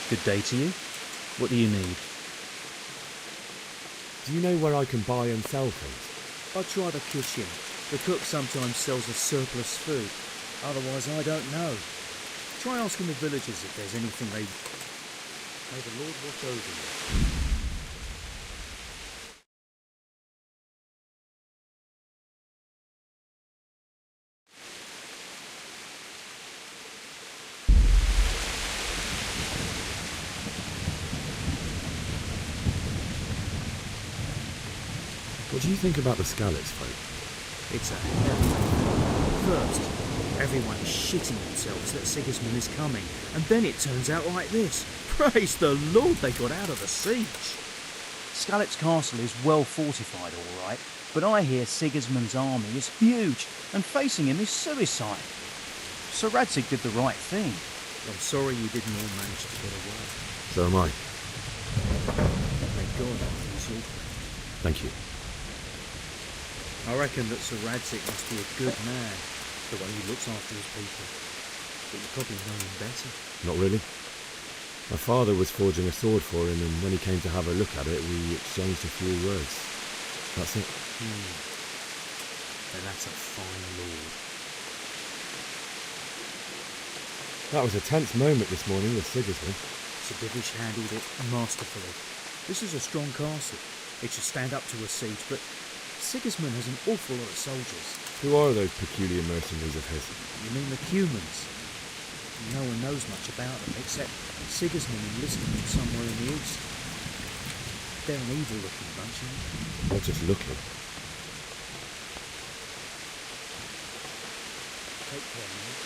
Good day to you. What do you need? Do you know where I can buy and sell things? I try the kitchen. The cook sometimes sells a surplus food. Otherwise, I don't know. Try asking the villagers if there's anything they... May the Lord watch over you. What do you think about the Scallops folk? It's a hell. First, everyone is shitting themselves that Sigismund is coming, and then it turns out like this. Praise the Lord they got out of the siege. Scallops Castle is well fortified, all right, but I hear Sigismund's army is huge, and facing him is suicide. Sir Radzig did the right thing. I'm sorry you didn't all manage to get away. So am I. Thank God that was you. Thank you. I reckon that Sir Radzig must be a good man, the way he looks after his people. But you probably know him better. Not really. My father was forging a sword for him, and when he came to have a look at it, we exchanged a few words. That's it. Then that's a fine lord. That was a tense moment this morning with Sigismund. Sir Divish handled it masterfully. This is a strong castle. It should stand up to a siege, but Sigismund has an awful lot of soldiers. Who are those peculiar mercenaries of his? You mean the Cumans? No one knows much about them, except Sigismund enlisted them somewhere in the east. They're an evil-looking bunch, aren't they? Not just looking. Take care, mate.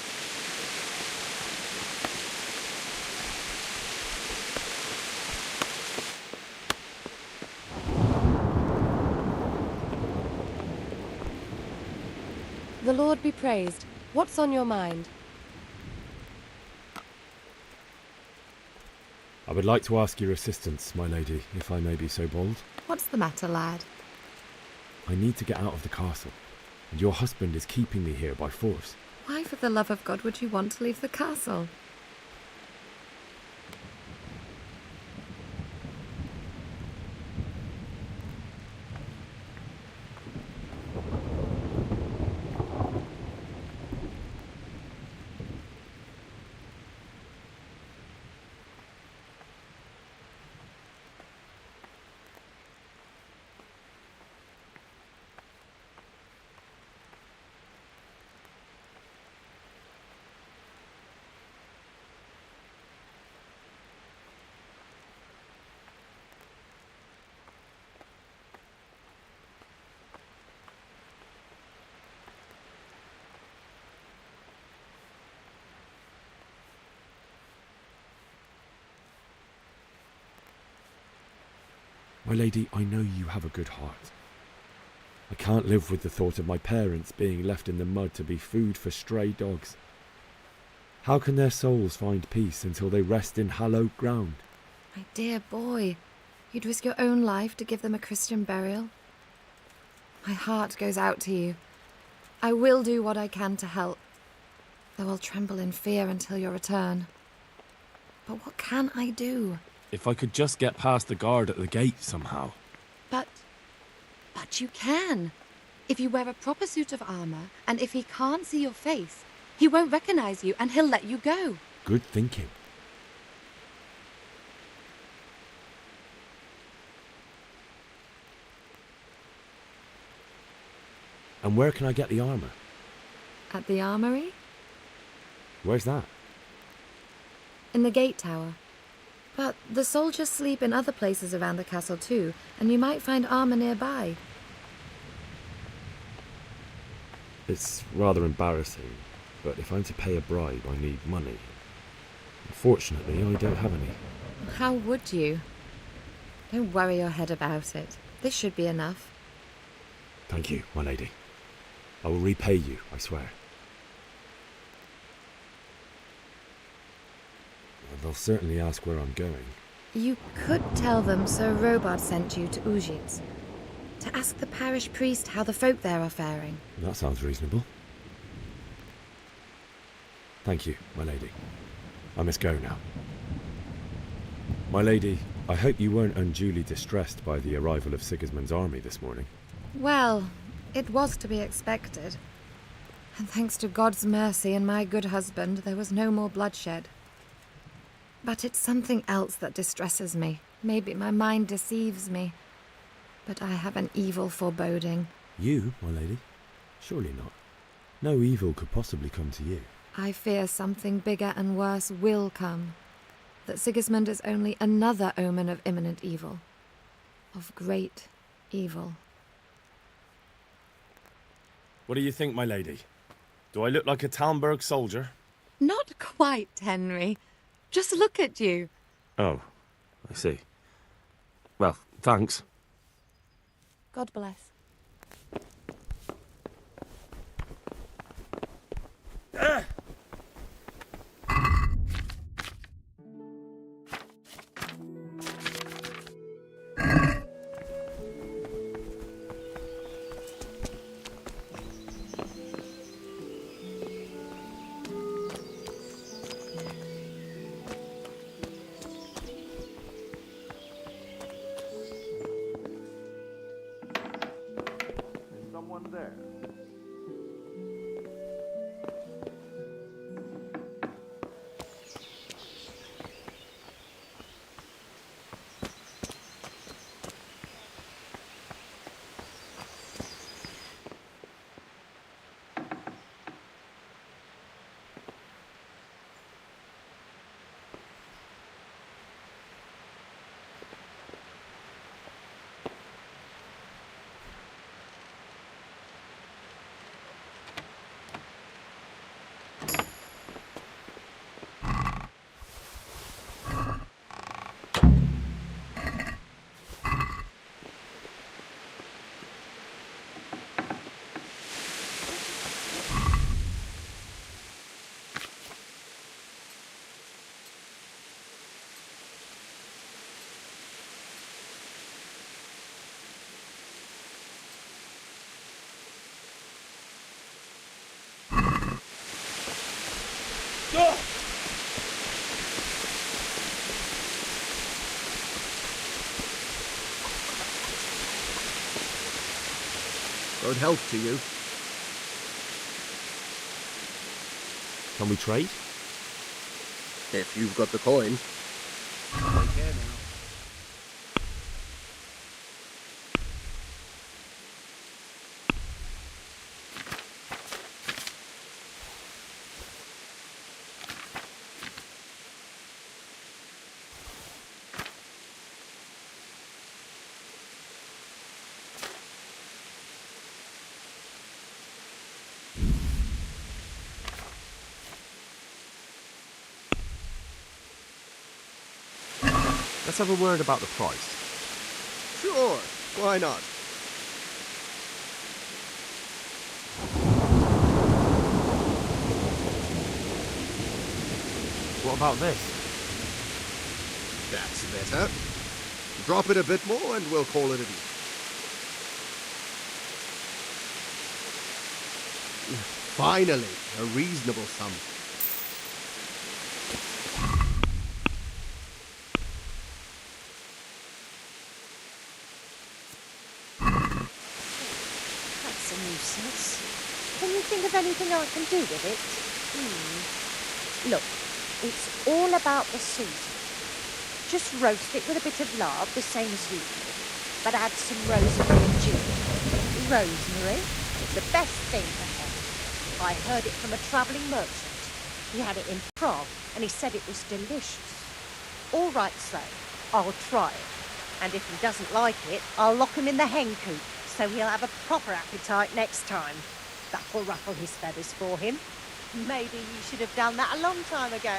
The Lord be praised. What's on your mind? I would like to ask your assistance, my lady, if I may be so bold. What's the matter, lad? I need to get out of the castle, and your husband is keeping me here by force. Why, for the love of God, would you want to leave the castle? My lady, I know you have a good heart. I can't live with the thought of my parents being left in the mud to be food for stray dogs. How can their souls find peace until they rest in hallowed ground? My dear boy, you'd risk your own life to give them a Christian burial? My heart goes out to you. I will do what I can to help, though I'll tremble in fear until your return. But what can I do? If I could just get past the guard at the gate somehow. But you can. If you wear a proper suit of armour, and if he can't see your face, he won't recognise you and he'll let you go. Good thinking. And where can I get the armour? At the armoury? Where's that? In the gate tower. But the soldiers sleep in other places around the castle too, and you might find armour nearby. It's rather embarrassing, but if I'm to pay a bribe, I need money. Unfortunately, I don't have any. How would you? Don't worry your head about it. This should be enough. Thank you, my lady. I will repay you, I swear. They'll certainly ask where I'm going. You could tell them Sir Robard sent you to Ujits, to ask the parish priest how the folk there are faring. That sounds reasonable. Thank you, my lady. I must go now. My lady, I hope you weren't unduly distressed by the arrival of Sigismund's army this morning. Well, it was to be expected. And thanks to God's mercy and my good husband, there was no more bloodshed. But it's something else that distresses me. Maybe my mind deceives me. But I have an evil foreboding. You, my lady? Surely not. No evil could possibly come to you. I fear something bigger and worse will come. That Sigismund is only another omen of imminent evil. Of great evil. What do you think, my lady? Do I look like a Talmberg soldier? Not quite, Henry. Just look at you. Oh, I see. Well, thanks. God bless. Someone there. Road health to you. Can we trade? If you've got the coin. Take care now. Let's have a word about the price. Sure, why not? What about this? That's better. Drop it a bit more and we'll call it a deal. Finally, a reasonable sum. That's a nuisance. Can you think of anything I can do with it? Look, it's all about the season. Just roast it with a bit of lard, the same as usual, but add some rosemary and ginger. Rosemary is the best thing for health. I heard it from a travelling merchant. He had it in Prague, and he said it was delicious. All right, so I'll try it. And if he doesn't like it, I'll lock him in the hen coop, so he'll have a proper appetite next time. That'll ruffle his feathers for him. Maybe you should have done that a long time ago.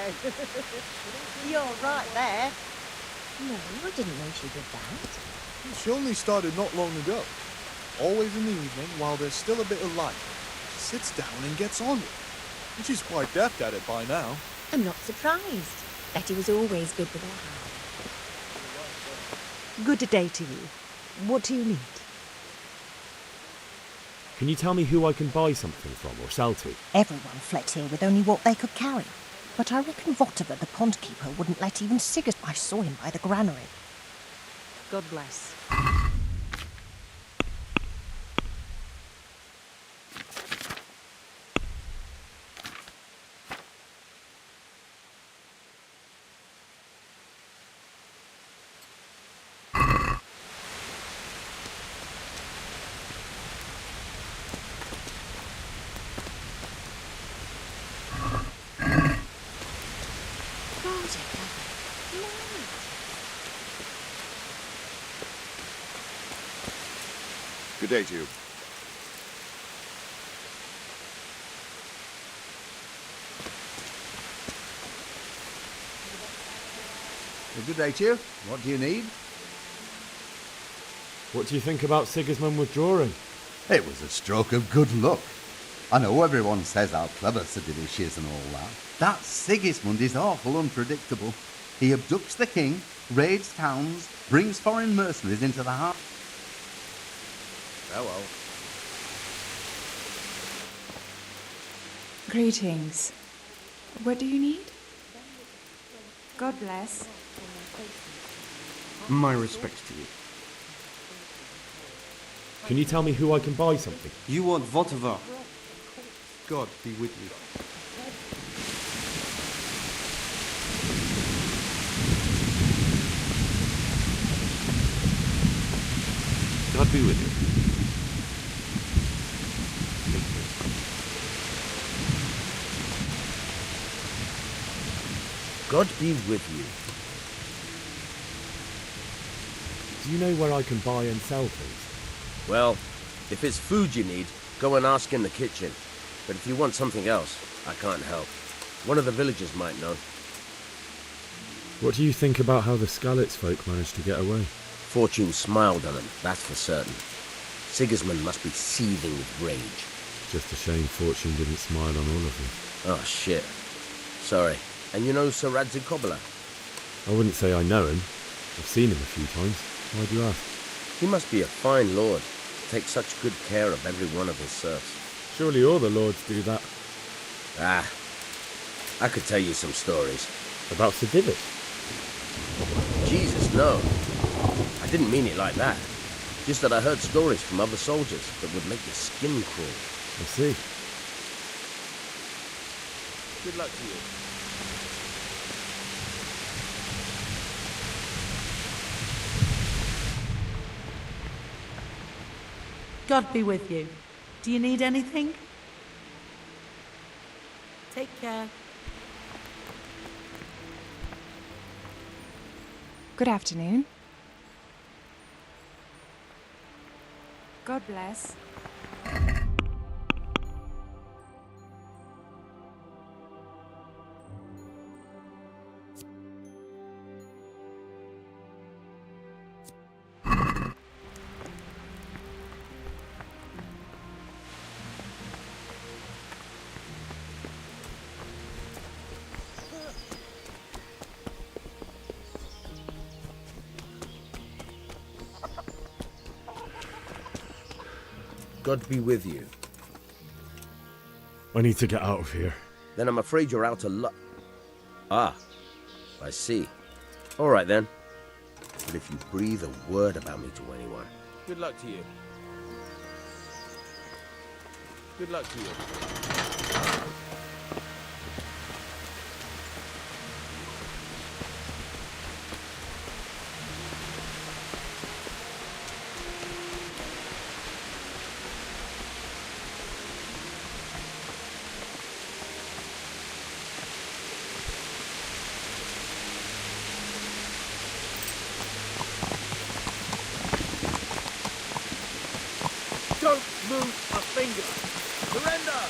You're right there. No, I didn't know she did that. She only started not long ago. Always in the evening, while there's still a bit of light. She sits down and gets on it. And she's quite deft at it by now. I'm not surprised. Betty was always good with her hand. Good day to you. What do you need? Can you tell me who I can buy something from or sell to? Everyone fled here with only what they could carry. But I reckon Votiver, the pond keeper, wouldn't let even Siggers. I saw him by the granary. God bless. Good day to you. Good day to you. What do you need? What do you think about Sigismund withdrawing? It was a stroke of good luck. I know everyone says how clever Sir Divish is and all that. That Sigismund is awful unpredictable. He abducts the king, raids towns, brings foreign mercenaries into the heart. Farewell. Greetings. What do you need? God bless. My respects to you. Can you tell me who I can buy something? You want Votiver. God be with you. God be with you. God be with you. Do you know where I can buy and sell things? Well, if it's food you need, go and ask in the kitchen. But if you want something else, I can't help. One of the villagers might know. What do you think about how the Skalitz folk managed to get away? Fortune smiled on them, that's for certain. Sigismund must be seething with rage. Just a shame Fortune didn't smile on all of them. Oh, shit. Sorry. And you know Sir Radzig Kobyla? I wouldn't say I know him. I've seen him a few times. Why do you ask? He must be a fine lord. Takes such good care of every one of his serfs. Surely all the lords do that. Ah, I could tell you some stories. About Sir Divish? Jesus, no. I didn't mean it like that. Just that I heard stories from other soldiers that would make your skin crawl. I see. Good luck to you. God be with you. Do you need anything? Take care. Good afternoon. God bless. God be with you. I need to get out of here. Then I'm afraid you're out of luck. Ah, I see. All right then. But if you breathe a word about me to anyone... Good luck to you. Good luck to you. Don't move a finger! Surrender!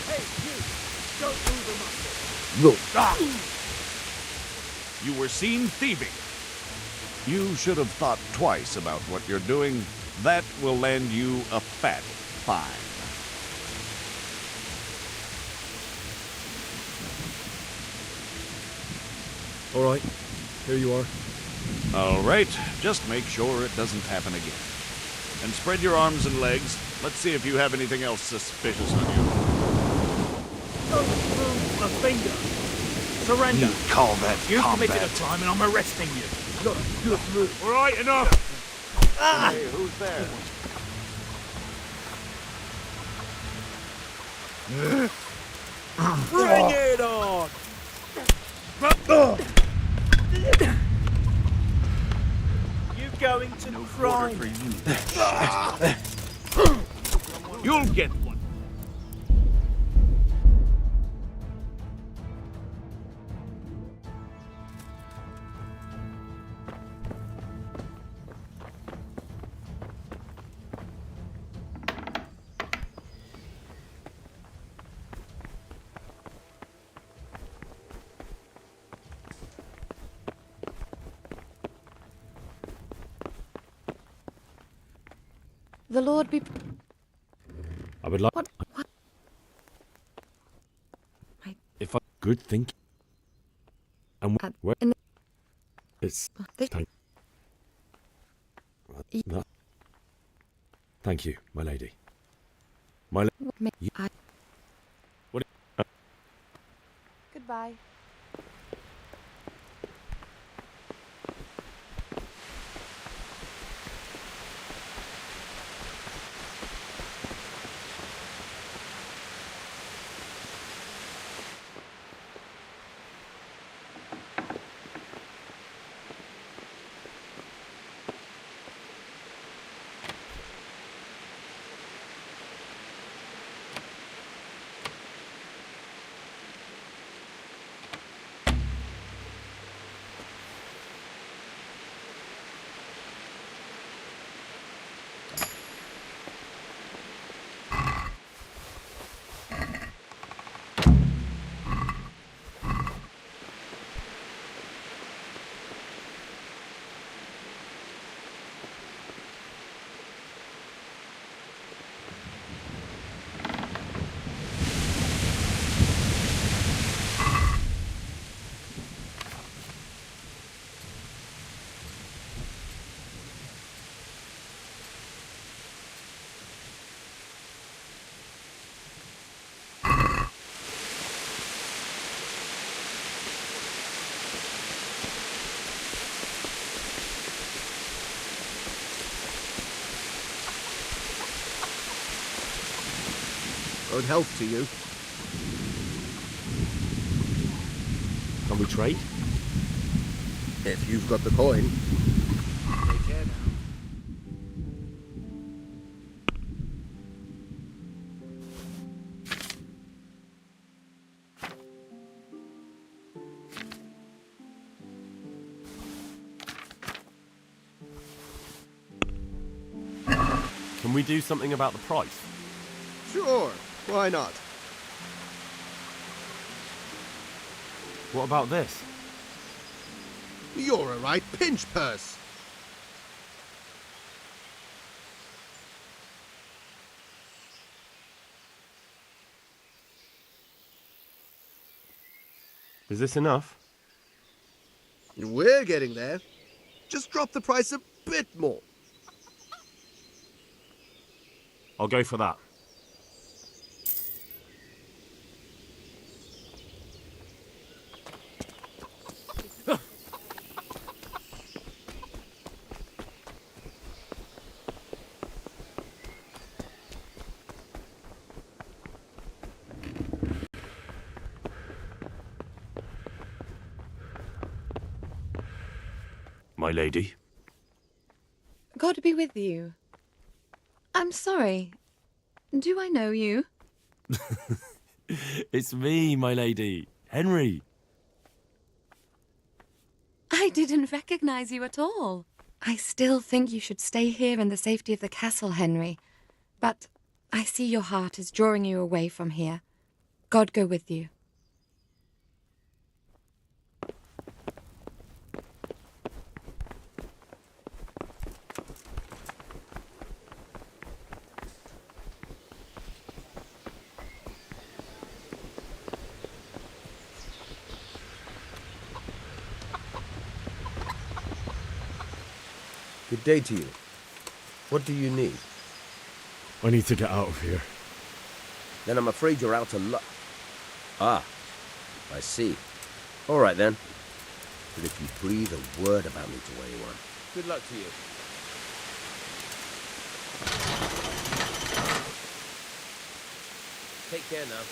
Hey, you! Don't move a muscle! Look! You were seen thieving. You should have thought twice about what you're doing. That will land you a fat fine. All right, here you are. All right, just make sure it doesn't happen again. And spread your arms and legs. Let's see if you have anything else suspicious on you. A finger. Surrender. You call that You combat? committed a crime and I'm arresting you. Look, All right, enough. Hey, who's there? Bring it on! You going to cry? You'll get one. The Lord be... I would like... What? If I... Good thinking. And where... in It's... this... Thank you, my lady. What... Goodbye. Good health to you. Can we trade? If you've got the coin. Take care now. Can we do something about the price? Sure, why not? What about this? You're a right pinch purse. Is this enough? We're getting there. Just drop the price a bit more. I'll go for that. My lady. God be with you. I'm sorry. Do I know you? It's me, my lady. Henry. I didn't recognize you at all. I still think you should stay here in the safety of the castle, Henry. But I see your heart is drawing you away from here. God go with you. Good day to you. What do you need? I need to get out of here. Then I'm afraid you're out of luck. Ah, I see. All right then. But if you breathe a word about me to anyone, good luck to you. Take care now.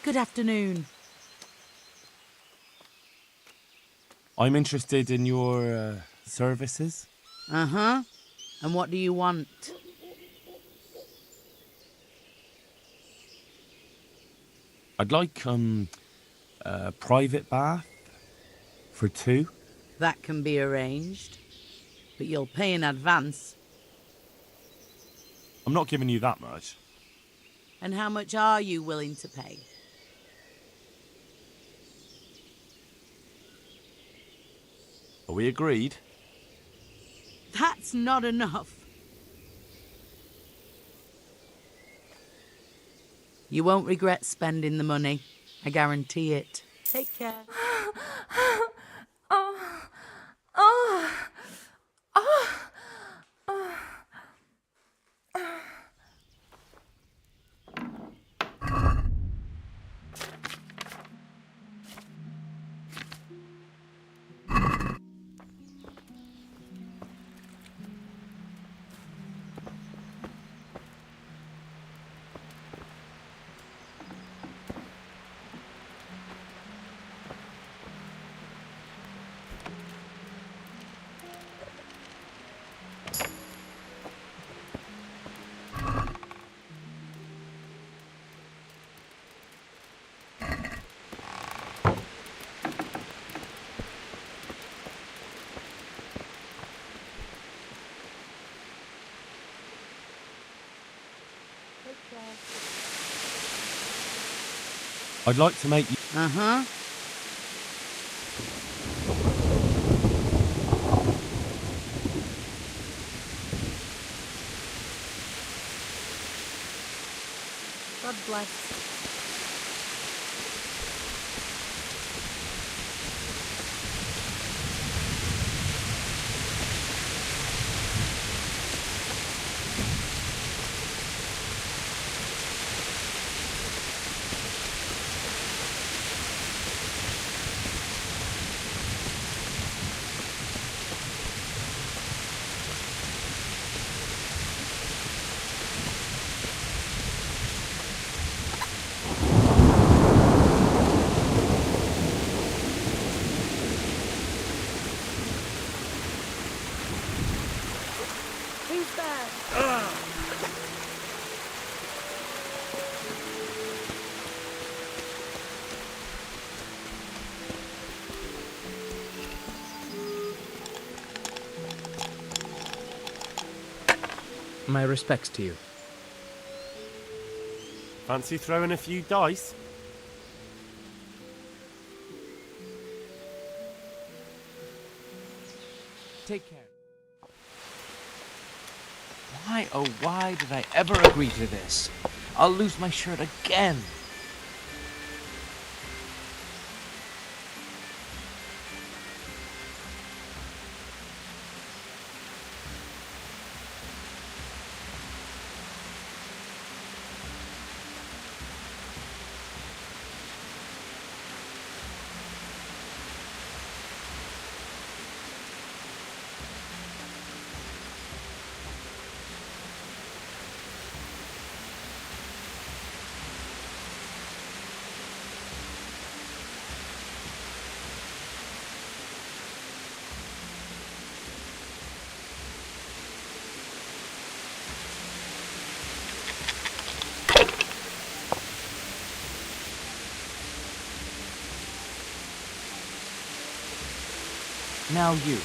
Good afternoon. I'm interested in your services. Uh-huh. And what do you want? I'd like a private bath for 2. That can be arranged. But you'll pay in advance. I'm not giving you that much. And how much are you willing to pay? Are we agreed? That's not enough. You won't regret spending the money. I guarantee it. Take care. I'd like to make you... Uh-huh. God bless. Who's there? My respects to you. Fancy throwing a few dice? Take care. Why, oh why did I ever agree to this? I'll lose my shirt again. Now you.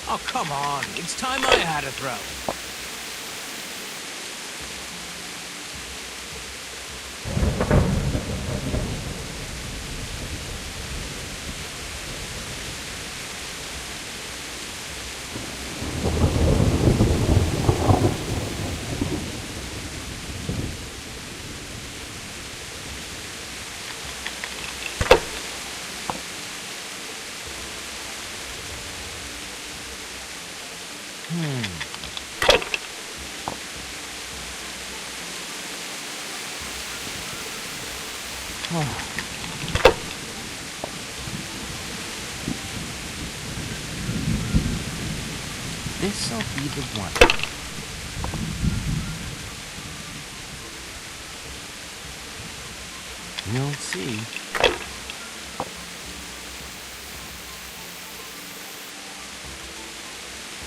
Oh, come on. It's time I had a throw. This'll be the one. You'll see.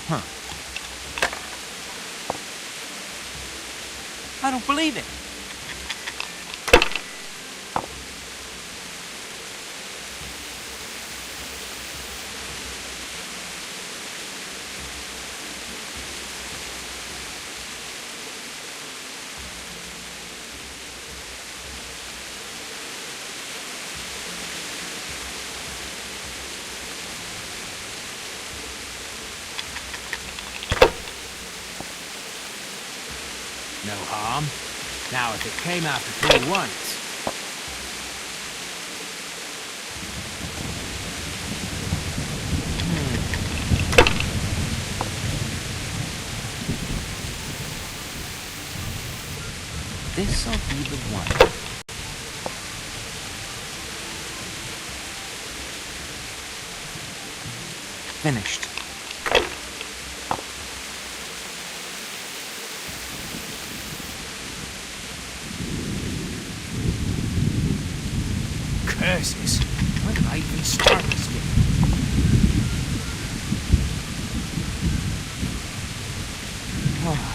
Huh. I don't believe it. No harm. Now, if it came after 3 once... This'll be the one. Finished. Curses! Why did I even start this game? Oh.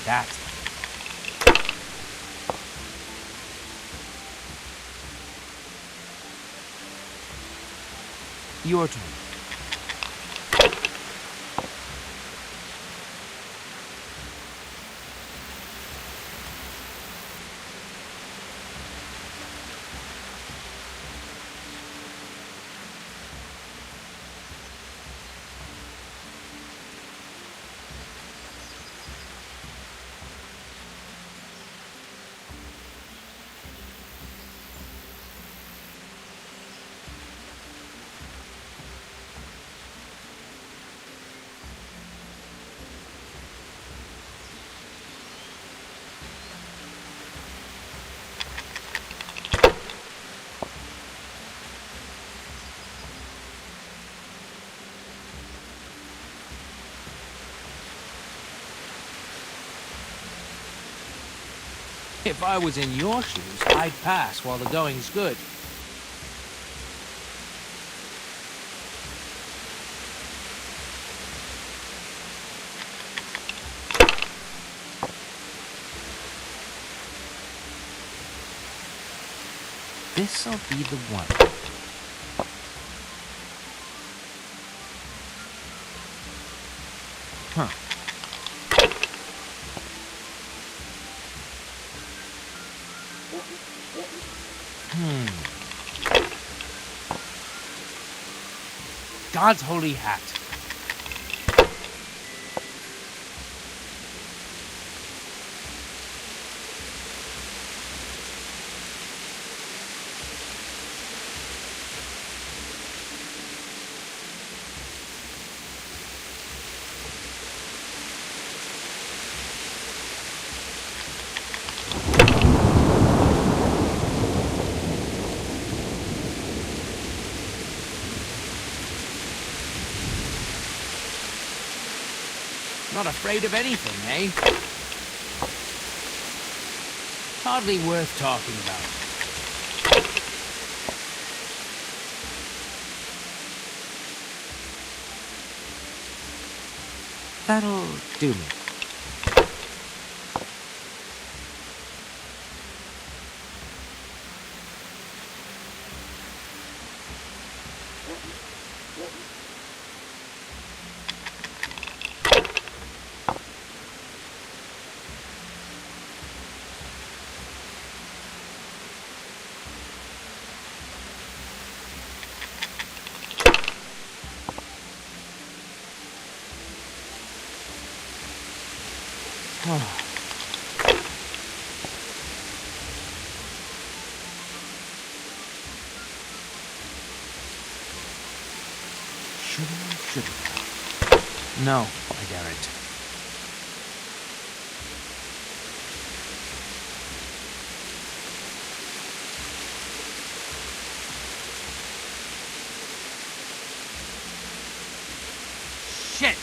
That's your turn. If I was in your shoes, I'd pass while the going's good. This'll be the one. Huh. God's holy hat. Not afraid of anything, eh? Hardly worth talking about. That'll do me. No, I daren't. Shit!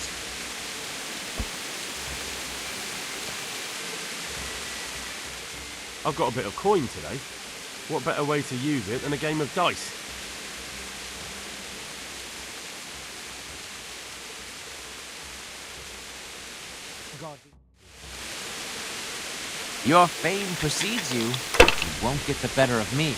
I've got a bit of coin today. What better way to use it than a game of dice? Your fame precedes you, but you won't get the better of me.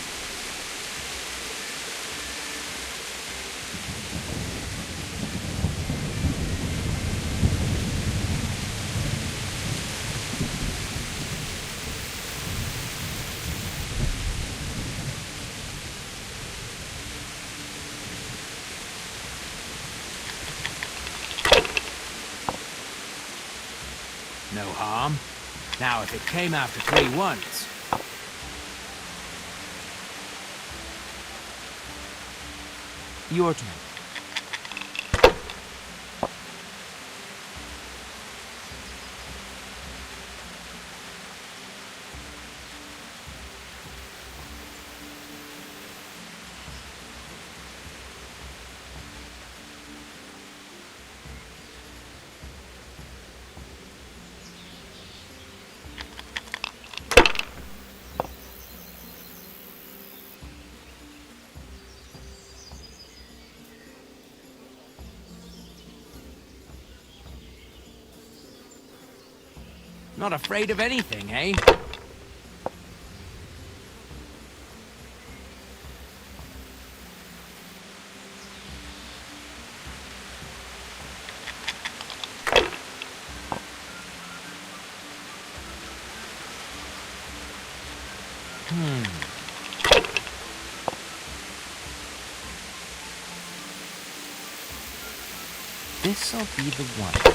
No harm. Now, if it came after 3 ones... Your turn. Not afraid of anything, eh? This'll be the one.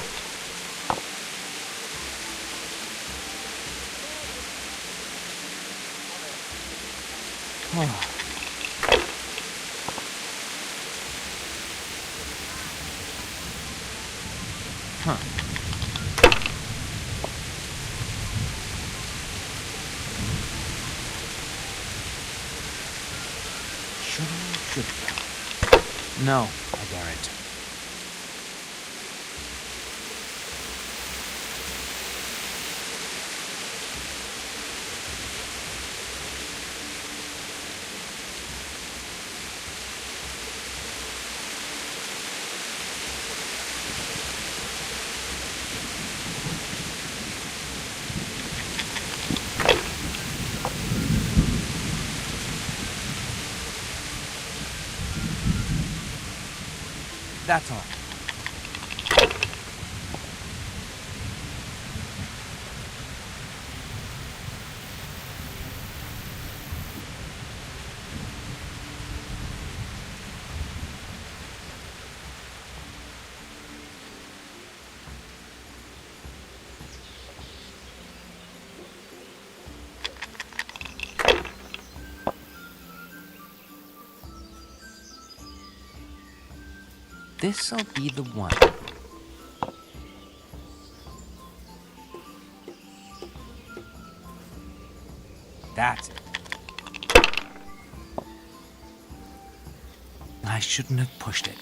Huh. Should. No, I daren't. That's all. This'll be the one. That's it. I shouldn't have pushed it.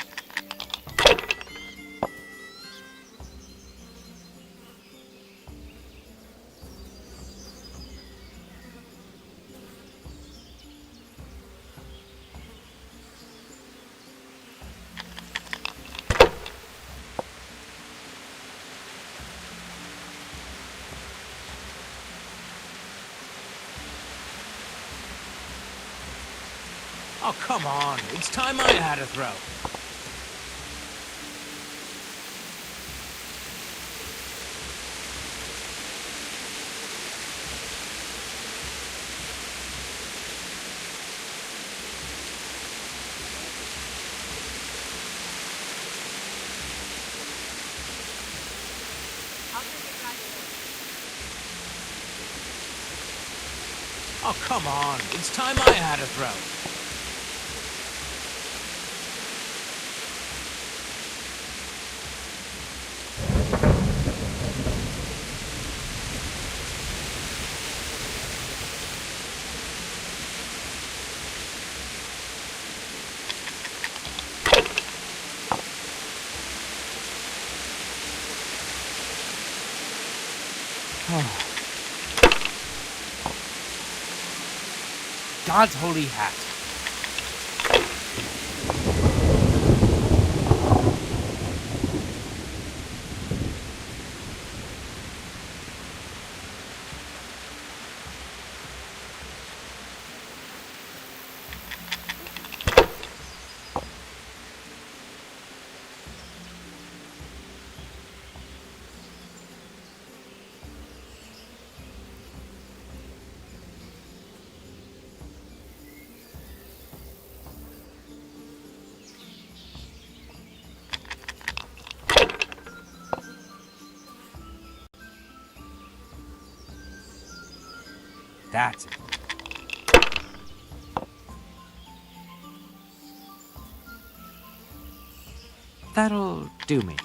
Oh, come on. It's time I had a throw. Oh, come on. It's time I had a throw. God's holy hat. That's it. That'll do me.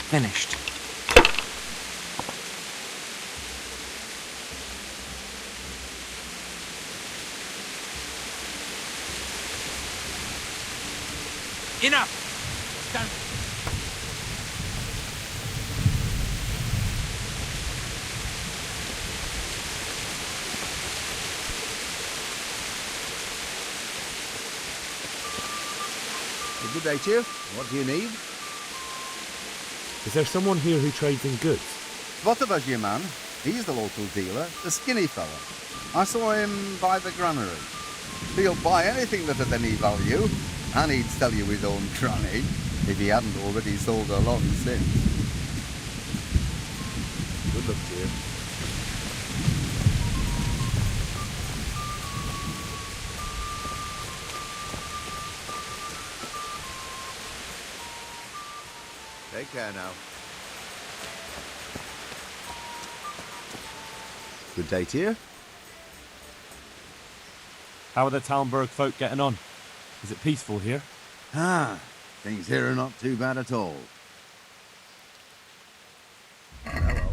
Finished. Enough! Done. Good day to you. What do you need? Is there someone here who trades in goods? Whatever's your man. He's the local dealer, the skinny fella. I saw him by the granary. He'll buy anything that has any value, and he'd sell you his own granny if he hadn't already sold her long since. Good luck to you. Take care now. Good day to you. How are the Talmberg folk getting on? Is it peaceful here? Ah, Things here are not too bad at all. Hello.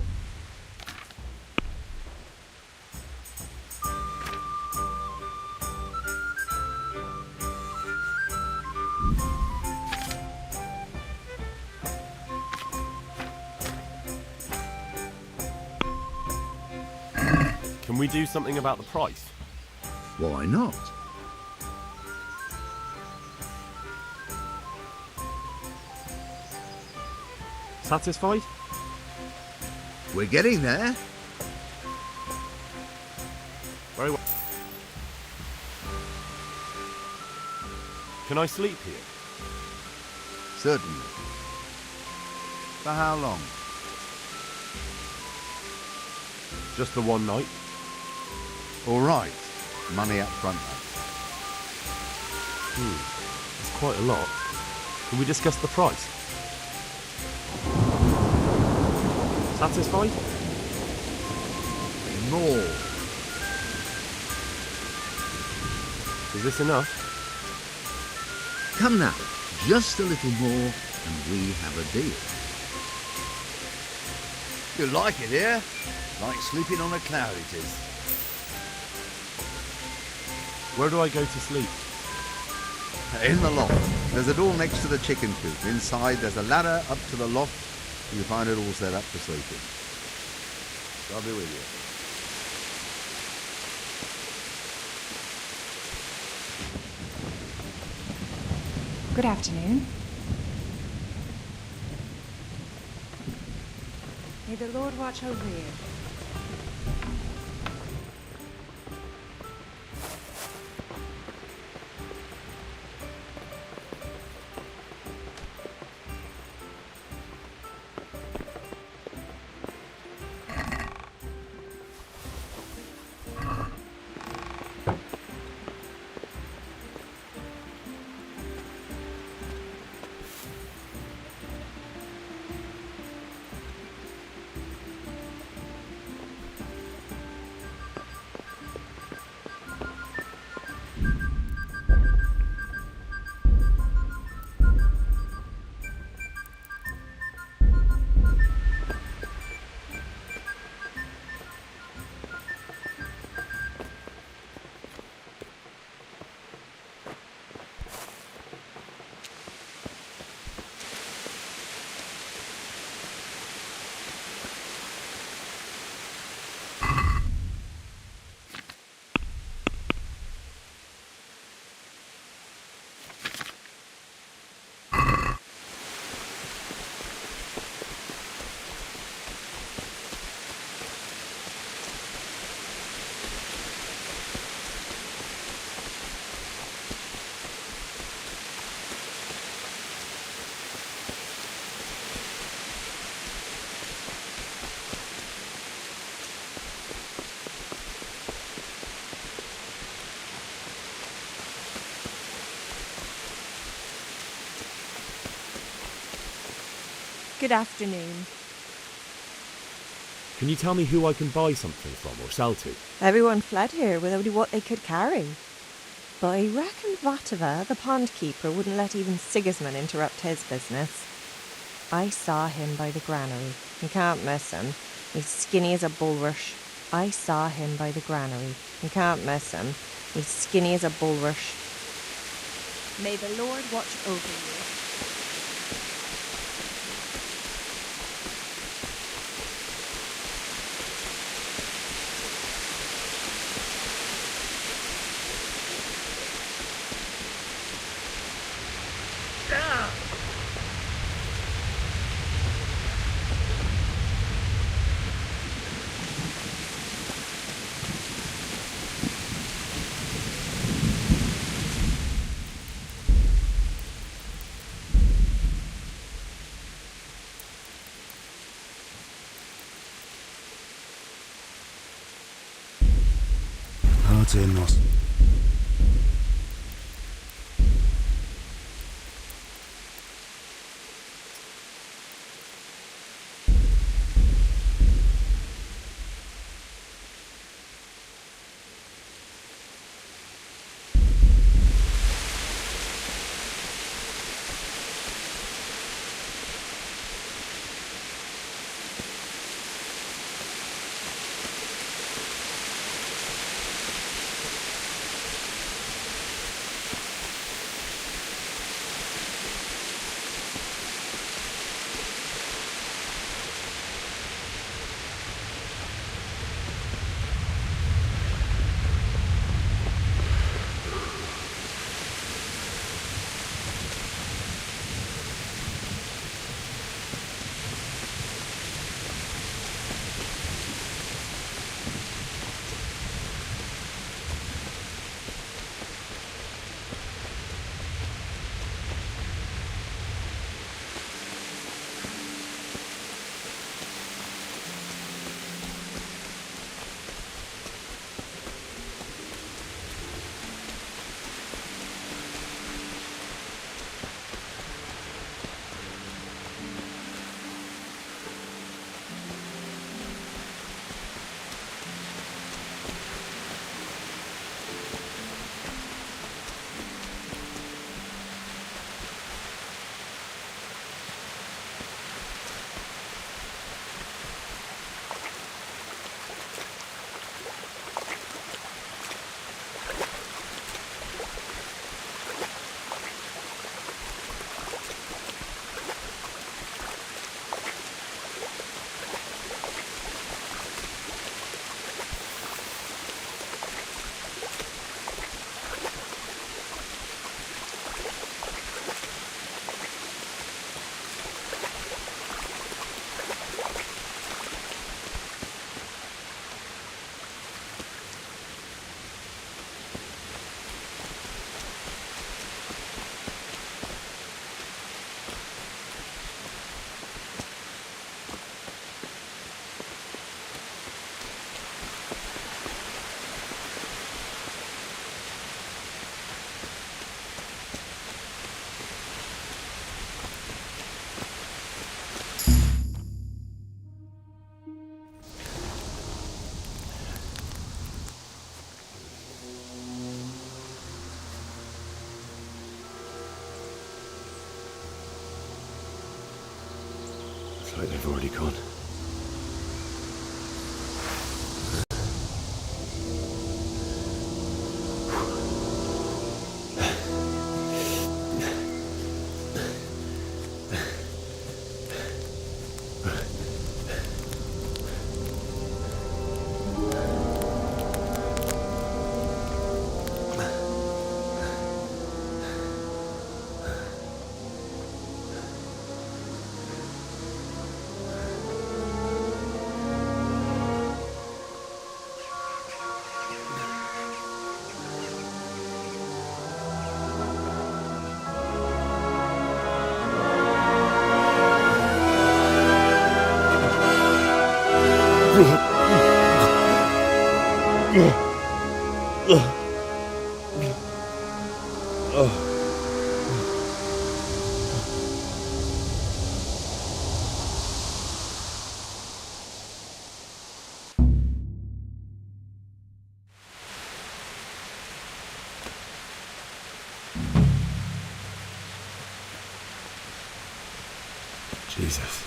Can we do something about the price? Why not? Satisfied? We're getting there. Very well. Can I sleep here? Certainly. For how long? Just the one night? All right. Money up front. It's quite a lot. Can we discuss the price? Satisfied? More. Is this enough? Come now. Just a little more and we have a deal. You like it here? Like sleeping on a cloud it is. Where do I go to sleep? In the loft. There's a door next to the chicken coop. Inside there's a ladder up to the loft. You'll find it all set up for sleeping. I'll be with you. Good afternoon. May the Lord watch over you. Good afternoon. Can you tell me who I can buy something from or sell to? Everyone fled here with only what they could carry. But I reckon Vatava, the pond keeper, wouldn't let even Sigismund interrupt his business. I saw him by the granary. You can't miss him. He's skinny as a bulrush. I saw him by the granary. You can't miss him. He's skinny as a bulrush. May the Lord watch over you. Nos. Looks like they've already gone. Jesus.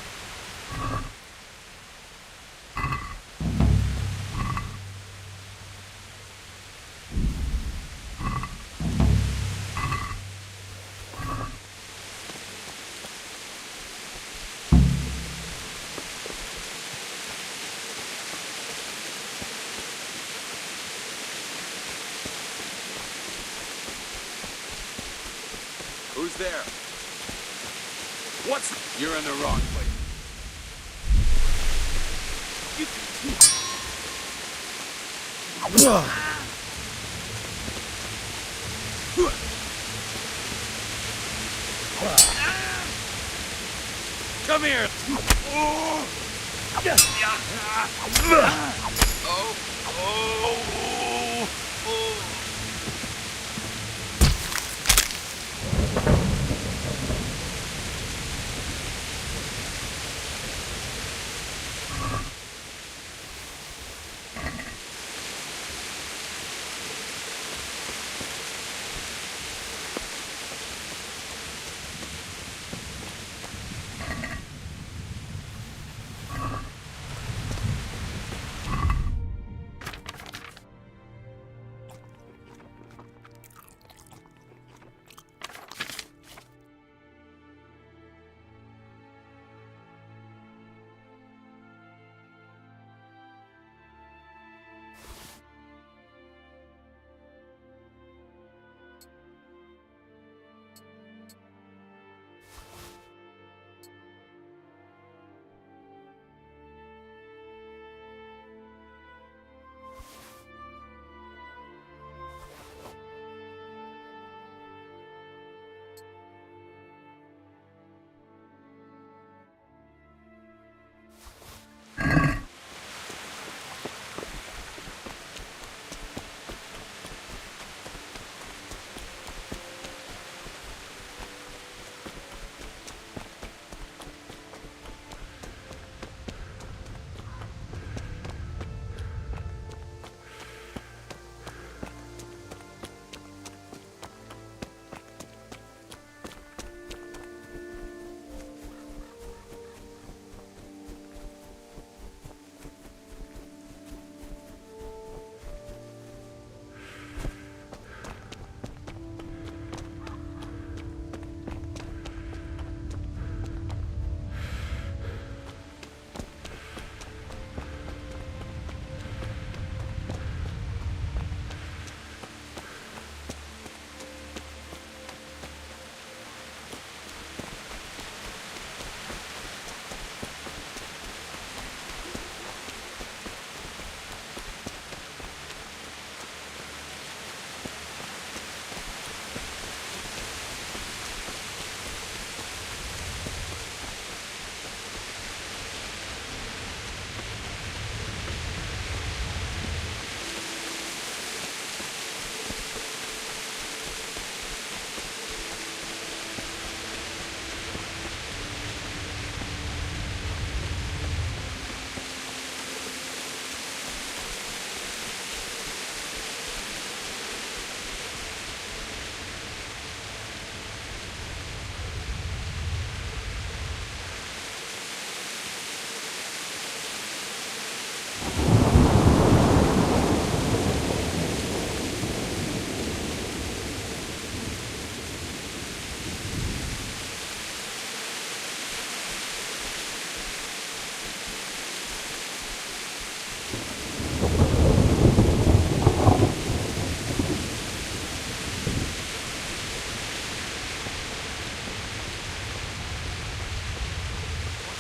Who's there? What's... You're in the wrong place. Come here.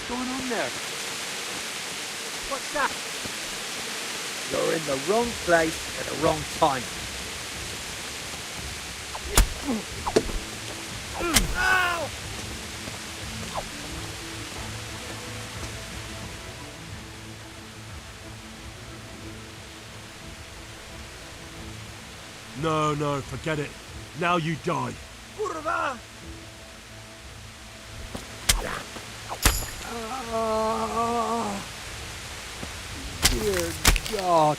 going on there? What's that? You're in the wrong place at the wrong time. Ow! No, forget it. Now you die. Kurwa! Dear God.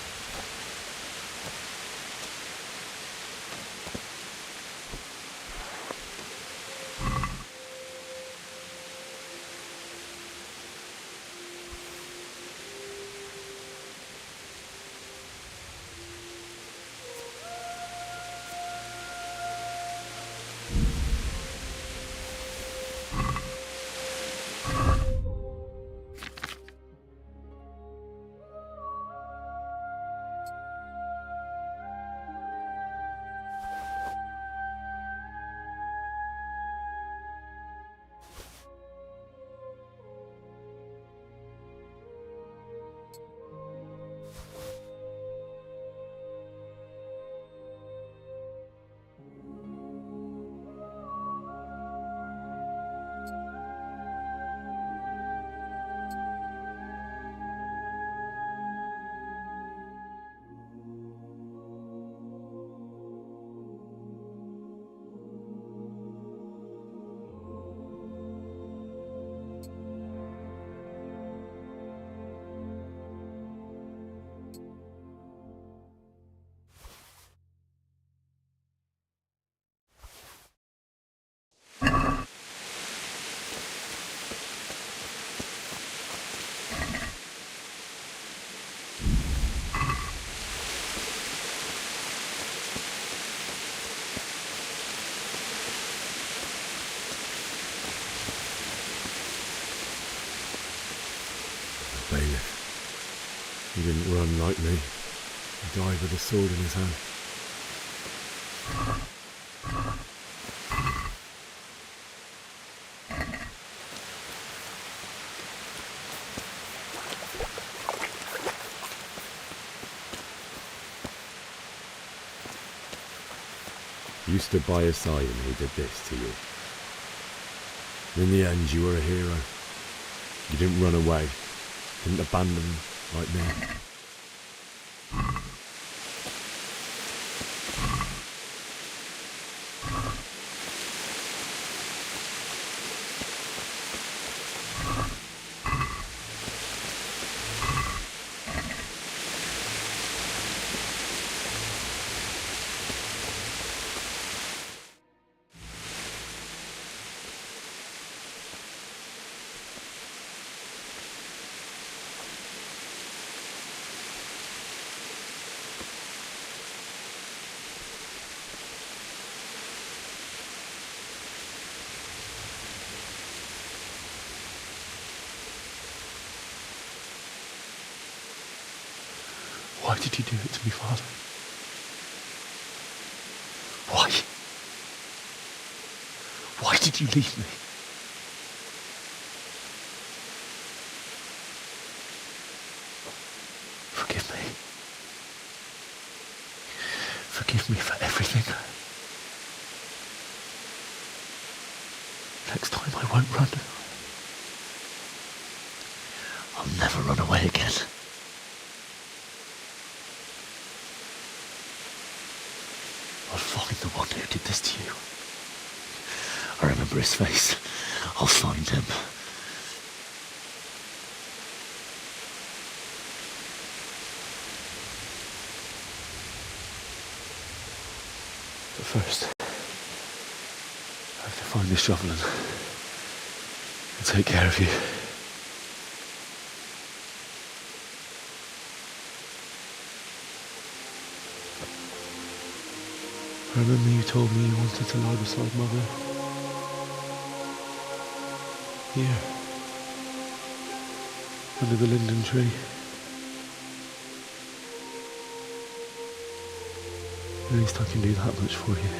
Bailiff. He didn't run like me. He died with a sword in his hand. You stood by his side and he did this to you. In the end, you were a hero. You didn't run away. Didn't abandon him like me. Why did you do it to me, Father? Why? Why did you leave me? Forgive me. Forgive me for everything. Next time I won't run. I'll never run away again. I'll find the one who did this to you. I remember his face. I'll find him. But first, I have to find this shovel and take care of you. I remember you told me you wanted to lie beside Mother. Here. Under the linden tree. At least I can do that much for you.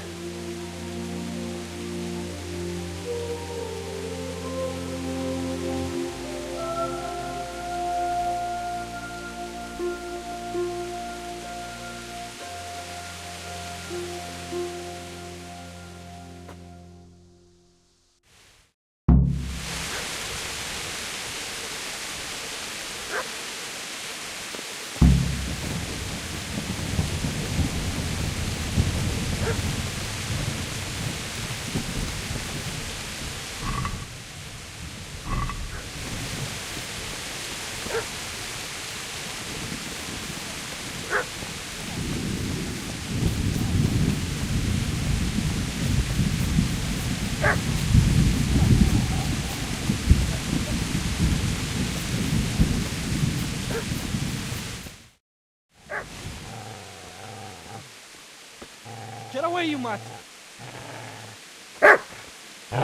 Get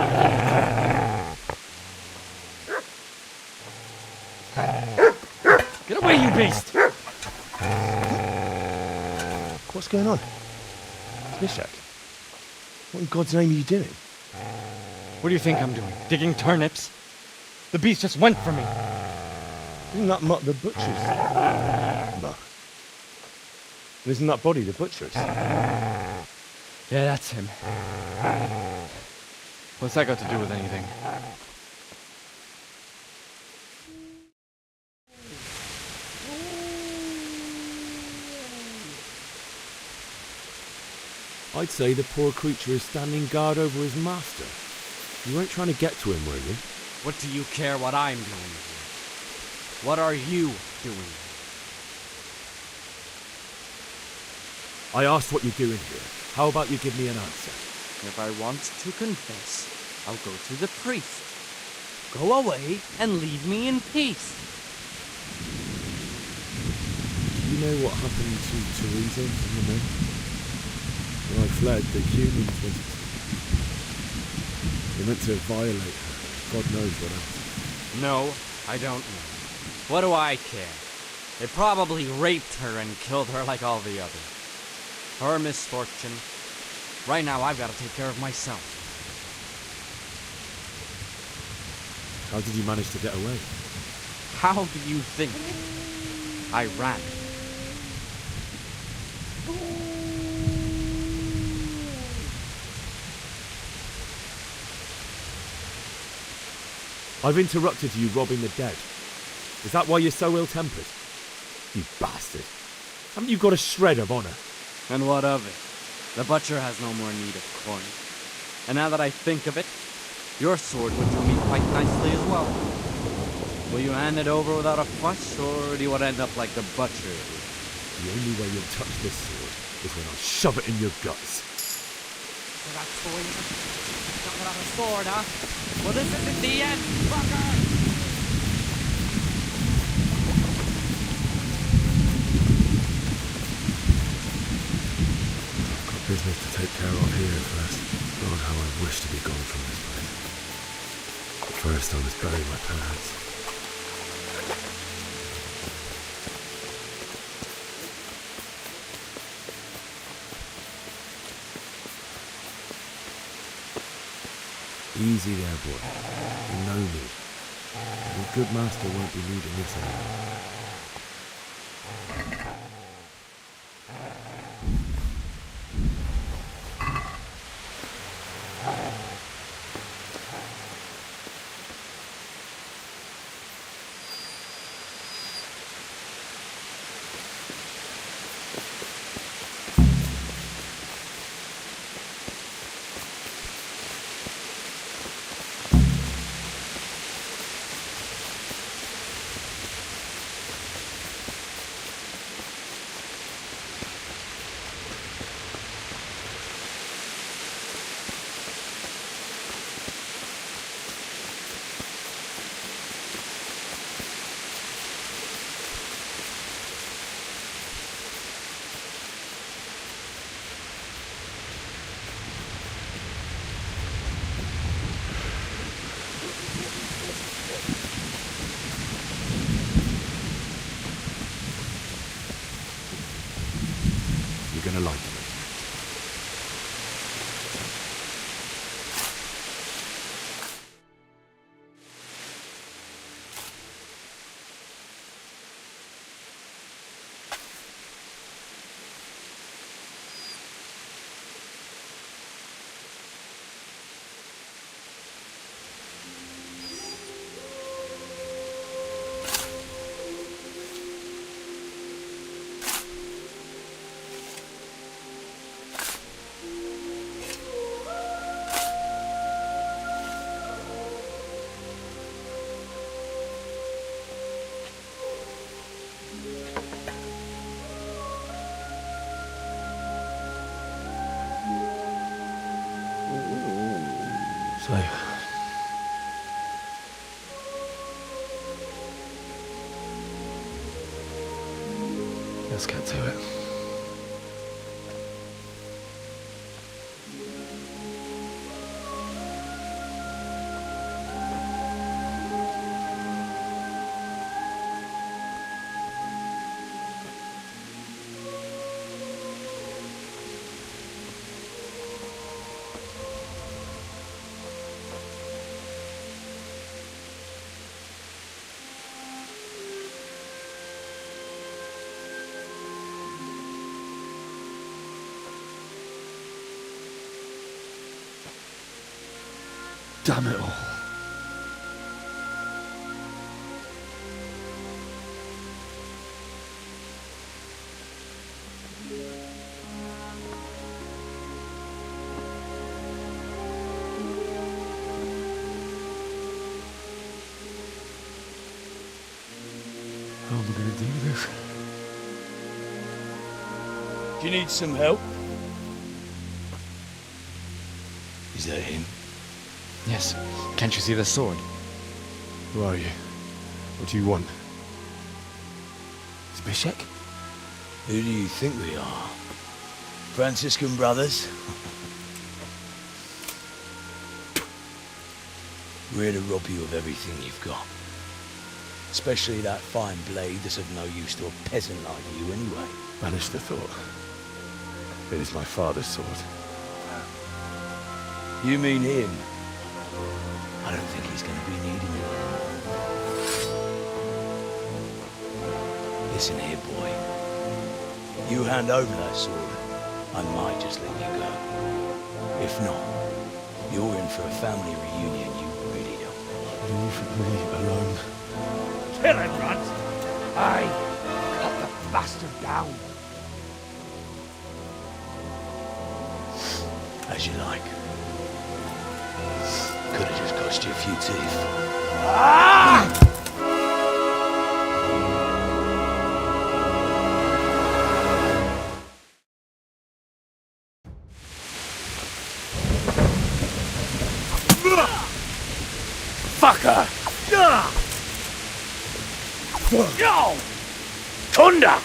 away, you beast! What's going on? Mishak, what in God's name are you doing? What do you think I'm doing? Digging turnips? The beast just went for me. Isn't that Mutt the butcher's? No. And isn't that body the butcher's? Yeah, that's him. What's that got to do with anything? I'd say the poor creature is standing guard over his master. You weren't trying to get to him, were you? What do you care what I'm doing here? What are you doing? I asked what you're doing here. How about you give me an answer? If I want to confess, I'll go to the priest. Go away and leave me in peace. Do you know what happened to Teresa and the men? When I fled, the humans went. They meant to violate her. God knows what else. No, I don't know. What do I care? They probably raped her and killed her like all the others. Her misfortune. Right now, I've got to take care of myself. How did you manage to get away? How do you think? I ran. I've interrupted you robbing the dead. Is that why you're so ill-tempered? You bastard. Haven't you got a shred of honor? And what of it? The butcher has no more need of corn. And now that I think of it, your sword would do me quite nicely as well. Will you hand it over without a fuss, or do you want to end up like the butcher? The only way you'll touch this sword is when I shove it in your guts. So that's the way you not without a sword, huh? Well, this isn't the end, fucker! Business to take care of here first. God, how I wish to be gone from this place. But first I must bury my parents. Easy there, boy. You know me. Your good master won't be needing this anymore. Gonna like it. So, let's get to it. Damn it all. How am I going to do this? Do you need some help? Is that him? Yes. Can't you see the sword? Who are you? What do you want? Zbyszek? Who do you think we are? Franciscan brothers? We're here to rob you of everything you've got. Especially that fine blade that's of no use to a peasant like you anyway. Banish the thought. It is my father's sword. You mean him? I don't think he's going to be needing it. Listen here, boy. You hand over that sword, I might just let you go. If not, you're in for a family reunion you really don't want. Leave me alone. Kill him, Runt! Aye, cut the bastard down. As you like. Could have just cost you a few teeth. Ah! Fucker! No! Thunder!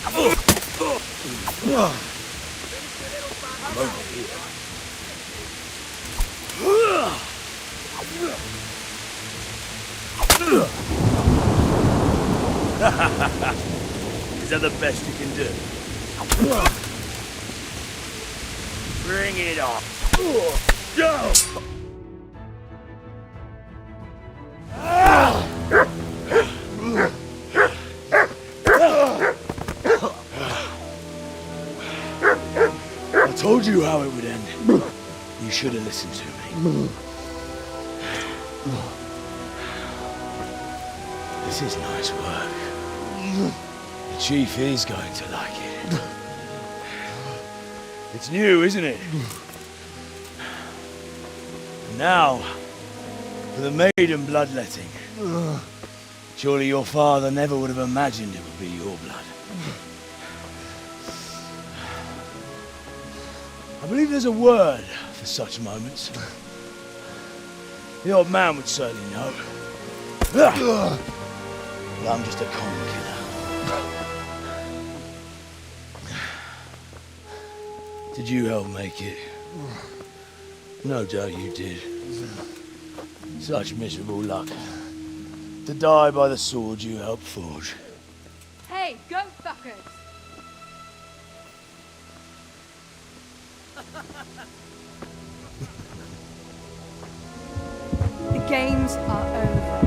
I'm over here. Is that the best you can do? Bring it on. Go! I told you how it would end. You should have listened to me. This is nice work. The chief is going to like it. It's new, isn't it? Now, for the maiden bloodletting. Surely your father never would have imagined it would be your blood. I believe there's a word for such moments. The old man would certainly know. But I'm just a common killer. Did you help make it? No doubt you did. Such miserable luck. To die by the sword you helped forge. Hey, go fuckers! The games are over.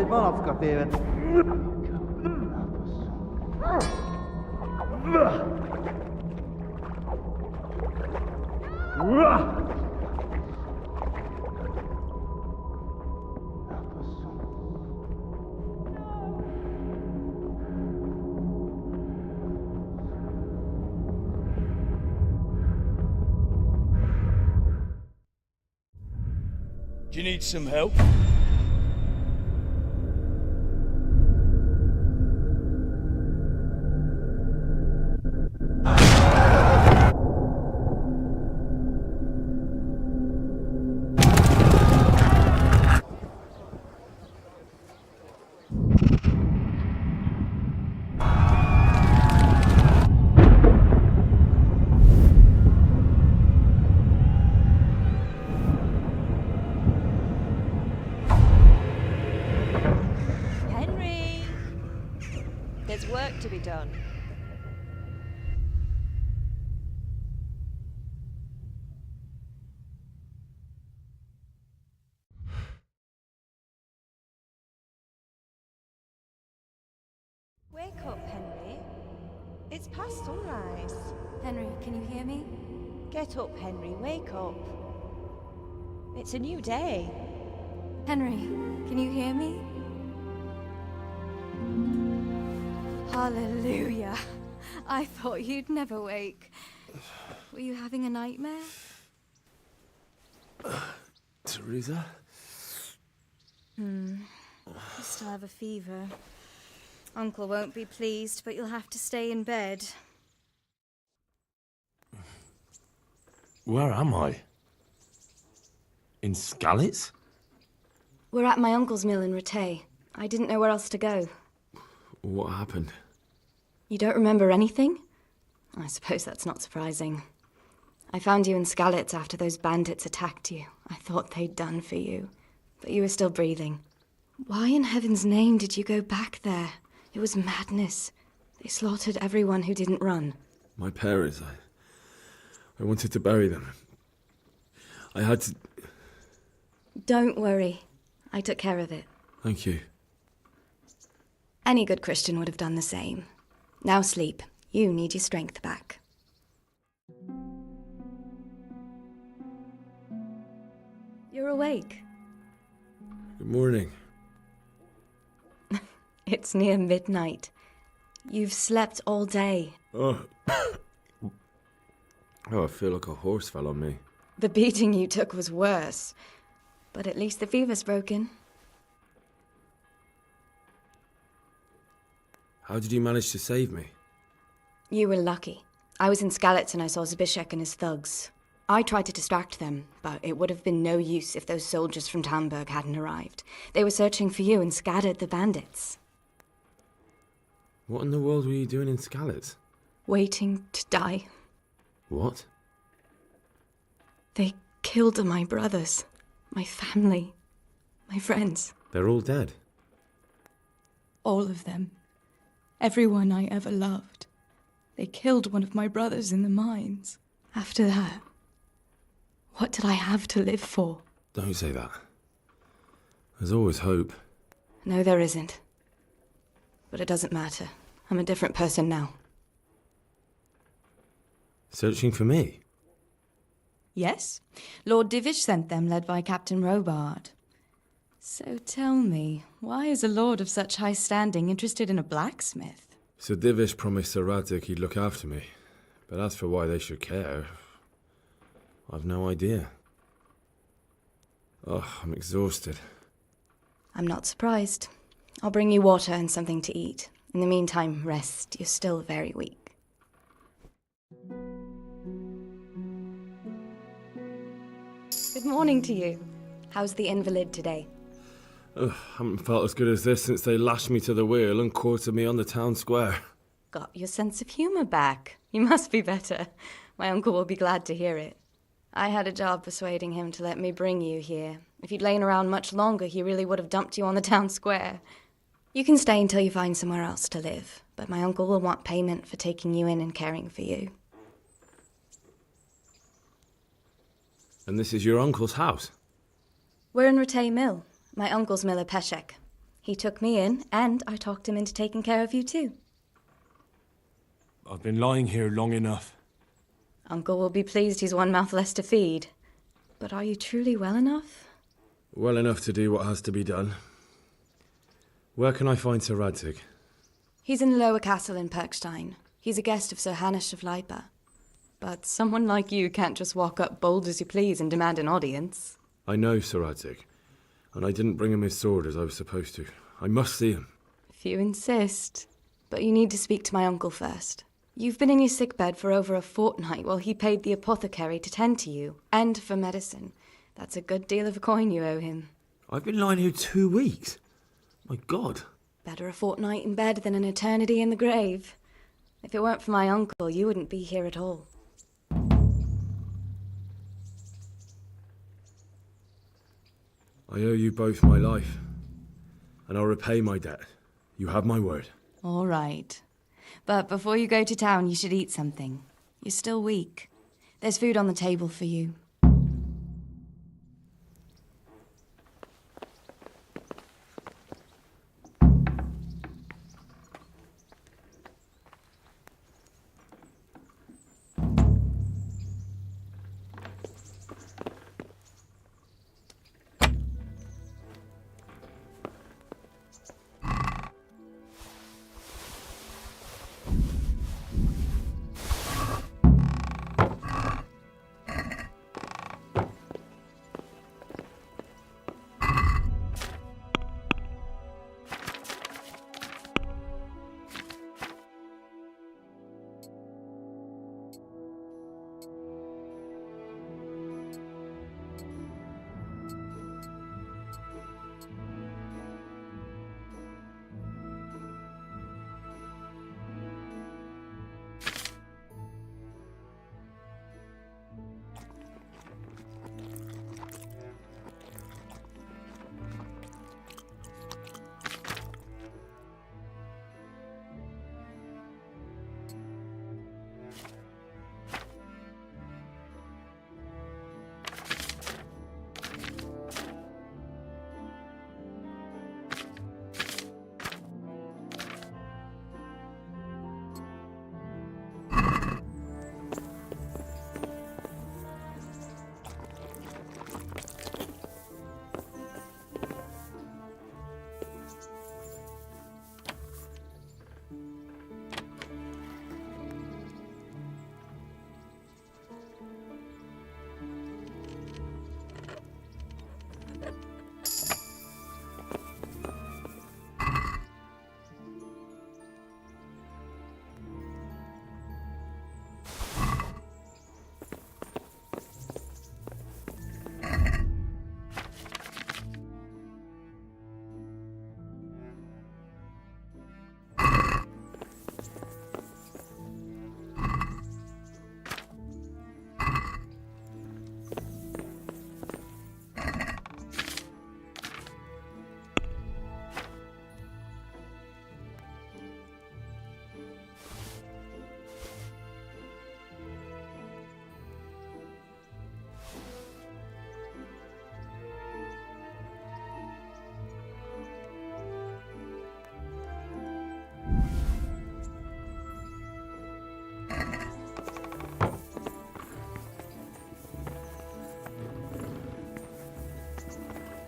Balavka téved. Do you need some help? There's work to be done. Wake up, Henry. It's past sunrise. Henry, can you hear me? Get up, Henry. Wake up. It's a new day. Henry, can you hear me? Hallelujah. I thought you'd never wake. Were you having a nightmare? Teresa? You still have a fever. Uncle won't be pleased, but you'll have to stay in bed. Where am I? In Skalitz? We're at my uncle's mill in Rattay. I didn't know where else to go. What happened? You don't remember anything? I suppose that's not surprising. I found you in Skalitz after those bandits attacked you. I thought they'd done for you, but you were still breathing. Why in heaven's name did you go back there? It was madness. They slaughtered everyone who didn't run. My parents, I wanted to bury them. I had to... Don't worry. I took care of it. Thank you. Any good Christian would have done the same. Now sleep. You need your strength back. You're awake. Good morning. It's near midnight. You've slept all day. Oh, I feel like a horse fell on me. The beating you took was worse. But at least the fever's broken. How did you manage to save me? You were lucky. I was in Skalitz and I saw Zbyszek and his thugs. I tried to distract them, but it would have been no use if those soldiers from Tamberg hadn't arrived. They were searching for you and scattered the bandits. What in the world were you doing in Skalitz? Waiting to die. What? They killed my brothers, my family, my friends. They're all dead. All of them. Everyone I ever loved. They killed one of my brothers in the mines. After that, what did I have to live for? Don't say that. There's always hope. No, there isn't. But it doesn't matter. I'm a different person now. Searching for me? Yes. Lord Divish sent them, led by Captain Robard. So tell me, why is a lord of such high standing interested in a blacksmith? Sir Divish promised Sir Radzig he'd look after me. But as for why they should care, I've no idea. Oh, I'm exhausted. I'm not surprised. I'll bring you water and something to eat. In the meantime, rest. You're still very weak. Good morning to you. How's the invalid today? Ugh, haven't felt as good as this since they lashed me to the wheel and quartered me on the town square. Got your sense of humour back. You must be better. My uncle will be glad to hear it. I had a job persuading him to let me bring you here. If you'd lain around much longer, he really would have dumped you on the town square. You can stay until you find somewhere else to live, but my uncle will want payment for taking you in and caring for you. And this is your uncle's house? We're in Rattay Mill, my uncle's mill at Peshek. He took me in, and I talked him into taking care of you too. I've been lying here long enough. Uncle will be pleased he's one mouth less to feed. But are you truly well enough? Well enough to do what has to be done. Where can I find Sir Radzig? He's in the lower castle in Perkstein. He's a guest of Sir Hanush of Leipa. But someone like you can't just walk up bold as you please and demand an audience. I know Sir Radzig, and I didn't bring him his sword as I was supposed to. I must see him. If you insist. But you need to speak to my uncle first. You've been in your sickbed for over a fortnight while he paid the apothecary to tend to you, and for medicine. That's a good deal of a coin you owe him. I've been lying here 2 weeks. My God. Better a fortnight in bed than an eternity in the grave. If it weren't for my uncle, you wouldn't be here at all. I owe you both my life, and I'll repay my debt. You have my word. All right. But before you go to town, you should eat something. You're still weak. There's food on the table for you.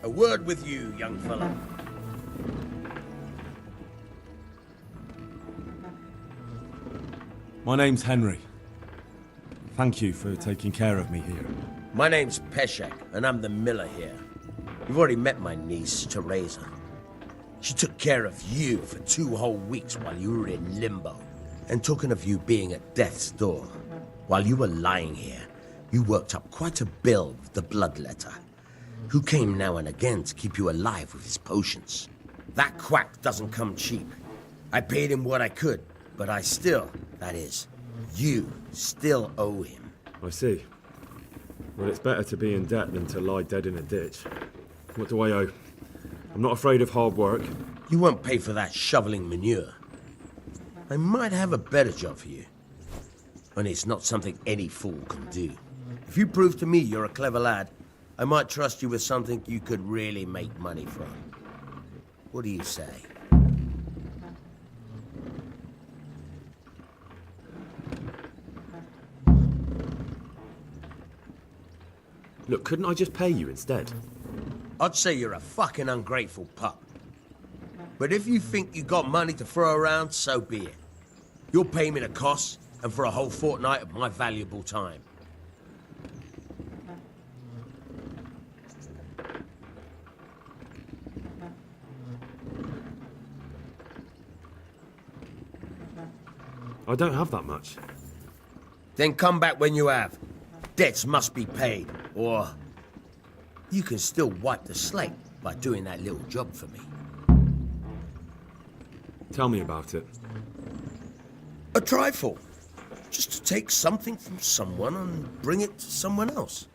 A word with you, young fella. My name's Henry. Thank you for taking care of me here. My name's Peshek, and I'm the miller here. You've already met my niece, Teresa. She took care of you for 2 whole weeks while you were in limbo. And talking of you being at death's door, while you were lying here, you worked up quite a bill with the bloodletter, who came now and again to keep you alive with his potions. That quack doesn't come cheap. I paid him what I could, but I still, that is, you still owe him. I see. Well, it's better to be in debt than to lie dead in a ditch. What do I owe? I'm not afraid of hard work. You won't pay for that shoveling manure. I might have a better job for you. And it's not something any fool can do. If you prove to me you're a clever lad, I might trust you with something you could really make money from. What do you say? Look, couldn't I just pay you instead? I'd say you're a fucking ungrateful pup. But if you think you got money to throw around, so be it. You'll pay me the costs, and for a whole fortnight of my valuable time. I don't have that much. Then come back when you have. Debts must be paid, or you can still wipe the slate by doing that little job for me. Tell me about it. A trifle. Just to take something from someone and bring it to someone else.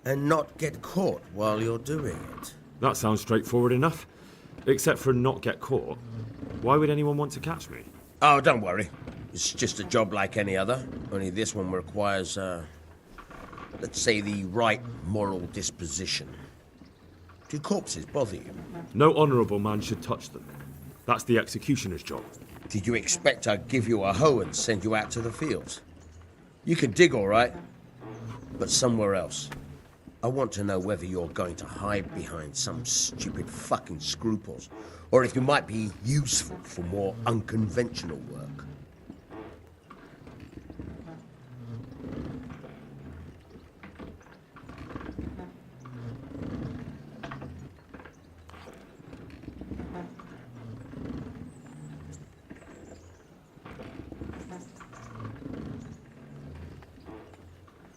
And not get caught while you're doing it. That sounds straightforward enough. Except for not get caught. Why would anyone want to catch me? Oh, don't worry. It's just a job like any other. Only this one requires, let's say, the right moral disposition. Do corpses bother you? No honourable man should touch them. That's the executioner's job. Did you expect I'd give you a hoe and send you out to the fields? You can dig all right, but somewhere else. I want to know whether you're going to hide behind some stupid fucking scruples, or if you might be useful for more unconventional work.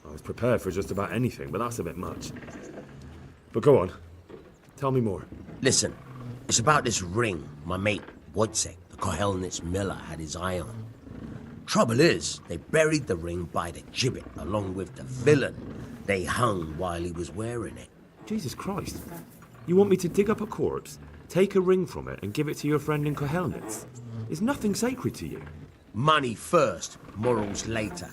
I was prepared for just about anything, but that's a bit much. But go on. Tell me more. Listen, it's about this ring my mate Wojciech, the Kohelnitz miller, had his eye on. Trouble is, they buried the ring by the gibbet along with the villain they hung while he was wearing it. Jesus Christ. You want me to dig up a corpse, take a ring from it, and give it to your friend in Kohelnitz? Is nothing sacred to you? Money first, morals later.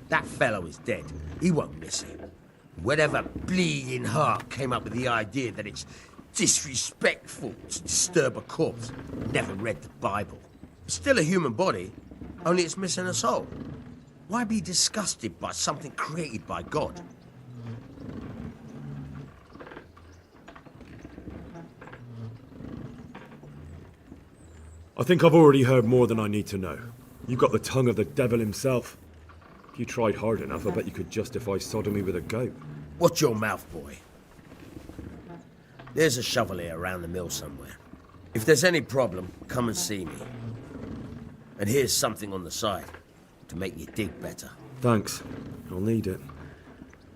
That fellow is dead. He won't miss it. Whatever bleeding heart came up with the idea that it's disrespectful to disturb a corpse never read the Bible. It's still a human body, only it's missing a soul. Why be disgusted by something created by God? I think I've already heard more than I need to know. You've got the tongue of the devil himself. If you tried hard enough, I bet you could justify sodomy with a goat. Watch your mouth, boy. There's a shovel here around the mill somewhere. If there's any problem, come and see me. And here's something on the side to make you dig better. Thanks. I'll need it.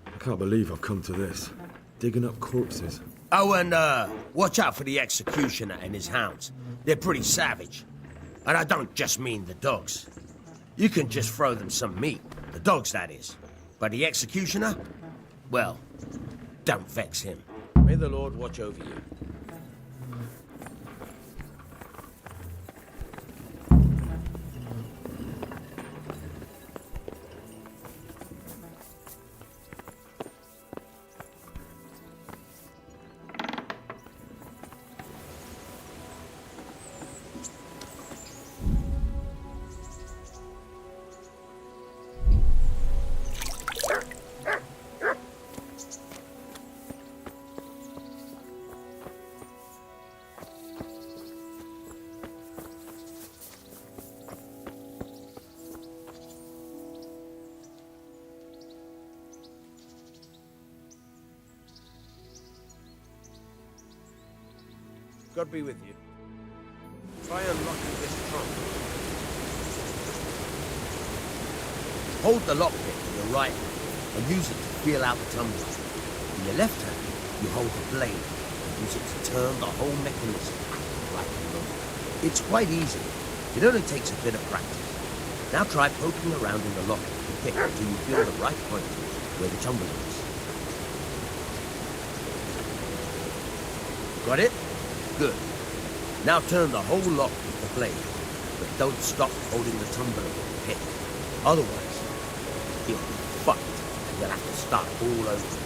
I can't believe I've come to this. Digging up corpses. Oh, and watch out for the executioner and his hounds. They're pretty savage. And I don't just mean the dogs. You can just throw them some meat. The dogs, that is. But the executioner? Well, don't vex him. May the Lord watch over you. God be with you. Try unlocking this trunk. Hold the lockpick in your right hand and use it to feel out the tumbler. In your left hand, you hold the blade and use it to turn the whole mechanism like a motor. It's quite easy. It only takes a bit of practice. Now try poking around in the lock with the pick until you feel the right point where the tumbler is. Got it? Good. Now turn the whole lock with the blade, but don't stop holding the tumbler with the pick. Otherwise, you'll be fucked and you'll have to start all over.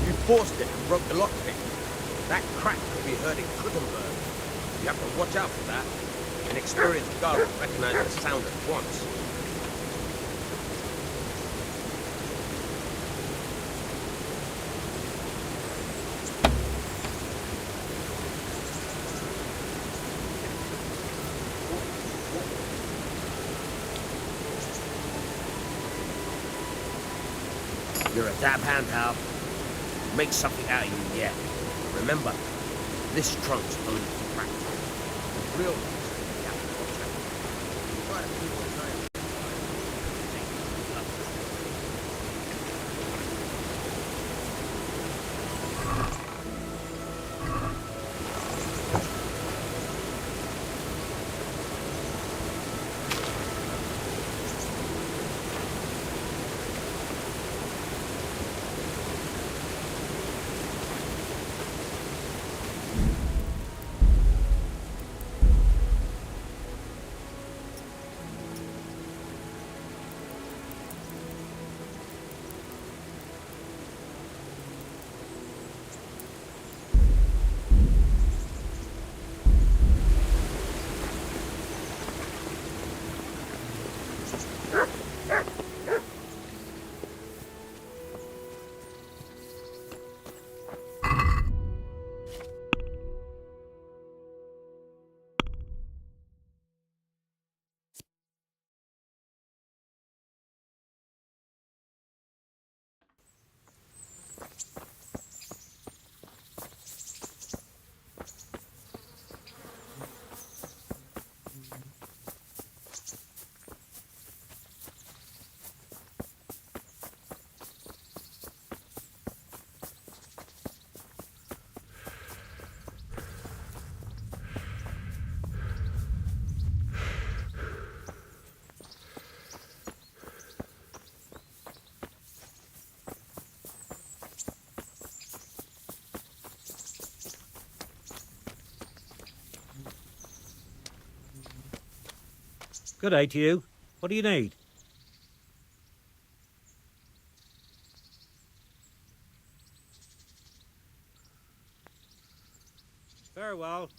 You forced it and broke the lockpick. That crack could be heard in Gutenberg. You have to watch out for that. An experienced guard will recognize the sound at once. You're a dab hand, Hal. Make something out of you yet. Remember, this trunk's only for practice. The real ones, you have to watch out. Quite a few will try and- Good day to you. What do you need? Very well.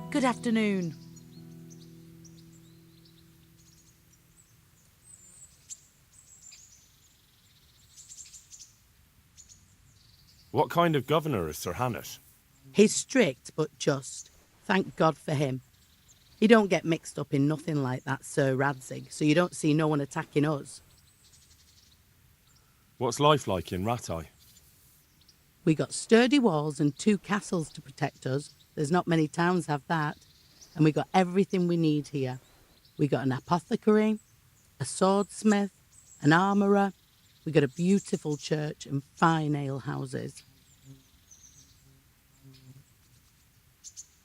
Good afternoon. What kind of governor is Sir Hannes? He's strict but just. Thank God for him. He don't get mixed up in nothing like that Sir Radzig, so you don't see no one attacking us. What's life like in Rattay? We got sturdy walls and 2 castles to protect us. There's not many towns have that. And we got everything we need here. We got an apothecary, a swordsmith, an armourer. We got a beautiful church and fine ale houses.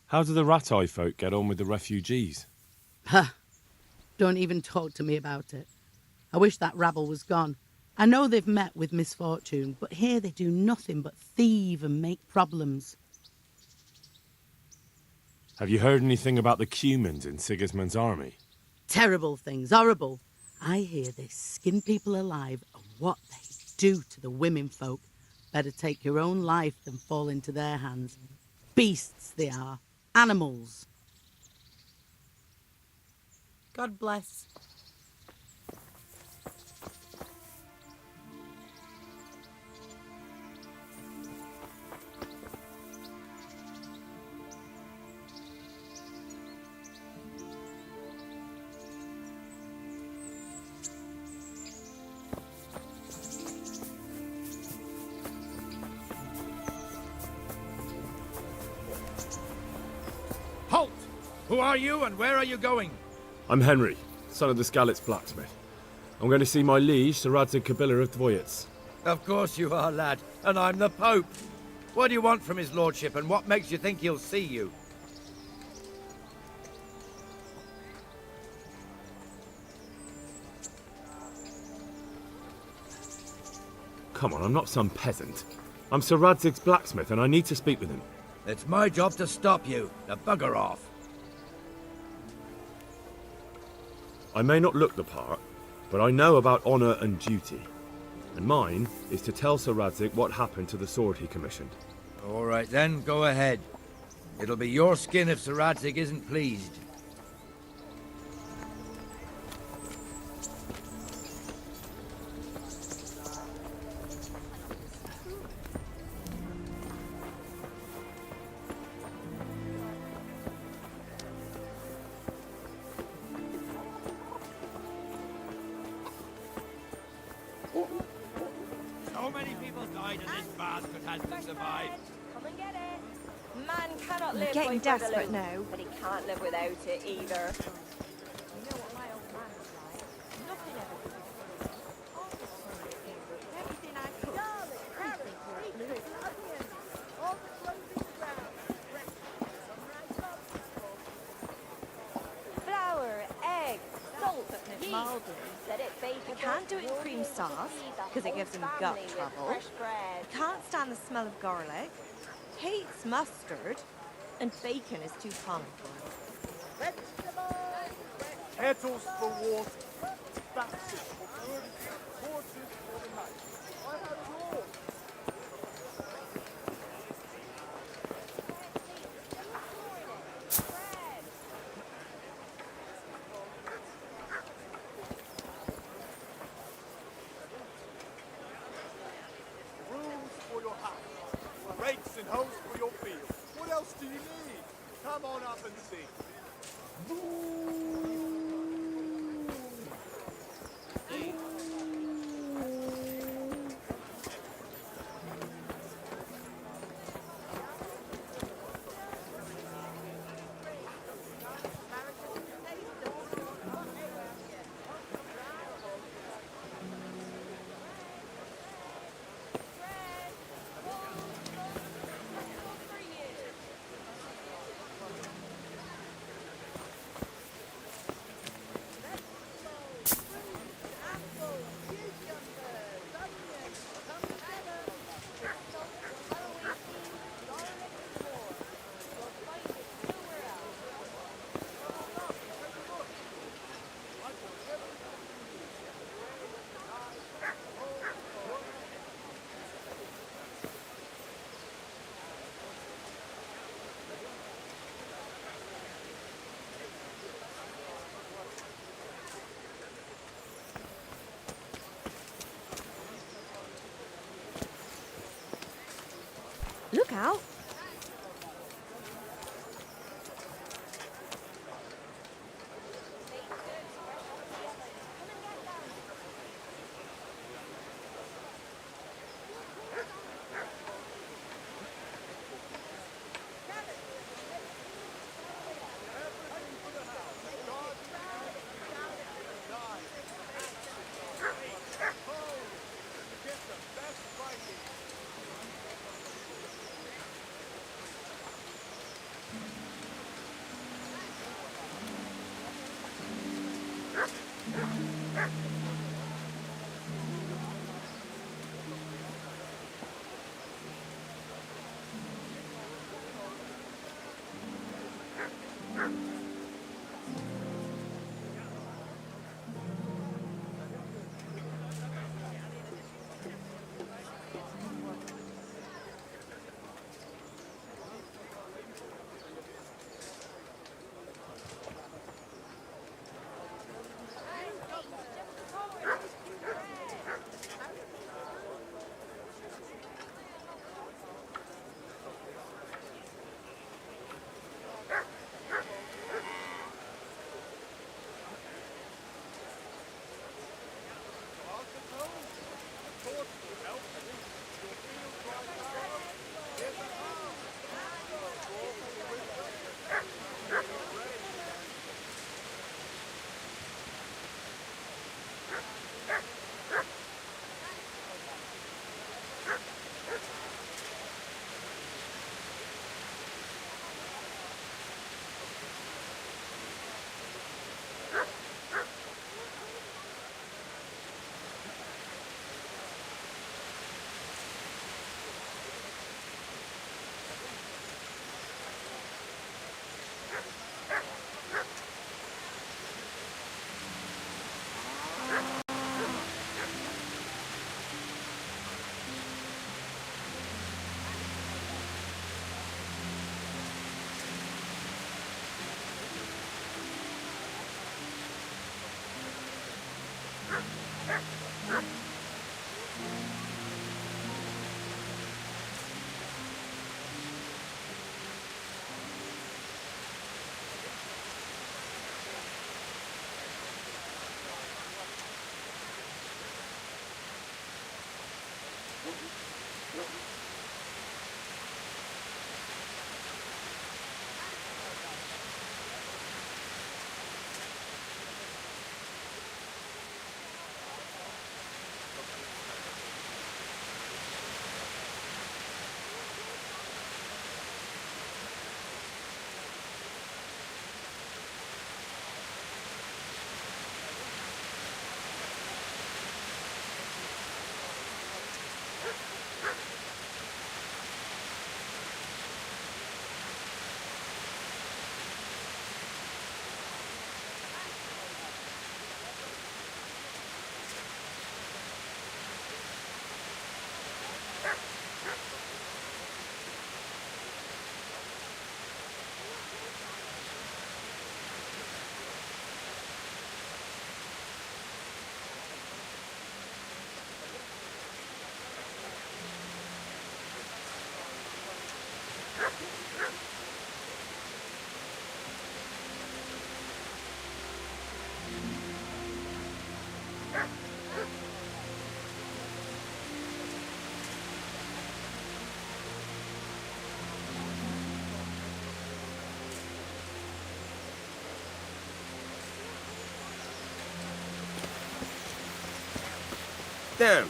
How do the Rattay folk get on with the refugees? Ha! Don't even talk to me about it. I wish that rabble was gone. I know they've met with misfortune, but here they do nothing but thieve and make problems. Have you heard anything about the Cumans in Sigismund's army? Terrible things, horrible. I hear they skin people alive, and what they do to the women folk. Better take your own life than fall into their hands. Beasts they are, animals. God bless. Who are you and where are you going? I'm Henry, son of the Skalitz blacksmith. I'm going to see my liege, Sir Radzig Kabila of Dvoyets. Of course you are, lad. And I'm the Pope. What do you want from his lordship, and what makes you think he'll see you? Come on, I'm not some peasant. I'm Sir Radzig's blacksmith, and I need to speak with him. It's my job to stop you. Now bugger off. I may not look the part, but I know about honour and duty. And mine is to tell Sir Radzig what happened to the sword he commissioned. All right then, go ahead. It'll be your skin if Sir Radzig isn't pleased. So many people died and this bastard hasn't survived. Come and get it. Man cannot live getting by bread desperate alone, now. but he can't live without it either. You know what my old man was like? Nothing ever could be free. All the fun it came with everything I could. Flour, egg, salt, yeast. Let it bake. I can't do it in cream sauce because it gives him gut trouble. I can't stand the smell of garlic. Hates mustard. And bacon is too common for him. Kettles for water. That's it for good. Horses for the night. I have it all. Brooms for your house. Rakes and hoes for your field. What else do you need? Come on up and see. Look out. Damn.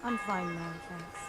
I'm fine now, thanks.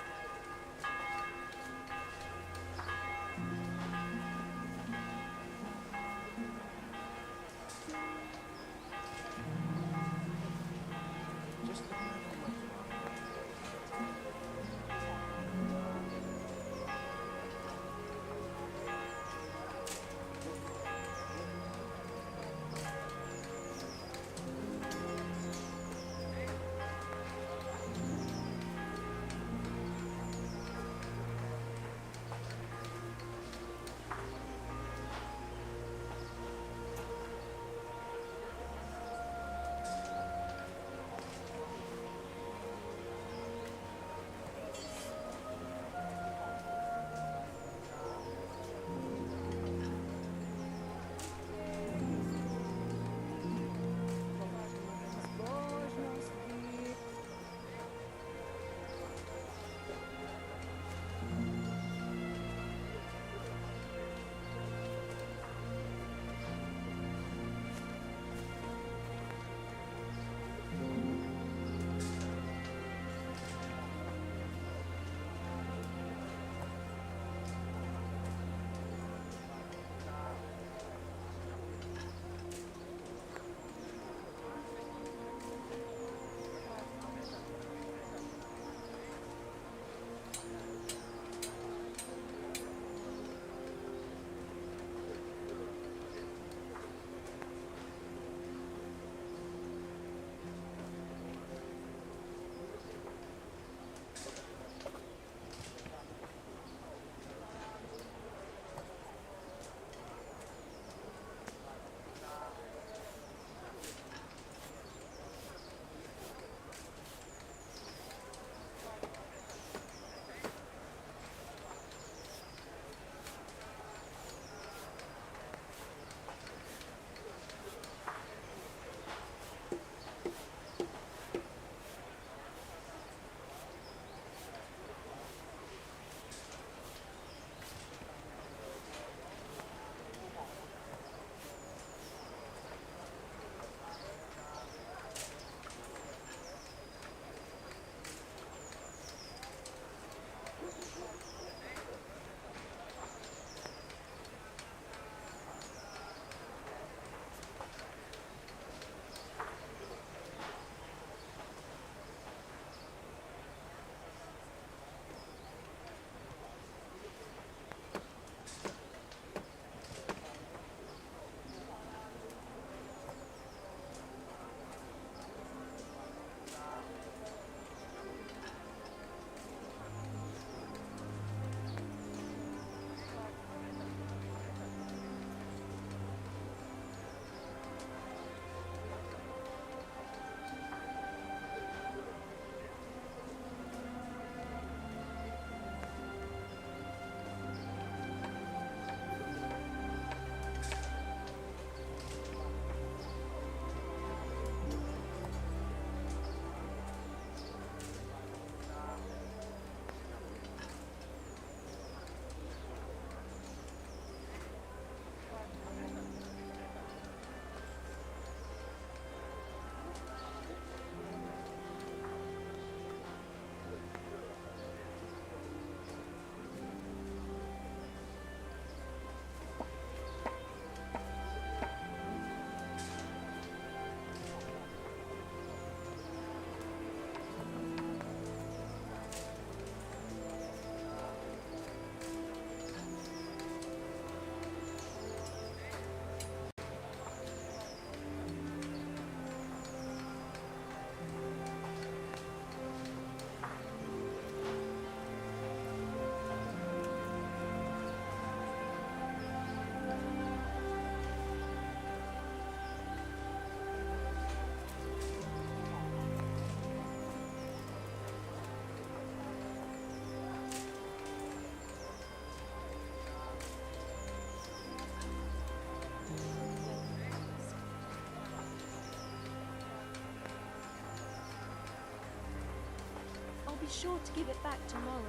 Be sure to give it back tomorrow.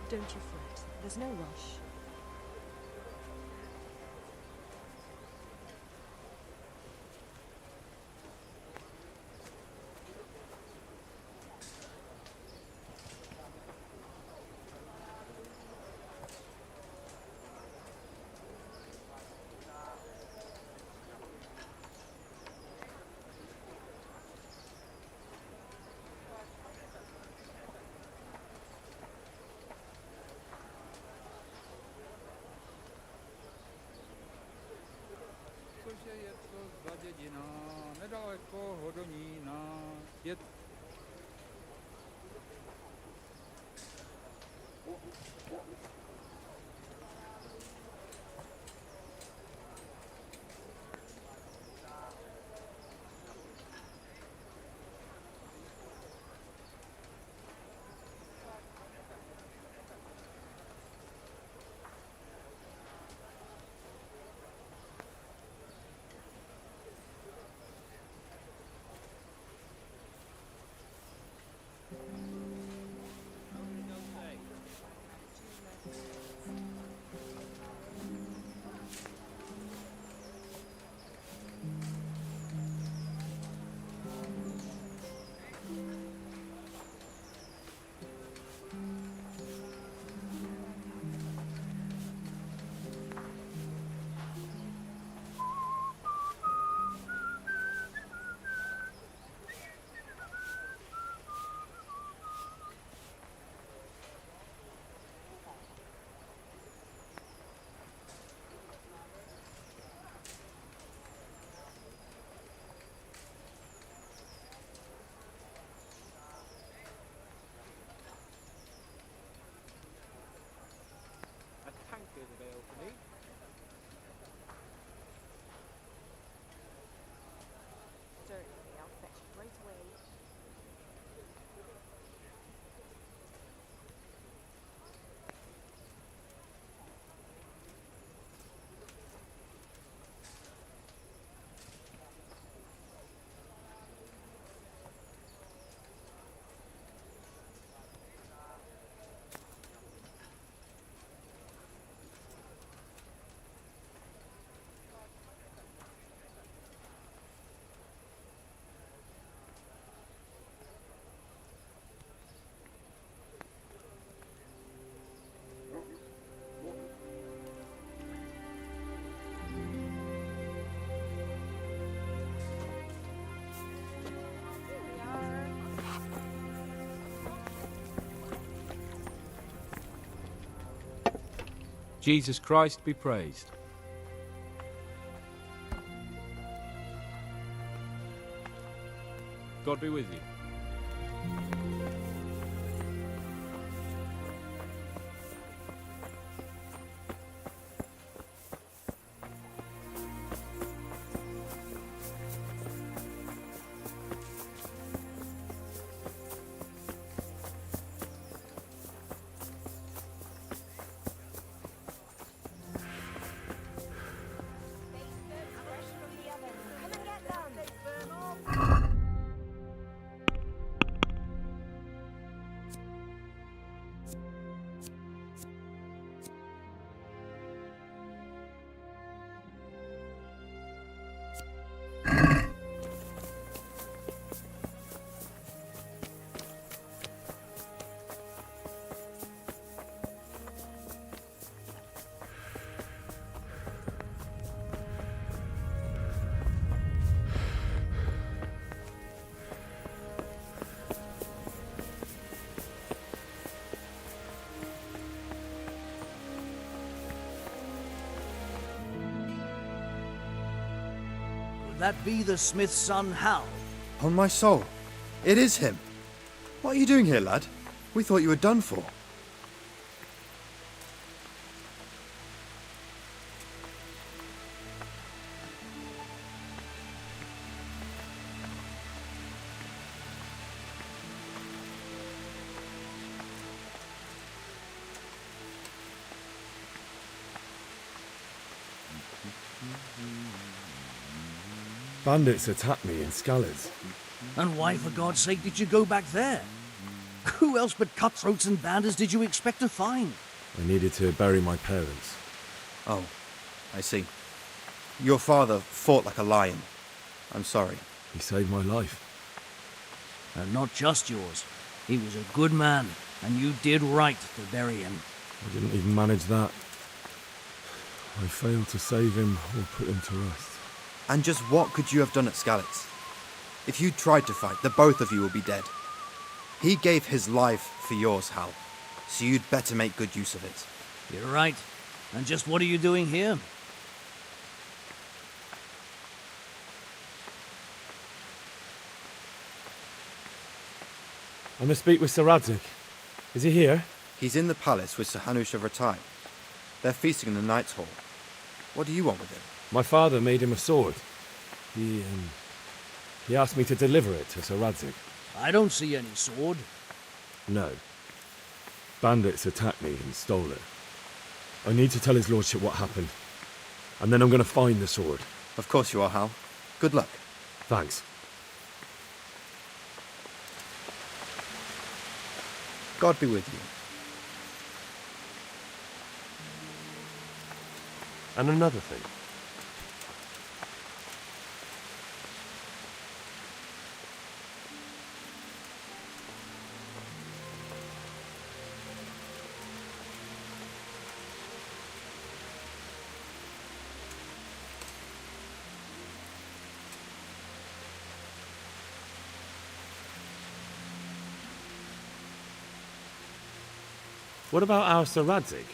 Don't you fret. There's no rush. Certainly, I'll fetch it right away. Jesus Christ be praised. God be with you. That be the smith's son, Hal? On my soul, it is him. What are you doing here, lad? We thought you were done for. Bandits attacked me in Scalars. And why, for God's sake, did you go back there? Who else but cutthroats and bandits did you expect to find? I needed to bury my parents. Oh, I see. Your father fought like a lion. I'm sorry. He saved my life. And not just yours. He was a good man, and you did right to bury him. I didn't even manage that. I failed to save him or put him to rest. And just what could you have done at Skalitz? If you tried to fight, the both of you will be dead. He gave his life for yours, Hal. So you'd better make good use of it. You're right. And just what are you doing here? I must speak with Sir Radzig. Is he here? He's in the palace with Sir Hanush of Ratai. They're feasting in the Knight's Hall. What do you want with him? My father made him a sword. He asked me to deliver it to Sir Radzig. I don't see any sword. No. Bandits attacked me and stole it. I need to tell his lordship what happened. And then I'm going to find the sword. Of course you are, Hal. Good luck. Thanks. God be with you. And another thing. What about our Sir Radzig?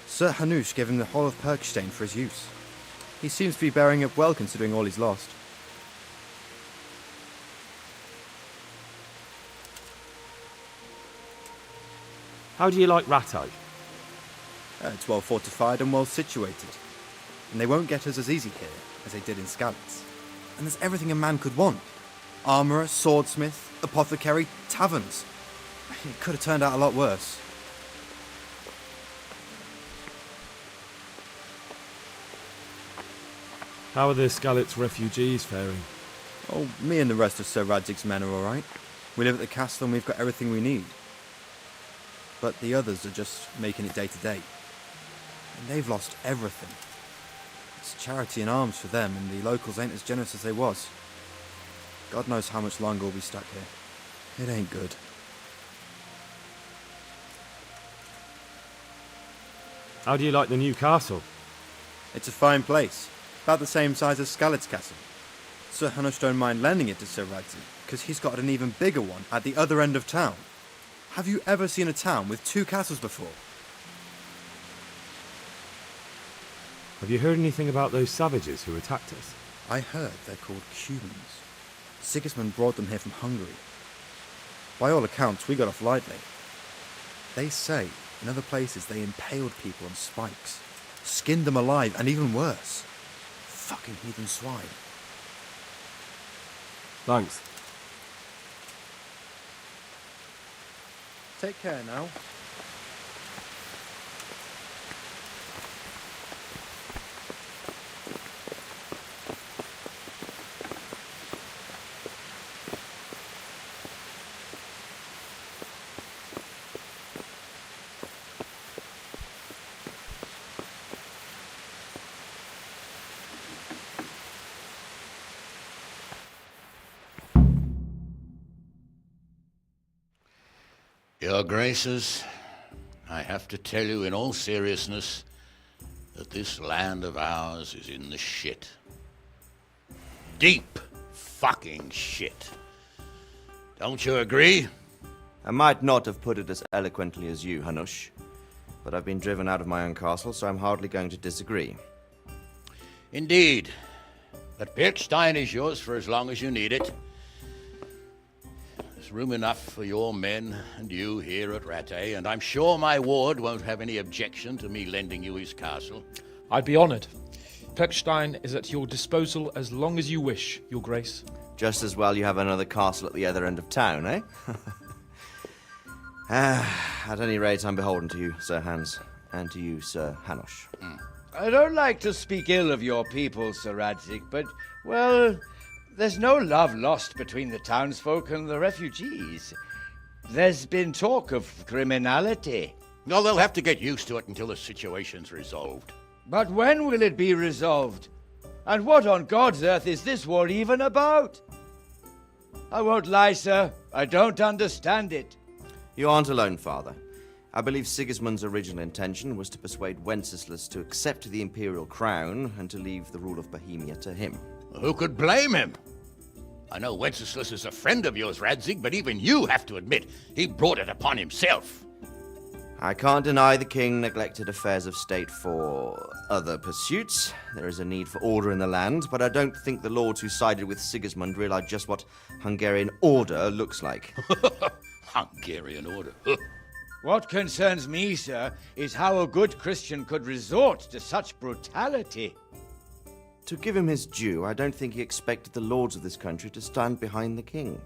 Sir Hanush gave him the whole of Perkstein for his use. He seems to be bearing up well considering all he's lost. How do you like Ratai? It's well fortified and well situated. And they won't get us as easy here as they did in Skalitz. And there's everything a man could want. Armourer, swordsmith, apothecary, taverns. It could have turned out a lot worse. How are the Skalitz refugees faring? Oh, me and the rest of Sir Radzig's men are alright. We live at the castle and we've got everything we need. But the others are just making it day to day. And they've lost everything. It's charity and arms for them, and the locals ain't as generous as they was. God knows how much longer we'll be stuck here. It ain't good. How do you like the new castle? It's a fine place. About the same size as Skalitz Castle. Sir Hanush don't mind lending it to Sir Radzig, because he's got an even bigger one at the other end of town. Have you ever seen a town with 2 castles before? Have you heard anything about those savages who attacked us? I heard they're called Cubans. Sigismund brought them here from Hungary. By all accounts, we got off lightly. They say in other places they impaled people on spikes, skinned them alive, and even worse. Fucking heathen swine. Thanks. Take care now. Your Graces, I have to tell you in all seriousness that this land of ours is in the shit. Deep fucking shit. Don't you agree? I might not have put it as eloquently as you, Hanush, but I've been driven out of my own castle, so I'm hardly going to disagree. Indeed. But Perkstein is yours for as long as you need it. There's room enough for your men and you here at Rattay, and I'm sure my ward won't have any objection to me lending you his castle. I'd be honoured. Perkstein is at your disposal as long as you wish, Your Grace. Just as well you have another castle at the other end of town, eh? At any rate, I'm beholden to you, Sir Hans, and to you, Sir Hanush. I don't like to speak ill of your people, Sir Radzig, but, well, there's no love lost between the townsfolk and the refugees. There's been talk of criminality. Well, they'll have to get used to it until the situation's resolved. But when will it be resolved? And what on God's earth is this war even about? I won't lie, sir. I don't understand it. You aren't alone, Father. I believe Sigismund's original intention was to persuade Wenceslas to accept the imperial crown and to leave the rule of Bohemia to him. Who could blame him? I know Wenceslas is a friend of yours, Radzig, but even you have to admit he brought it upon himself. I can't deny the king neglected affairs of state for other pursuits. There is a need for order in the land, but I don't think the lords who sided with Sigismund realized just what Hungarian order looks like. Hungarian order? What concerns me, sir, is how a good Christian could resort to such brutality. To give him his due, I don't think he expected the lords of this country to stand behind the king.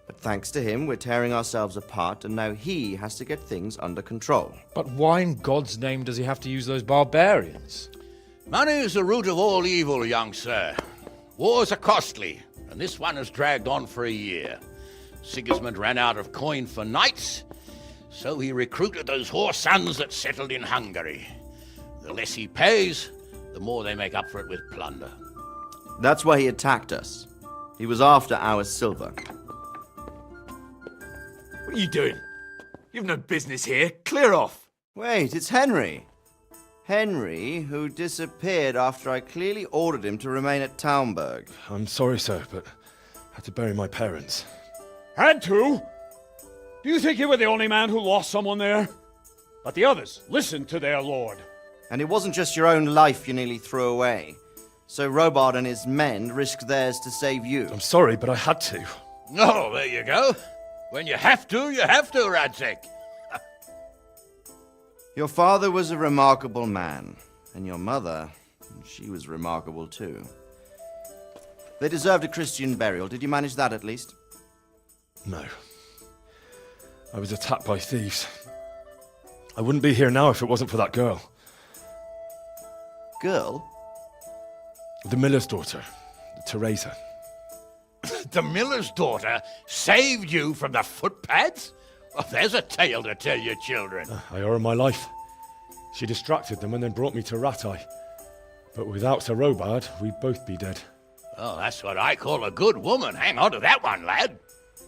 But thanks to him, we're tearing ourselves apart, and now he has to get things under control. But why in God's name does he have to use those barbarians? Money is the root of all evil, young sir. Wars are costly, and this one has dragged on for a year. Sigismund ran out of coin for knights, so he recruited those whore sons that settled in Hungary. The less he pays, the more they make up for it with plunder. That's why he attacked us. He was after our silver. What are you doing? You've no business here. Clear off. Wait, it's Henry. Henry, who disappeared after I clearly ordered him to remain at Taumberg. I'm sorry, sir, but I had to bury my parents. Had to? Do you think you were the only man who lost someone there? But the others listened to their lord. And it wasn't just your own life you nearly threw away. So Robard and his men risked theirs to save you. I'm sorry, but I had to. Oh, there you go. When you have to, Radzik. Your father was a remarkable man, and your mother, she was remarkable too. They deserved a Christian burial. Did you manage that at least? No. I was attacked by thieves. I wouldn't be here now if it wasn't for that girl. Girl? The miller's daughter, Teresa. The miller's daughter saved you from the footpads? Well, there's a tale to tell your children. I owe her my life. She distracted them and then brought me to Ratai. But without Sir Robard, we'd both be dead. Oh, that's what I call a good woman. Hang on to that one, lad.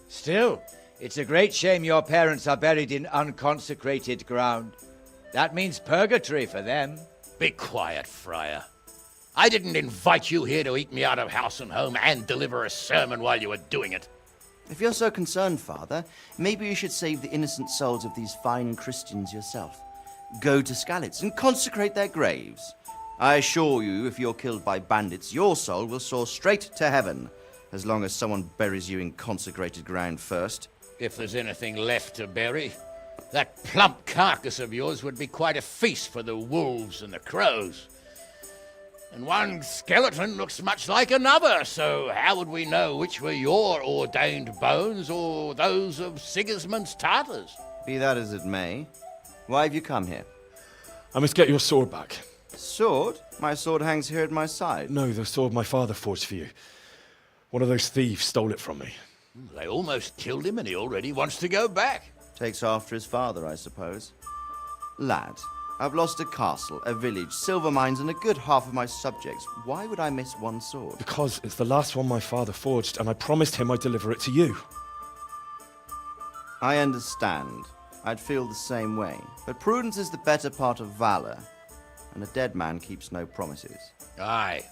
Still, it's a great shame your parents are buried in unconsecrated ground. That means purgatory for them. Be quiet, Friar. I didn't invite you here to eat me out of house and home and deliver a sermon while you were doing it. If you're so concerned, Father, maybe you should save the innocent souls of these fine Christians yourself. Go to Skalitz and consecrate their graves. I assure you, if you're killed by bandits, your soul will soar straight to heaven, as long as someone buries you in consecrated ground first. If there's anything left to bury, that plump carcass of yours would be quite a feast for the wolves and the crows. And one skeleton looks much like another, so how would we know which were your ordained bones or those of Sigismund's Tartars? Be that as it may, why have you come here? I must get your sword back. Sword? My sword hangs here at my side. No, the sword my father forged for you. One of those thieves stole it from me. They almost killed him and he already wants to go back. Takes after his father, I suppose. Lad, I've lost a castle, a village, silver mines, and a good half of my subjects. Why would I miss one sword? Because it's the last one my father forged, and I promised him I'd deliver it to you. I understand. I'd feel the same way. But prudence is the better part of valor, and a dead man keeps no promises. Aye.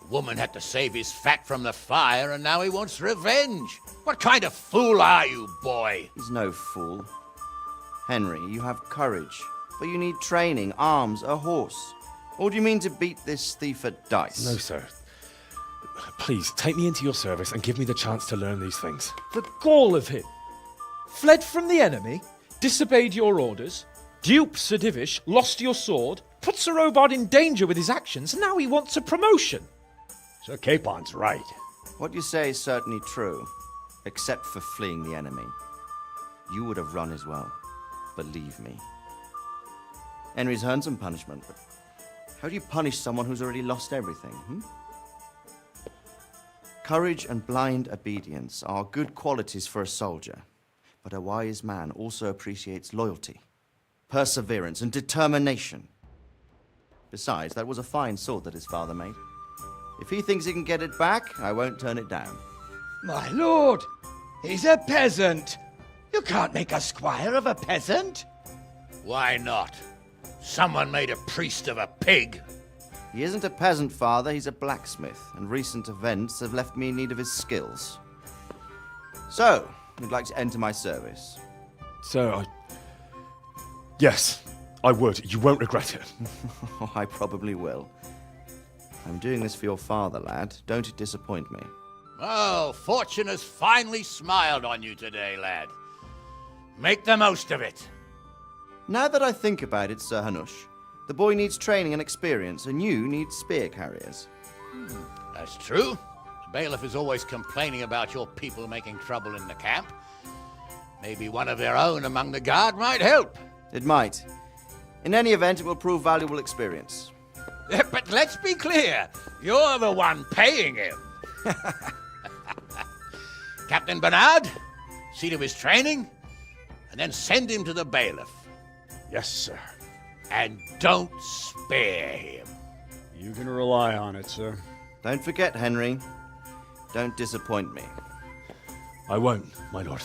The woman had to save his fat from the fire, and now he wants revenge. What kind of fool are you, boy? He's no fool. Henry, you have courage, but you need training, arms, a horse. Or do you mean to beat this thief at dice? No, sir. Please, take me into your service and give me the chance to learn these things. The gall of him! Fled from the enemy, disobeyed your orders, duped Sir Divish, lost your sword, put Sir Robard in danger with his actions, and now he wants a promotion. Sir Capon's right. What you say is certainly true, except for fleeing the enemy. You would have run as well, believe me. Henry's earned some punishment, but how do you punish someone who's already lost everything, Courage and blind obedience are good qualities for a soldier, but a wise man also appreciates loyalty, perseverance, and determination. Besides, that was a fine sword that his father made. If he thinks he can get it back, I won't turn it down. My lord, he's a peasant. You can't make a squire of a peasant. Why not? Someone made a priest of a pig. He isn't a peasant, Father, he's a blacksmith, and recent events have left me in need of his skills. So, you'd like to enter my service? Sir, Yes, I would. You won't regret it. Oh, I probably will. I'm doing this for your father, lad. Don't it disappoint me. Oh, fortune has finally smiled on you today, lad. Make the most of it. Now that I think about it, Sir Hanush, the boy needs training and experience, and you need spear carriers. That's true. The bailiff is always complaining about your people making trouble in the camp. Maybe one of their own among the guard might help. It might. In any event, it will prove valuable experience. But let's be clear, you're the one paying him. Captain Bernard, see to his training, and then send him to the bailiff. Yes, sir. And don't spare him. You can rely on it, sir. Don't forget, Henry. Don't disappoint me. I won't, my lord.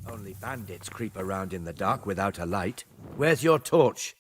Only bandits creep around in the dark without a light. Where's your torch?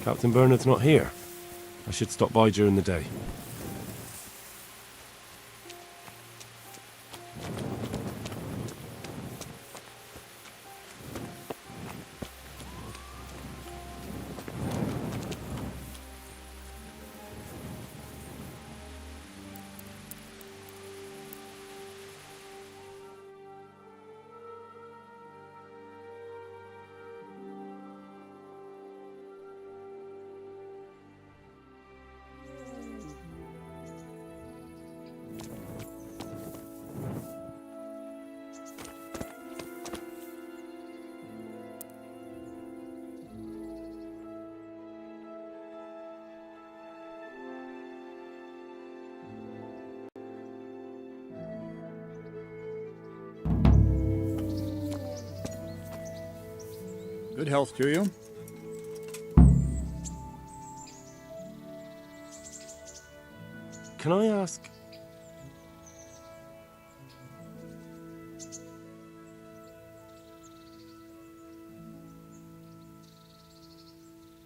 Captain Bernard's not here. I should stop by during the day. Good health to you. Can I ask...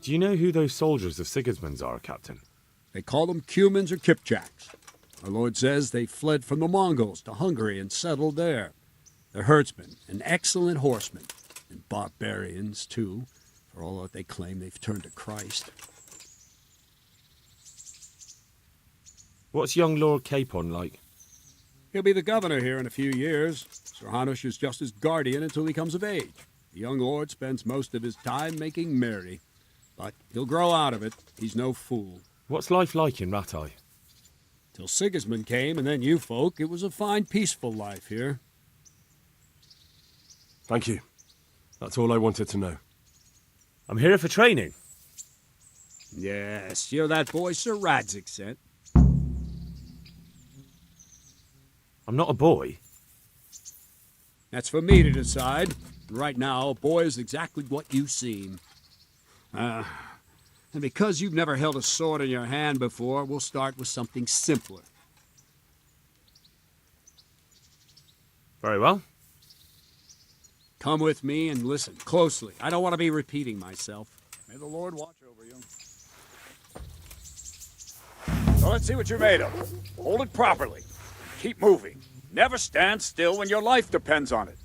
Do you know who those soldiers of Sigismund's are, Captain? They call them Cumans or Kipchaks. Our Lord says they fled from the Mongols to Hungary and settled there. They're herdsmen and excellent horsemen, and barbarians, too, for all that they claim they've turned to Christ. What's young Lord Capon like? He'll be the governor here in a few years. Sir Hanush is just his guardian until he comes of age. The young lord spends most of his time making merry. But he'll grow out of it. He's no fool. What's life like in Rattay? Till Sigismund came, and then you folk, it was a fine, peaceful life here. Thank you. That's all I wanted to know. I'm here for training. Yes, you're that boy Sir Radzik sent. I'm not a boy. That's for me to decide. Right now, a boy is exactly what you seem. And because you've never held a sword in your hand before, we'll start with something simpler. Very well. Come with me and listen closely. I don't want to be repeating myself. May the Lord watch over you. So let's see what you're made of. Hold it properly. Keep moving. Never stand still when your life depends on it.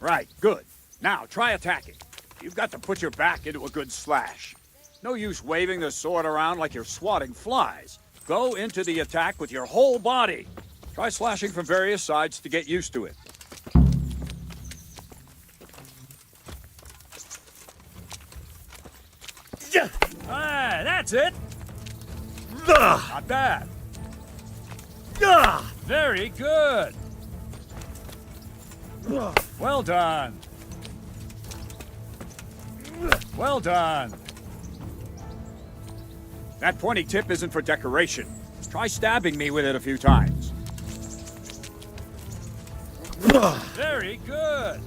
Right, good. Now, try attacking. You've got to put your back into a good slash. No use waving the sword around like you're swatting flies. Go into the attack with your whole body. Try slashing from various sides to get used to it. Ah, that's it. Not bad. Very good. Well done. Well done. That pointy tip isn't for decoration. Try stabbing me with it a few times. Very good.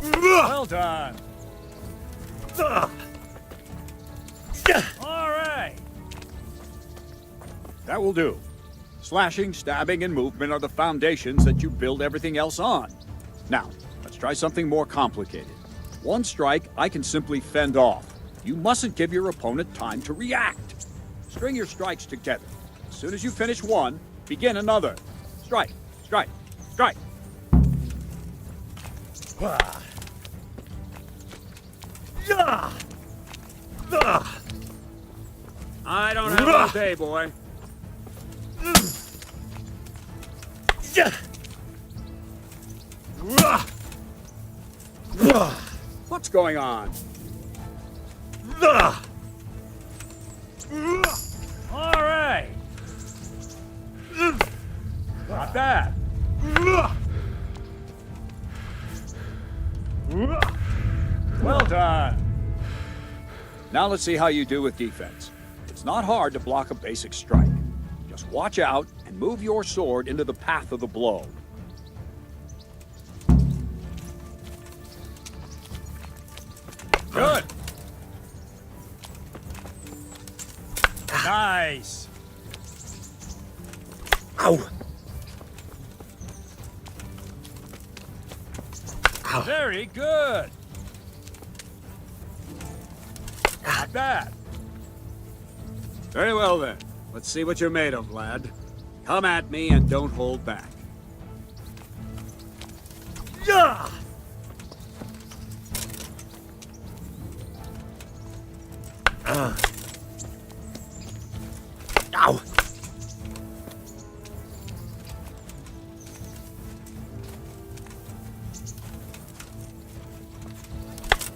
Well done. All right. That will do. Slashing, stabbing, and movement are the foundations that you build everything else on. Now, let's try something more complicated. One strike I can simply fend off. You mustn't give your opponent time to react. String your strikes together. As soon as you finish one, begin another. Strike, strike, strike. I don't have all day, boy. What's going on? All right. Not bad. Well done. Now let's see how you do with defense. It's not hard to block a basic strike. Just watch out and move your sword into the path of the blow. Good. Nice. Ow. Very good. Not bad. Very well then. Let's see what you're made of, lad. Come at me and don't hold back. Yeah! Ow!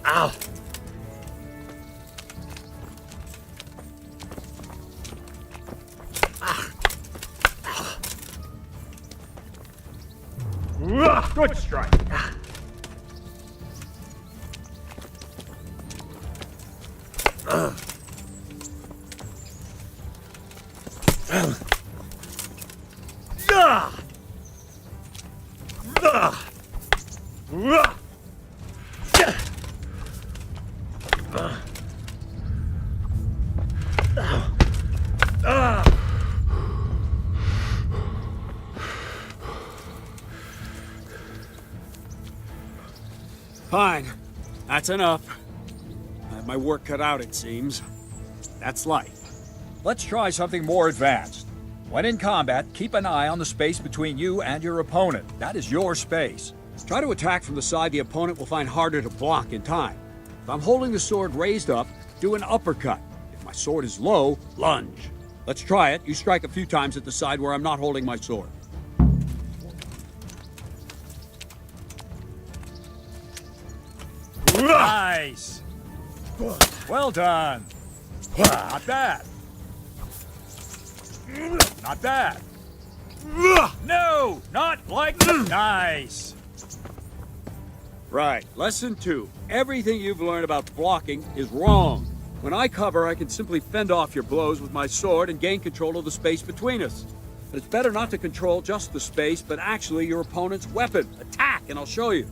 Ow! Good strike. Fine. That's enough. I have my work cut out, it seems. That's life. Let's try something more advanced. When in combat, keep an eye on the space between you and your opponent. That is your space. Try to attack from the side the opponent will find harder to block in time. If I'm holding the sword raised up, do an uppercut. If my sword is low, lunge. Let's try it. You strike a few times at the side where I'm not holding my sword. Nice! Well done! Not bad! Not bad! No! Not like... Nice! Right. Lesson 2. Everything you've learned about blocking is wrong. When I cover, I can simply fend off your blows with my sword and gain control of the space between us. But it's better not to control just the space, but actually your opponent's weapon. Attack, and I'll show you.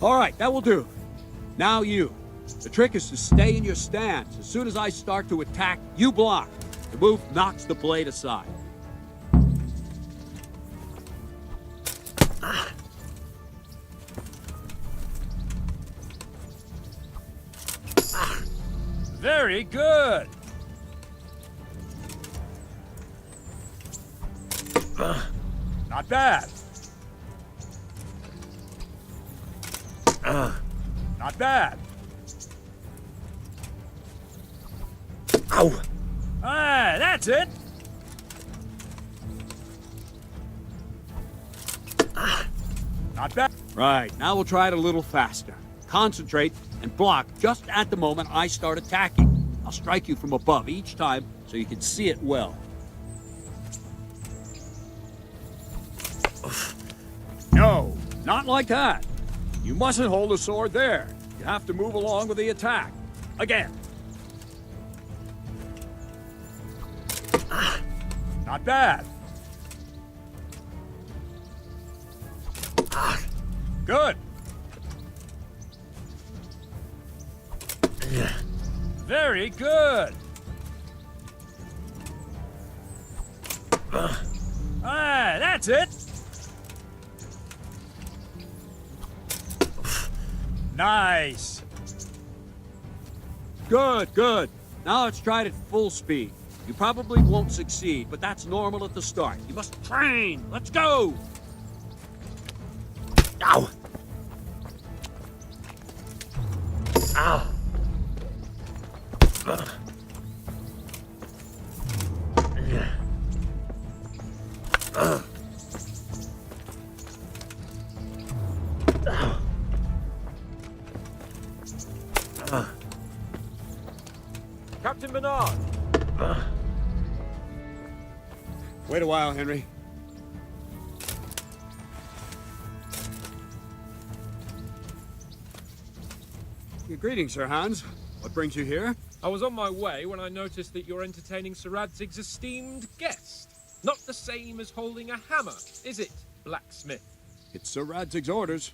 All right, that will do. Now you. The trick is to stay in your stance. As soon as I start to attack, you block. The move knocks the blade aside. Very good. Not bad. Not bad. Ow. Ah, that's it. Not bad. Right, now we'll try it a little faster. Concentrate and block just at the moment I start attacking. I'll strike you from above each time so you can see it well. No, not like that. You mustn't hold the sword there. You have to move along with the attack. Again. Not bad. Good. Very good. Ah, that's it. Nice. Good, good. Now let's try it at full speed. You probably won't succeed, but that's normal at the start. You must train. Let's go. Ow. Ow. Captain Bernard. Wait a while, Henry. Greetings, Sir Hans. What brings you here? I was on my way when I noticed that you're entertaining Sir Radzig's esteemed guest. Not the same as holding a hammer, is it, blacksmith? It's Sir Radzig's orders.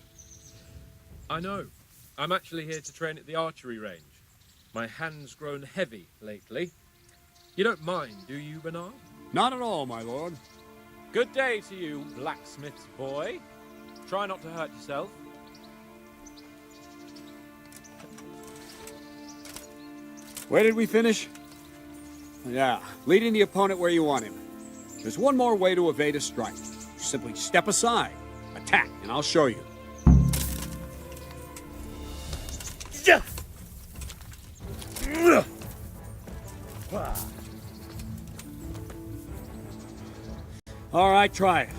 I know. I'm actually here to train at the archery range. My hand's grown heavy lately. You don't mind, do you, Bernard? Not at all, my lord. Good day to you, blacksmith's boy. Try not to hurt yourself. Where did we finish? Yeah, leading the opponent where you want him. There's one more way to evade a strike. You simply step aside, attack, and I'll show you. All right, try it.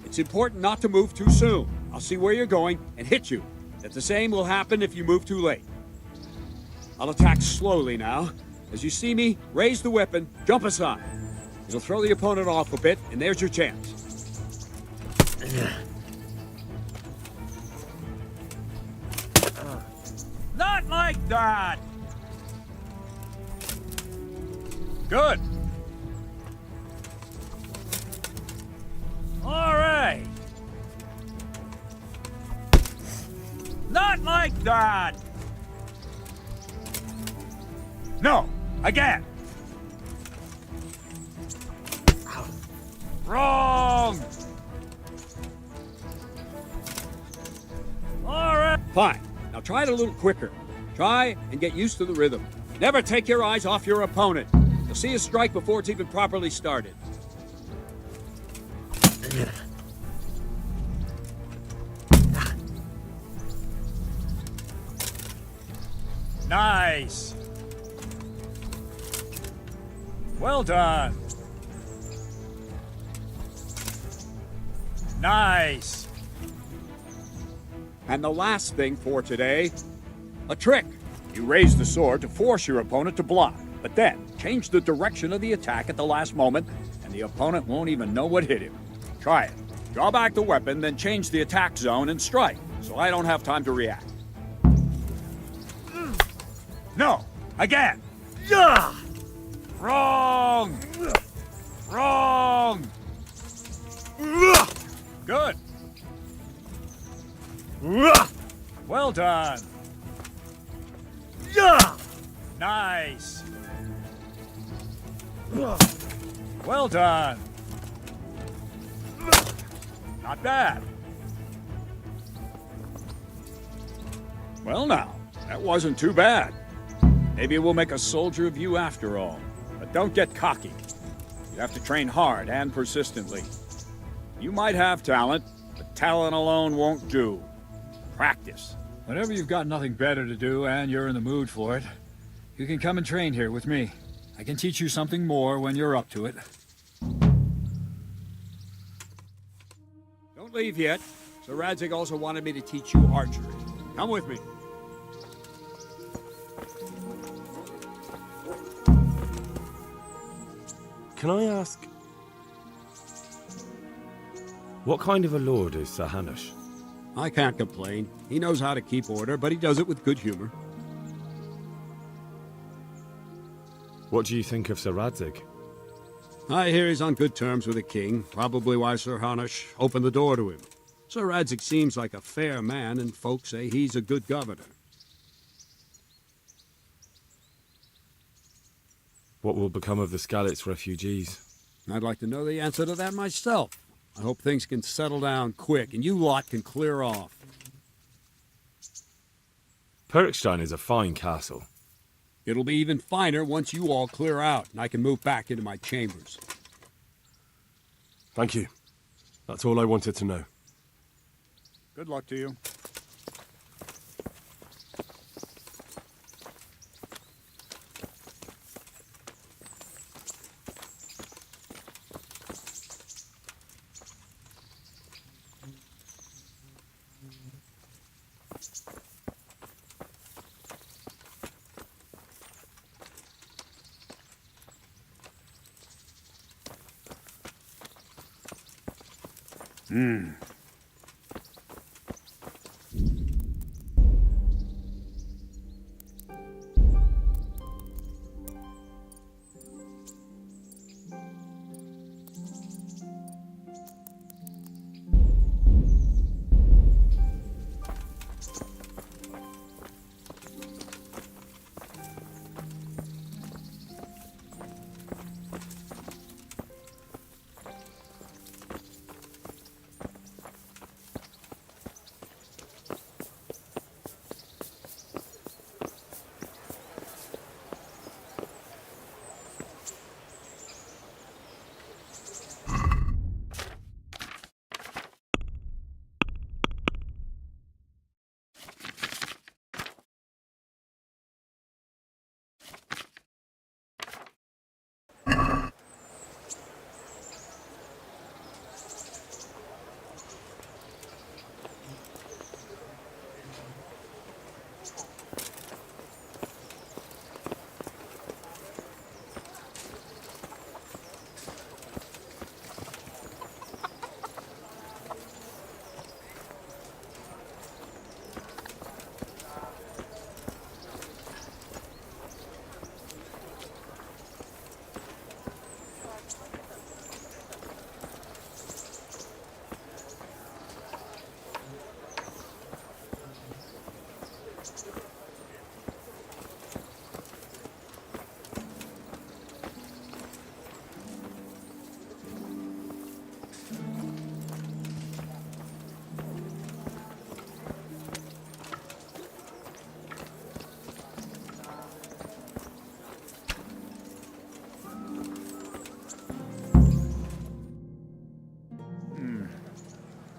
It's important not to move too soon. I'll see where you're going and hit you. That the same will happen if you move too late. I'll attack slowly now. As you see me, raise the weapon, jump aside. It'll throw the opponent off a bit, and there's your chance. Not like that! Good. All right. Not like that! No, again. Wrong! All right. Fine. Now try it a little quicker. Try and get used to the rhythm. Never take your eyes off your opponent. You'll see a strike before it's even properly started. Nice. Well done. Nice. And the last thing for today, a trick. You raise the sword to force your opponent to block, but then change the direction of the attack at the last moment, and the opponent won't even know what hit him. Try it. Draw back the weapon, then change the attack zone and strike, so I don't have time to react. No! Again! Yeah! Wrong! Wrong! Good! Well done! Yeah! Nice! Well done! Not bad. Well now, that wasn't too bad. Maybe we'll make a soldier of you after all. But don't get cocky. You have to train hard and persistently. You might have talent, but talent alone won't do. Practice. Whenever you've got nothing better to do and you're in the mood for it, you can come and train here with me. I can teach you something more when you're up to it. Don't leave yet. Sir Radzig also wanted me to teach you archery. Come with me. Can I ask, what kind of a lord is Sir Hanush? I can't complain. He knows how to keep order, but he does it with good humor. What do you think of Sir Radzig? I hear he's on good terms with the king, probably why Sir Hanush opened the door to him. Sir Radzig seems like a fair man, and folks say he's a good governor. What will become of the Skalitz refugees? I'd like to know the answer to that myself. I hope things can settle down quick, and you lot can clear off. Perkstein is a fine castle. It'll be even finer once you all clear out, and I can move back into my chambers. Thank you. That's all I wanted to know. Good luck to you.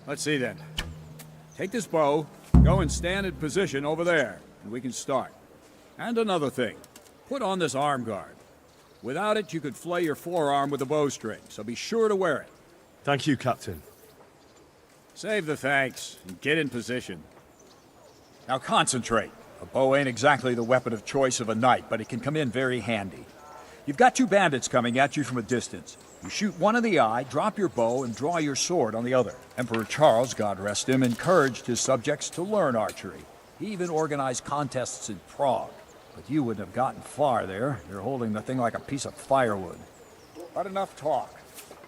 Let's see then. Take this bow, go and stand in position over there, and we can start. And another thing, put on this arm guard. Without it, you could flay your forearm with a bowstring, so be sure to wear it. Thank you, Captain. Save the thanks, and get in position. Now concentrate. A bow ain't exactly the weapon of choice of a knight, but it can come in very handy. You've got two bandits coming at you from a distance. You shoot one in the eye, drop your bow, and draw your sword on the other. Emperor Charles, God rest him, encouraged his subjects to learn archery. He even organized contests in Prague. But you wouldn't have gotten far there. You're holding the thing like a piece of firewood. But enough talk.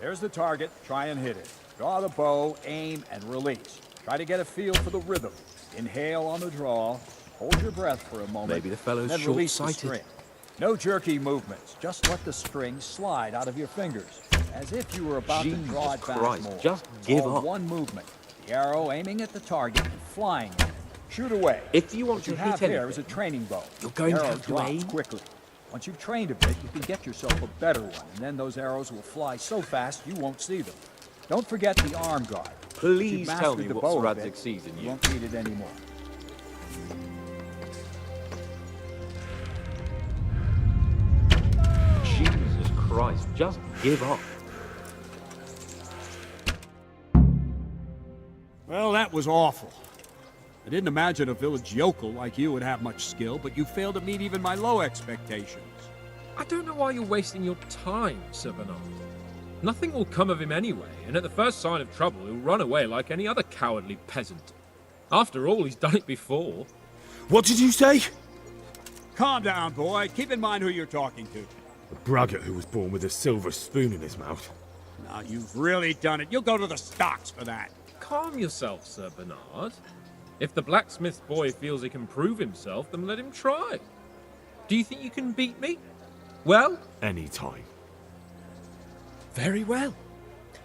There's the target. Try and hit it. Draw the bow, aim, and release. Try to get a feel for the rhythm. Inhale on the draw. Hold your breath for a moment. Maybe the fellow's then release the short-sighted. string. No jerky movements. Just let the string slide out of your fingers, as if you were about to draw it back Christ, more. just give All up. one movement. The arrow aiming at the target and flying at it. Shoot away. If you want What you to have hit here anything, is a training bow. you're going The to arrow have to drops aim. quickly. Once you've trained a bit, you can get yourself a better one, and then those arrows will fly so fast you won't see them. Don't forget the arm guard. Please If tell you've me mastered the what bow Sir a bit, Radzig sees in you you. won't need it anymore. Jesus Christ, just give up. Well, that was awful. I didn't imagine a village yokel like you would have much skill, but you failed to meet even my low expectations. I don't know why you're wasting your time, Sir Bernard. Nothing will come of him anyway, and at the first sign of trouble, he'll run away like any other cowardly peasant. After all, he's done it before. What did you say? Calm down, boy. Keep in mind who you're talking to. A braggart who was born with a silver spoon in his mouth. Now, you've really done it. You'll go to the stocks for that. Calm yourself, Sir Bernard. If the blacksmith boy feels he can prove himself, then let him try. Do you think you can beat me? Well? Any time. Very well.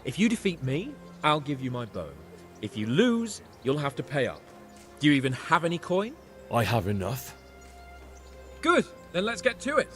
If you defeat me, I'll give you my bow. If you lose, you'll have to pay up. Do you even have any coin? I have enough. Good, then let's get to it.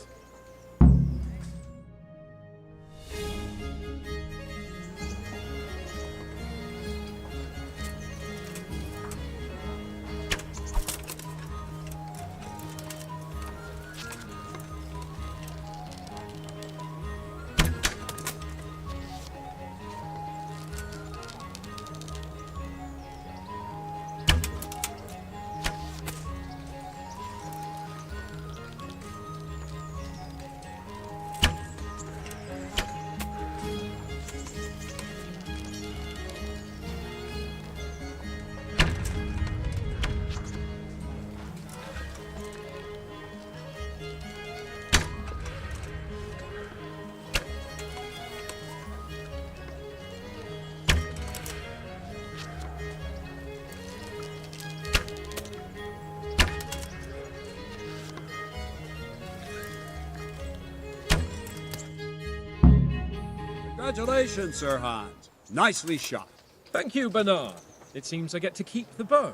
Congratulations, Sir Hans. Nicely shot. Thank you, Bernard. It seems I get to keep the bow.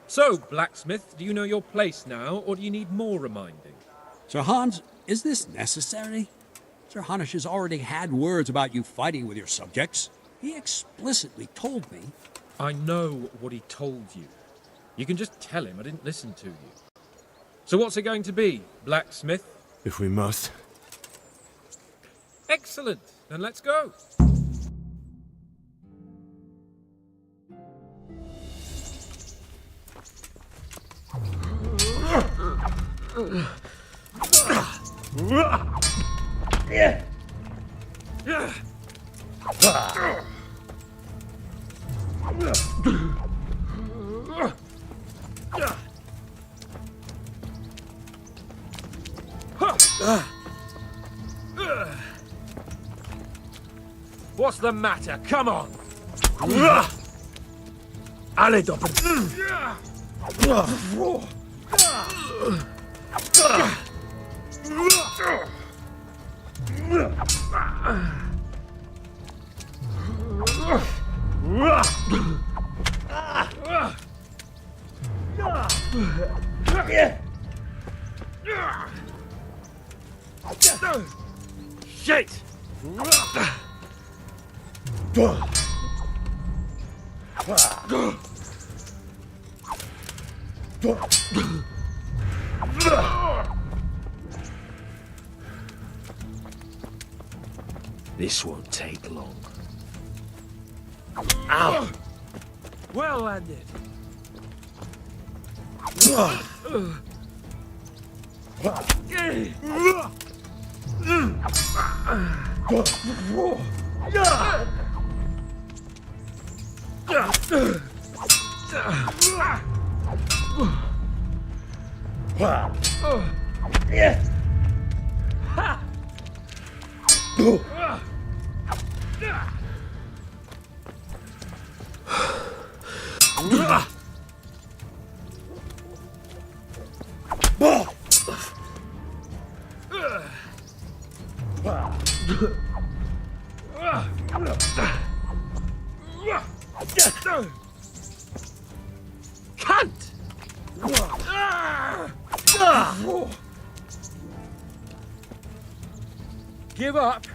So, blacksmith, do you know your place now, or do you need more reminding? Sir Hans, is this necessary? Sir Hanush has already had words about you fighting with your subjects. He explicitly told me. I know what he told you. You can just tell him I didn't listen to you. So what's it going to be, blacksmith? If we must. Excellent. Then let's go. What's the matter? Come on! Allez, doppen! Shit! This won't take long. Ow! Well landed. Cunt! Give up.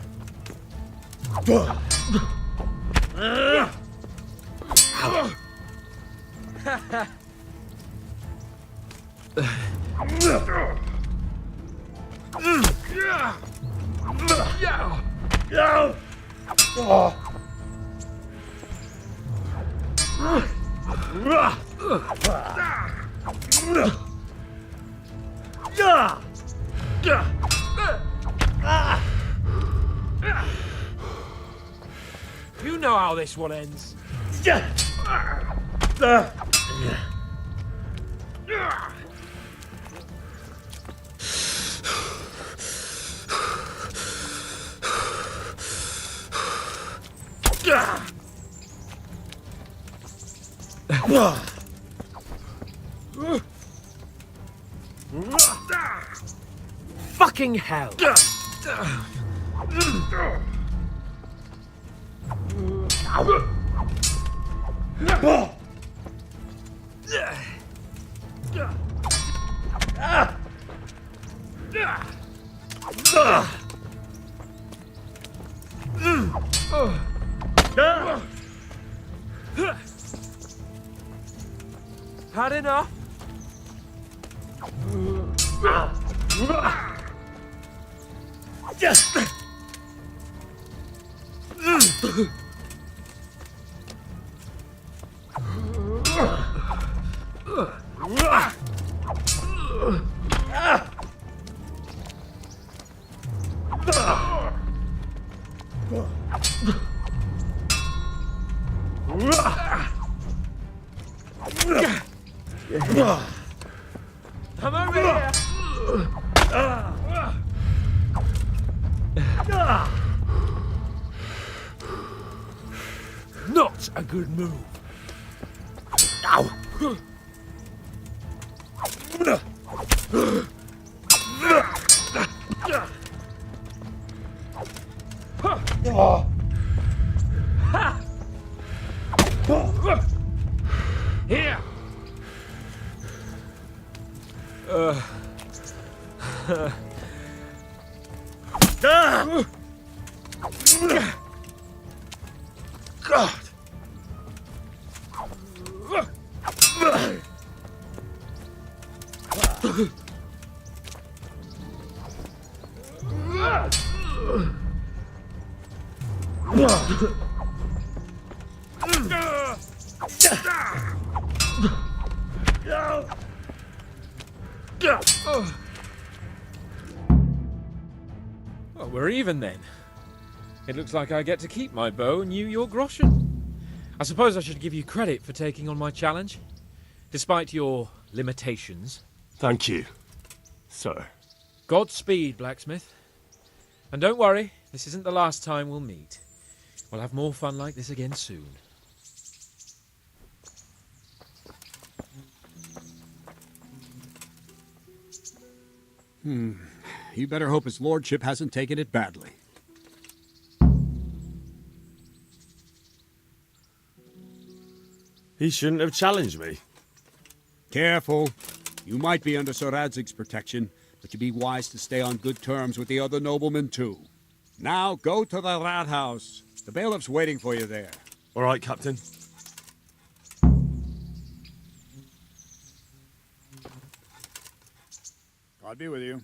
You know how this one ends. Fucking hell. Had enough? Come over here. Not a good move. Ow. Here. God. Well, we're even then. It looks like I get to keep my bow and you your groschen. I suppose I should give you credit for taking on my challenge, despite your limitations. Thank you, sir. Godspeed, blacksmith. And don't worry, this isn't the last time we'll meet. We'll have more fun like this again soon. You better hope his lordship hasn't taken it badly. He shouldn't have challenged me. Careful. You might be under Sir Radzig's protection, but you'd be wise to stay on good terms with the other noblemen too. Now go to the rat house. The bailiff's waiting for you there. All right, Captain. God be with you.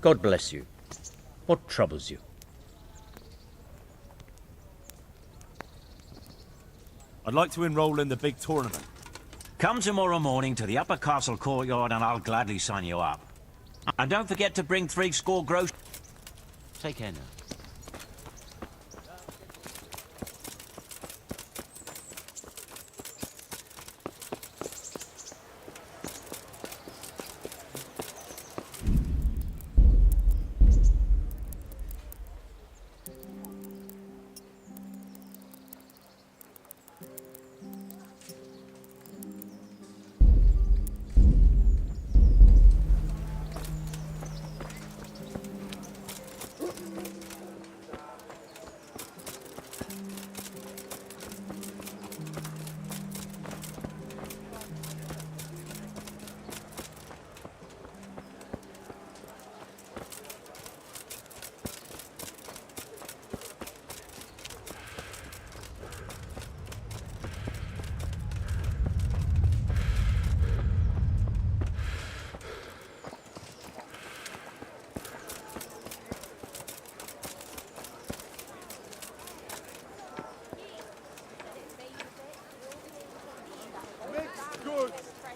God bless you. What troubles you? I'd like to enroll in the big tournament. Come tomorrow morning to the upper castle courtyard and I'll gladly sign you up. And don't forget to bring 3 score gross. Take care now.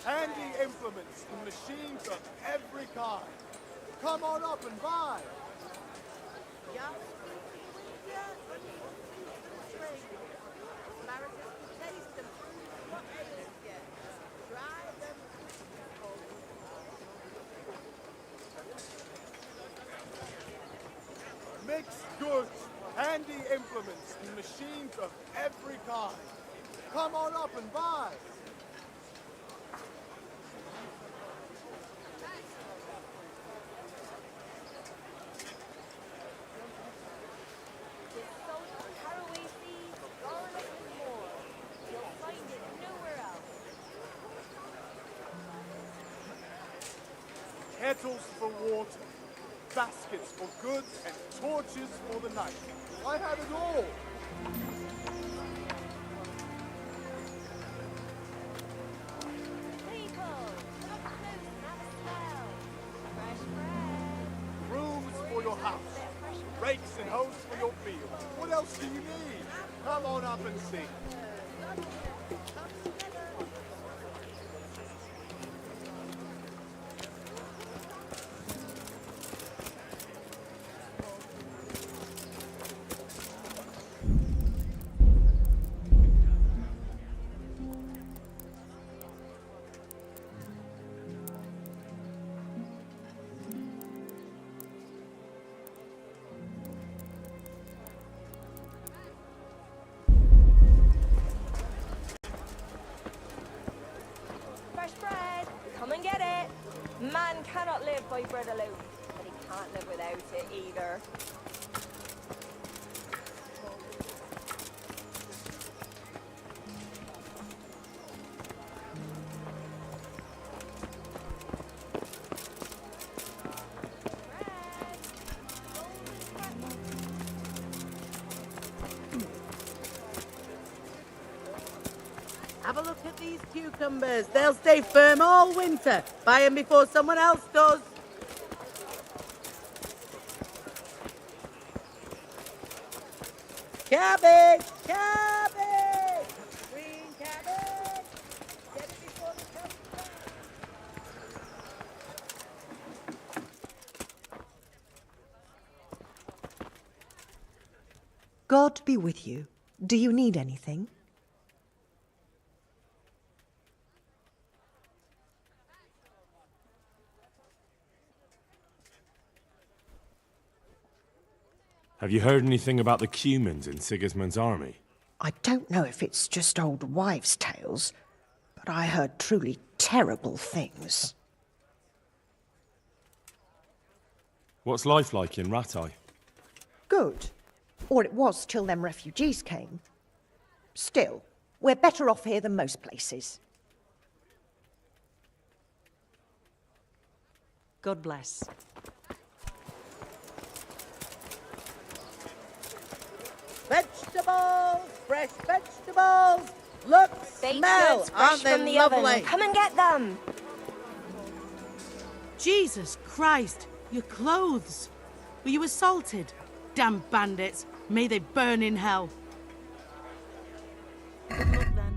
Handy implements and machines of every kind. Come on up and buy. Mixed goods, handy implements and machines of every kind. Come on up and buy. Kettles for water, baskets for goods, and torches for the night. I have it all. Brooms for your house, rakes and hoes for your field. What else do you need? Come on up and see. Come and get it. Man cannot live by bread alone, but he can't live without it either. Have a look at these cucumbers. They'll stay firm all winter. Buy them before someone else does. Cabbage! Cabbage! Green cabbage! Get it before the comes back. God be with you. Do you need anything? Have you heard anything about the Cumans in Sigismund's army? I don't know if it's just old wives' tales, but I heard truly terrible things. What's life like in Rattay? Good. Or it was till them refugees came. Still, we're better off here than most places. God bless. Vegetables! Fresh vegetables! Look, smell! Goods fresh Aren't from they the lovely? oven. Come and get them. Jesus Christ! Your clothes. Were you assaulted? Damn bandits. May they burn in hell. Good luck then.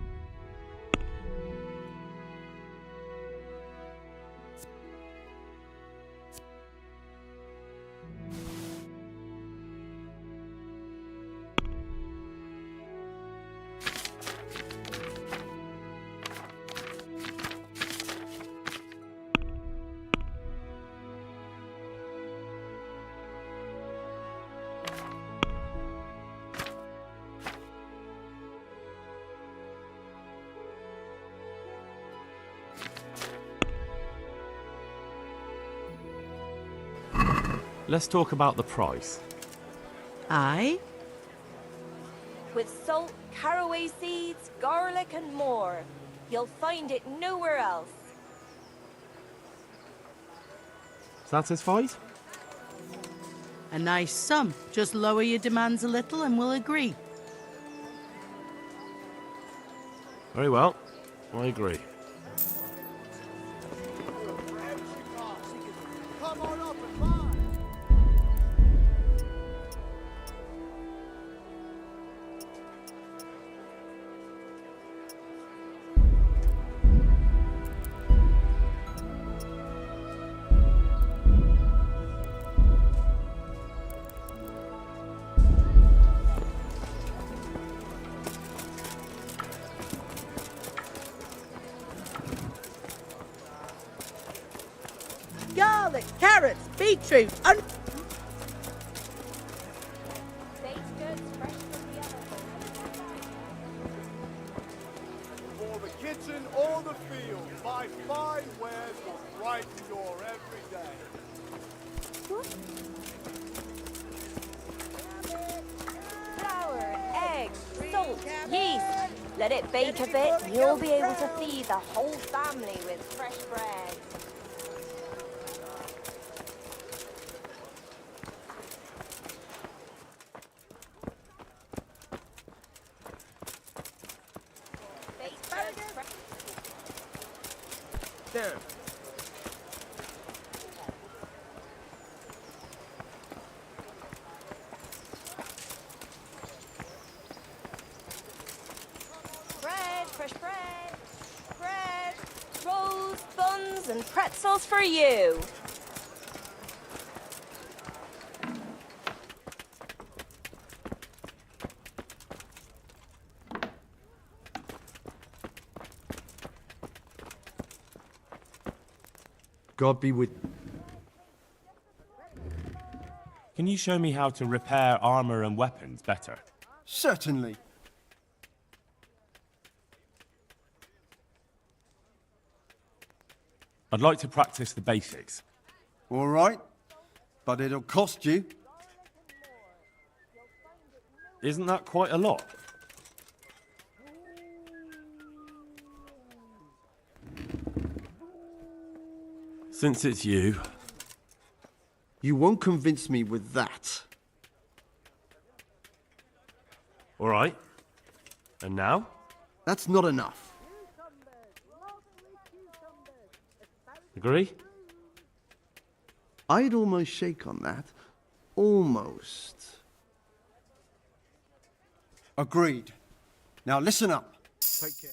Let's talk about the price. Aye? With salt, caraway seeds, garlic, and more. You'll find it nowhere else. Satisfied? A nice sum. Just lower your demands a little and we'll agree. Very well. I agree. Come on up and buy. Garlic, carrots, beetroot, and... Baked goods fresh from the oven. For the kitchen or the field, my fine wares will brighten your everyday. Flour, eggs, salt, yeast. Let it bake a bit and you'll be able to feed the whole family with fresh bread. There. Bread, fresh bread, bread, rolls, buns, and pretzels for you. God be with... Can you show me how to repair armor and weapons better? Certainly. I'd like to practice the basics. All right, but it'll cost you. Isn't that quite a lot? Since it's you... You won't convince me with that. All right. And now? That's not enough. Agree? I'd almost shake on that. Almost. Agreed. Now listen up. Take care.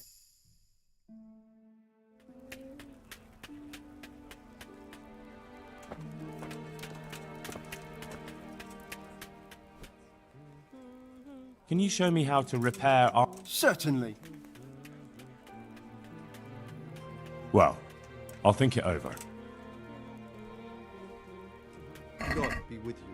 Can you show me how to repair our... Certainly. Well, I'll think it over. God be with you.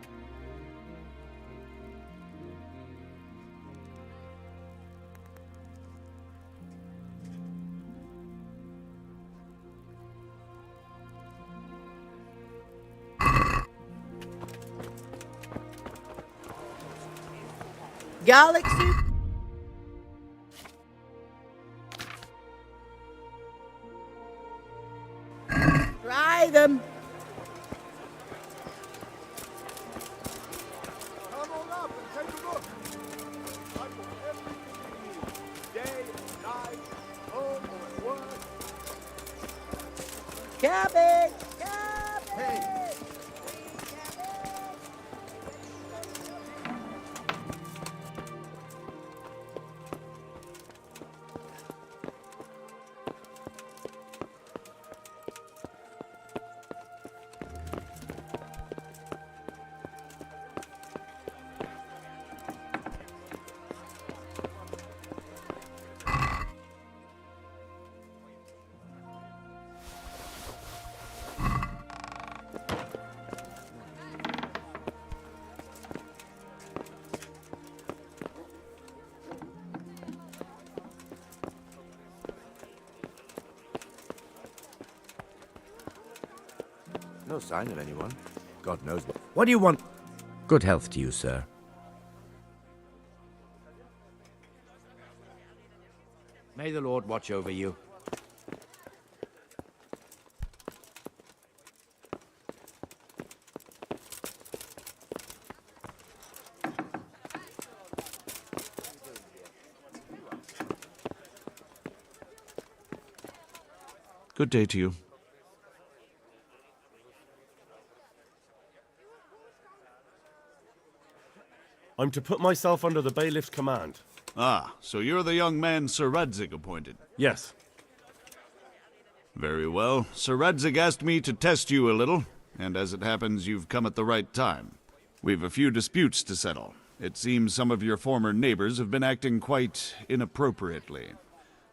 Garlic soup. Try them. Come on up and take a look. I've got everything you need. Day and night, home or at work. Cabbage. Hey, No sign of anyone. God knows what. What do you want? Good health to you, sir. May the Lord watch over you. Good day to you. I'm to put myself under the bailiff's command. Ah, so you're the young man Sir Radzig appointed? Yes. Very well. Sir Radzig asked me to test you a little, and as it happens, you've come at the right time. We've a few disputes to settle. It seems some of your former neighbors have been acting quite inappropriately.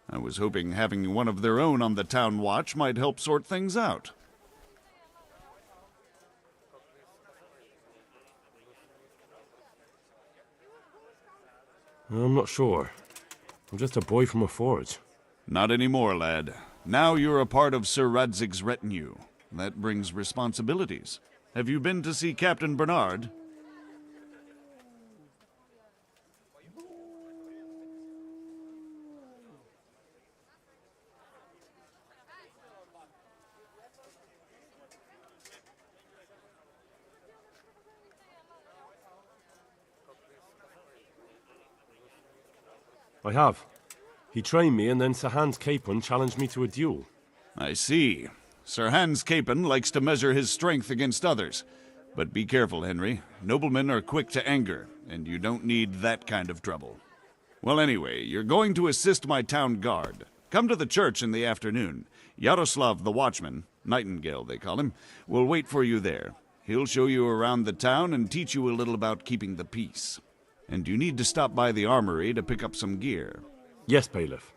I was hoping having one of their own on the town watch might help sort things out. I'm not sure. I'm just a boy from a forge. Not anymore, lad. Now you're a part of Sir Radzig's retinue. That brings responsibilities. Have you been to see Captain Bernard? I have. He trained me, and then Sir Hans Capon challenged me to a duel. I see. Sir Hans Capon likes to measure his strength against others. But be careful, Henry. Noblemen are quick to anger, and you don't need that kind of trouble. Well, anyway, you're going to assist my town guard. Come to the church in the afternoon. Yaroslav the watchman, Nightingale they call him, will wait for you there. He'll show you around the town and teach you a little about keeping the peace. And you need to stop by the armory to pick up some gear. Yes, bailiff.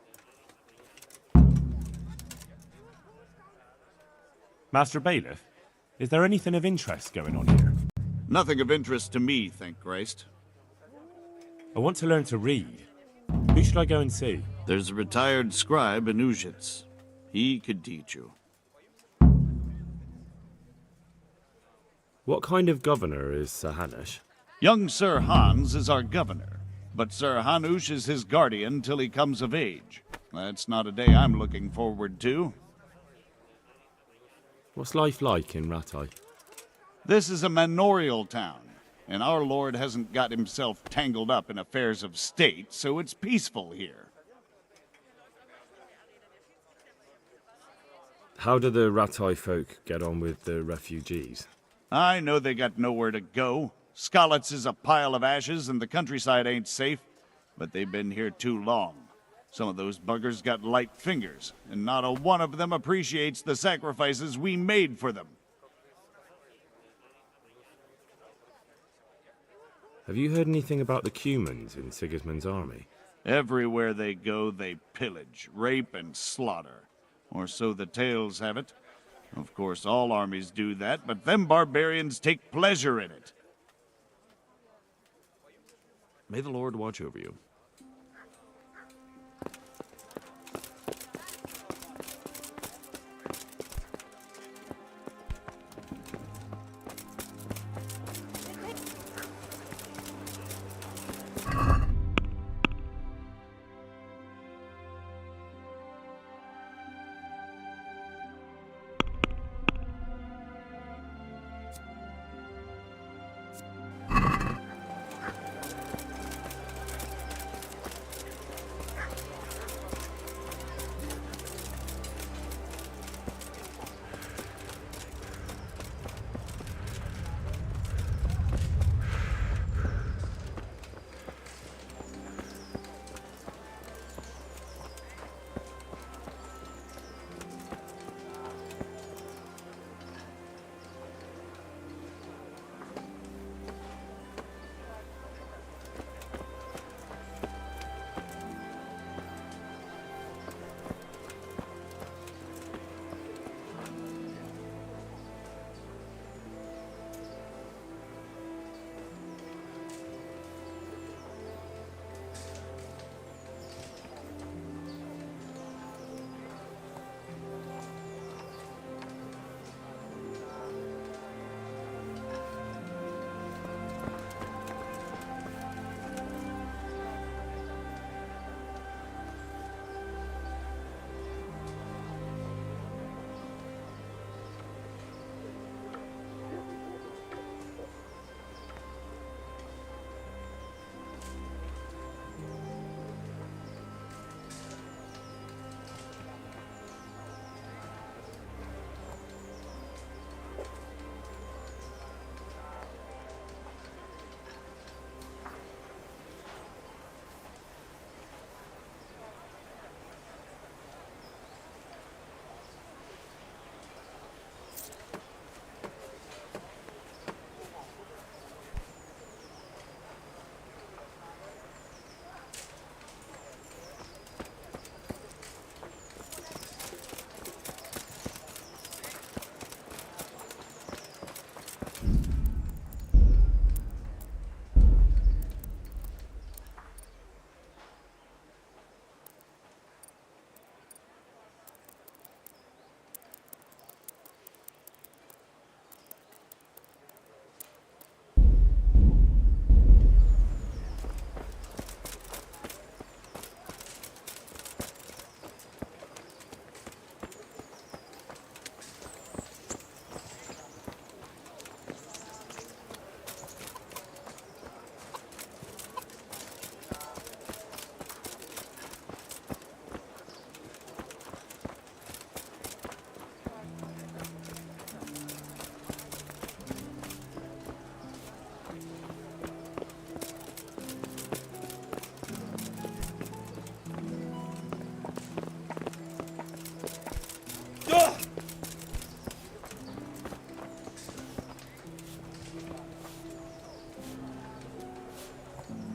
Master Bailiff, is there anything of interest going on here? Nothing of interest to me, thank Christ. I want to learn to read. Who should I go and see? There's a retired scribe in Uzhitz. He could teach you. What kind of governor is Sir Hanush? Young Sir Hans is our governor, but Sir Hanush is his guardian till he comes of age. That's not a day I'm looking forward to. What's life like in Rattay? This is a manorial town, and our lord hasn't got himself tangled up in affairs of state, so it's peaceful here. How do the Rattay folk get on with the refugees? I know they got nowhere to go. Skalitz is a pile of ashes and the countryside ain't safe, but they've been here too long. Some of those buggers got light fingers, and not a one of them appreciates the sacrifices we made for them. Have you heard anything about the Cumans in Sigismund's army? Everywhere they go, they pillage, rape, and slaughter. Or so the tales have it. Of course, all armies do that, but them barbarians take pleasure in it. May the Lord watch over you.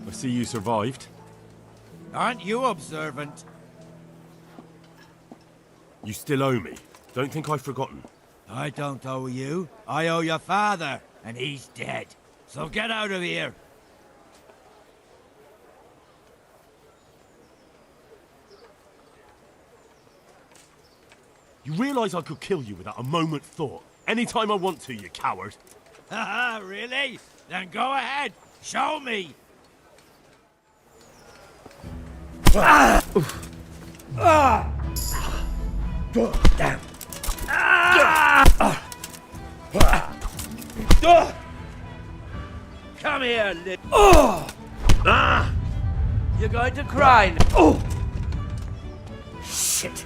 I see you survived. Aren't you observant? You still owe me. Don't think I've forgotten. I don't owe you. I owe your father, and he's dead. So get out of here. You realise I could kill you without a moment thought? Anytime I want to, you coward. Haha, really? Then go ahead. Show me. Damn. Come here, little. You're going to cry now. Oh! Shit.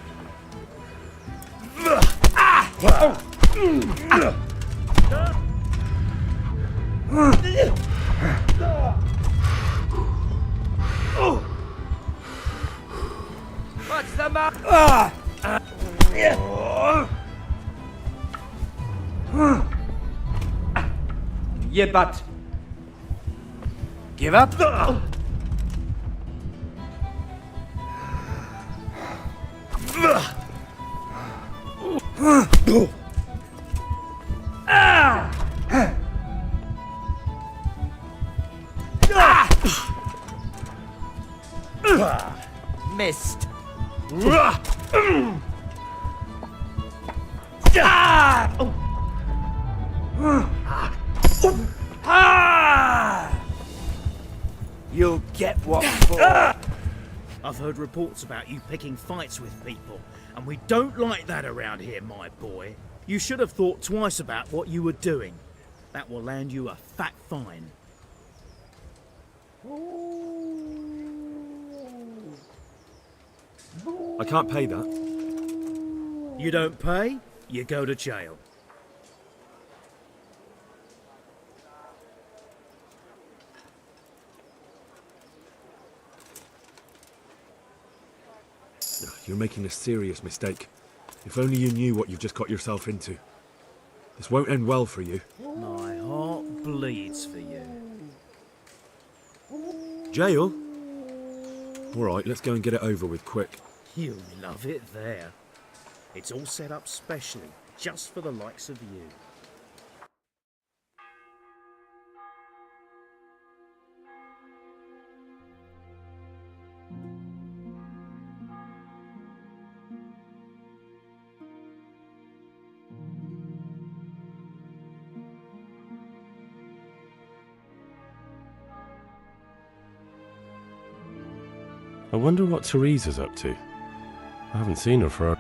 What's the matter? Yeah, but... Give up? Missed. You'll get what for. I've heard reports about you picking fights with people, and we don't like that around here, my boy. You should have thought twice about what you were doing. That will land you a fat fine. I can't pay that. You don't pay, you go to jail. You're making a serious mistake. If only you knew what you've just got yourself into. This won't end well for you. My heart bleeds for you. Jail? Alright, let's go and get it over with quick. You love it there. It's all set up specially, just for the likes of you. I wonder what Teresa's up to. I haven't seen her for a...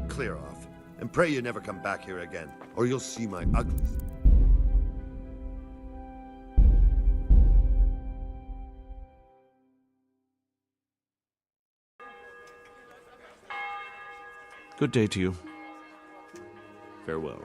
Clear off, and pray you never come back here again, or you'll see my uglies. Good day to you. Farewell.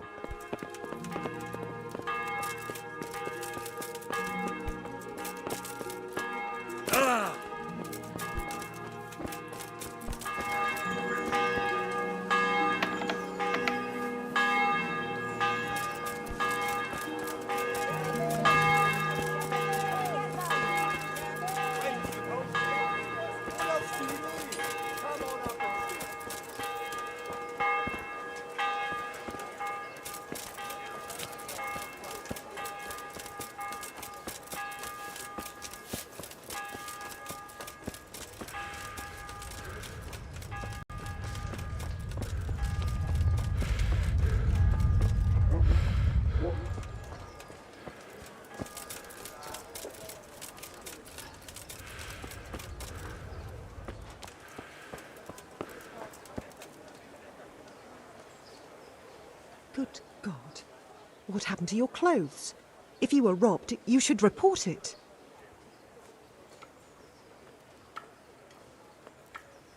Good God. What happened to your clothes? If you were robbed, you should report it.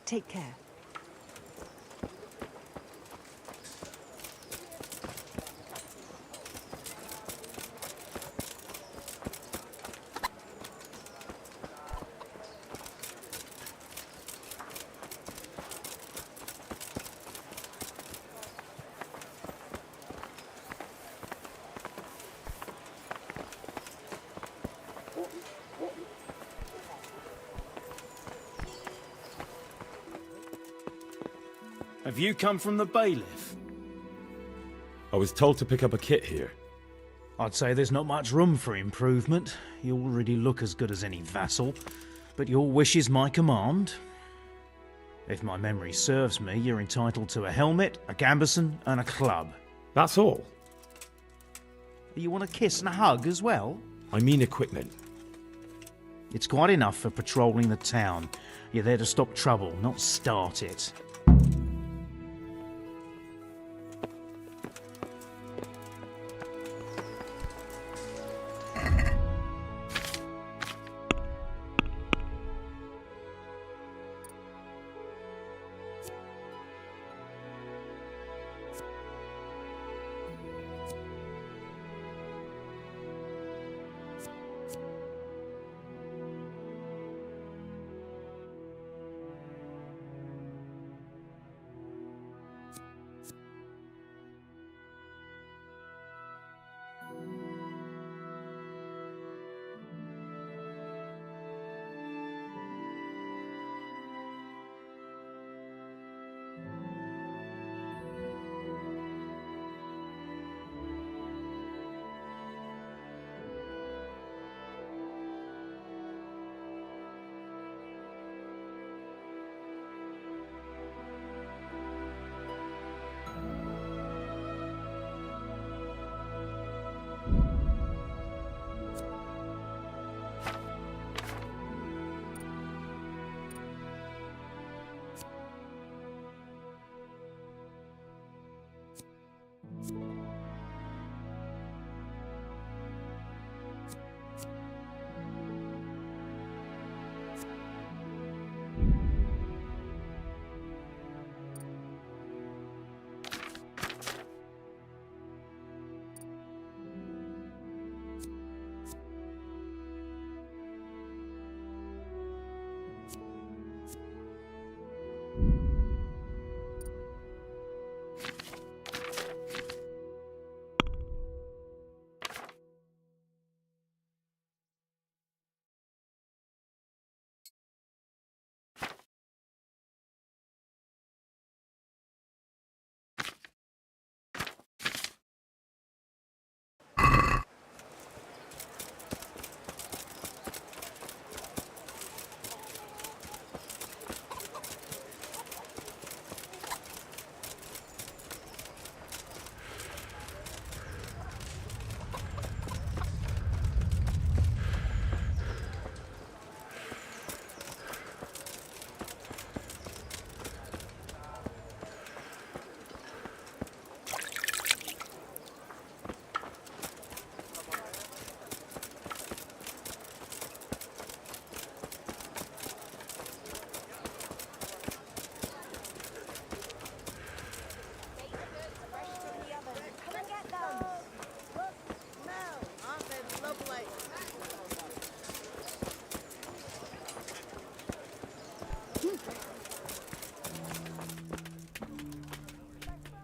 Take care. Have you come from the bailiff? I was told to pick up a kit here. I'd say there's not much room for improvement. You already look as good as any vassal, but your wish is my command. If my memory serves me, you're entitled to a helmet, a gambeson, and a club. That's all? You want a kiss and a hug as well? I mean equipment. It's quite enough for patrolling the town. You're there to stop trouble, not start it.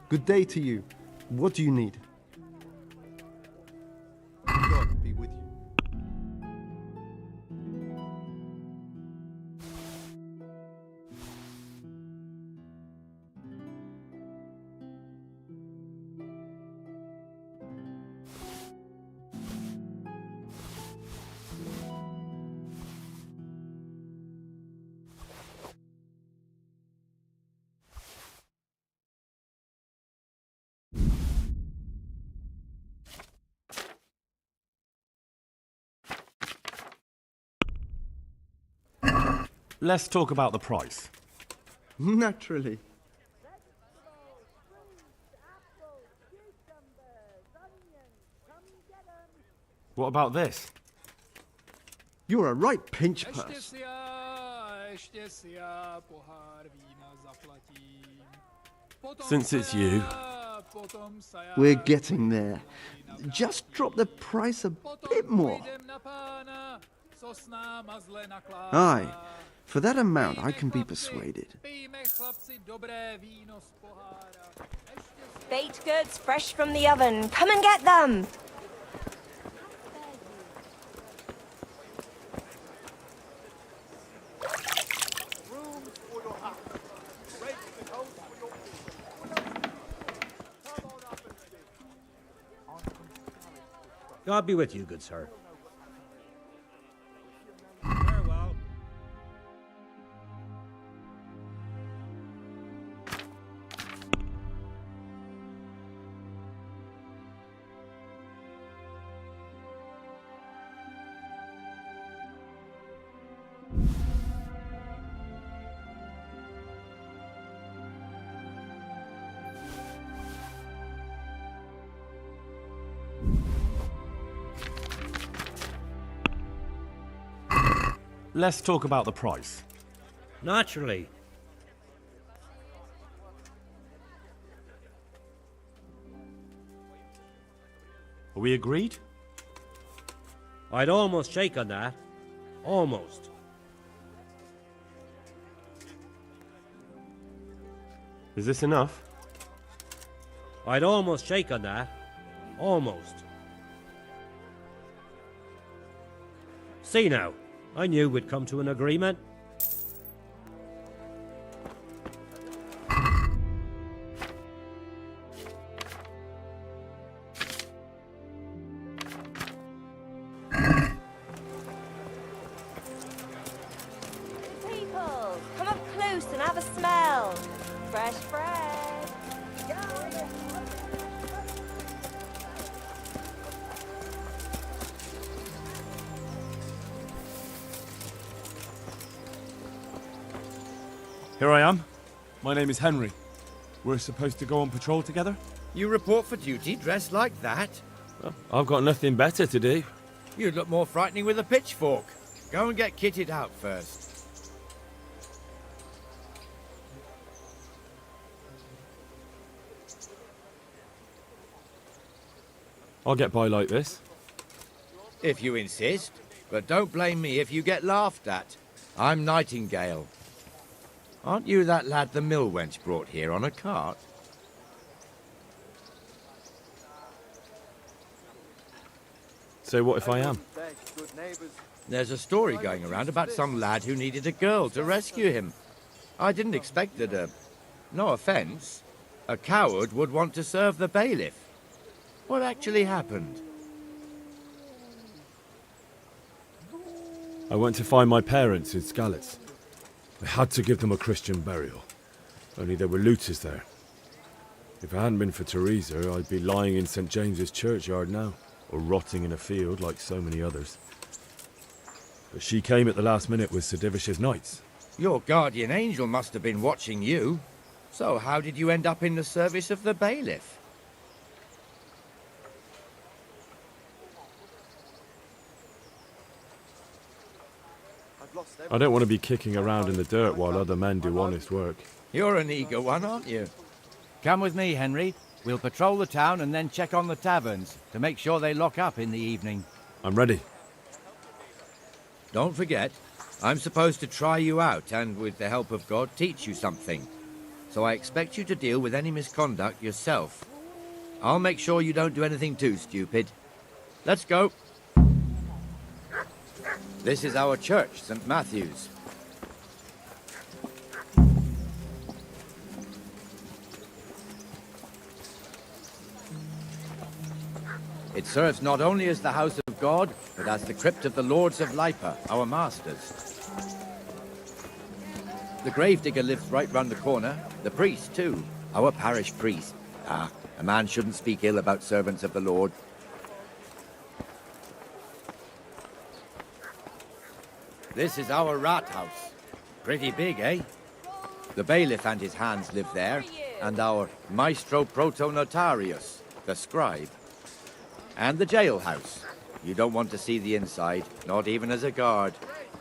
Good day to you. What do you need? God be with you. Let's talk about the price. Naturally. What about this? You're a right pinch purse. Since it's you. We're getting there. Just drop the price a bit more. Aye, for that amount I can be persuaded. Baked goods fresh from the oven. Come and get them. God be with you, good sir. Farewell. Let's talk about the price. Naturally. Are we agreed? I'd almost shake on that. Almost. Is this enough? I'd almost shake on that. Almost. See now, I knew we'd come to an agreement. People, come up close and have a smell. Fresh bread. Here I am. My name is Henry. We're supposed to go on patrol together? You report for duty dressed like that? Well, I've got nothing better to do. You'd look more frightening with a pitchfork. Go and get kitted out first. I'll get by like this. If you insist. But don't blame me if you get laughed at. I'm Nightingale. Aren't you that lad the mill wench brought here on a cart? So what if I am? There's a story going around about some lad who needed a girl to rescue him. I didn't expect that no offence, a coward would want to serve the bailiff. What actually happened? I went to find my parents in Skalitz. I had to give them a Christian burial. Only there were looters there. If it hadn't been for Teresa, I'd be lying in St. James's churchyard now, or rotting in a field like so many others. But she came at the last minute with Sir Divish's knights. Your guardian angel must have been watching you. So how did you end up in the service of the bailiff? I don't want to be kicking around in the dirt while other men do honest work. You're an eager one, aren't you? Come with me, Henry. We'll patrol the town and then check on the taverns to make sure they lock up in the evening. I'm ready. Don't forget, I'm supposed to try you out and, with the help of God, teach you something. So I expect you to deal with any misconduct yourself. I'll make sure you don't do anything too stupid. Let's go. This is our church, St. Matthew's. It serves not only as the house of God, but as the crypt of the Lords of Lipa, our masters. The gravedigger lives right round the corner. The priest, too. Our parish priest. Ah, a man shouldn't speak ill about servants of the Lord. This is our rat house. Pretty big, eh? The bailiff and his hands live there, and our maestro protonotarius, the scribe. And the jailhouse. You don't want to see the inside, not even as a guard.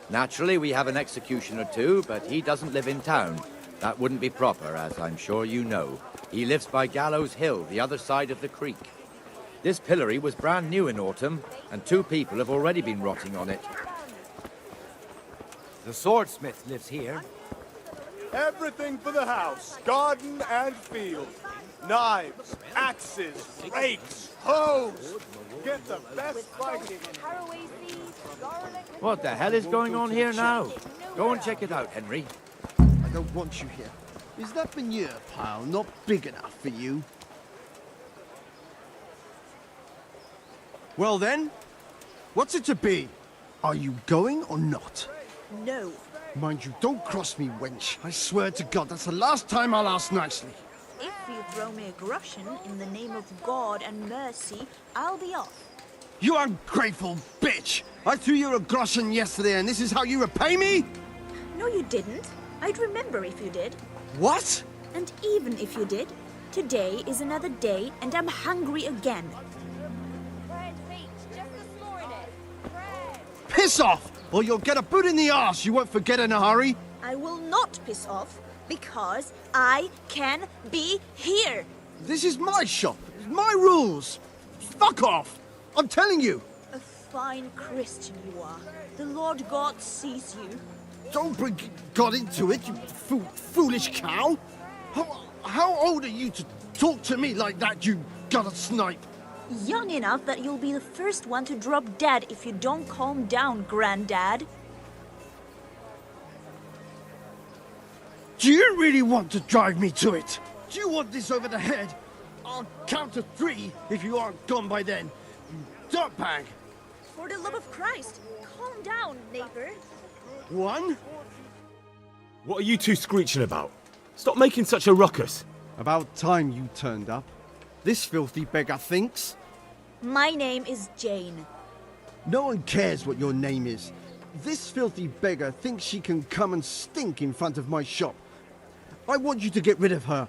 Naturally, we have an executioner too, but he doesn't live in town. That wouldn't be proper, as I'm sure you know. He lives by Gallows Hill, the other side of the creek. This pillory was brand new in autumn, and 2 people have already been rotting on it. The swordsmith lives here. Everything for the house, garden and field. Knives, axes, rakes, hoes. Get the best fighting. What the hell is going on here now? Go and check it out, Henry. I don't want you here. Is that manure pile not big enough for you? Well then, what's it to be? Are you going or not? No. Mind you, don't cross me, wench. I swear to God, that's the last time I'll ask nicely. If you throw me a groschen in the name of God and mercy, I'll be off. You ungrateful bitch! I threw you a groschen yesterday and this is how you repay me? No, you didn't. I'd remember if you did. What? And even if you did, today is another day and I'm hungry again. Piss off! Or you'll get a boot in the arse you won't forget in a hurry. I will not piss off because I can be here. This is my shop. It's my rules. Fuck off! I'm telling you. A fine Christian you are. The Lord God sees you. Don't bring God into it, you foolish cow. How old are you to talk to me like that, you gutter snipe? Young enough that you'll be the first one to drop dead if you don't calm down, Granddad. Do you really want to drive me to it? Do you want this over the head? I'll count to 3 if you aren't gone by then. You dirtbag. For the love of Christ, calm down, neighbor. 1. What are you two screeching about? Stop making such a ruckus. About time you turned up. This filthy beggar thinks. My name is Jane. No one cares what your name is. This filthy beggar thinks she can come and stink in front of my shop. I want you to get rid of her.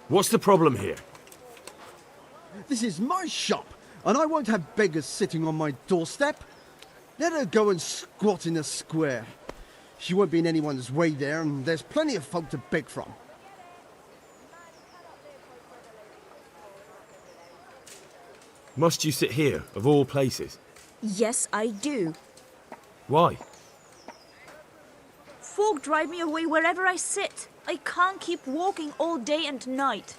What's the problem here? This is my shop, and I won't have beggars sitting on my doorstep. Let her go and squat in the square. She won't be in anyone's way there, and there's plenty of folk to beg from. Must you sit here, of all places? Yes, I do. Why? Folk drive me away wherever I sit. I can't keep walking all day and night.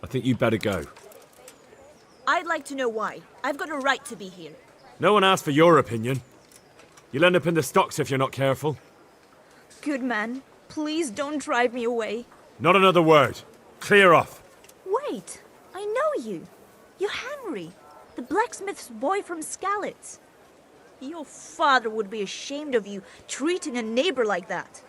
I think you'd better go. I'd like to know why. I've got a right to be here. No one asked for your opinion. You'll end up in the stocks if you're not careful. Good man, please don't drive me away. Not another word. Clear off. Wait, I know you. You're Henry, the blacksmith's boy from Skalitz. Your father would be ashamed of you treating a neighbor like that.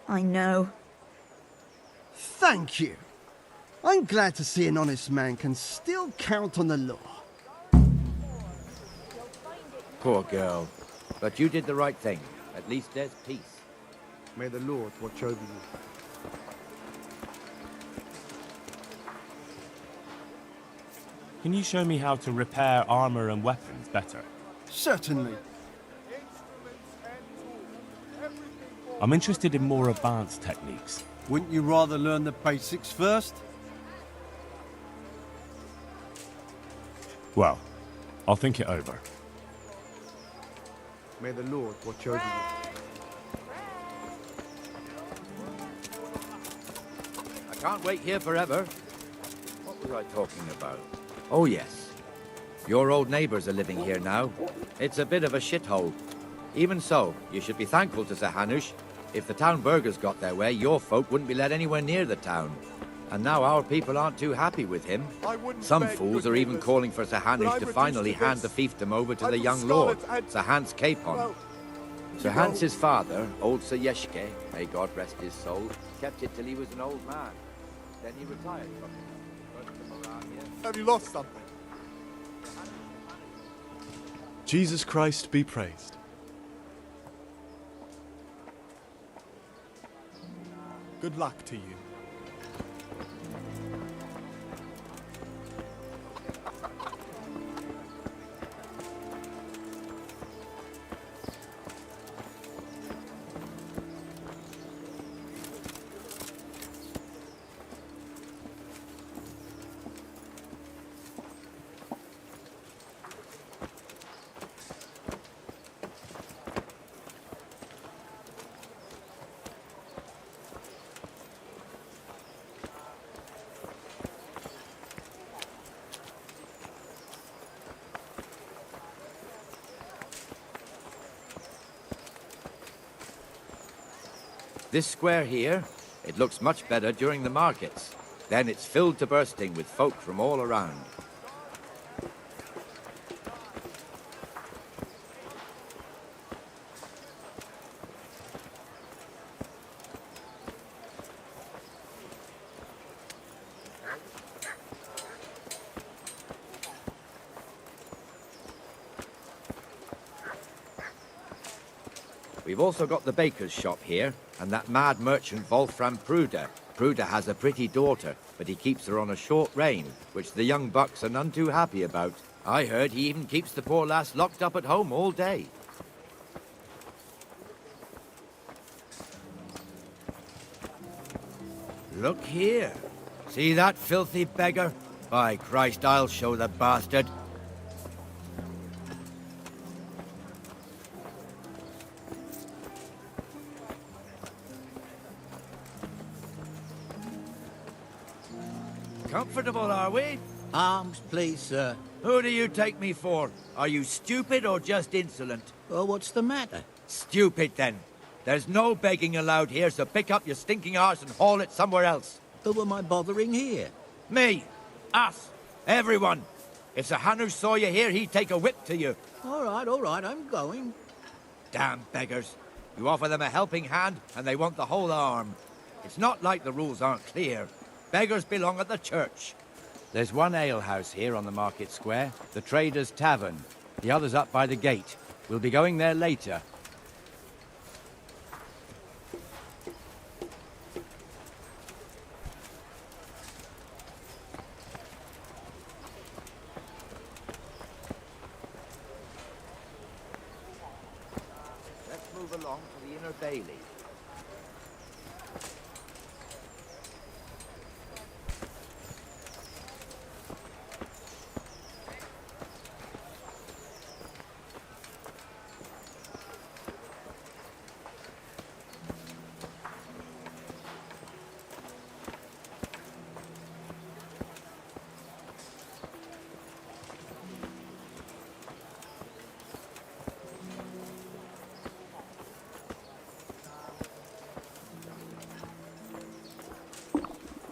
I know. Thank you. I'm glad to see an honest man can still count on the law. Poor girl. But you did the right thing. At least there's peace. May the Lord watch over you. Can you show me how to repair armor and weapons better? Certainly. I'm interested in more advanced techniques. Wouldn't you rather learn the basics first? Well, I'll think it over. May the Lord watch over you. I can't wait here forever. What was I talking about? Oh, yes. Your old neighbours are living here now. It's a bit of a shithole. Even so, you should be thankful to Sir Hanush. If the town burghers got their way, your folk wouldn't be let anywhere near the town. And now our people aren't too happy with him. Some fools are even calling for Sir Hanush to finally hand the fiefdom over to the young lord, Sir Hans Capon. Sir Hans's father, old Sir Yeshke, may God rest his soul, kept it till he was an old man. Then he retired from it. Have you lost something? Jesus Christ be praised. Good luck to you. This square here, it looks much better during the markets. Then it's filled to bursting with folk from all around. We've also got the baker's shop here, and that mad merchant Wolfram Pruder. Pruder has a pretty daughter, but he keeps her on a short rein, which the young bucks are none too happy about. I heard he even keeps the poor lass locked up at home all day. Look here. See that filthy beggar? By Christ, I'll show the bastard. Comfortable, are we? Arms, please, sir. Who do you take me for? Are you stupid or just insolent? Well, what's the matter? Stupid, then. There's no begging allowed here, so pick up your stinking arse and haul it somewhere else. Who am I bothering here? Me. Us. Everyone. If Sir Hanush saw you here, he'd take a whip to you. All right, I'm going. Damn beggars. You offer them a helping hand, and they want the whole arm. It's not like the rules aren't clear. Beggars belong at the church. There's one alehouse here on the market square, the Trader's Tavern. The other's up by the gate. We'll be going there later. Let's move along to the inner bailey.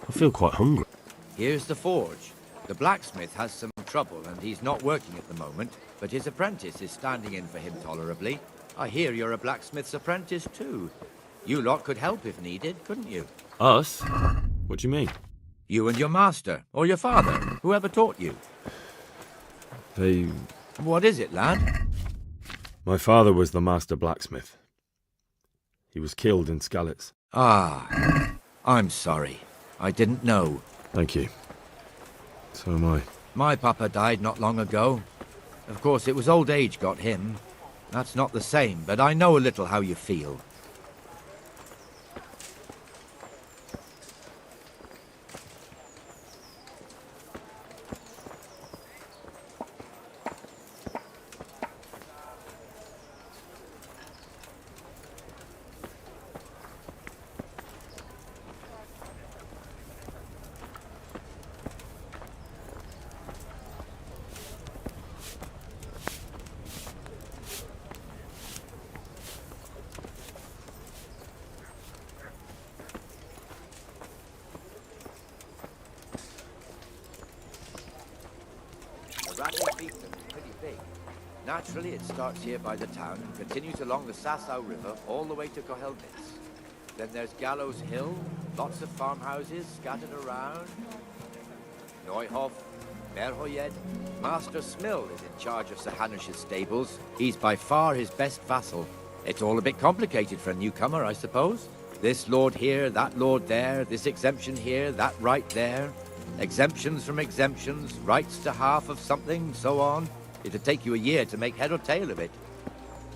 I feel quite hungry. Here's the forge. The blacksmith has some trouble and he's not working at the moment, but his apprentice is standing in for him tolerably. I hear you're a blacksmith's apprentice too. You lot could help if needed, couldn't you? Us? What do you mean? You and your master, or your father, whoever taught you. They... What is it, lad? My father was the master blacksmith. He was killed in Skalitz. Ah, I'm sorry. I didn't know. Thank you. So am I. My papa died not long ago. Of course, it was old age got him. That's not the same, but I know a little how you feel. big. Naturally, it starts here by the town and continues along the Sasau River all the way to Kohelnitz. Then there's Gallows Hill, lots of farmhouses scattered around. Neuhof, Merhoyed. Master Smill is in charge of Sir Hanush's stables. He's by far his best vassal. It's all a bit complicated for a newcomer, I suppose. This lord here, that lord there, this exemption here, that right there. Exemptions from exemptions, rights to half of something, so on. It'd take you a year to make head or tail of it.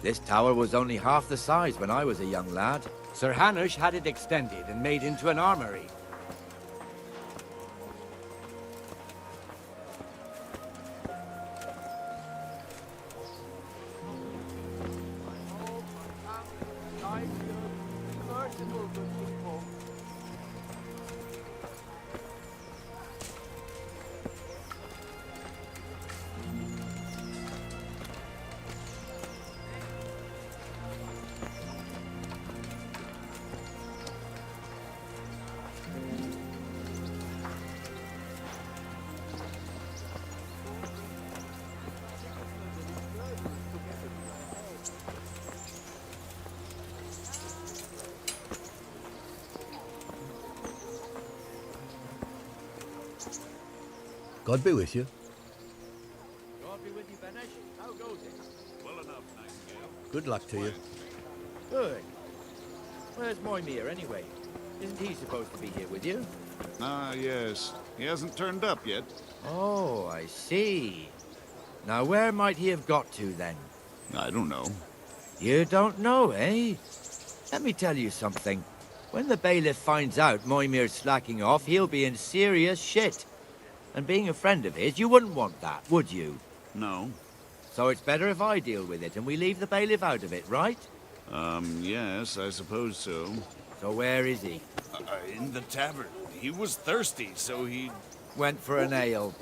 This tower was only half the size when I was a young lad. Sir Hanush had it extended and made into an armory. God be with you. God be with you, Benesh. How goes it? Well enough, Nightingale. Good luck to you. Good. Where's Moimir, anyway? Isn't he supposed to be here with you? Ah, yes. He hasn't turned up yet. Oh, I see. Now, where might he have got to, then? I don't know. You don't know, eh? Let me tell you something. When the bailiff finds out Moimir's slacking off, he'll be in serious shit. And being a friend of his, you wouldn't want that, would you? No. So it's better if I deal with it and we leave the bailiff out of it, right? Yes, I suppose so. So where is he? In the tavern. He was thirsty, so he... Went for an ale.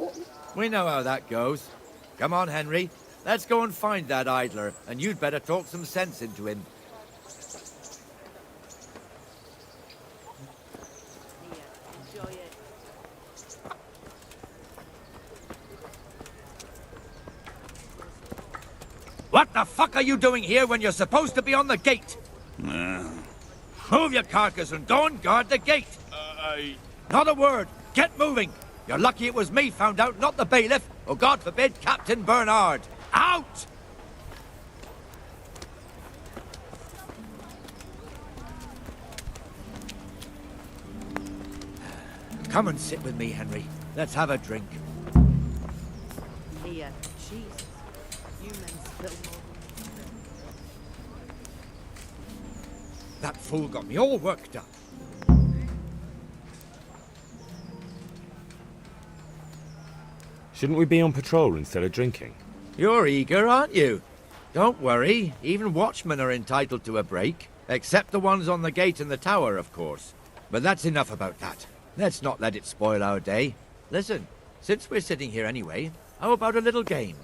We know how that goes. Come on, Henry. Let's go and find that idler, and you'd better talk some sense into him. What the fuck are you doing here when you're supposed to be on the gate? Move your carcass and go and guard the gate. Not a word. Get moving. You're lucky it was me found out, not the bailiff, or God forbid, Captain Bernard. Out! Come and sit with me, Henry. Let's have a drink. Here, Jesus. You men spill more. That fool got me all worked up. Shouldn't we be on patrol instead of drinking? You're eager, aren't you? Don't worry. Even watchmen are entitled to a break. Except the ones on the gate and the tower, of course. But that's enough about that. Let's not let it spoil our day. Listen, since we're sitting here anyway, how about a little game?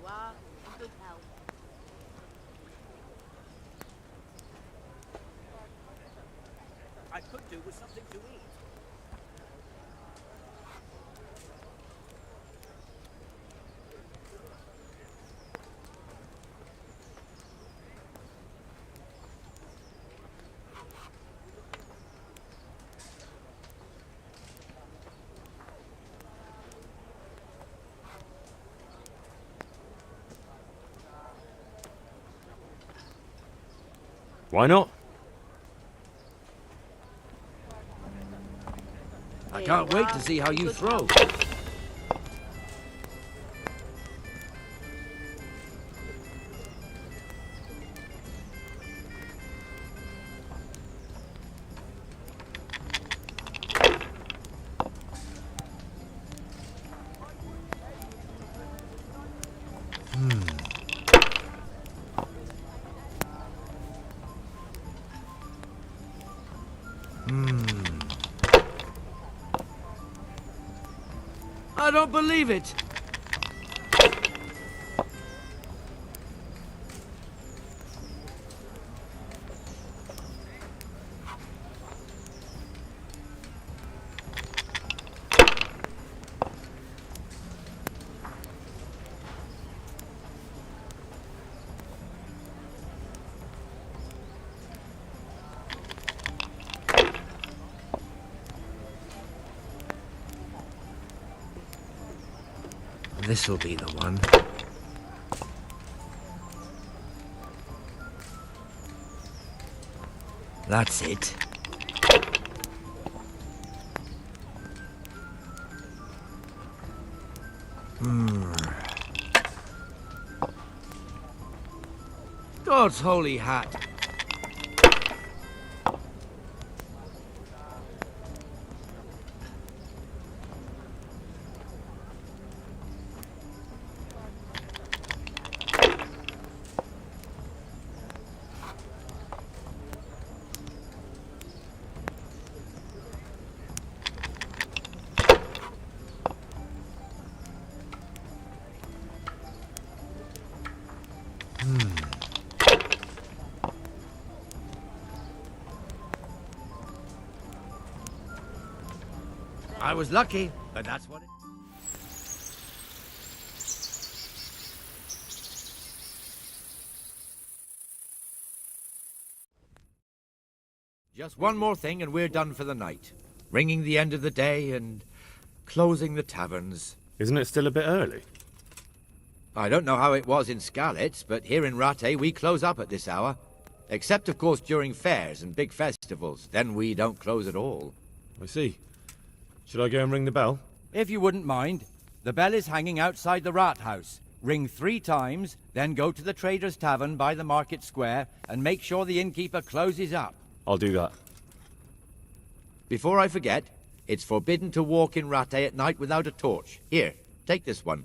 are, in good health. I could do with something to eat. Why not? I can't wait to see how you throw. I don't believe it. This'll be the one. That's it. God's holy hat. I was lucky, but that's what it... Just one more thing and we're done for the night. Ringing the end of the day and closing the taverns. Isn't it still a bit early? I don't know how it was in Skalitz, but here in Rattay we close up at this hour. Except, of course, during fairs and big festivals. Then we don't close at all. I see. Should I go and ring the bell? If you wouldn't mind. The bell is hanging outside the rat house. Ring 3 times, then go to the Trader's Tavern by the market square and make sure the innkeeper closes up. I'll do that. Before I forget, it's forbidden to walk in Rattay at night without a torch. Here, take this one.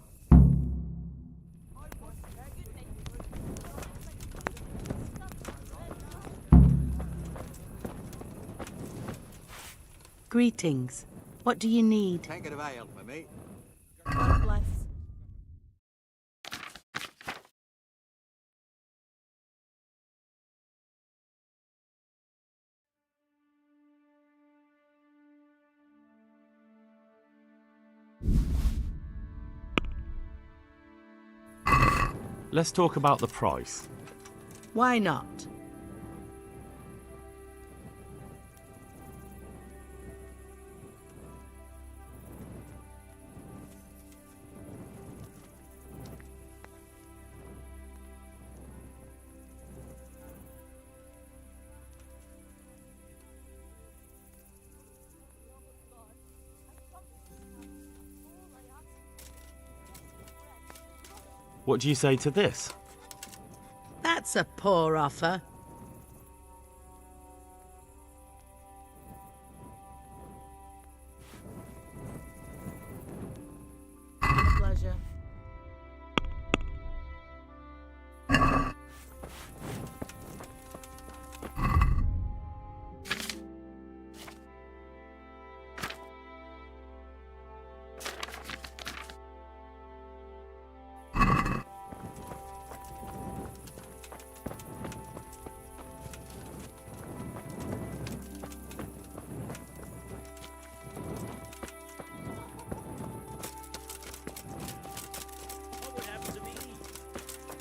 Greetings. What do you need? Tankard of ale for me. God bless. Let's talk about the price. Why not? What do you say to this? That's a poor offer. Pleasure.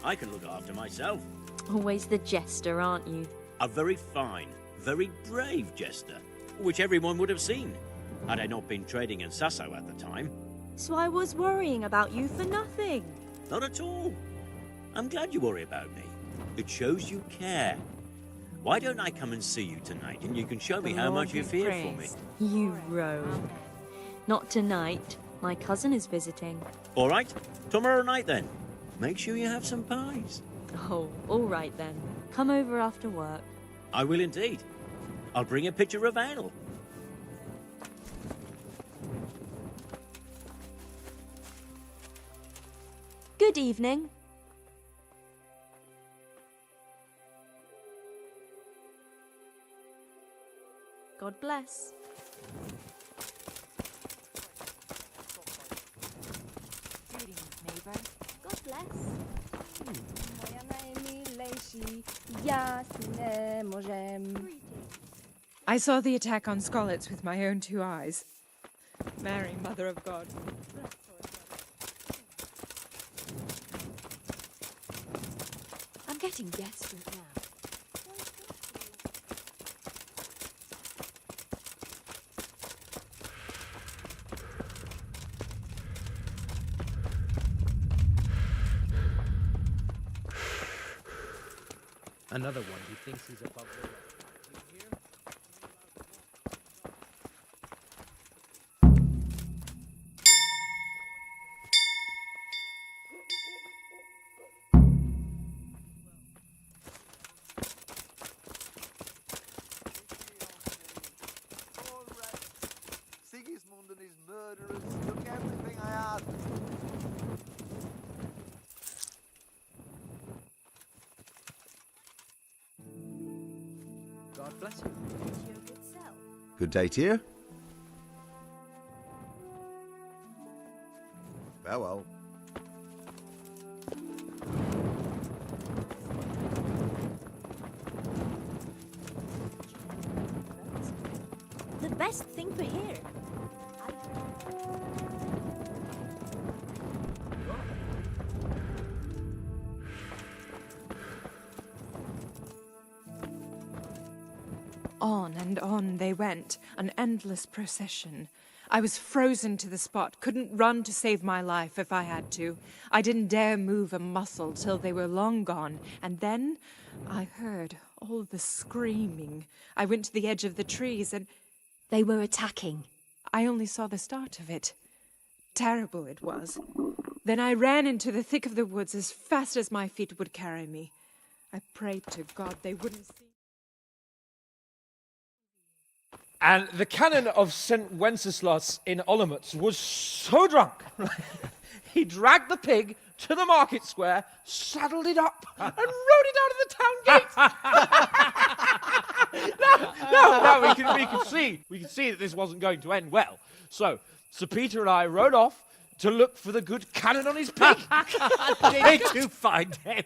I can look after myself. Always the jester, aren't you? A very fine, very brave jester, which everyone would have seen, had I not been trading in Sasso at the time. So I was worrying about you for nothing. Not at all. I'm glad you worry about me. It shows you care. Why don't I come and see you tonight, and you can show me how much you fear for me? You rogue. Not tonight. My cousin is visiting. All right, tomorrow night then. Make sure you have some pies. Oh, all right then. Come over after work. I will indeed. I'll bring a pitcher of ale. Good evening. God bless. Greetings, neighbor. God bless. I saw the attack on Scarlets with my own 2 eyes. Mary, Mother of God. I'm getting desperate now. Another one who thinks he's above the rest. Sigismund and his murderers took everything I had. God bless you. Good day to you. Farewell. The best thing for here. On and on they went, an endless procession. I was frozen to the spot, couldn't run to save my life if I had to. I didn't dare move a muscle till they were long gone, and then I heard all the screaming. I went to the edge of the trees and... They were attacking. I only saw the start of it. Terrible it was. Then I ran into the thick of the woods as fast as my feet would carry me. I prayed to God they wouldn't see... And the canon of St. Wenceslas in Olomouc was so drunk, he dragged the pig to the market square, saddled it up, and rode it out of the town gate. No, we could see that this wasn't going to end well. So, Sir Peter and I rode off to look for the good canon on his pig. Did you find him?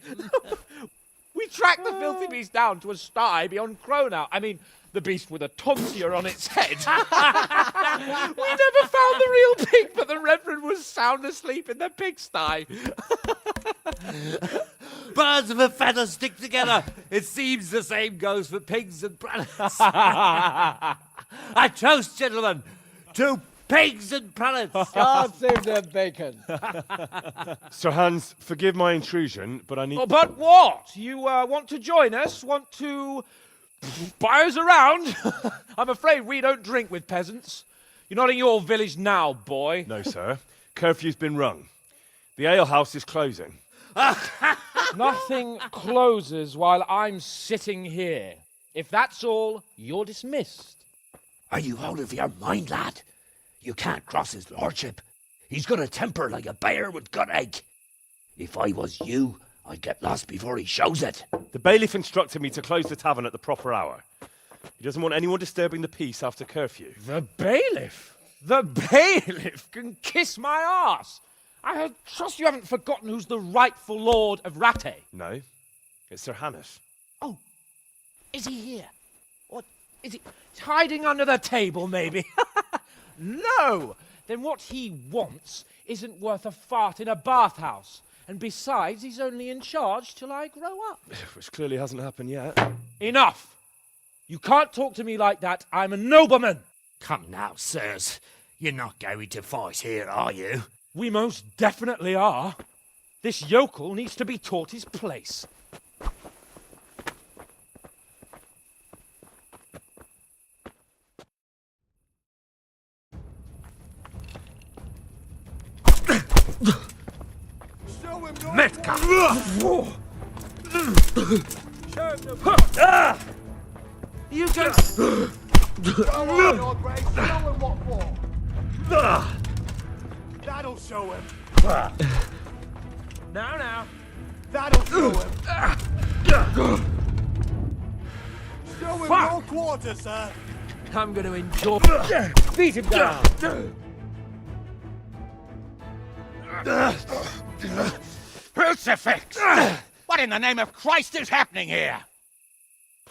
We tracked the filthy beast down to a sty beyond Cronau. I mean, the beast with a tonsure on its head. We never found the real pig, but the Reverend was sound asleep in the pigsty. Birds of a feather stick together. It seems the same goes for pigs and planets. I toast, gentlemen, to pigs and planets. God save the bacon. Sir Hans, forgive my intrusion, but I need... Oh, but what? You want to join us? Want to buy us around? I'm afraid we don't drink with peasants. You're not in your village now, boy. No, sir. Curfew's been rung. The alehouse is closing. Nothing closes while I'm sitting here. If that's all, you're dismissed. Are you out of your mind, lad? You can't cross his lordship. He's got a temper like a bear with gut ache. If I was you, I'd get lost before he shows it. The bailiff instructed me to close the tavern at the proper hour. He doesn't want anyone disturbing the peace after curfew. The bailiff? The bailiff can kiss my arse. I trust you haven't forgotten who's the rightful lord of Rattay. No, it's Sir Hannes. Oh, is he here? What, is he hiding under the table, maybe? No! Then what he wants isn't worth a fart in a bathhouse. And besides, he's only in charge till I grow up. Which clearly hasn't happened yet. Enough! You can't talk to me like that. I'm a nobleman. Come now, sirs. You're not going to fight here, are you? We most definitely are. This yokel needs to be taught his place. Metka! You can... Come on, Your Grace, show him what for. That'll show him. Now. That'll show him. Show him your quarter, sir. I'm going to enjoy... Beat him down. Crucifix! What in the name of Christ is happening here?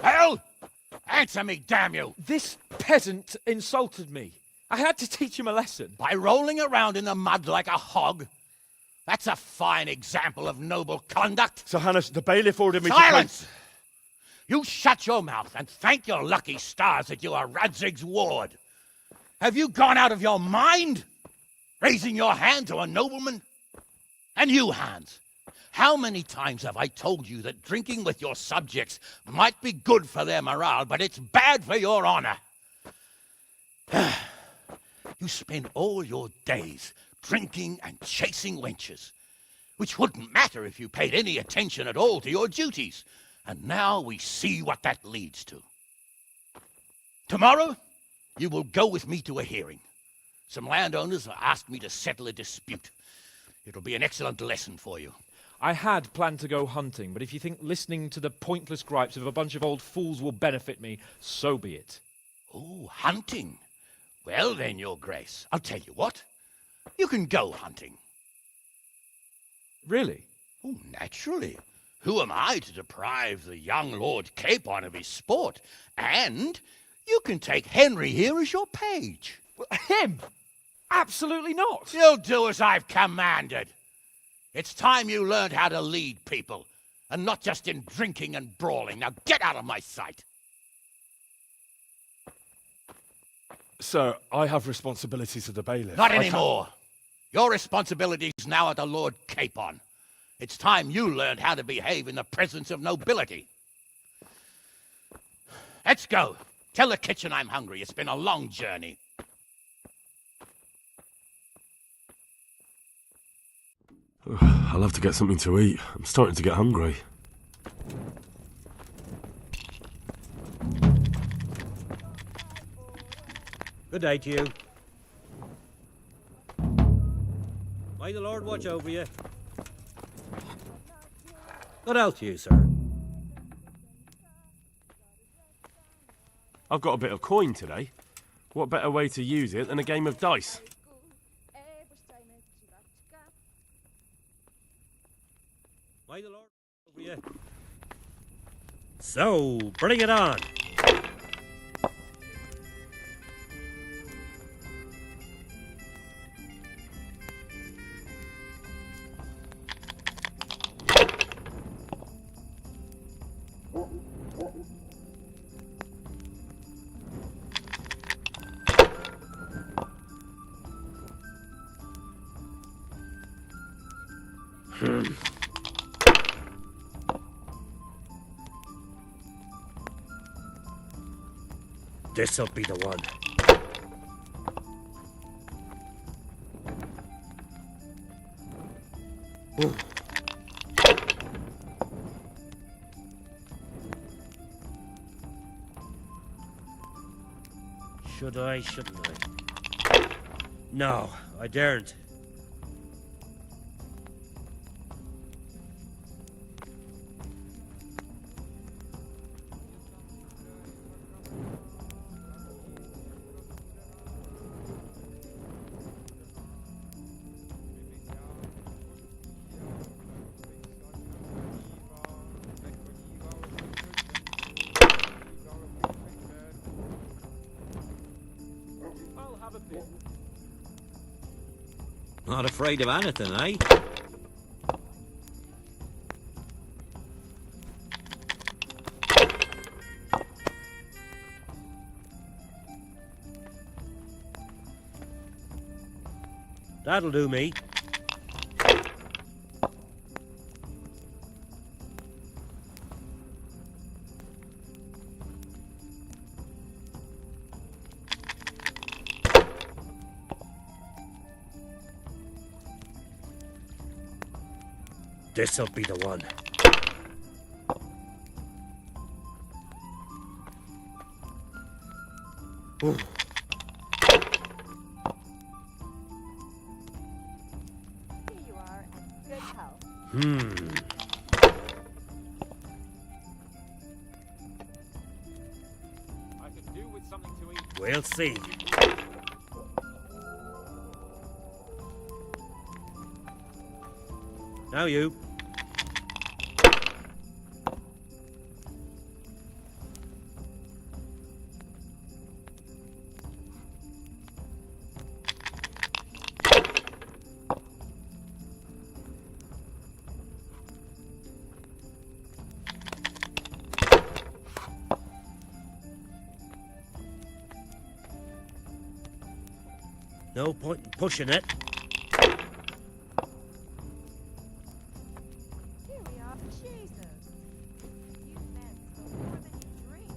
Well, answer me, damn you! This peasant insulted me. I had to teach him a lesson. By rolling around in the mud like a hog? That's a fine example of noble conduct. Sir Hannes, the bailiff ordered me Silence! You shut your mouth and thank your lucky stars that you are Radzig's ward. Have you gone out of your mind? Raising your hand to a nobleman? And you, Hans, how many times have I told you that drinking with your subjects might be good for their morale, but it's bad for your honor? You spend all your days drinking and chasing wenches, which wouldn't matter if you paid any attention at all to your duties. And now we see what that leads to. Tomorrow, you will go with me to a hearing. Some landowners have asked me to settle a dispute. It'll be an excellent lesson for you. I had planned to go hunting, but if you think listening to the pointless gripes of a bunch of old fools will benefit me, so be it. Oh, hunting. Well then, Your Grace, I'll tell you what. You can go hunting. Really? Oh, naturally. Who am I to deprive the young Lord Capon of his sport? And you can take Henry here as your page. Him? Absolutely not. You'll do as I've commanded. It's time you learned how to lead people, and not just in drinking and brawling. Now get out of my sight. Sir, I have responsibilities to the bailiff. Not anymore. Your responsibilities now are the Lord Capon. It's time you learned how to behave in the presence of nobility. Let's go. Tell the kitchen I'm hungry. It's been a long journey. I'll have to get something to eat. I'm starting to get hungry. Good day to you. May the Lord watch over you. Good health to you, sir. I've got a bit of coin today. What better way to use it than a game of dice? May the Lord watch over you. So, bring it on. This'll be the one. Ooh. Should I, shouldn't I? No, I daren't. Not afraid of anything, eh? That'll do me. This'll be the one. Ooh. Here you are, in good health. I could do with something to eat. We'll see. Now you. No point in pushing it. Here we are. Jesus. You men spoke more than you dreamed.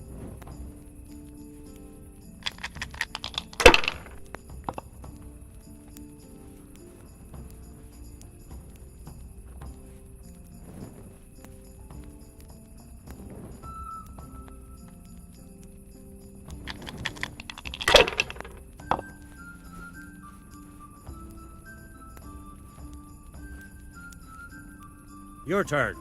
Your turn.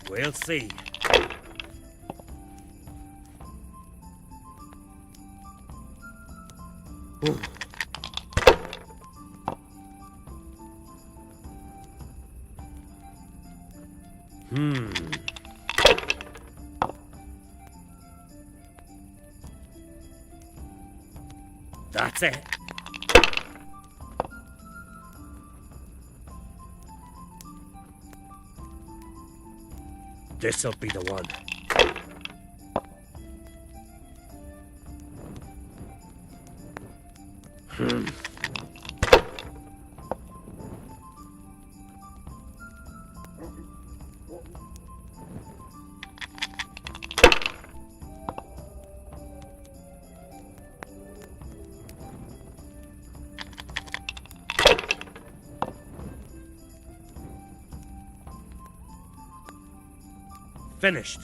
We'll see. Ooh. That's it. This'll be the one. Finished.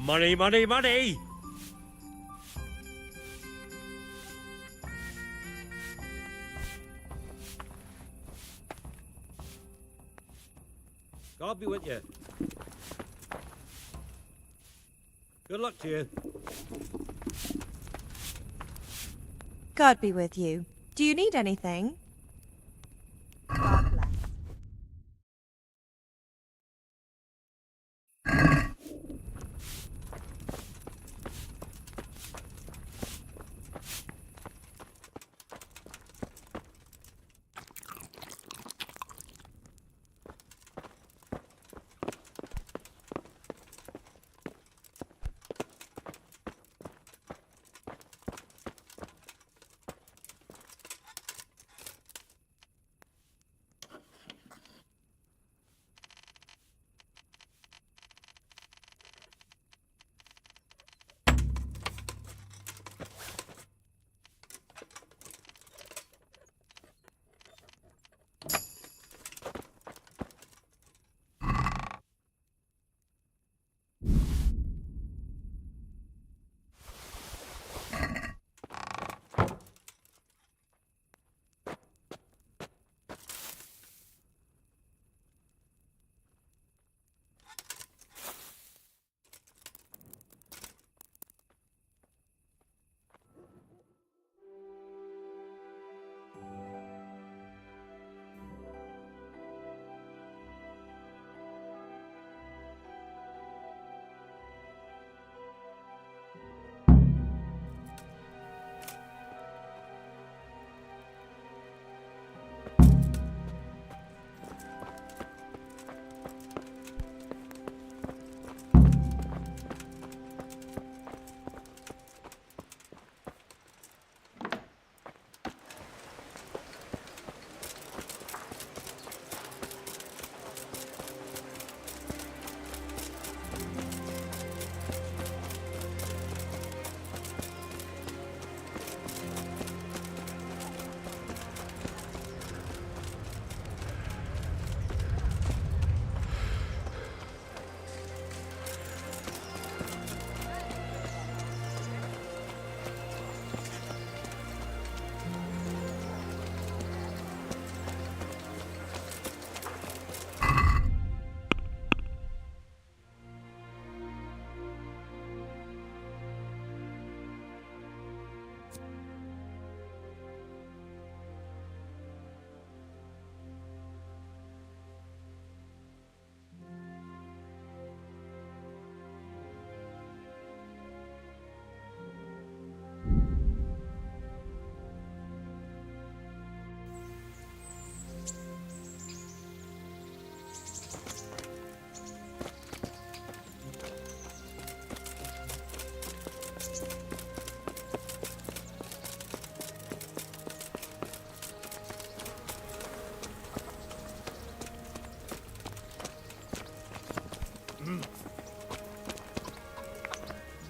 Money, money, money! God be with you. Good luck to you. God be with you. Do you need anything? God bless.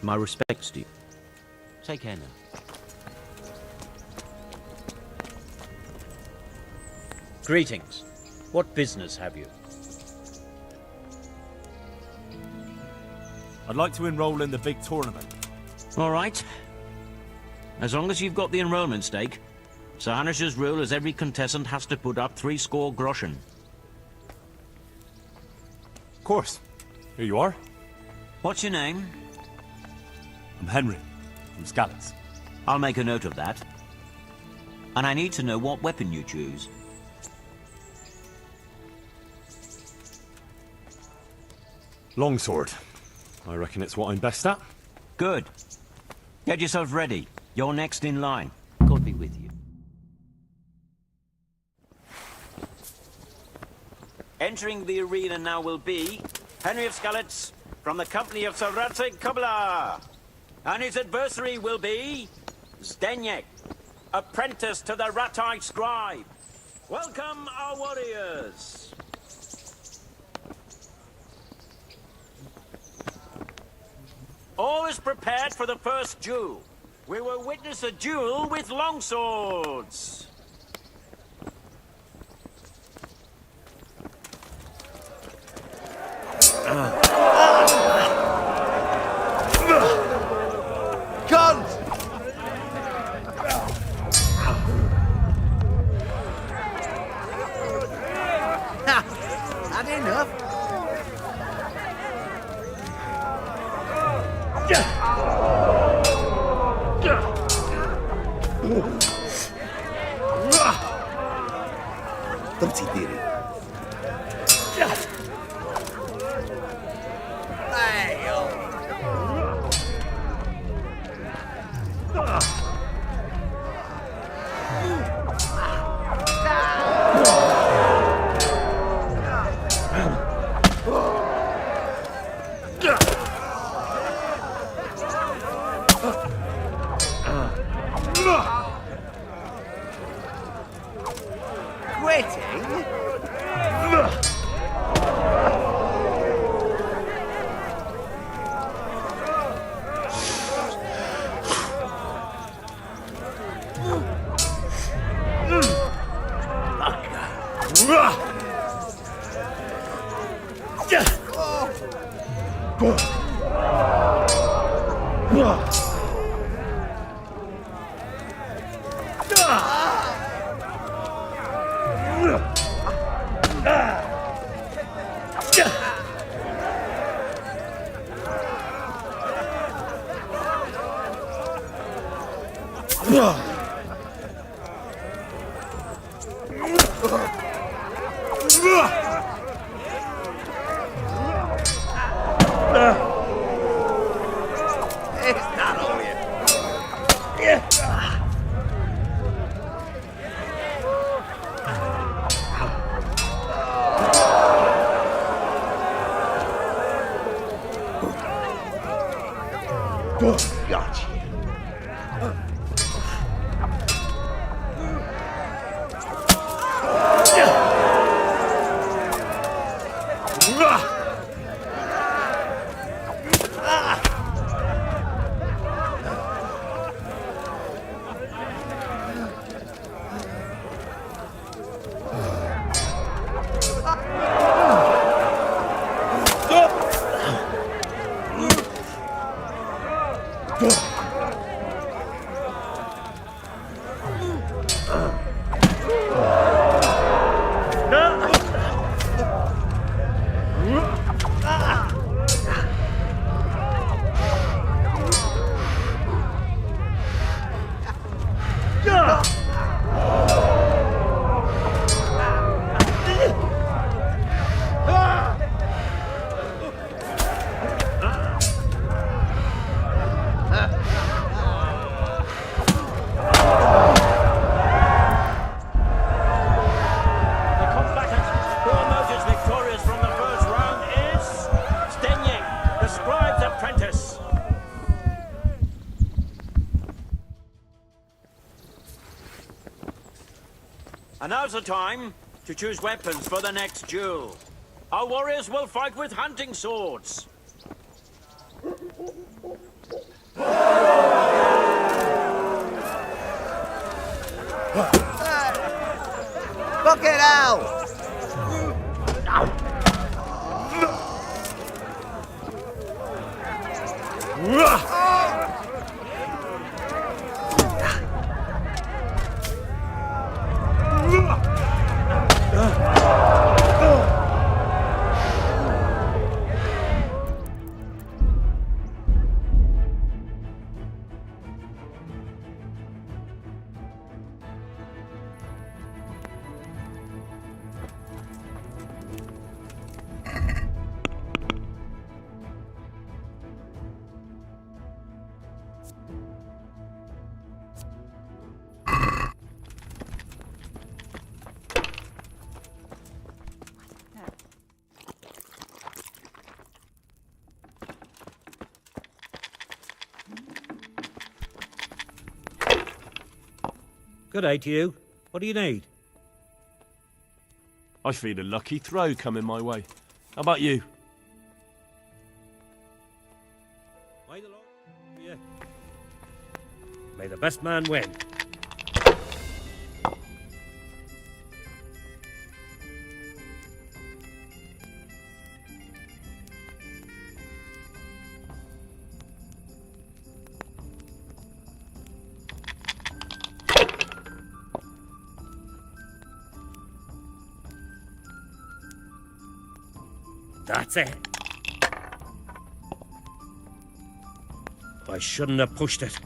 My respects to you. Take care now. Greetings. What business have you? I'd like to enroll in the big tournament. All right. As long as you've got the enrollment stake. Sir Hanish's rule is every contestant has to put up 60 groschen. Of course. Here you are. What's your name? I'm Henry, from Scallops. I'll make a note of that. And I need to know what weapon you choose. Longsword. I reckon it's what I'm best at. Good. Get yourself ready. You're next in line. God be with you. Entering the arena now will be Henry of Scallops from the company of Sir Radzig Kobyla. And his adversary will be Zdeněk, apprentice to the Ratai scribe. Welcome, our warriors. All is prepared for the first duel. We will witness a duel with longswords. Guns! Had enough? Tamsi diri. Gotcha. And now's the time to choose weapons for the next duel. Our warriors will fight with hunting swords. Bucket out! Good day to you. What do you need? I feel a lucky throw coming my way. How about you? May the Lord be with you. May the best man win. That's it. I shouldn't have pushed it.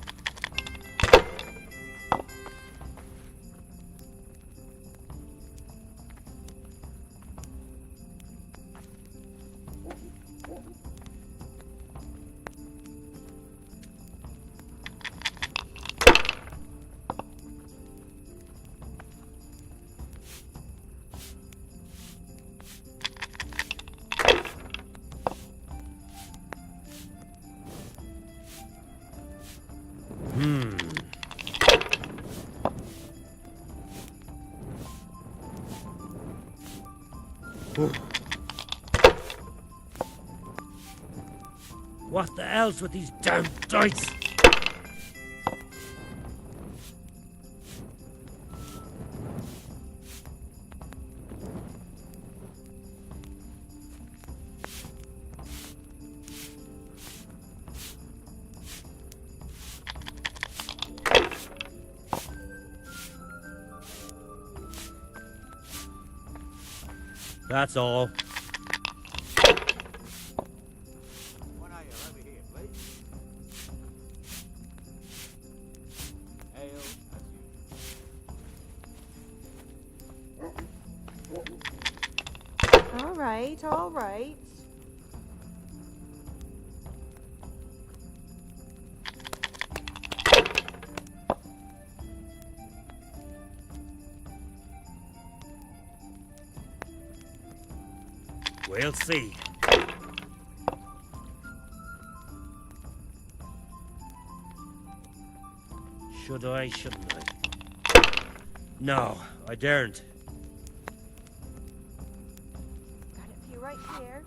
What the hell's with these damn dice? That's all. All right. We'll see. Should I, shouldn't I? No, I daren't. Got it for you right here.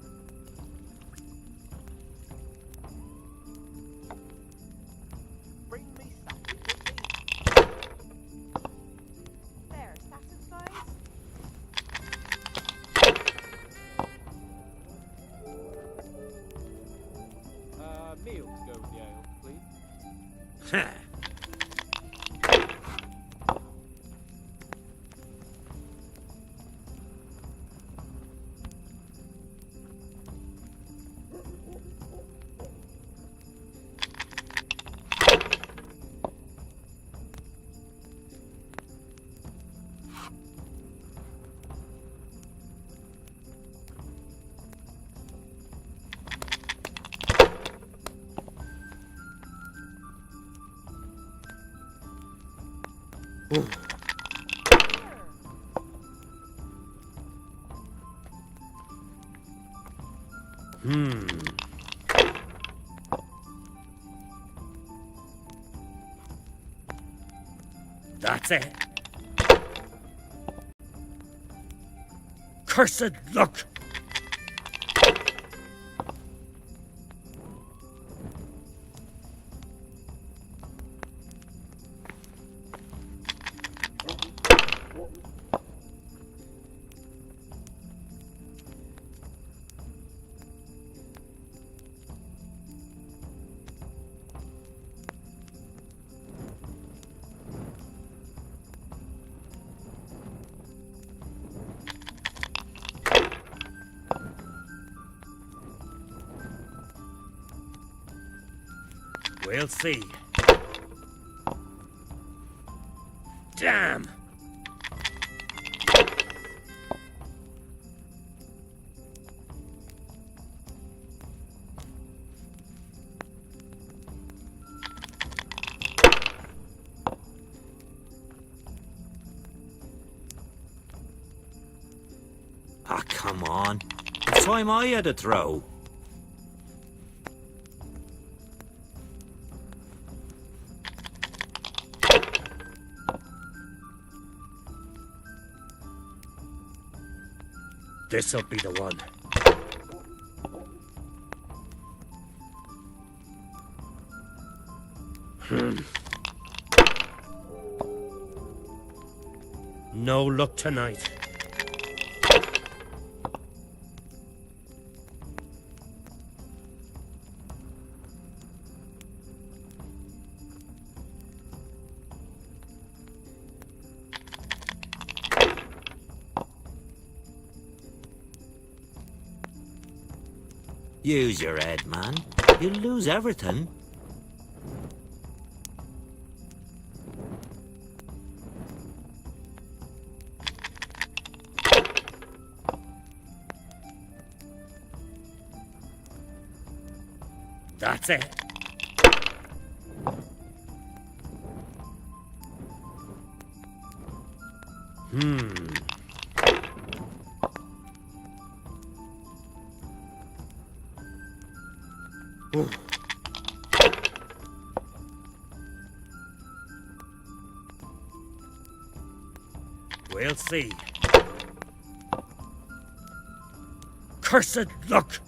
Bring me something to eat. There, satisfied? Meal to go with the ale, please. That's it. Cursed luck! We'll see. Damn! Ah, come on. It's time I had a throw. This'll be the one. No luck tonight. Use your head, man. You'll lose everything. That's it. Ooh. We'll see. Cursed luck!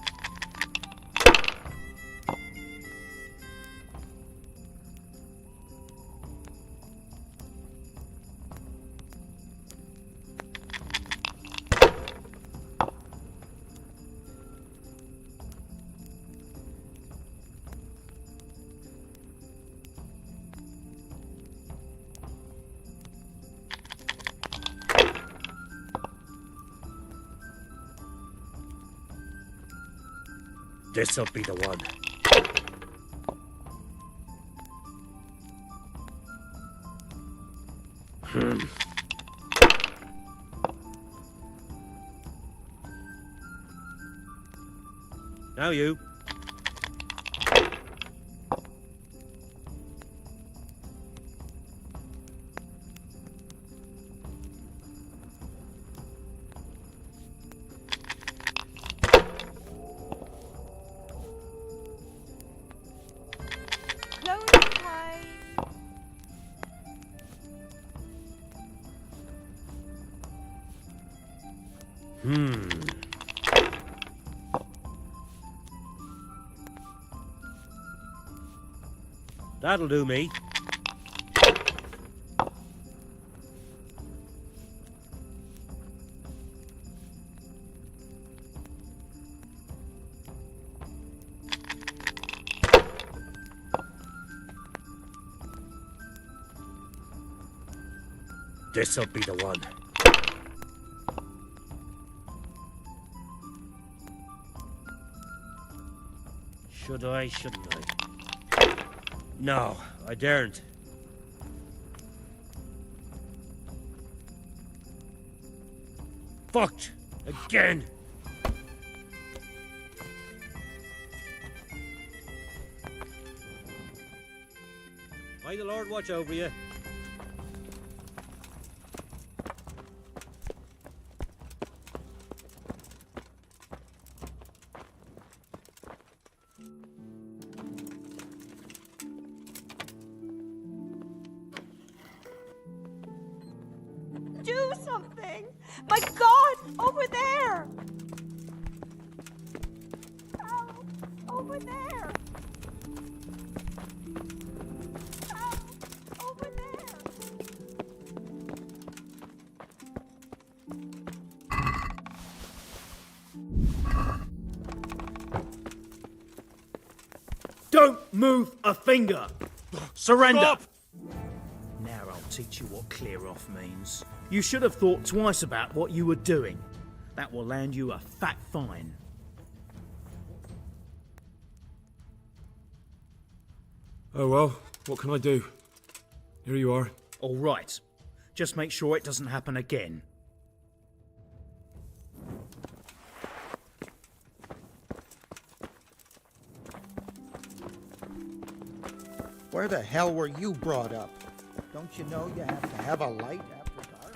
This'll be the one. Now you. That'll do me. This'll be the one. Should I, shouldn't I? No, I daren't. Fucked! Again! May the Lord watch over you. Do something! My God! Over there! Help! Over there! Help! Over there! Don't move a finger! Surrender! Stop! Now I'll teach you what clear off means. You should have thought twice about what you were doing. That will land you a fat fine. Oh well, what can I do? Here you are. All right. Just make sure it doesn't happen again. Where the hell were you brought up? Don't you know you have to have a light after dark?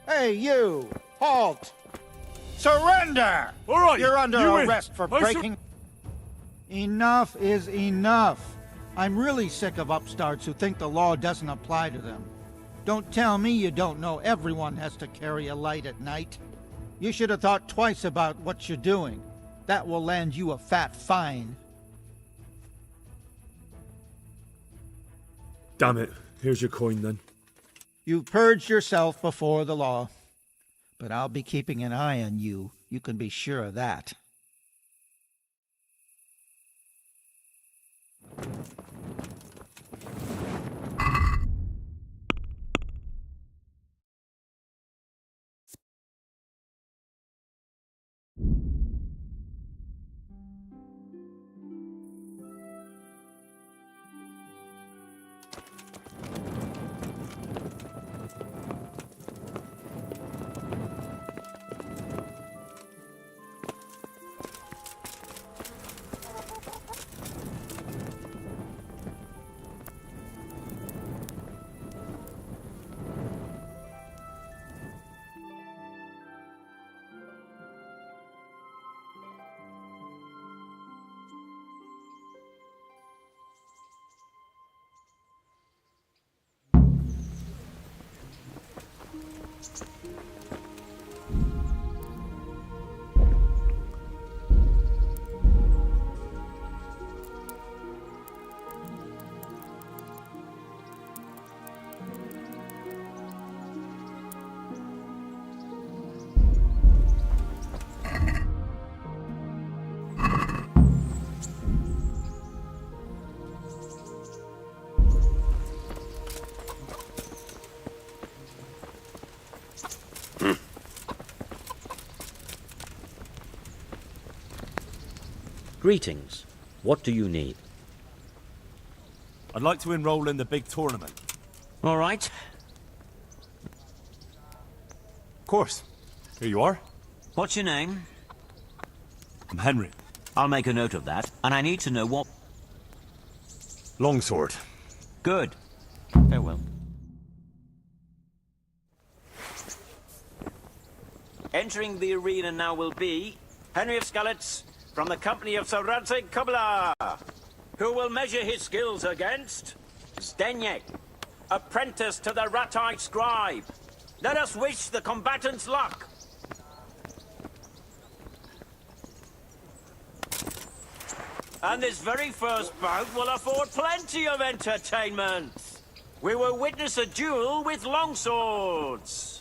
Hey, you! Halt! Surrender! All right, You're under you win. arrest for I breaking... Enough is enough. I'm really sick of upstarts who think the law doesn't apply to them. Don't tell me you don't know everyone has to carry a light at night. You should have thought twice about what you're doing. That will land you a fat fine. Damn it. Here's your coin then. You've purged yourself before the law. But I'll be keeping an eye on you. You can be sure of that. Greetings. What do you need? I'd like to enroll in the big tournament. All right. Of course. Here you are. What's your name? I'm Henry. I'll make a note of that, and I need to know what... Longsword. Good. Farewell. Entering the arena now will be Henry of Skalitz from the company of Janji'in Kalian, who will measure his skills against Zdeněk, apprentice to the rat-eyed scribe. Let us wish the combatants luck. And this very first bout will afford plenty of entertainment. We will witness a duel with longswords.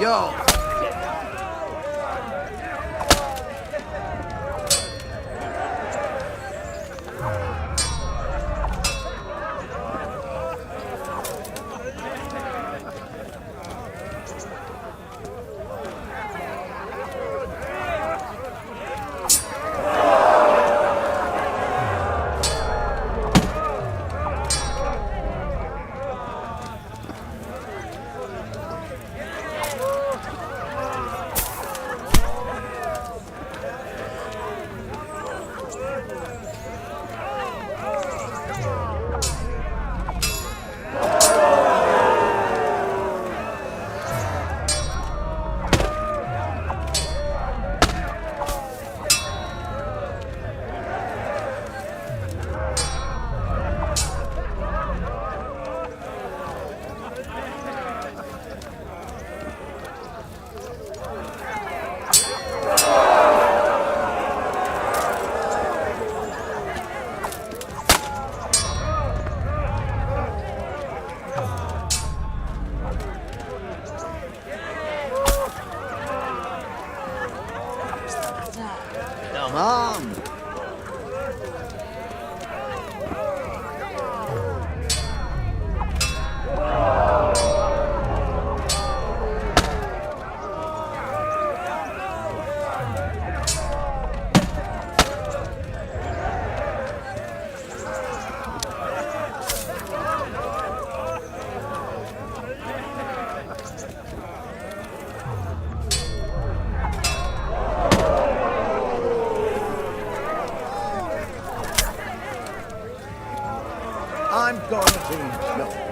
Yo! Come on. I'm going to go.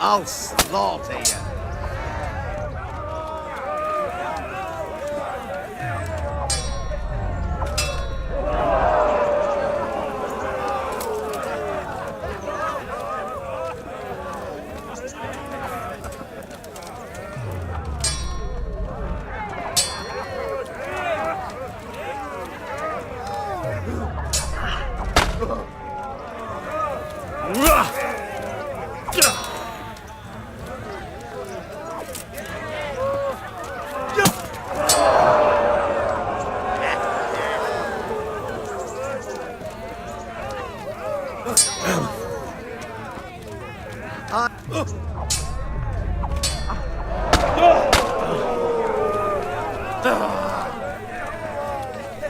I'll slaughter you.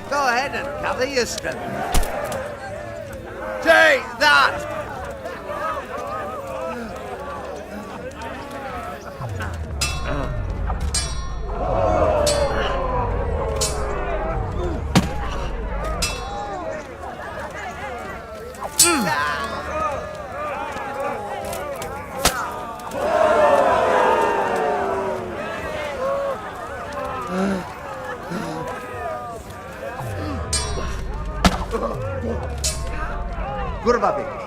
Go ahead and cover your strip. Take that! Kurwa bieg.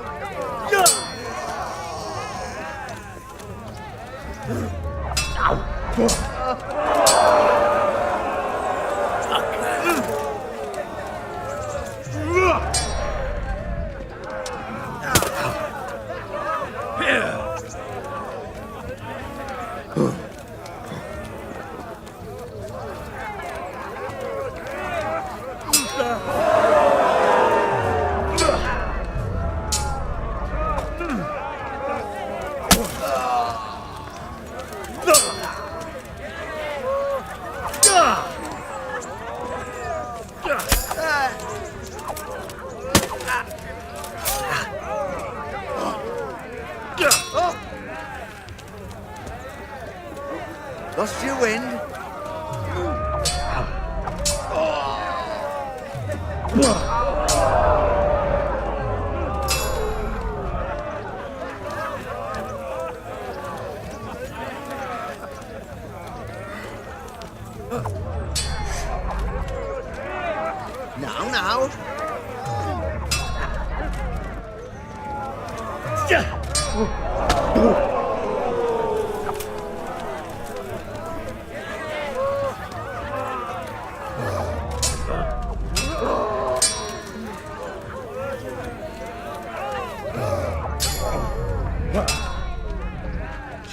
Now.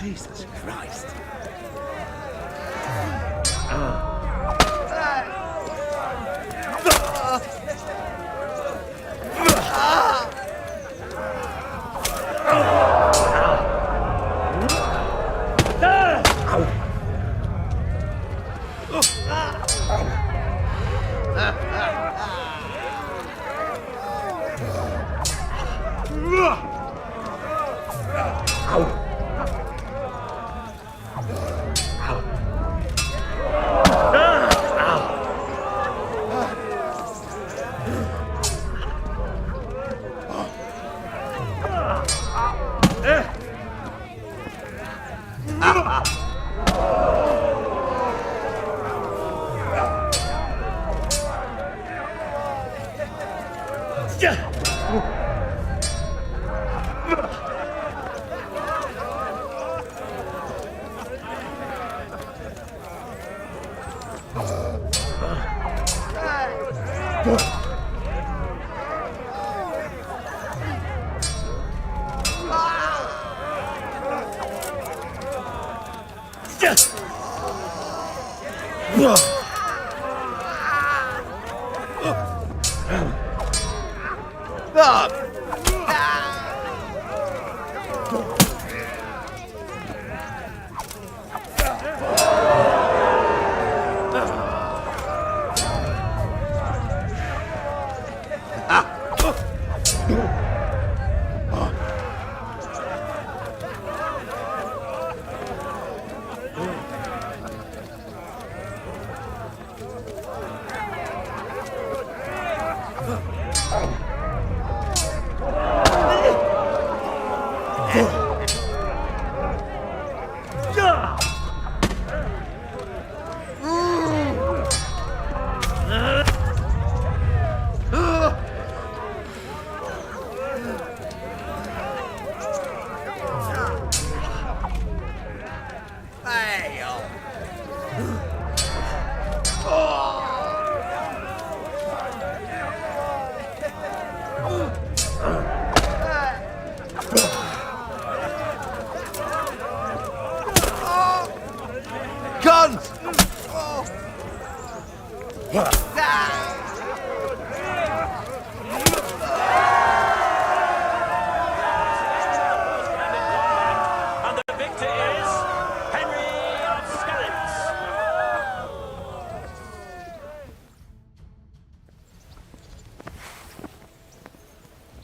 Jesus Christ.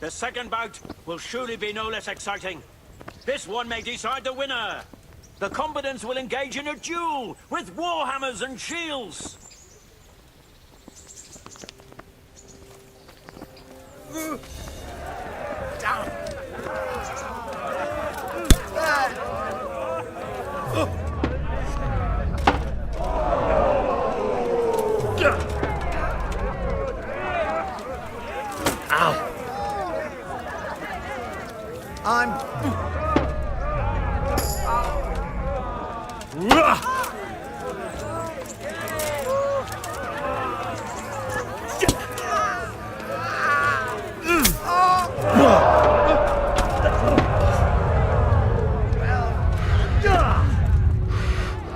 The second bout will surely be no less exciting. This one may decide the winner. The combatants will engage in a duel with warhammers and shields.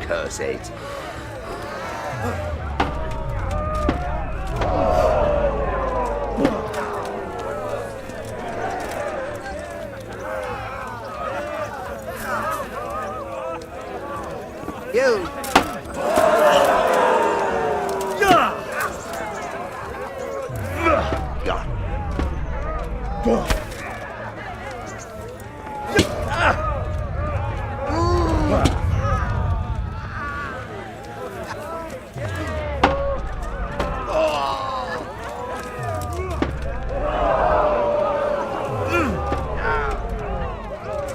Curse it. You.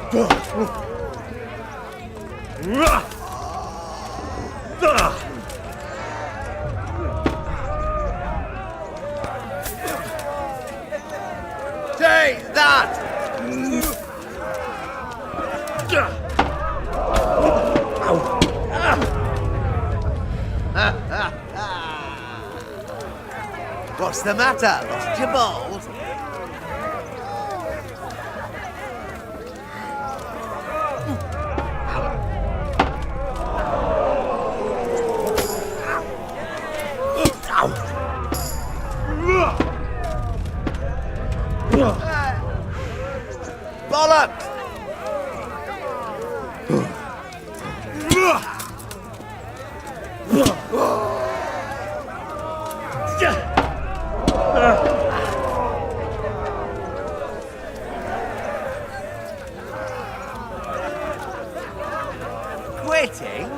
Take that! What's the matter? Lost your balls? Bollocks! Quitting?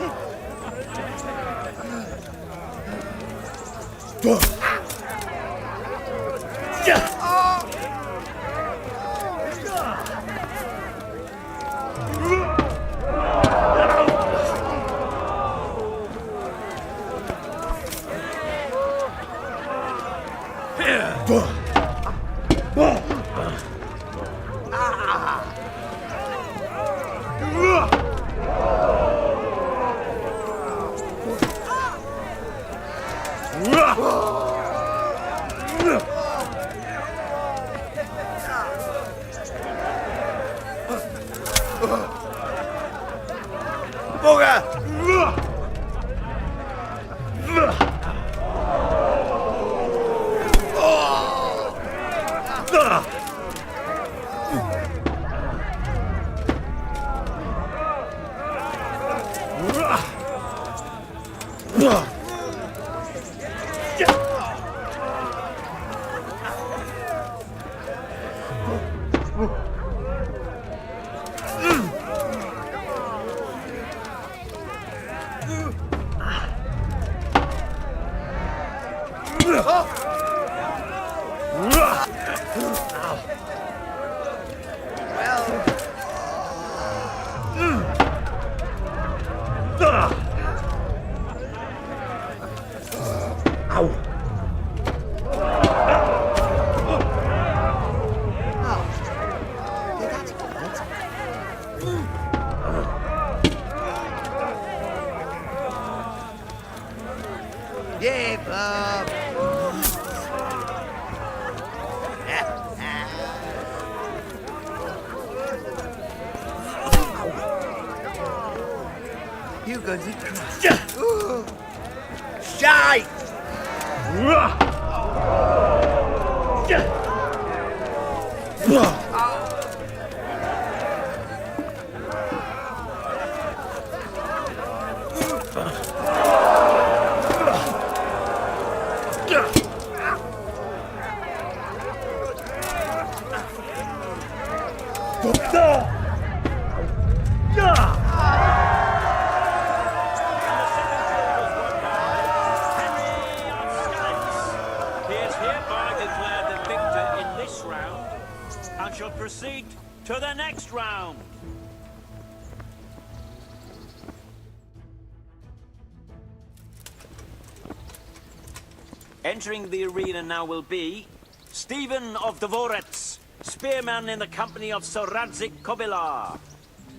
You guys are crap. Shite! Shall proceed to the next round. Entering the arena now will be Stephen of Dvorets, spearman in the company of Sir Radzik Kobyla.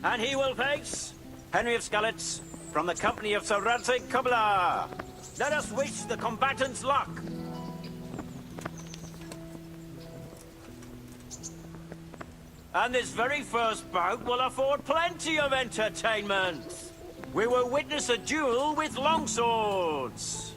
And he will face Henry of Skalitz from the company of Sir Radzik Kobyla. Let us wish the combatants luck. And this very first bout will afford plenty of entertainment. We will witness a duel with longswords.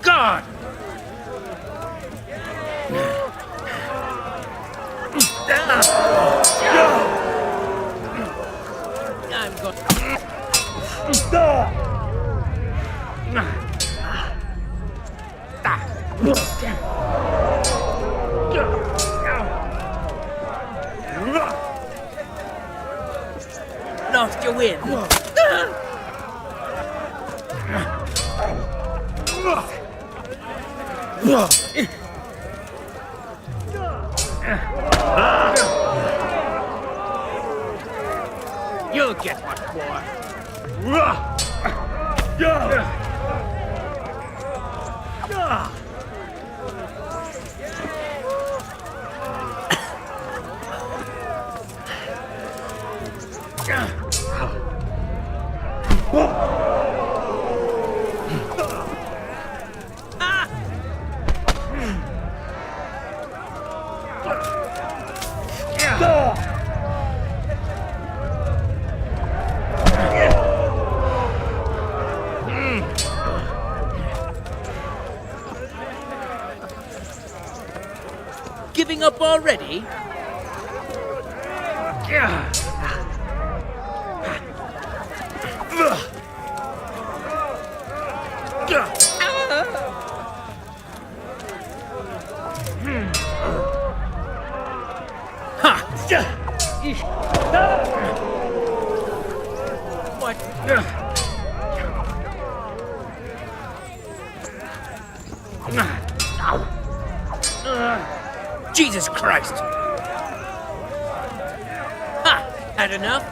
God! I'm going. lost your win. You'll get one, boy. Giving up already? What? Jesus Christ! Ha! Had enough?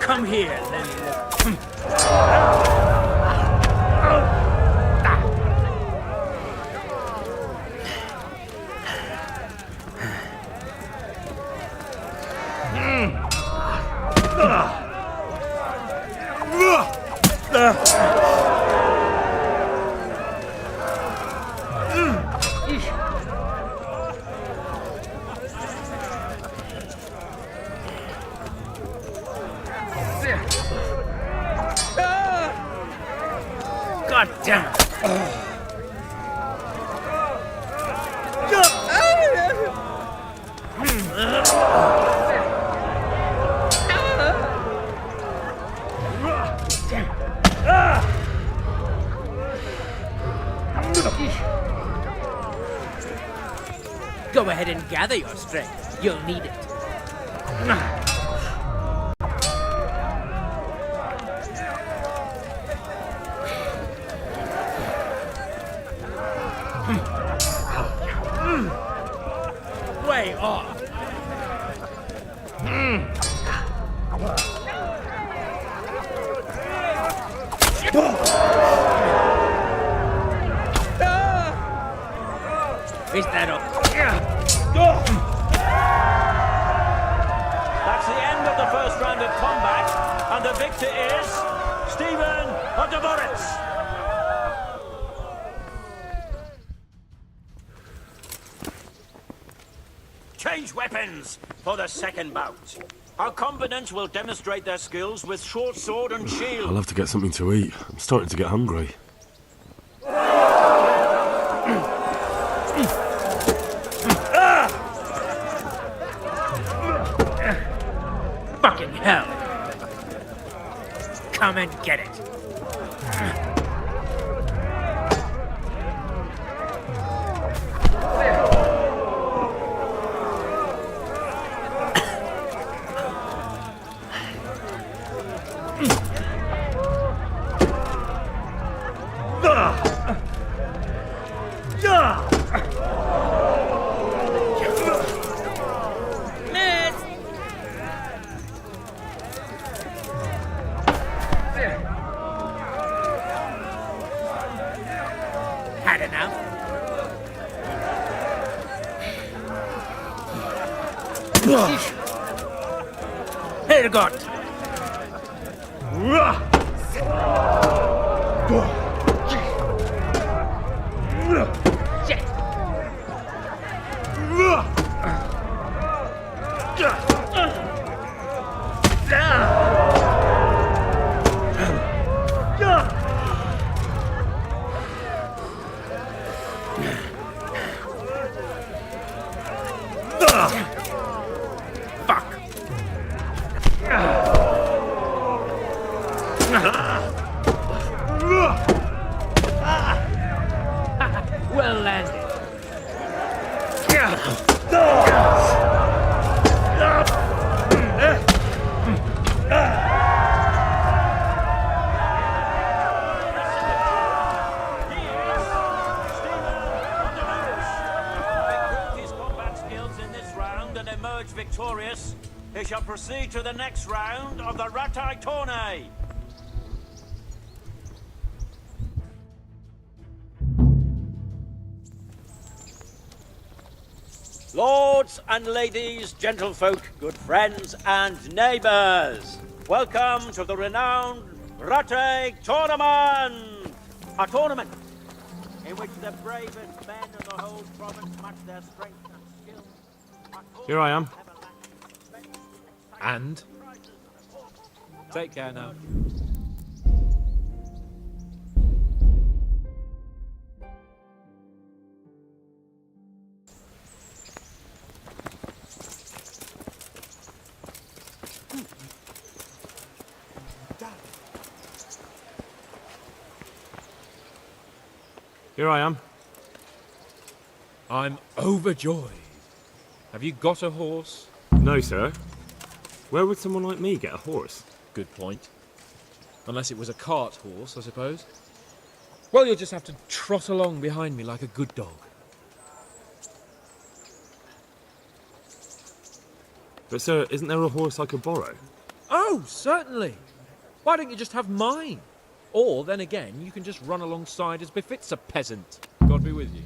Come here, God damn it! Go ahead and gather your strength. You'll need it. Way off. Is that all? That's the end of the first round of combat, and the victor is Stephen Otoboritz. Change weapons for the second bout. Our combatants will demonstrate their skills with short sword and shield. I'll have to get something to eat. I'm starting to get hungry. Fucking hell! Come and get it. Had enough? Herrgott! Shit! Well landed. His combat skills in this round and emerge victorious, he shall proceed to the next round of the Ratai Tourney. Lords and ladies, gentlefolk, good friends and neighbours, welcome to the renowned Ratai Tournament! A tournament in which the bravest men of the whole province match their strength and skill. Here I am. And? Take care now. Here I am. I'm overjoyed. Have you got a horse? No, sir. Where would someone like me get a horse? Good point. Unless it was a cart horse, I suppose. Well, you'll just have to trot along behind me like a good dog. But, sir, isn't there a horse I could borrow? Oh, certainly. Why don't you just have mine? Or, then again, you can just run alongside as befits a peasant. God be with you.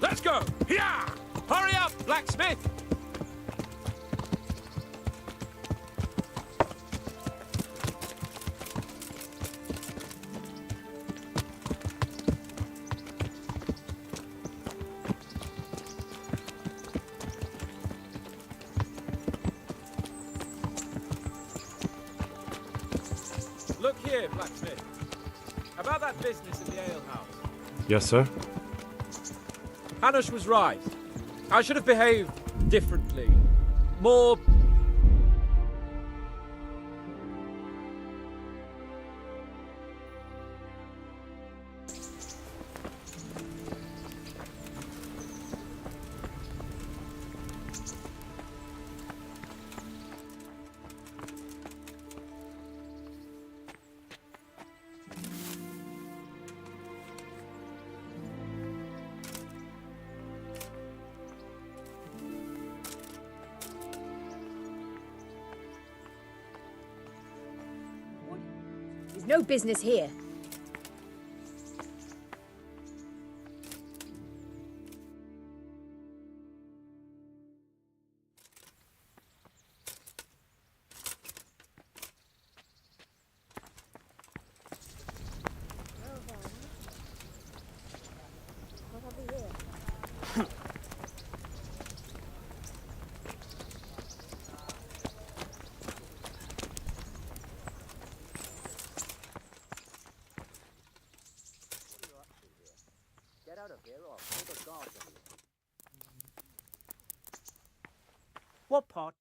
Let's go! Here! Hurry up, blacksmith! Look here, blacksmith. About that business in the alehouse. Yes, sir. Hanush was right. I should have behaved differently. More... There's no business here. What part?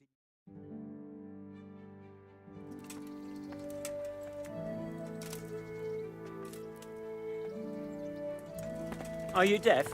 Are you deaf?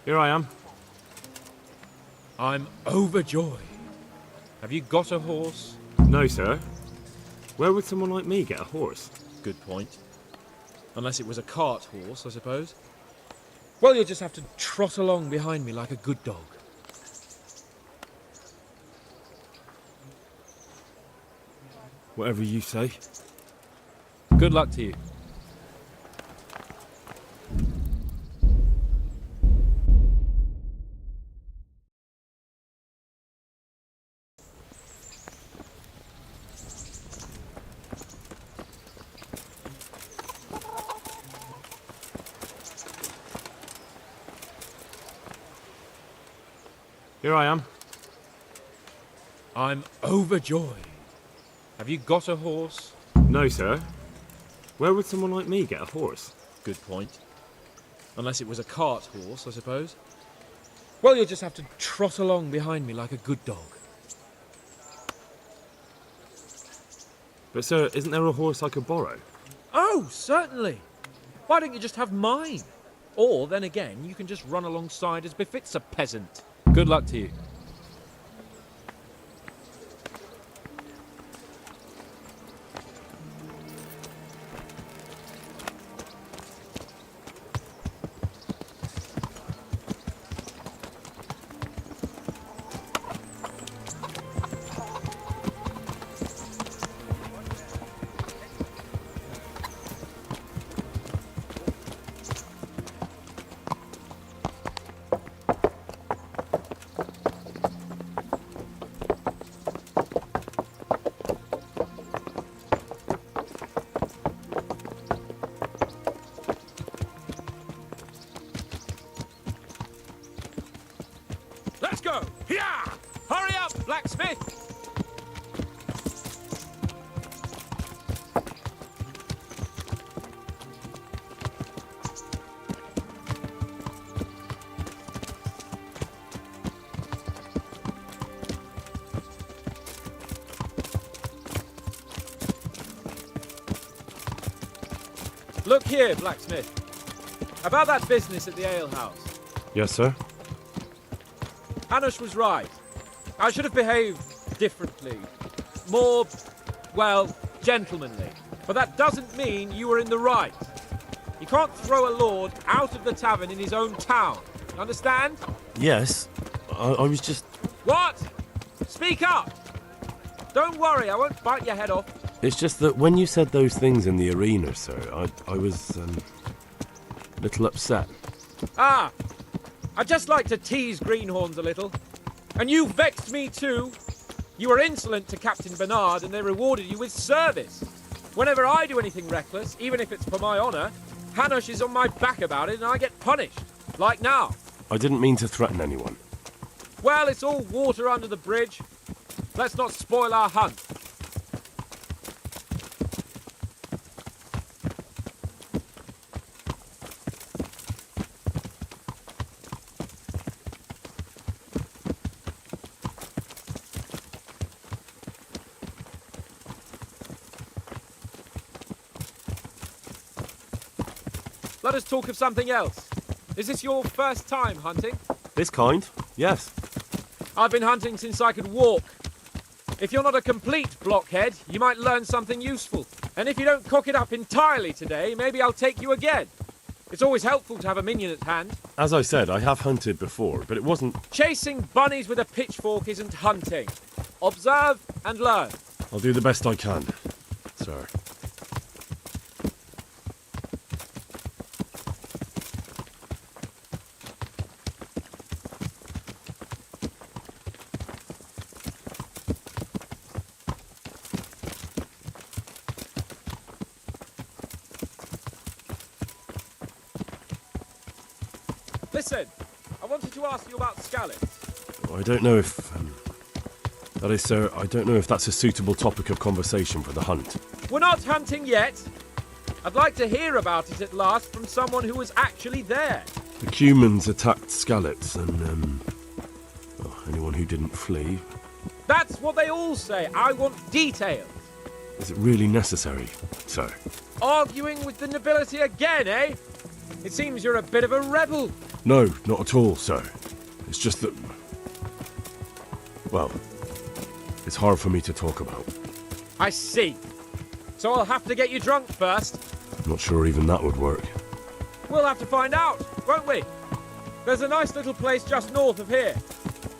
Here I am. I'm overjoyed. Have you got a horse? No, sir. Where would someone like me get a horse? Good point. Unless it was a cart horse, I suppose. Well, you'll just have to trot along behind me like a good dog. Whatever you say. Good luck to you. Here I am. I'm overjoyed. Have you got a horse? No, sir. Where would someone like me get a horse? Good point. Unless it was a cart horse, I suppose. Well, you'll just have to trot along behind me like a good dog. But, sir, isn't there a horse I could borrow? Oh, certainly. Why don't you just have mine? Or, then again, you can just run alongside as befits a peasant. Good luck to you. Let's go! Here! Hurry up, blacksmith! Look here, blacksmith. About that business at the alehouse. Yes, sir. Hanush was right. I should have behaved differently. More, well, gentlemanly. But that doesn't mean you were in the right. You can't throw a lord out of the tavern in his own town. Understand? Yes. I was just... What? Speak up! Don't worry, I won't bite your head off. It's just that when you said those things in the arena, sir, I was, a little upset. Ah! I just like to tease greenhorns a little. And you vexed me too. You were insolent to Captain Bernard and they rewarded you with service. Whenever I do anything reckless, even if it's for my honour, Hanush is on my back about it and I get punished. Like now. I didn't mean to threaten anyone. Well, it's all water under the bridge. Let's not spoil our hunt. Let us talk of something else. Is this your first time hunting? This kind? Yes. I've been hunting since I could walk. If you're not a complete blockhead, you might learn something useful. And if you don't cock it up entirely today, maybe I'll take you again. It's always helpful to have a minion at hand. As I said, I have hunted before, but it wasn't... Chasing bunnies with a pitchfork isn't hunting. Observe and learn. I'll do the best I can, sir. Listen, I wanted to ask you about scallops. I don't know if... that is, sir, I don't know if that's a suitable topic of conversation for the hunt. We're not hunting yet. I'd like to hear about it at last from someone who was actually there. The Cumans attacked Scallops and, anyone who didn't flee. That's what they all say. I want details. Is it really necessary, sir? Arguing with the nobility again, eh? It seems you're a bit of a rebel. No, not at all, sir. It's just that... well, it's hard for me to talk about. I see. So I'll have to get you drunk first. Not sure even that would work. We'll have to find out, won't we? There's a nice little place just north of here.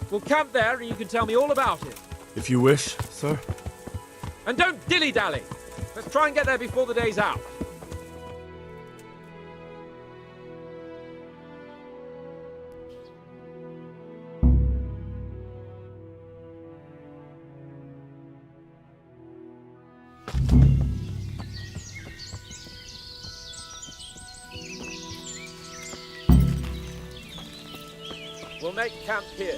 We'll camp there and you can tell me all about it. If you wish, sir. And don't dilly-dally. Let's try and get there before the day's out. We'll make camp here.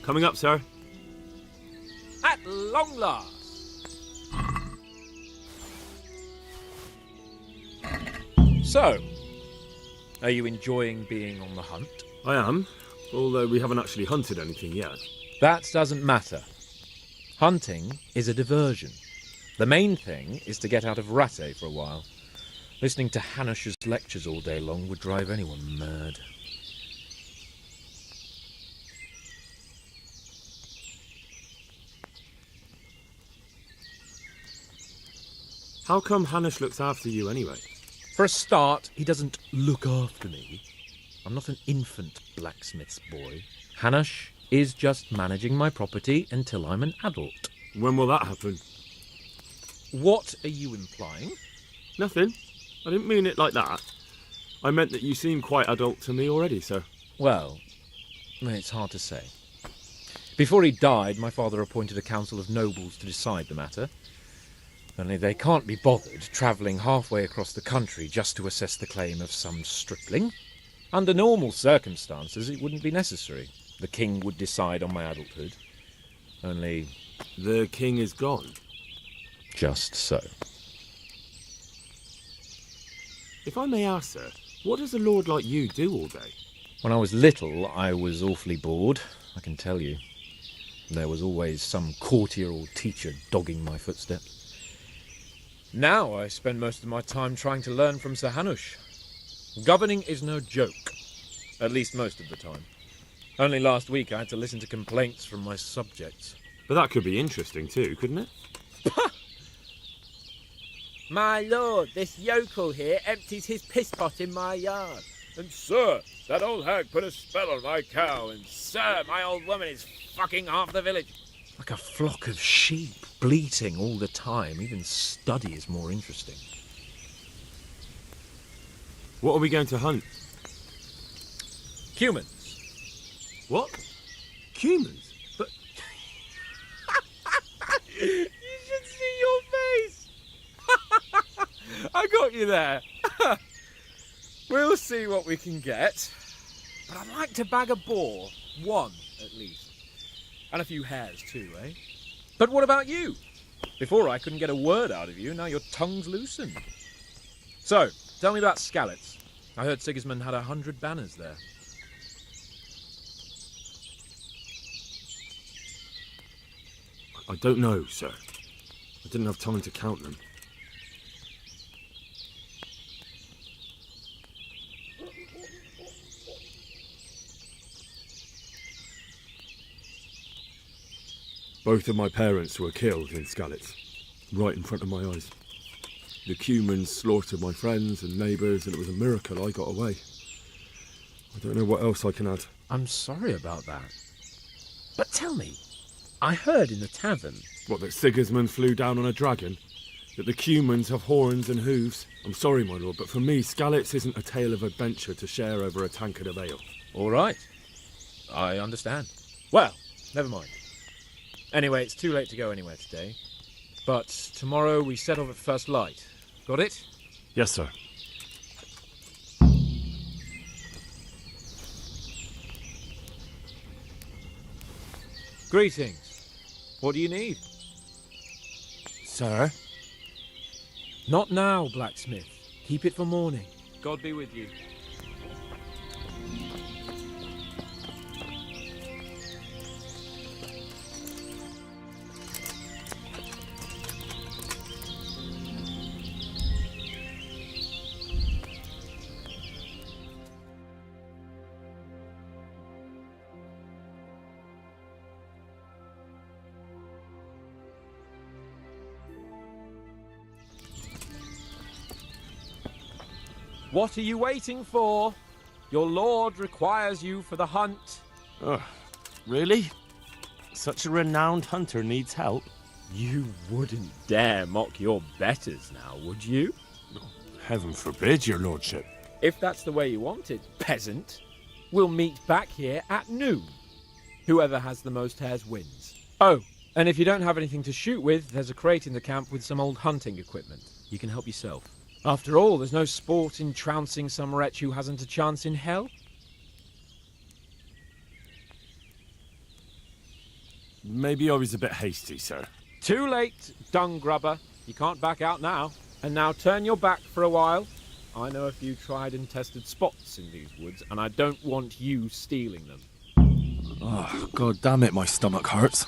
Coming up, sir. At long last. So, are you enjoying being on the hunt? I am, although we haven't actually hunted anything yet. That doesn't matter. Hunting is a diversion. The main thing is to get out of Ratte for a while. Listening to Hanush's lectures all day long would drive anyone mad. How come Hanush looks after you anyway? For a start, he doesn't look after me. I'm not an infant blacksmith's boy. Hanush is just managing my property until I'm an adult. When will that happen? What are you implying? Nothing. I didn't mean it like that. I meant that you seem quite adult to me already, sir. Well, it's hard to say. Before he died, my father appointed a council of nobles to decide the matter. Only they can't be bothered travelling halfway across the country just to assess the claim of some stripling. Under normal circumstances, it wouldn't be necessary. The king would decide on my adulthood. Only... The king is gone. Just so. If I may ask, sir, what does a lord like you do all day? When I was little, I was awfully bored, I can tell you. There was always some courtier or teacher dogging my footsteps. Now I spend most of my time trying to learn from Sir Hanush. Governing is no joke, at least most of the time. Only last week I had to listen to complaints from my subjects. But that could be interesting too, couldn't it? My lord, this yokel here empties his piss pot in my yard. And sir, that old hag put a spell on my cow, and Sir, my old woman is fucking half the village. like a flock of sheep, bleating all the time. Even study is more interesting. What are we going to hunt? Humans. What? Humans? But... You should see your face! I got you there. We'll see what we can get. But I'd like to bag a boar. One, at least. And a few hares too, eh? But what about you? Before I couldn't get a word out of you, now your tongue's loosened. So, tell me about Skalitz. I heard Sigismund had 100 banners there. I don't know, sir. I didn't have time to count them. Both of my parents were killed in Skalitz, right in front of my eyes. The Cumans slaughtered my friends and neighbours, and it was a miracle I got away. I don't know what else I can add. I'm sorry about that. But tell me, I heard in the tavern... What, that Sigismund flew down on a dragon? That the Cumans have horns and hooves? I'm sorry, my lord, but for me, Skalitz isn't a tale of adventure to share over a tankard of ale. All right. I understand. Well, never mind. Anyway, it's too late to go anywhere today. But tomorrow we set off at first light. Got it? Yes, sir. Greetings. What do you need? Sir? Not now, blacksmith. Keep it for morning. God be with you. What are you waiting for? Your lord requires you for the hunt. Really? Such a renowned hunter needs help? You wouldn't dare mock your betters now, would you? Heaven forbid, your lordship. If that's the way you want it, peasant, we'll meet back here at noon. Whoever has the most hares wins. Oh, and if you don't have anything to shoot with, there's a crate in the camp with some old hunting equipment. You can help yourself. After all, there's no sport in trouncing some wretch who hasn't a chance in hell. Maybe I was a bit hasty, sir. Too late, dung grubber. You can't back out now. And now turn your back for a while. I know a few tried and tested spots in these woods, and I don't want you stealing them. Oh, God damn it, my stomach hurts.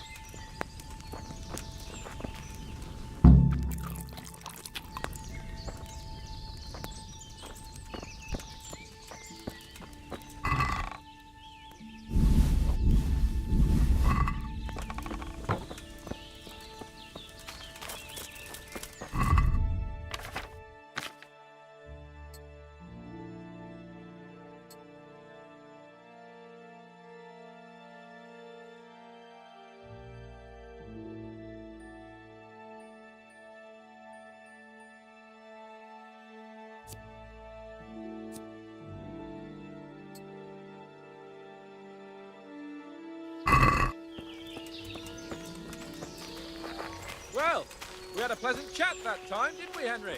Well, we had a pleasant chat that time, didn't we, Henry?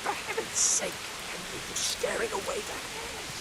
For heaven's sake, Henry, you're scaring away the hares.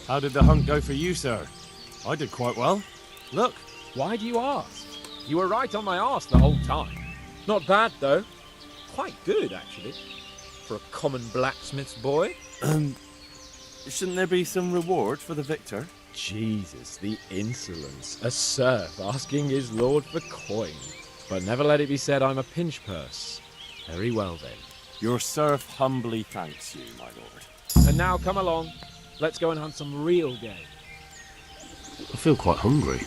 How did the hunt go for you, sir? I did quite well. Look. Why do you ask? You were right on my arse the whole time. Not bad, though. Quite good, actually. For a common blacksmith's boy. Shouldn't there be some reward for the victor? Jesus, the insolence. A serf asking his lord for coin. But never let it be said I'm a pinch purse. Very well, then. Your serf humbly thanks you, my lord. And now come along. Let's go and hunt some real game. I feel quite hungry.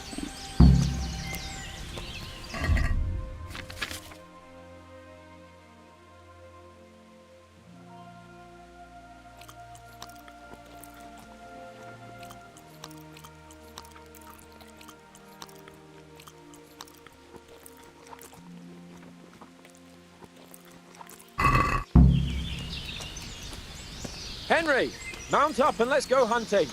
Henry, mount up and let's go hunting.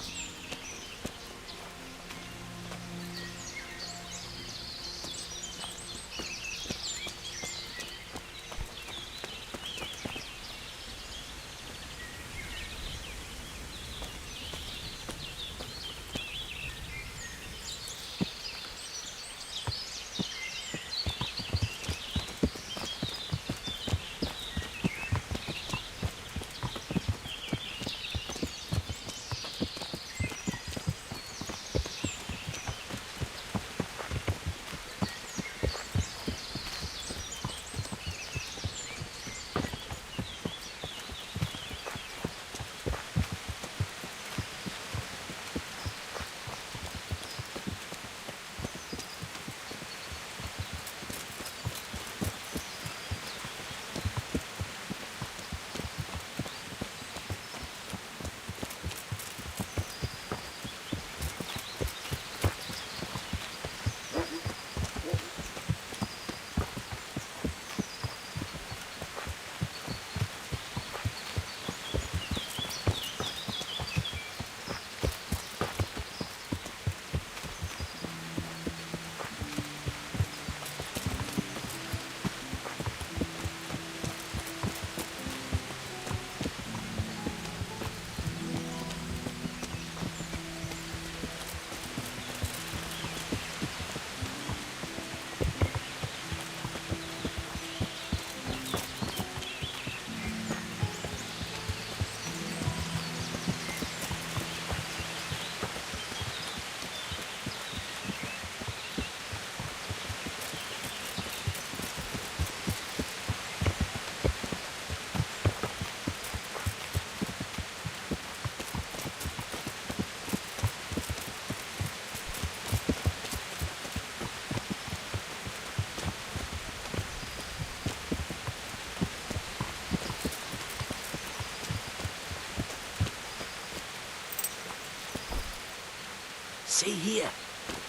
See here,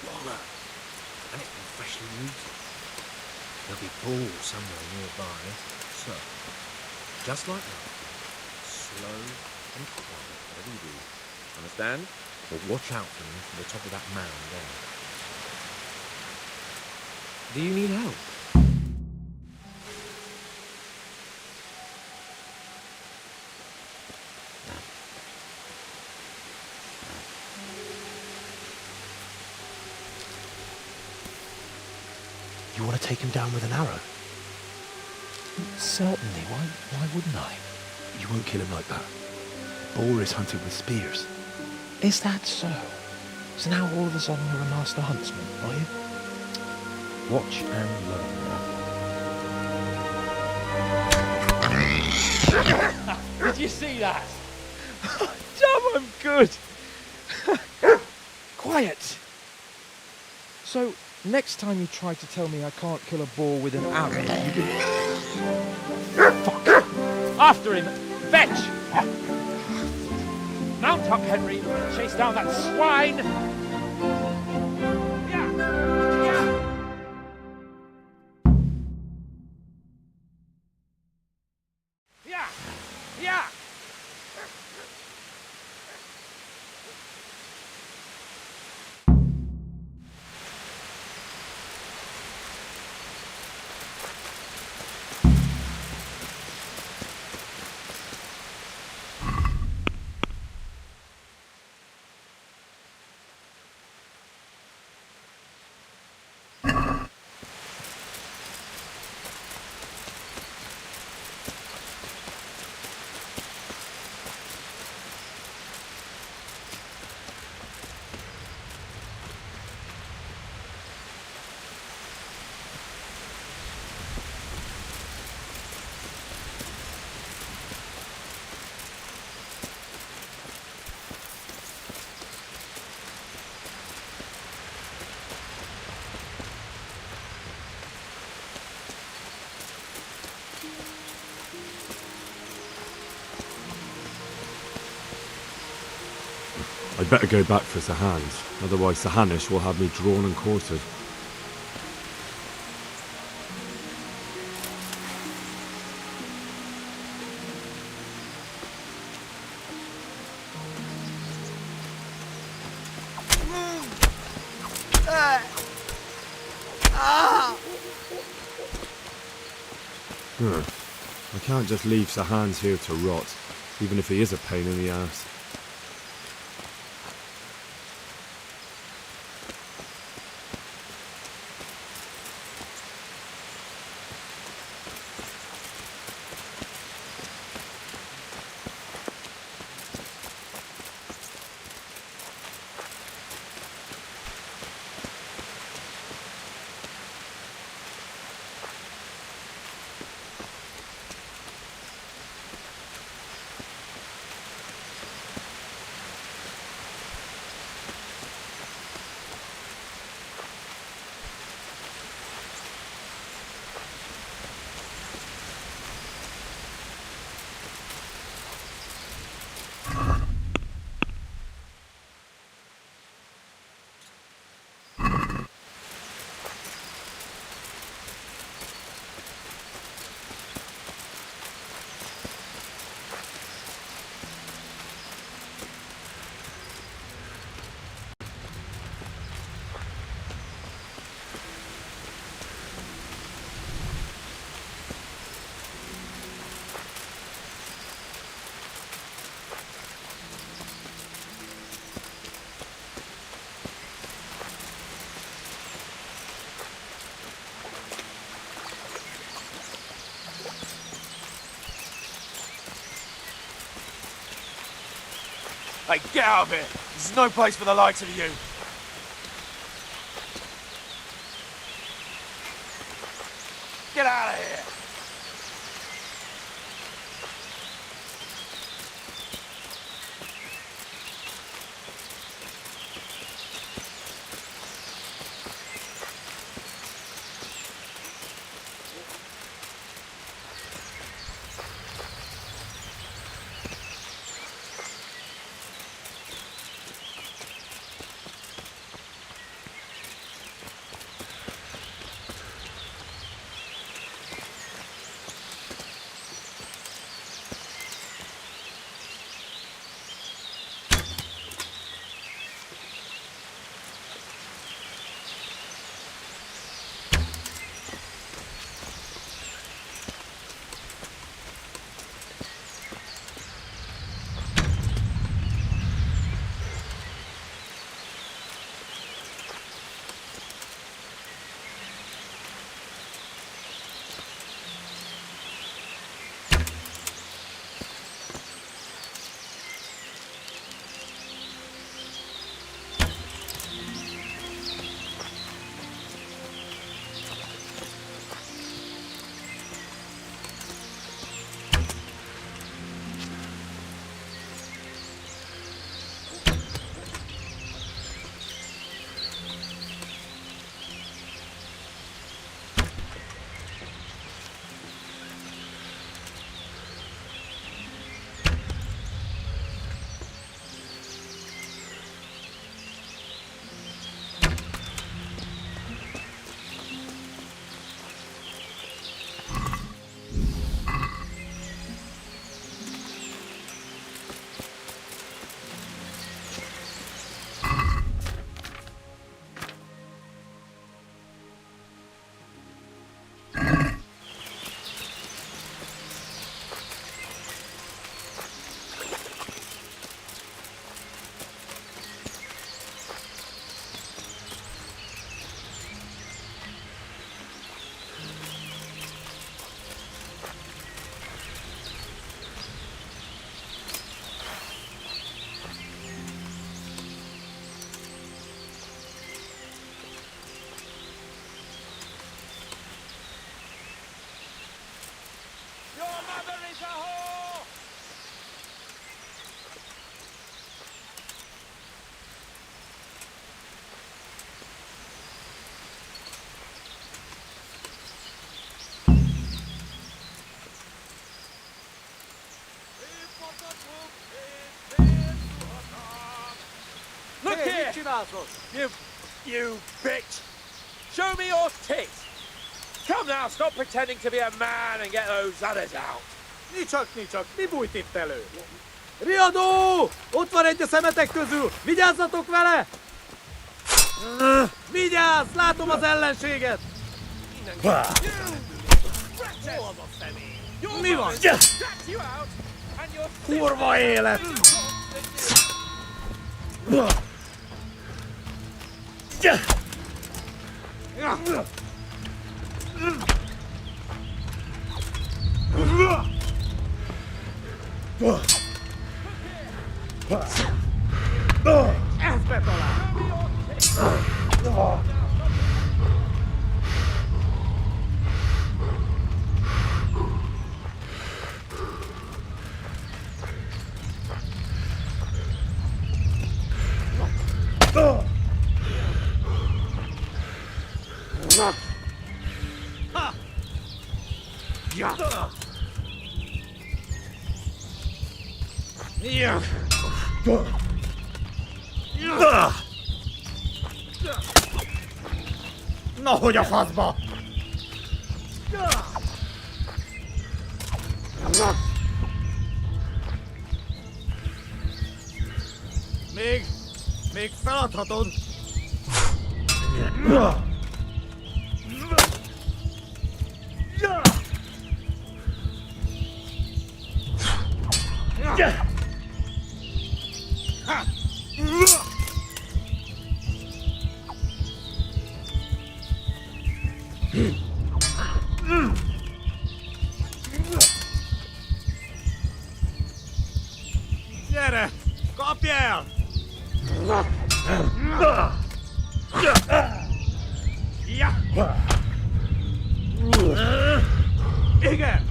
Waller. And it's been freshly rooted. There'll be balls somewhere nearby. So, just like that, slow and quiet, whatever you do. Understand? But watch out for them from the top of that mound there. Do you need help? You want to take him down with an arrow? Certainly. Why wouldn't I? You won't kill him like that. Boar is hunted with spears. Is that so? So now all of a sudden you're a master huntsman, are you? Watch and learn. Did you see that? Damn, I'm good. Quiet. So, next time you try to tell me I can't kill a boar with an arrow, you can... Fuck! After him! Fetch! Mount up, Henry. Chase down that swine! Yeah! Yeah! I'd better go back for Sahans, otherwise Sahanish will have me drawn and quartered. I can't just leave Sahans here to rot, even if he is a pain in the ass. Hey, get out of here! This is no place for the likes of you! Get out of here! assholes. You bitch. Show me your tits. Come now, stop pretending to be a man and get those others out. Nicsak, mi bújt itt elő? Riadó! Ott van egy a szemetek közül! Vigyázzatok vele! Vigyázz! Látom az ellenséget! Mi van? Kurva élet! Ez betalál! Na, hogy a faszba! Még feladhatod! Gyere! Kapj el! Igen!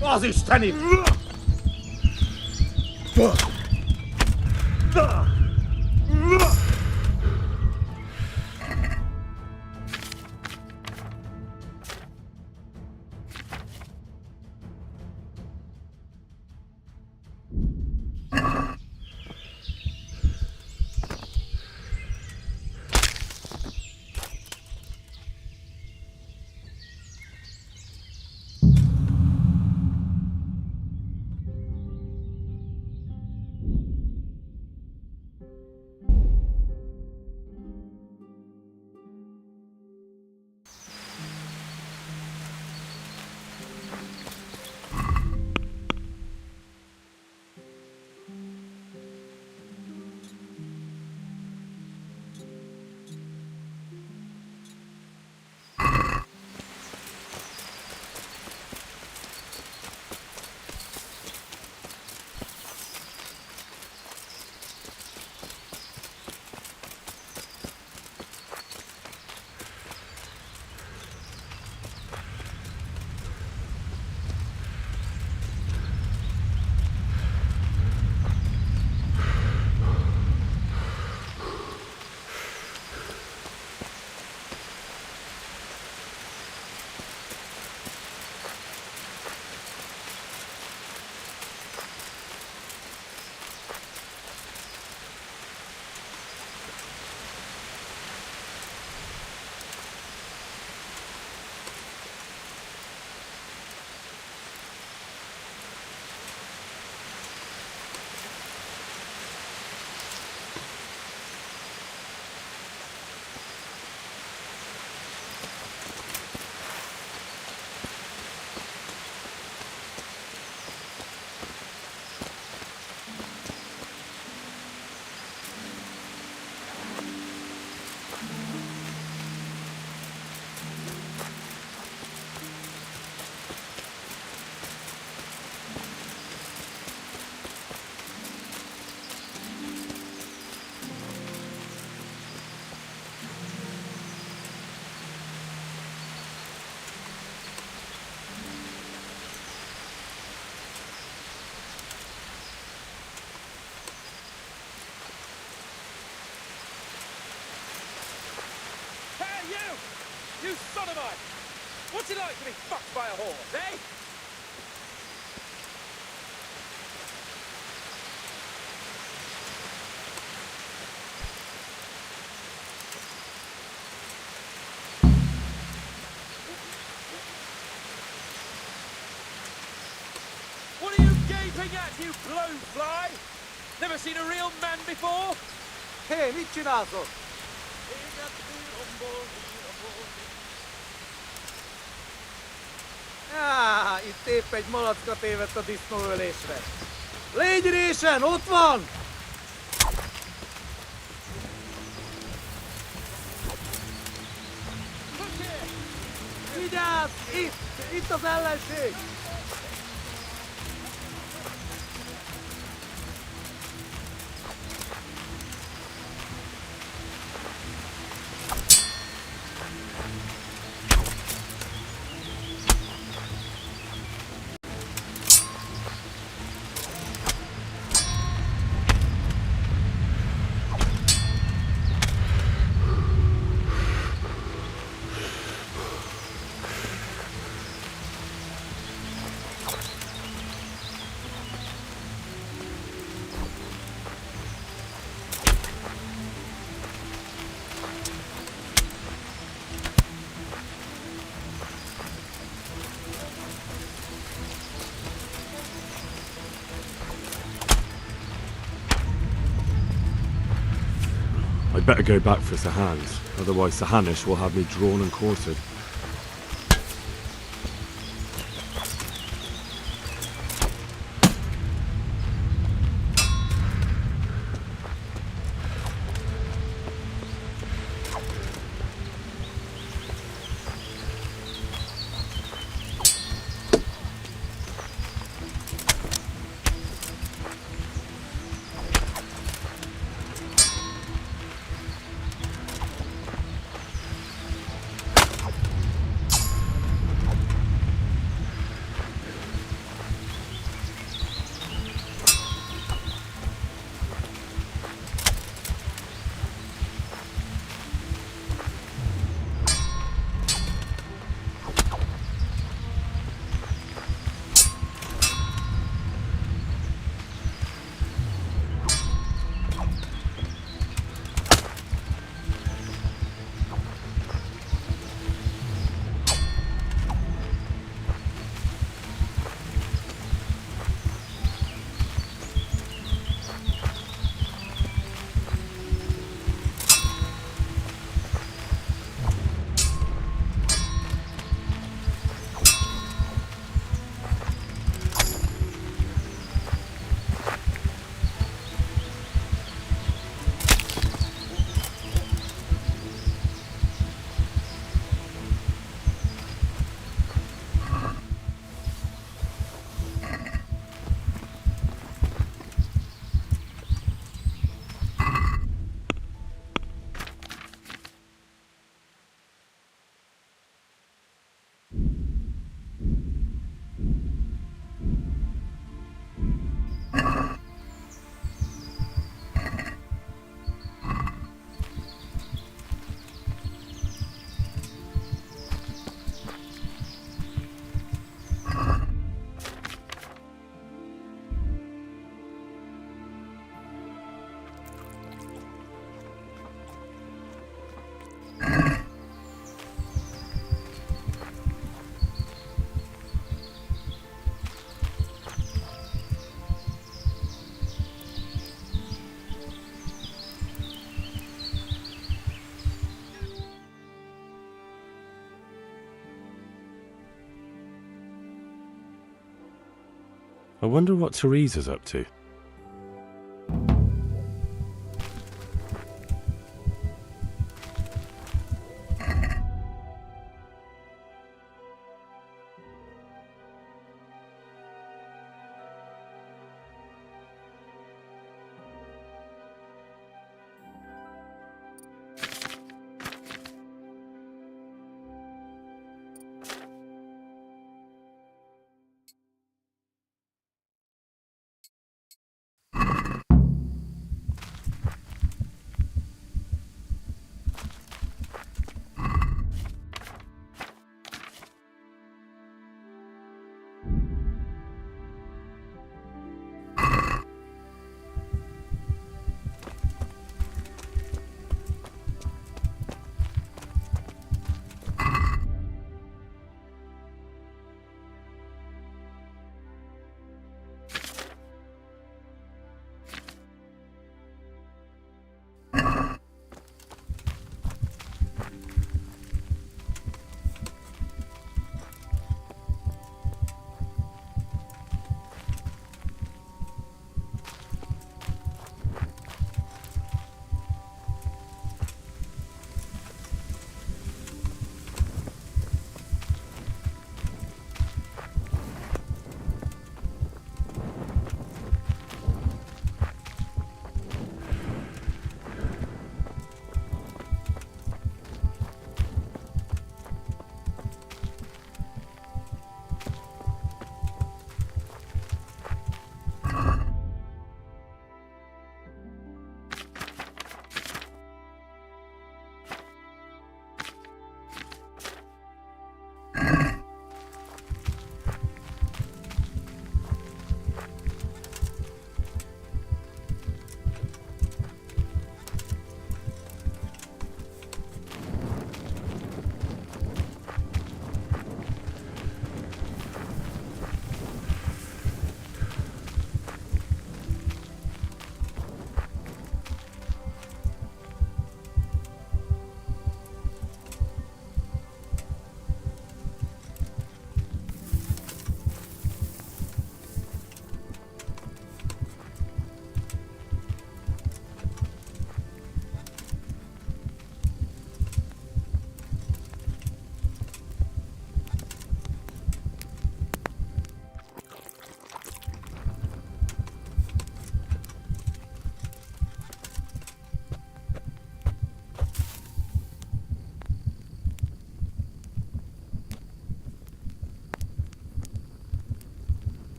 Az isteni! You sodomite! What's it like to be fucked by a horse, eh? What are you gaping at, you blowfly? Never seen a real man before? Hé, mit csinálsz ott? Itt épp egy malacka tévedt a disznóölésre. Légy résen, ott van! Vigyázz! Itt az ellenség! I'd better go back for Sahans, otherwise Sahanish will have me drawn and quartered. I wonder what Teresa's up to.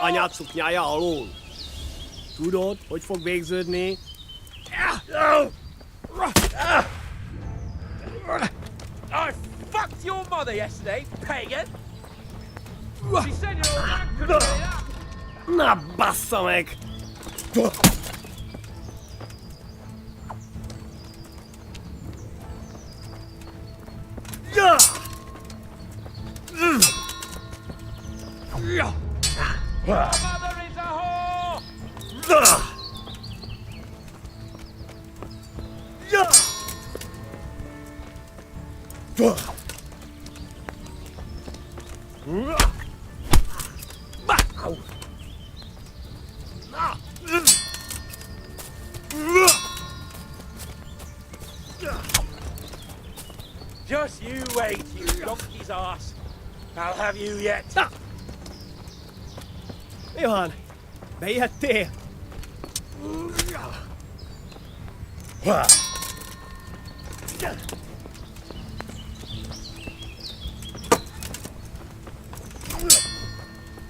Anyátsuk nyája alól. Tudod, hogy fog végződni? I fucked your mother yesterday, pagan! She said your old man couldn't get it up! Na, bassza meg! Your mother is a whore! Just you wait, you donkey's ass. I'll have you yet. Johan, bejöttél?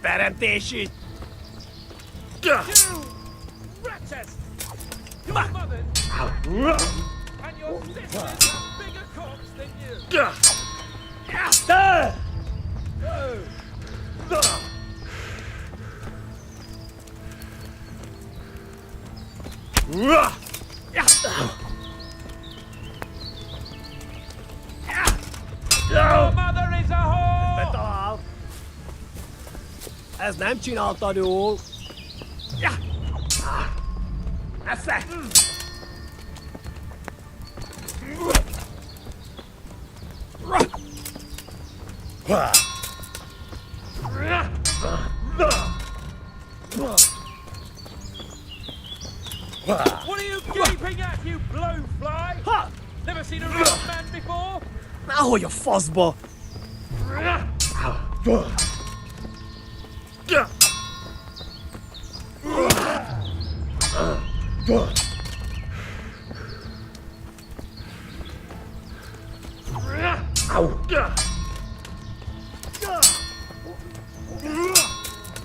Teremtési! You wretches! Your mother and your sisters have bigger cocks than you. Your mother is a whore! Betalál! Ez nem csináltad jól! Esze! What are you gaping at, you blowfly? Never seen a real man before? Ahogy a faszba!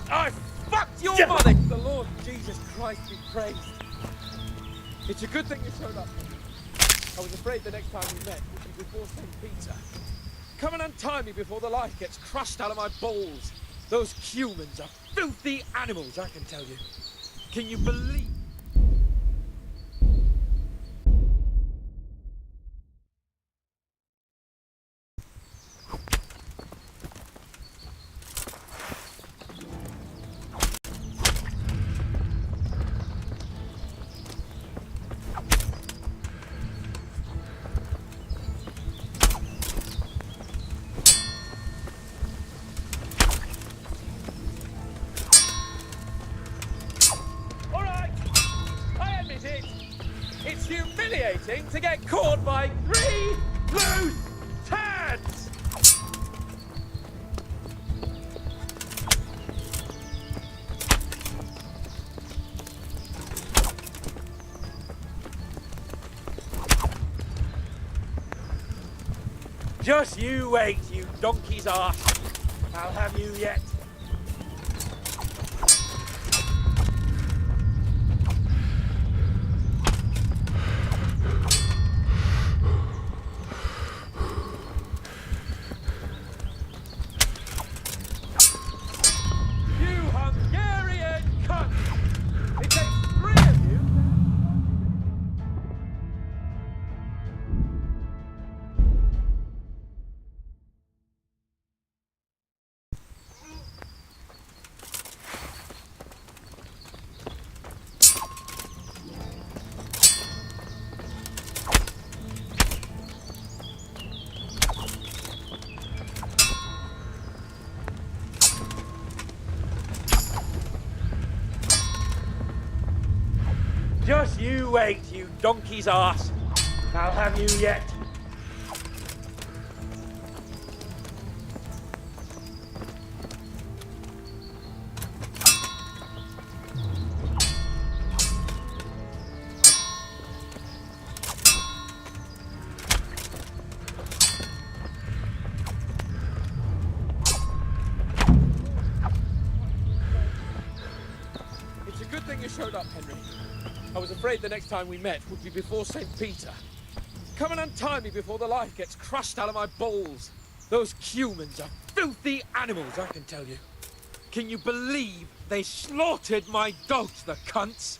I fucked your mother! The Lord Jesus Christ be praised. It's a good thing you showed up. I was afraid the next time we met would be before St. Peter. Come and untie me before the life gets crushed out of my balls. Those humans are filthy animals, I can tell you. Can you believe? It's humiliating to get caught by 3 loose turds! Just you wait, you donkey's ass. I'll have you yet. Just you wait, you donkey's ass. I'll have you yet. showed up, Henry. I was afraid the next time we met would be before St. Peter. Come and untie me before the life gets crushed out of my balls. Those humans are filthy animals, I can tell you. Can you believe they slaughtered my dogs, the cunts?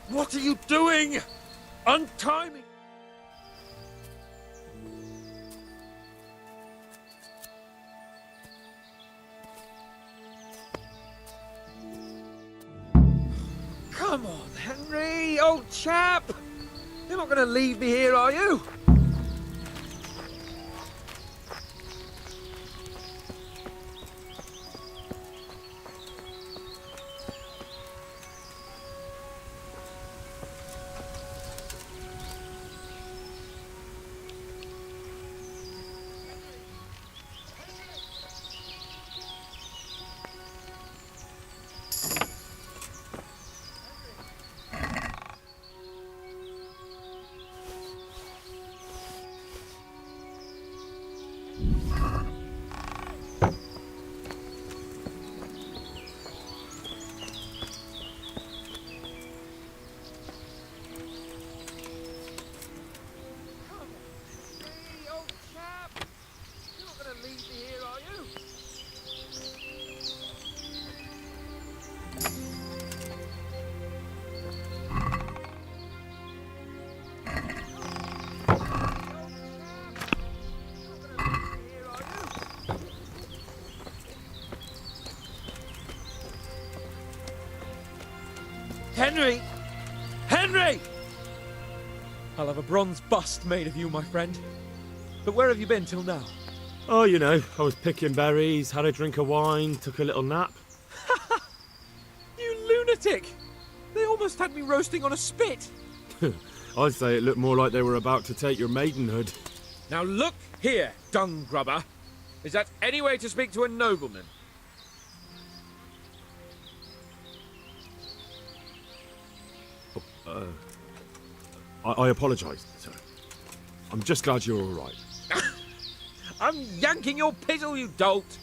What are you doing? Untie me! Come on, Henry, old chap! You're not going to leave me here, are you? Henry! Henry! I'll have a bronze bust made of you, my friend. But where have you been till now? Oh, you know, I was picking berries, had a drink of wine, took a little nap. You lunatic! They almost had me roasting on a spit. I'd say it looked more like they were about to take your maidenhood. Now look here, dung grubber. Is that any way to speak to a nobleman? I apologise, sir. I'm just glad you're all right. I'm yanking your pizzle, you dolt!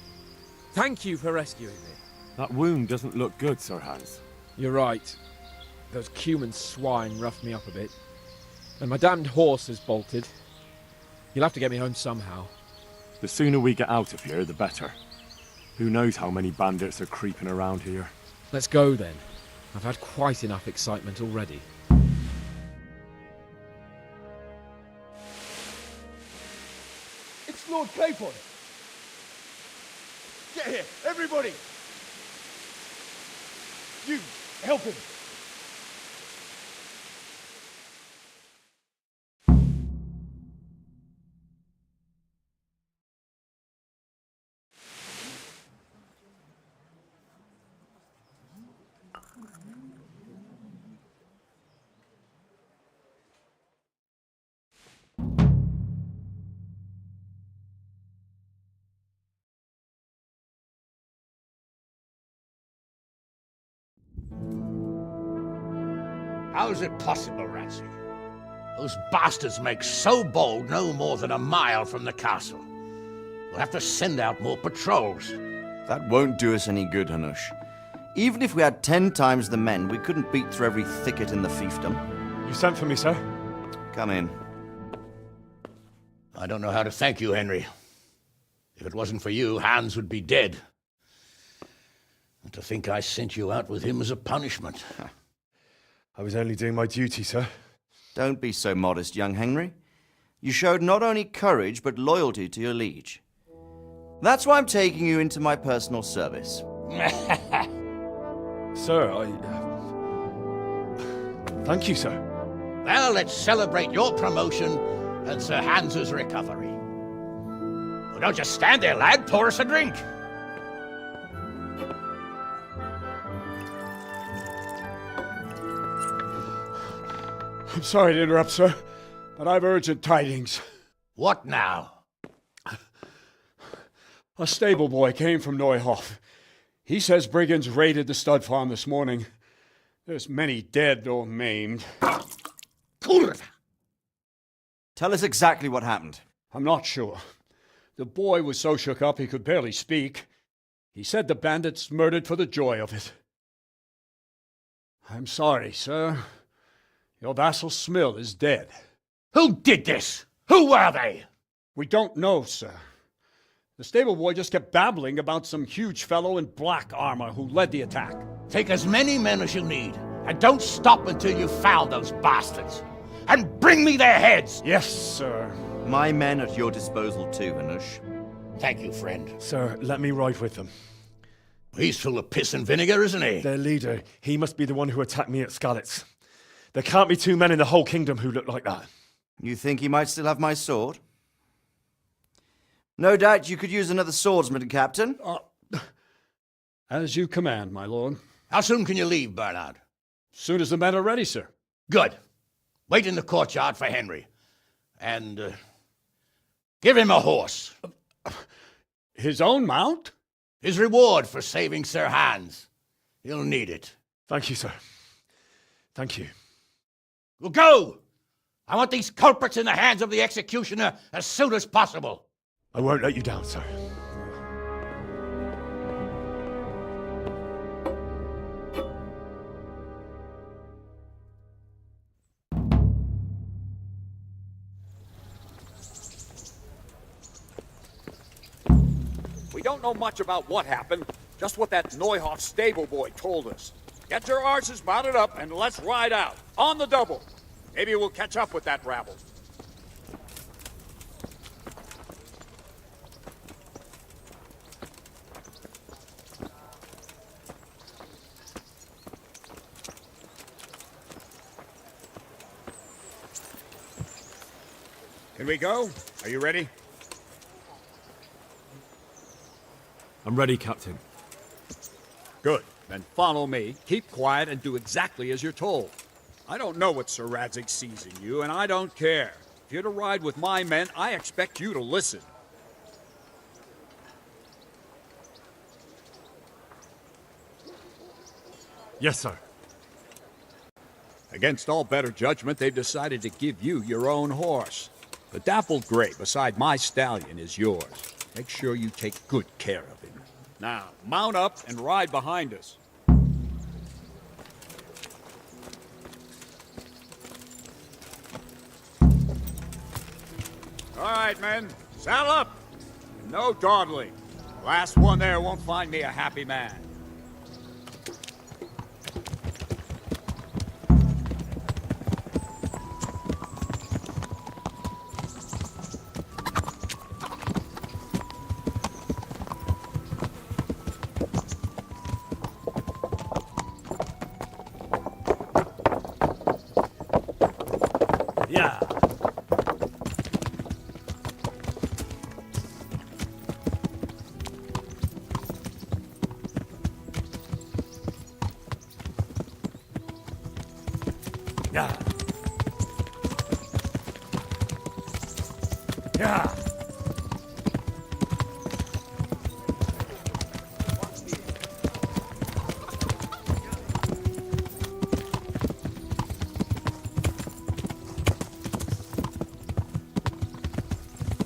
Thank you for rescuing me. That wound doesn't look good, Sir Hans. You're right. Those cumin swine roughed me up a bit. And my damned horse has bolted. You'll have to get me home somehow. The sooner we get out of here, the better. Who knows how many bandits are creeping around here. Let's go then. I've had quite enough excitement already. It's Lord Claypot. Get here, everybody. You, help him. How's it possible, Ratsy? Those bastards make so bold no more than a mile from the castle. We'll have to send out more patrols. That won't do us any good, Hanush. Even if we had 10 times the men, we couldn't beat through every thicket in the fiefdom. You sent for me, sir? Come in. I don't know how to thank you, Henry. If it wasn't for you, Hans would be dead. And to think I sent you out with him as a punishment. I was only doing my duty, sir. Don't be so modest, young Henry. You showed not only courage, but loyalty to your liege. That's why I'm taking you into my personal service. Sir, thank you, sir. Well, let's celebrate your promotion and Sir Hans's recovery. Well, don't just stand there, lad. Pour us a drink. I'm sorry to interrupt, sir, but I've urgent tidings. What now? A stable boy came from Neuhoff. He says brigands raided the stud farm this morning. There's many dead or maimed. Tell us exactly what happened. I'm not sure. The boy was so shook up he could barely speak. He said the bandits murdered for the joy of it. I'm sorry, sir. Your vassal Smill is dead. Who did this? Who were they? We don't know, sir. The stable boy just kept babbling about some huge fellow in black armor who led the attack. Take as many men as you need, and don't stop until you've found those bastards. And bring me their heads! Yes, sir. My men at your disposal too, Hanush. Thank you, friend. Sir, let me ride with them. He's full of piss and vinegar, isn't he? Their leader, he must be the one who attacked me at Skalitz. There can't be two men in the whole kingdom who look like that. You think he might still have my sword? No doubt you could use another swordsman, Captain. As you command, my lord. How soon can you leave, Bernard? Soon as the men are ready, sir. Good. Wait in the courtyard for Henry. And give him a horse. His own mount? His reward for saving Sir Hans. He'll need it. Thank you, sir. Thank you. Well, go! I want these culprits in the hands of the executioner as soon as possible. I won't let you down, sir. We don't know much about what happened, just what that Neuhoff stable boy told us. Get your arses mounted up and let's ride out. On the double. Maybe we'll catch up with that rabble. Can we go? Are you ready? I'm ready, Captain. Good. Then follow me, keep quiet, and do exactly as you're told. I don't know what Sir Radzig sees in you, and I don't care. If you're to ride with my men, I expect you to listen. Yes, sir. Against all better judgment, they've decided to give you your own horse. The dappled gray beside my stallion is yours. Make sure you take good care of him. Now, mount up and ride behind us. All right, men, saddle up. And no dawdling. Last one there won't find me a happy man. Yeah. Yeah. Yeah.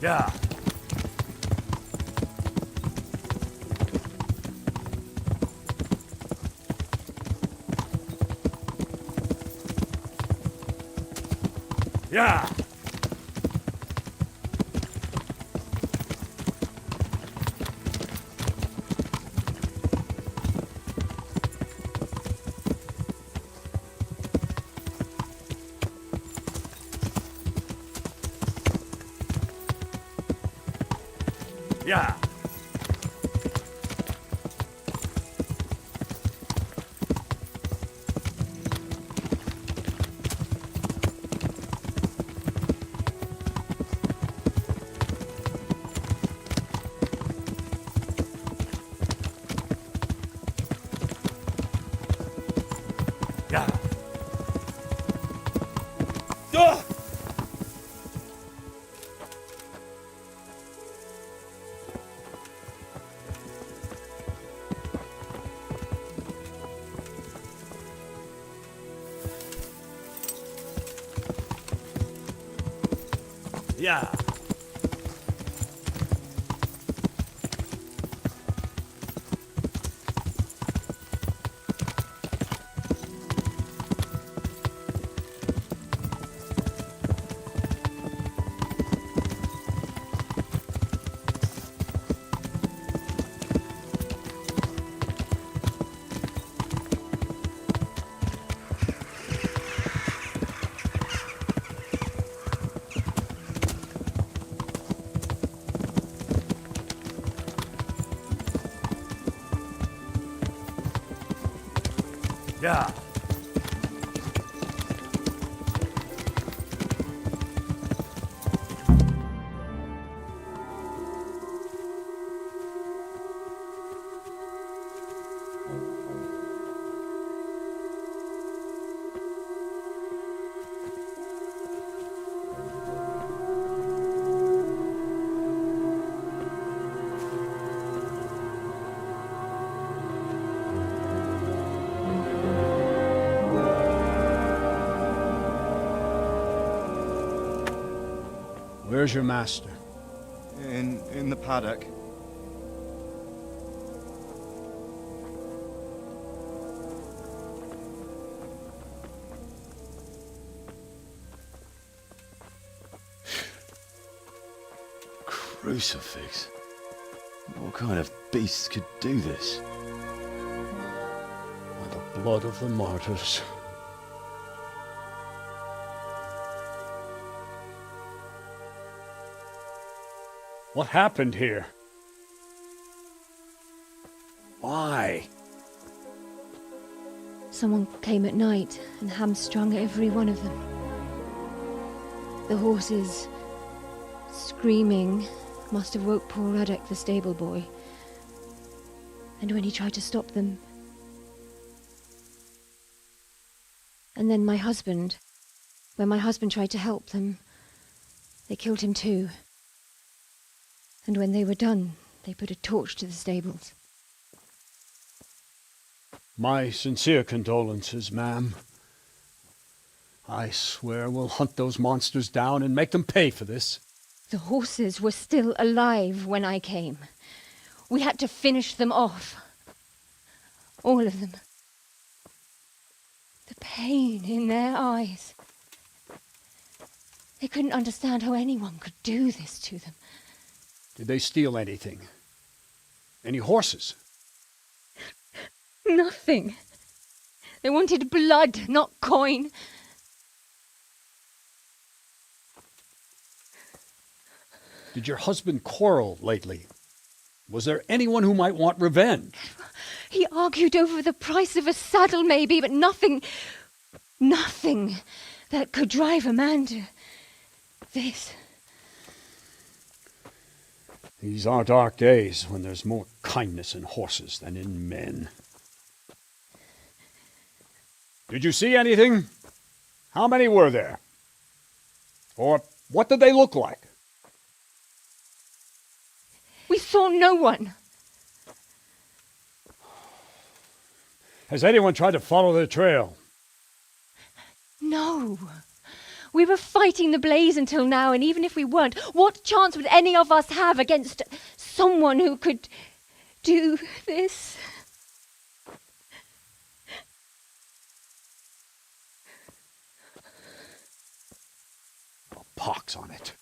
Yeah. Yeah. Yeah. Yeah. Yeah. Yeah. Where's your master? In the paddock. Crucifix? What kind of beast could do this? By the blood of the martyrs. What happened here? Why? Someone came at night and hamstrung every one of them. The horses, screaming, must have woke poor Ruddock, the stable boy. And when he tried to stop them... And then my husband, when my husband tried to help them, they killed him too. And when they were done, they put a torch to the stables. My sincere condolences, ma'am. I swear we'll hunt those monsters down and make them pay for this. The horses were still alive when I came. We had to finish them off. All of them. The pain in their eyes. They couldn't understand how anyone could do this to them. Did they steal anything? Any horses? Nothing. They wanted blood, not coin. Did your husband quarrel lately? Was there anyone who might want revenge? He argued over the price of a saddle, maybe, but nothing that could drive a man to this. These are dark days when there's more kindness in horses than in men. Did you see anything? How many were there? Or what did they look like? We saw no one. Has anyone tried to follow their trail? No. We were fighting the blaze until now, and even if we weren't, what chance would any of us have against someone who could do this? A pox on it.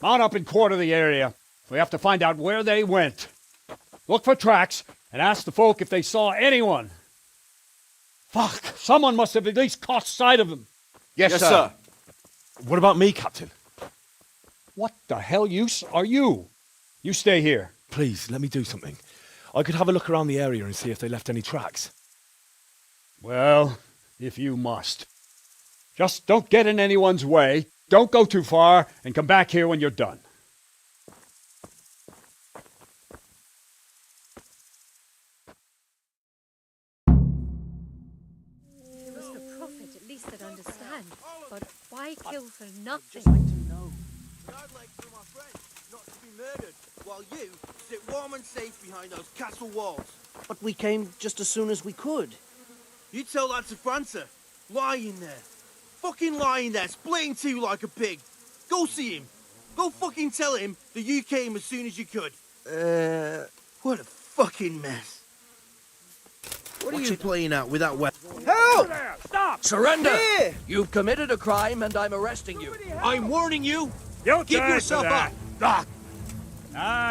Mount up and quarter the area. We have to find out where they went. Look for tracks and ask the folk if they saw anyone. Fuck! Someone must have at least caught sight of them. Yes, sir. What about me, Captain? What the hell use are you? You stay here. Please, let me do something. I could have a look around the area and see if they left any tracks. Well, if you must. Just don't get in anyone's way, don't go too far, and come back here when you're done. It was for profit, at least they'd understand. But why kill for nothing? I'd like for my friend not to be murdered, while you sit warm and safe behind those castle walls. But we came just as soon as we could. You tell that to França, lying there. fucking lying there, splitting two like a pig. Go see him. Go fucking tell him that you came as soon as you could. What a fucking mess. What are you playing at with that weapon? Help! Stop! Surrender! Here! You've committed a crime and I'm arresting you. I'm warning you. You Give yourself up.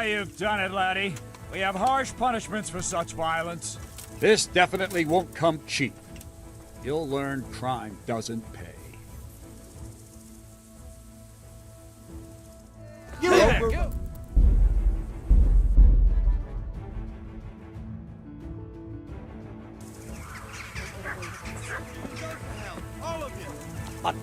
You've done it, laddie. We have harsh punishments for such violence. This definitely won't come cheap. You'll learn crime doesn't pay. You over. All of you. But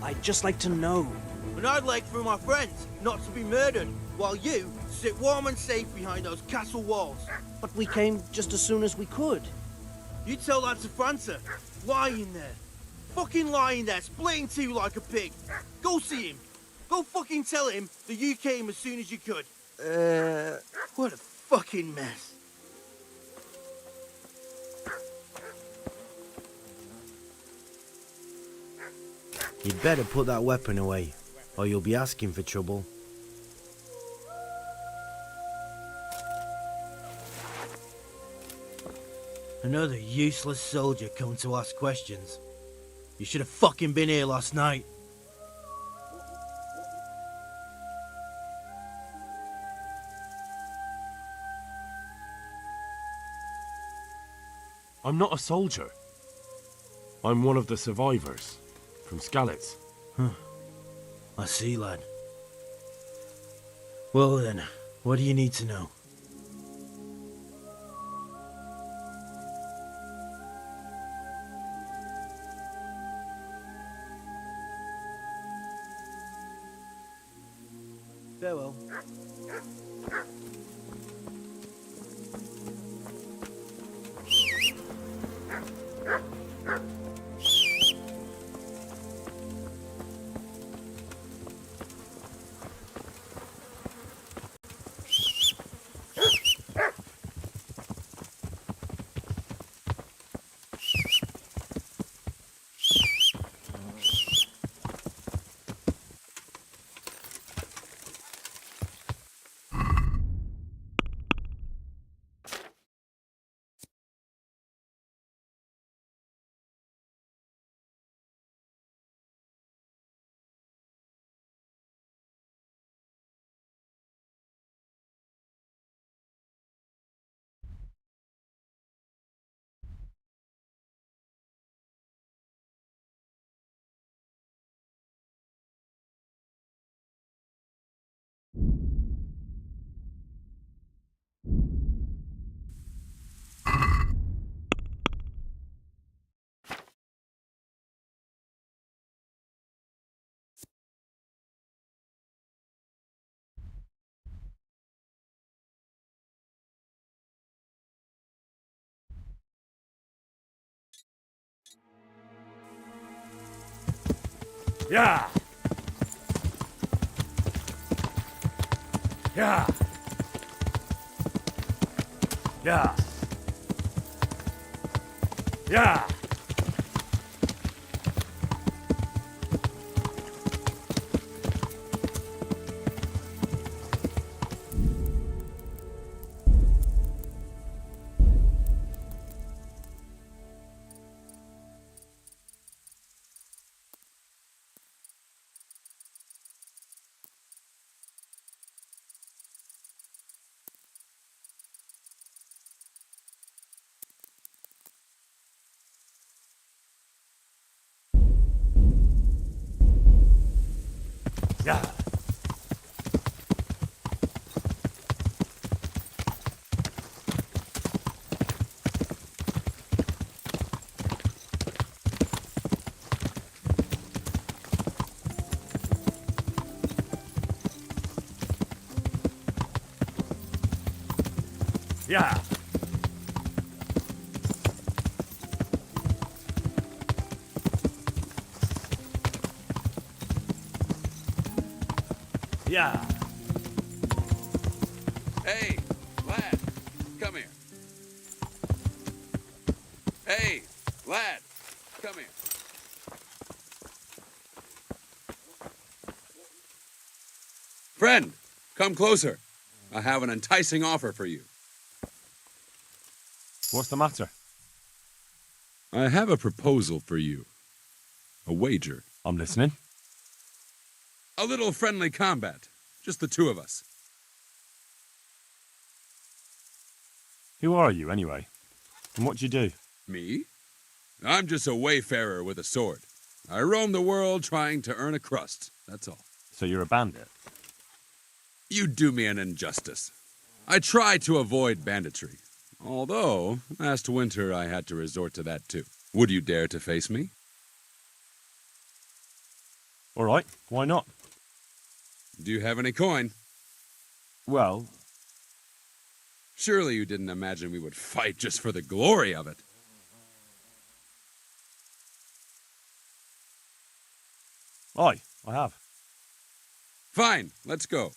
I'd just like to know. And I'd like for my friends not to be murdered, while you sit warm and safe behind those castle walls. But we came just as soon as we could. You tell that to França. Lying there. Fucking lying there, splitting two like a pig. Go see him. Go fucking tell him that you came as soon as you could. What a fucking mess. You'd better put that weapon away, or you'll be asking for trouble. Another useless soldier come to ask questions. You should have fucking been here last night. I'm not a soldier. I'm one of the survivors from Skalitz. I see, lad. Well then, what do you need to know? Farewell. Yeah. Yeah. Yeah. Yeah. Yeah. Yeah. Yeah. Hey, lad, come here. Hey, lad, come here. Friend, come closer. I have an enticing offer for you. What's the matter? I have a proposal for you. A wager. I'm listening. A little friendly combat. Just the two of us. Who are you, anyway? And what do you do? Me? I'm just a wayfarer with a sword. I roam the world trying to earn a crust, that's all. So you're a bandit? You do me an injustice. I try to avoid banditry. Although, last winter I had to resort to that too. Would you dare to face me? All right, why not? Do you have any coin? Well... Surely you didn't imagine we would fight just for the glory of it. Aye, I have. Fine, let's go.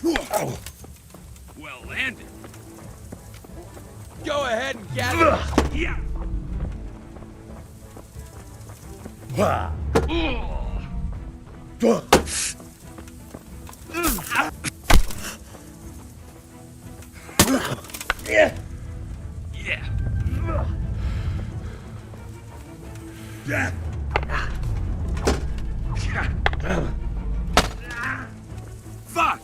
Well landed. Go ahead and gather. Yeah. Yeah. Yeah. Fuck.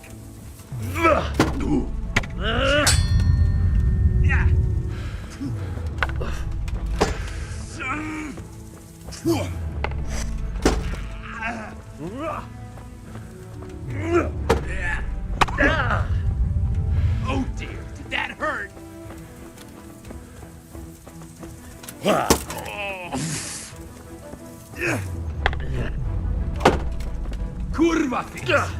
Oh dear, did that hurt? Kurwa face. God!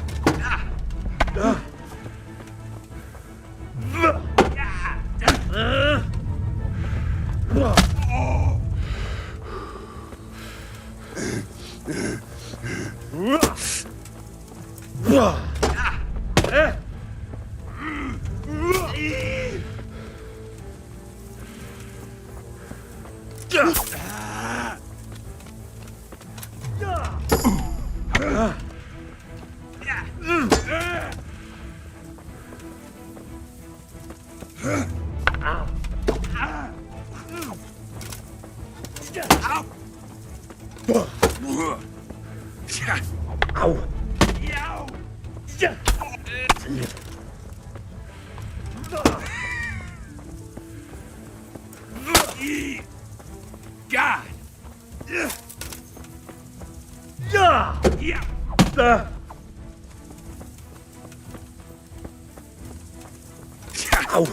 Ow.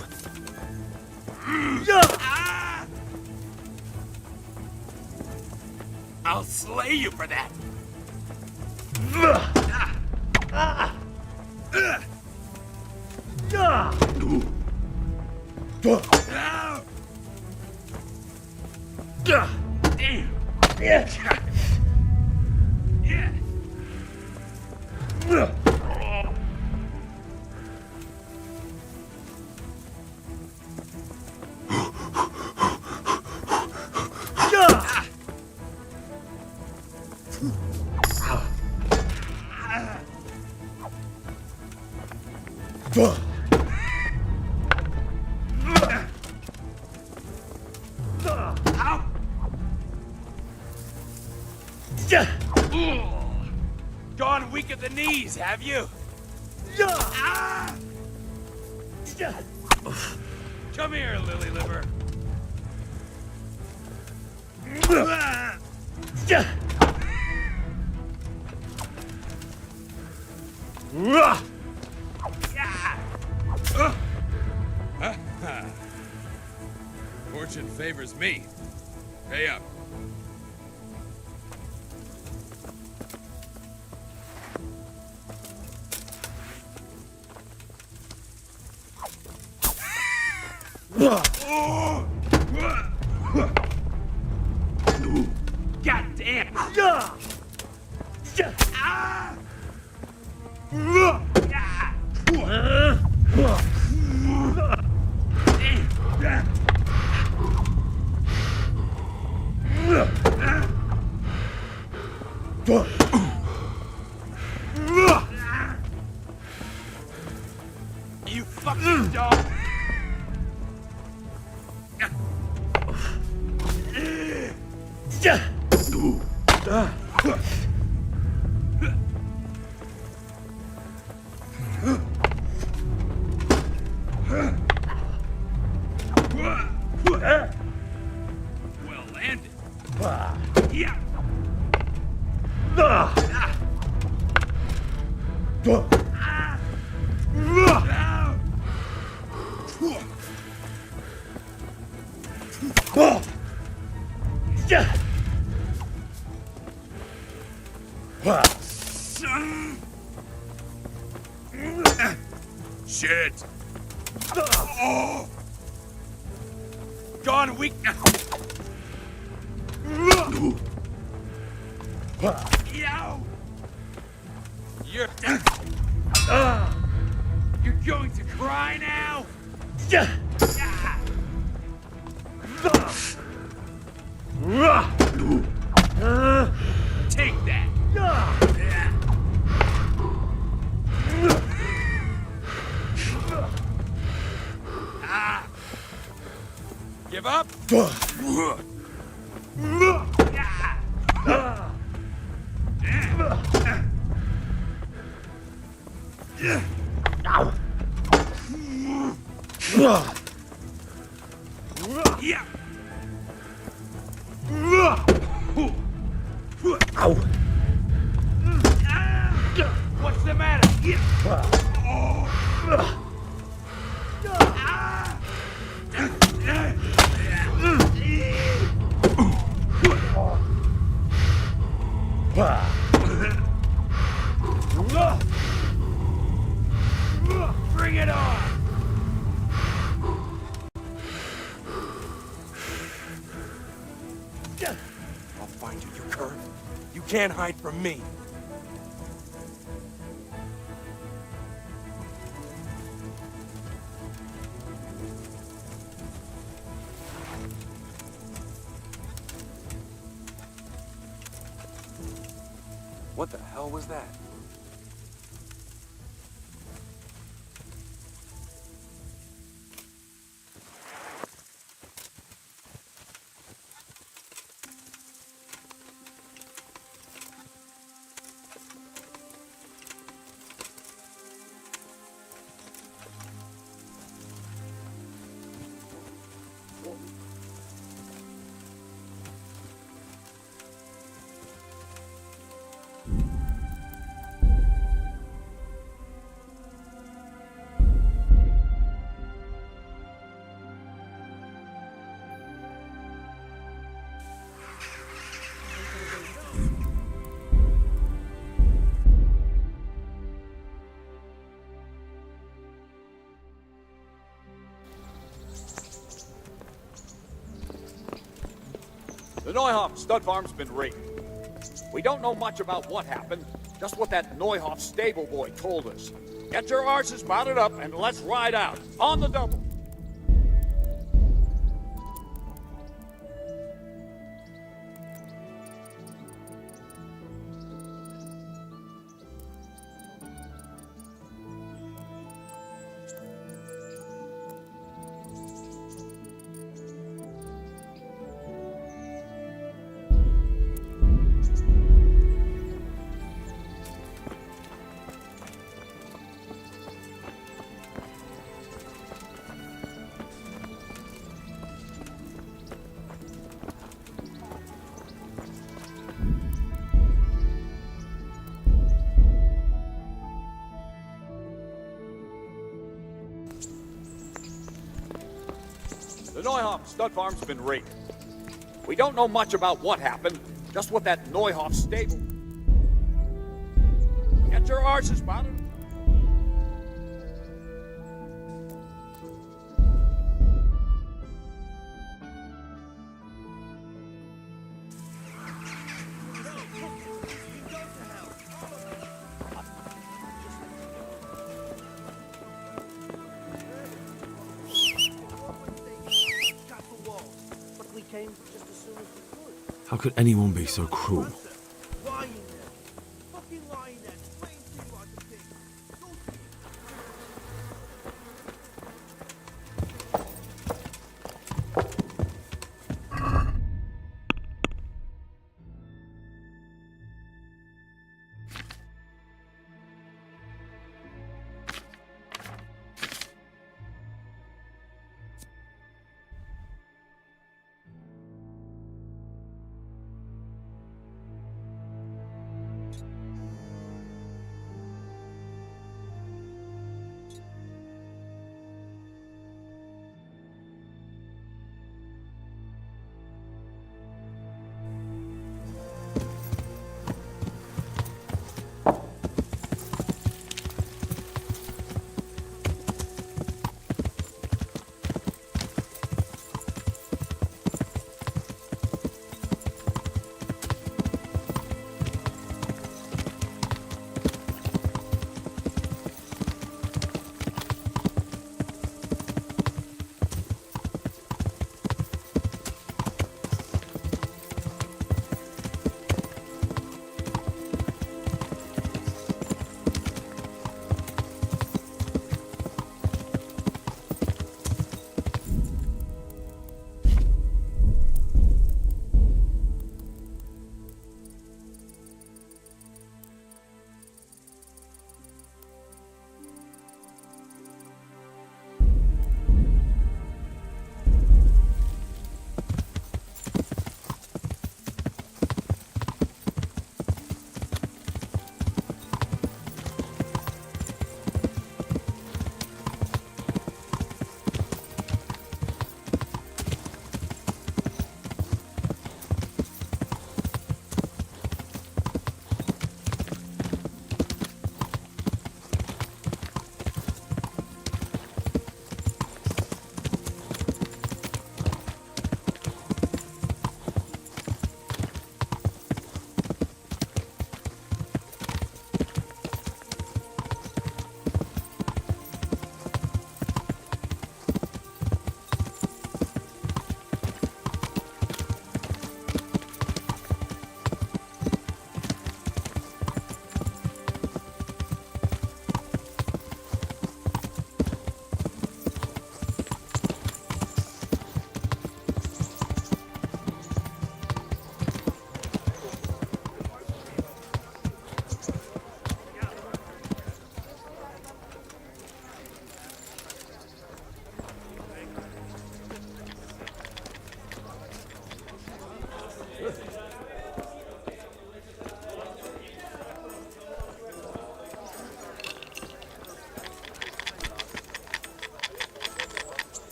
I'll slay you for that. Damn. Yeah. Gone weak at the knees, have you? Come here, lily liver. Fortune favors me. Pay up. God damn. Well landed. Yeah. Shit. Oh. Gone weak now. Yow. You're dead. You're going to cry now? Take that. Give up? Yeah. What's the matter? Bring it on! I'll find you, you cur. You can't hide from me. What the hell was that? The Neuhoff stud farm's been raided. We don't know much about what happened, just what that Neuhoff stable boy told us. Get your arses mounted up and let's ride out. On the double. The Neuhoff stud farm's been raided. We don't know much about what happened, just what that Neuhoff stable... Get your arses mounted. How could anyone be so cruel?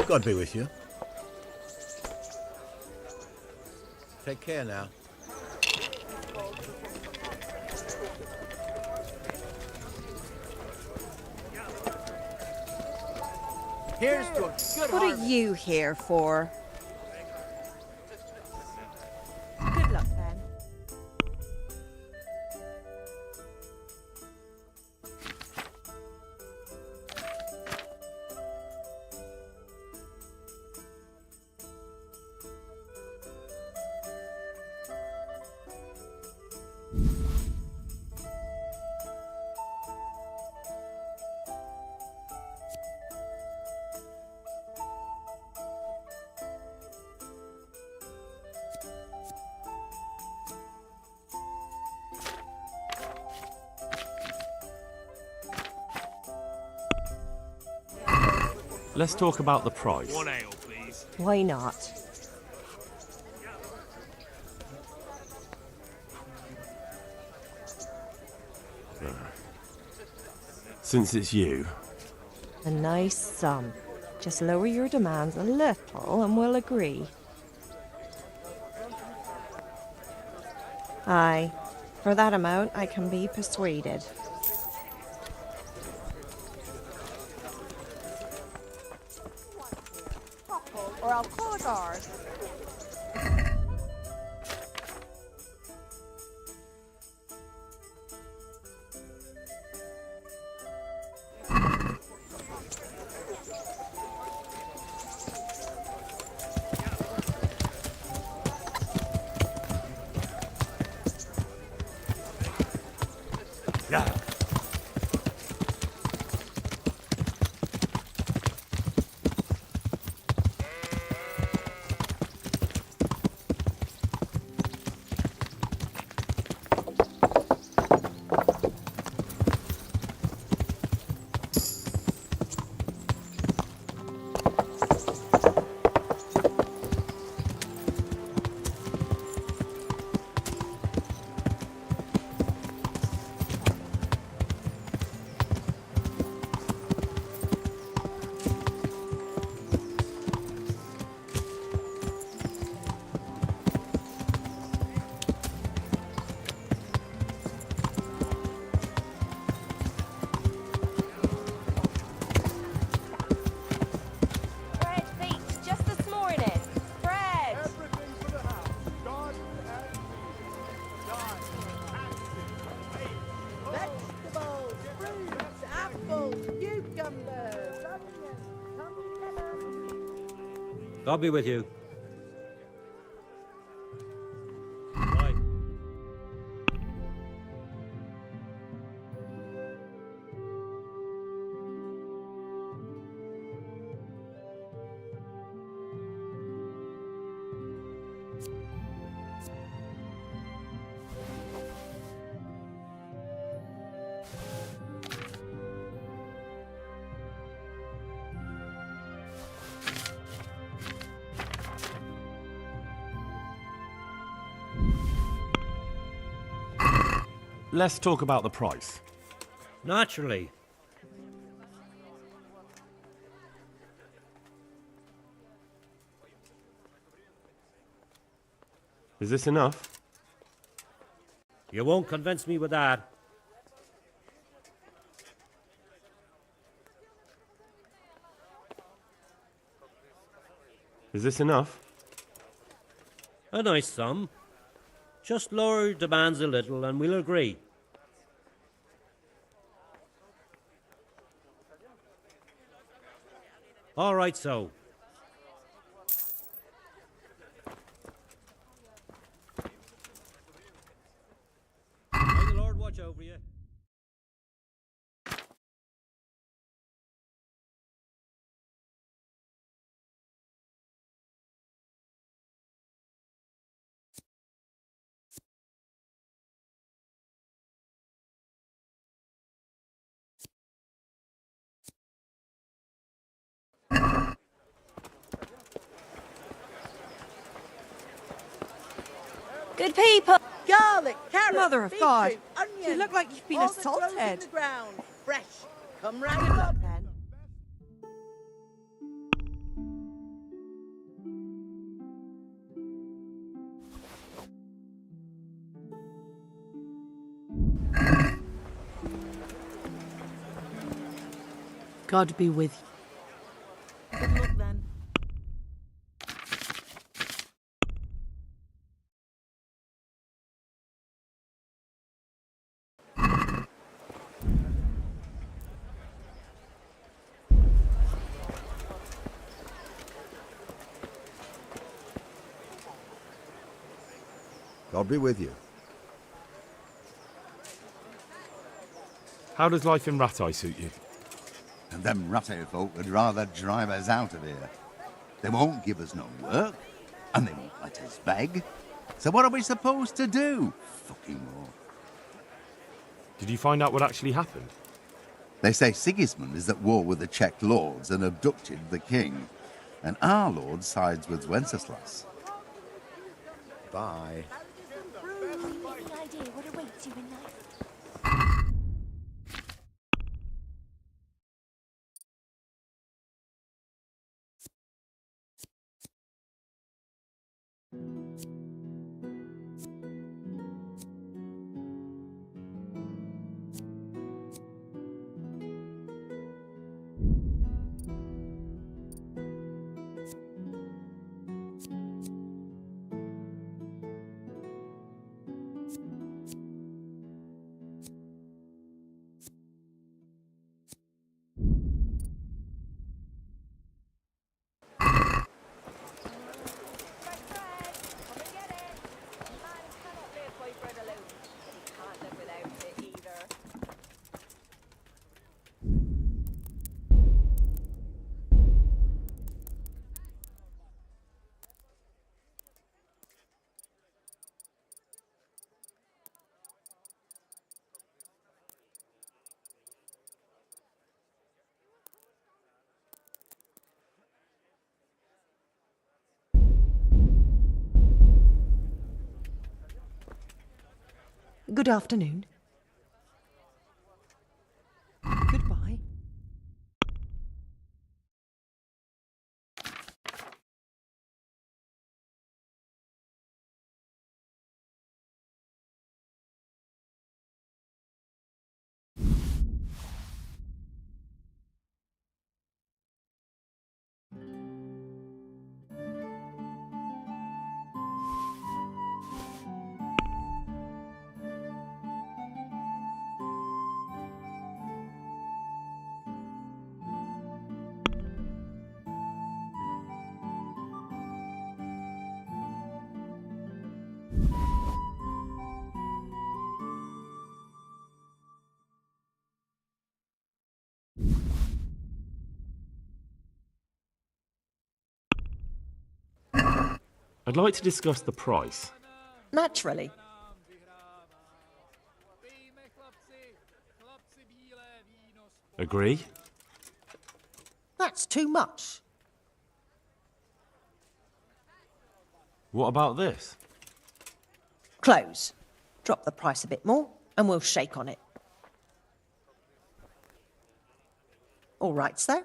God be with you. Take care now. Here's to a good What are harvest. you here for? Good luck, then. Let's talk about the price. One ale, please. Why not? Since it's you, A nice sum. Just lower your demands a little and we'll agree. Aye, for that amount I can be persuaded. Or I'll close ours. Yeah. Bread baked just this morning. Bread! Vegetables, fruits, apples, cucumbers, onions, tomatoes. God be with you. let's talk about the price. Naturally. Is this enough? You won't convince me with that. Is this enough? A nice sum. Just lower your demands a little and we'll agree. All right, so. May the Lord watch over you. Good people. Garlic, carrot, Mother of beetroot, God. onion. You look like you've been all that grows in assaulted. the ground. Fresh. Come round Good luck, up. then. God be with you. Good luck then. God be with you. How does life in Rattay suit you? And them Rattay folk would rather drive us out of here. They won't give us no work, and they won't let us beg. So what are we supposed to do? Fucking more. Did you find out what actually happened? They say Sigismund is at war with the Czech lords and abducted the king. And our lord sides with Wenceslas. Bye. An idea what awaits you in life. Good afternoon. Goodbye. I'd like to discuss the price. Naturally. Agree? That's too much. What about this? Close. Drop the price a bit more and we'll shake on it. All right, sir.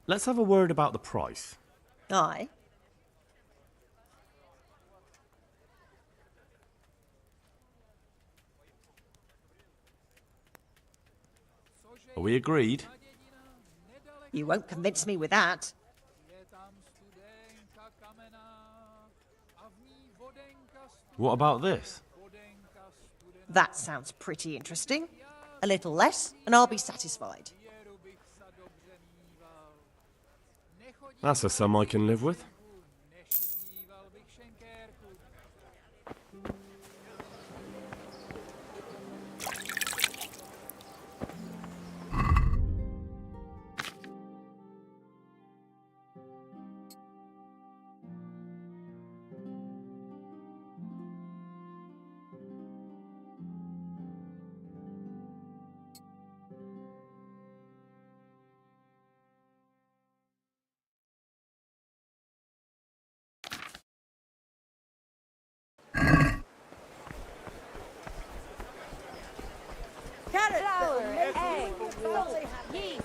Let's have a word about the price. Aye. Are we agreed? You won't convince me with that. What about this? That sounds pretty interesting. A little less, and I'll be satisfied. That's a sum I can live with.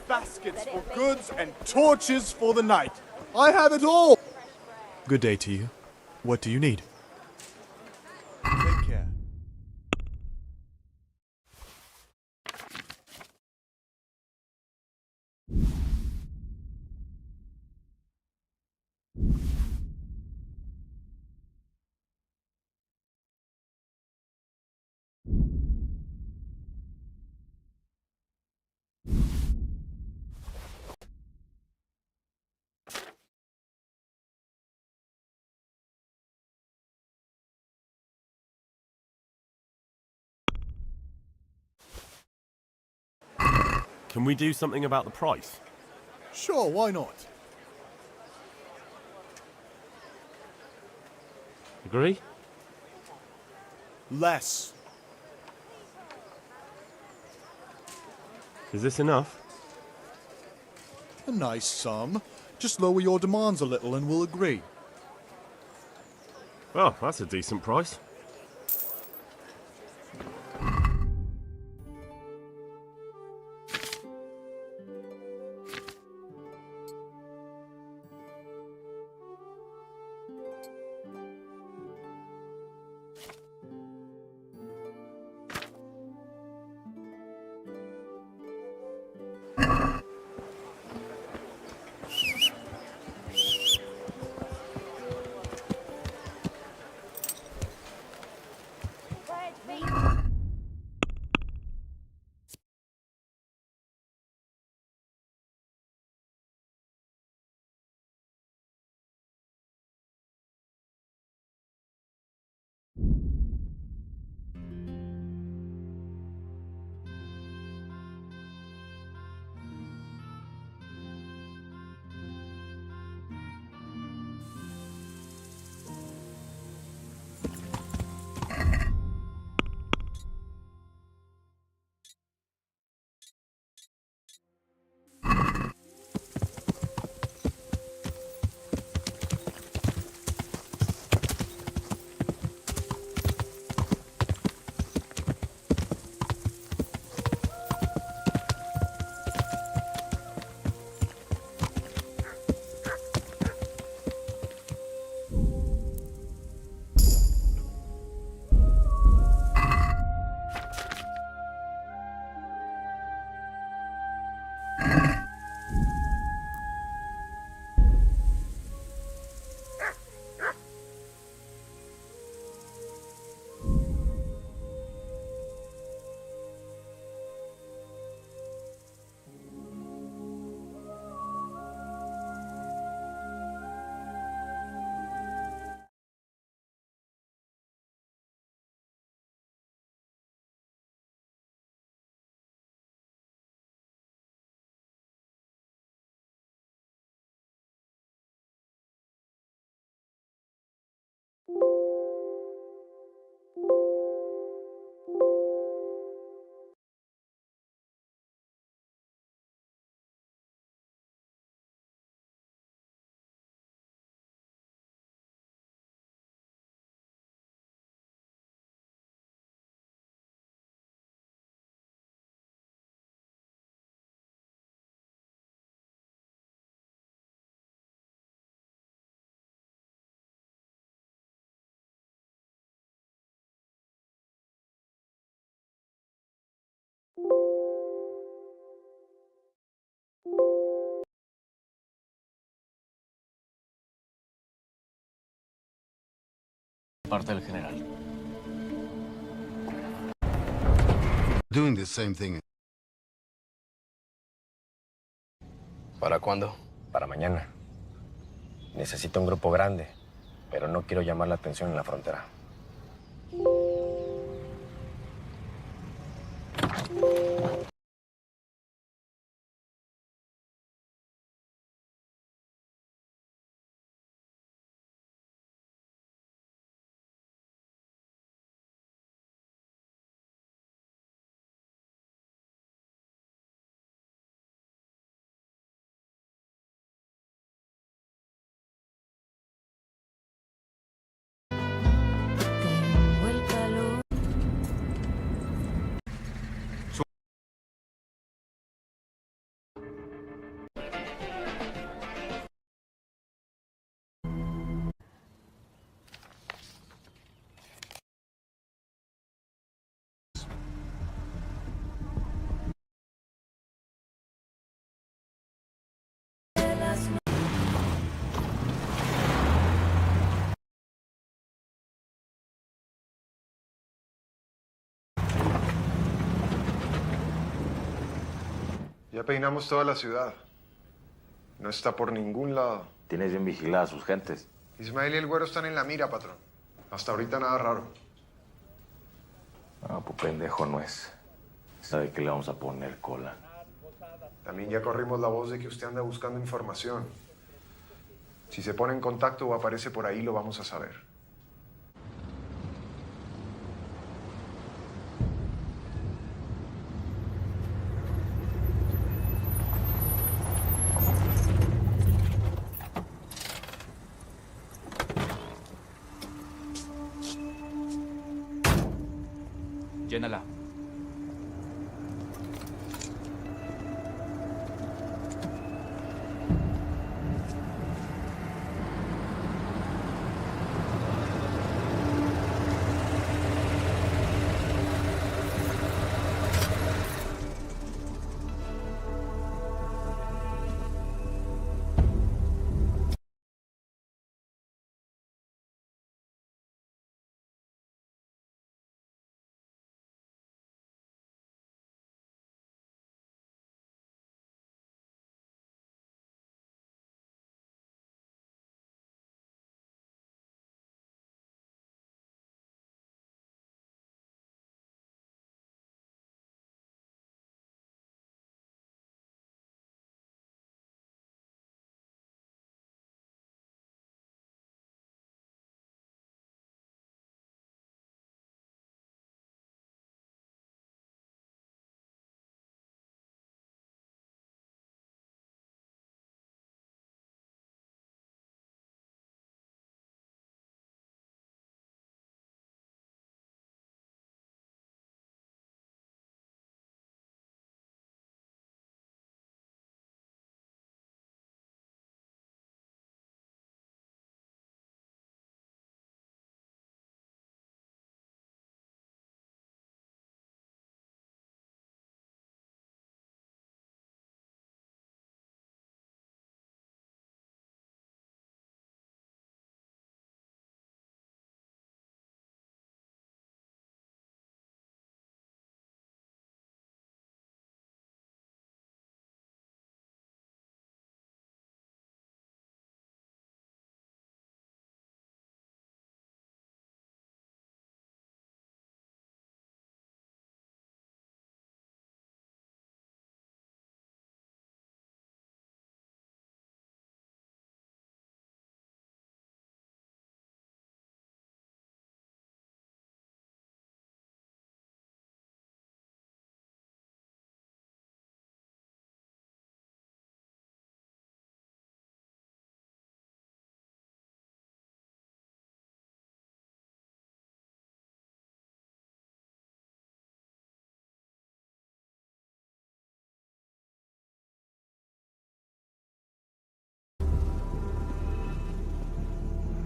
Baskets for goods and torches for the night. I have it all. Good day to you. What do you need? Take care. Can we do something about the price? Sure, why not? Agree? Less. Is this enough? A nice sum. Just lower your demands a little and we'll agree. Well, that's a decent price. parte del general. Doing the same thing. ¿Para cuándo? Para mañana. Necesito un grupo grande, pero no quiero llamar la atención en la frontera. Ya peinamos toda la ciudad. No está por ningún lado. Tienes bien vigiladas sus gentes. Ismael y el güero están en la mira, patrón. Hasta ahorita nada raro. Ah, pues pendejo no es. Sabe que le vamos a poner cola. También ya corrimos la voz de que usted anda buscando información. Si se pone en contacto o aparece por ahí, lo vamos a saber. Llénala.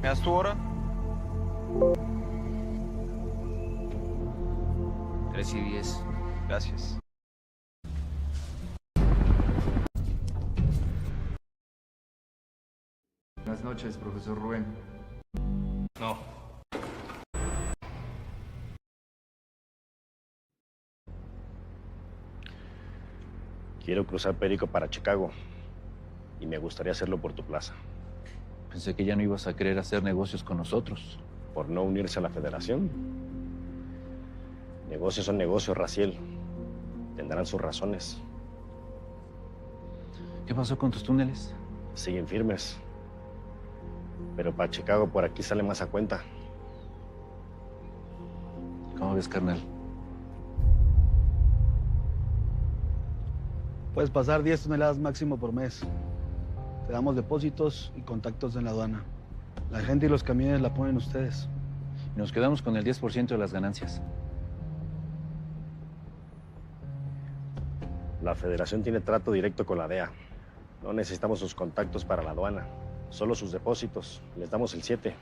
¿Me das tu hora? 3:10. Gracias. Buenas noches, profesor Rubén. No. Quiero cruzar Perico para Chicago y me gustaría hacerlo por tu plaza. Pensé que ya no ibas a querer hacer negocios con nosotros. ¿Por no unirse a la federación? Negocios son negocios, Raciel. Tendrán sus razones. ¿Qué pasó con tus túneles? Siguen firmes. Pero para Chicago por aquí sale más a cuenta. ¿Cómo ves, carnal? Puedes pasar 10 toneladas máximo por mes. Te damos depósitos y contactos en la aduana. La gente y los camiones la ponen ustedes. Y nos quedamos con el 10% de las ganancias. La federación tiene trato directo con la DEA. No necesitamos sus contactos para la aduana. Solo sus depósitos. Les damos el 7.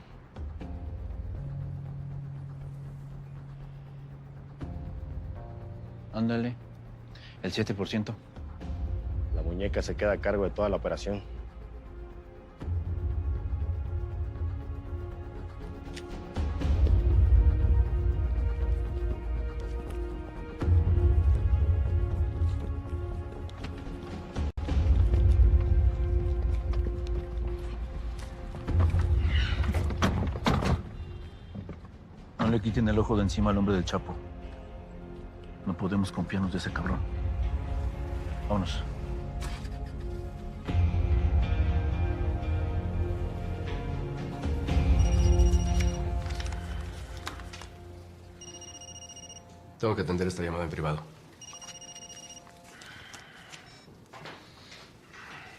Ándale. El 7%. La muñeca se queda a cargo de toda la operación. No le quiten el ojo de encima al hombre del Chapo. No podemos confiarnos de ese cabrón. Vámonos. Tengo que atender esta llamada en privado.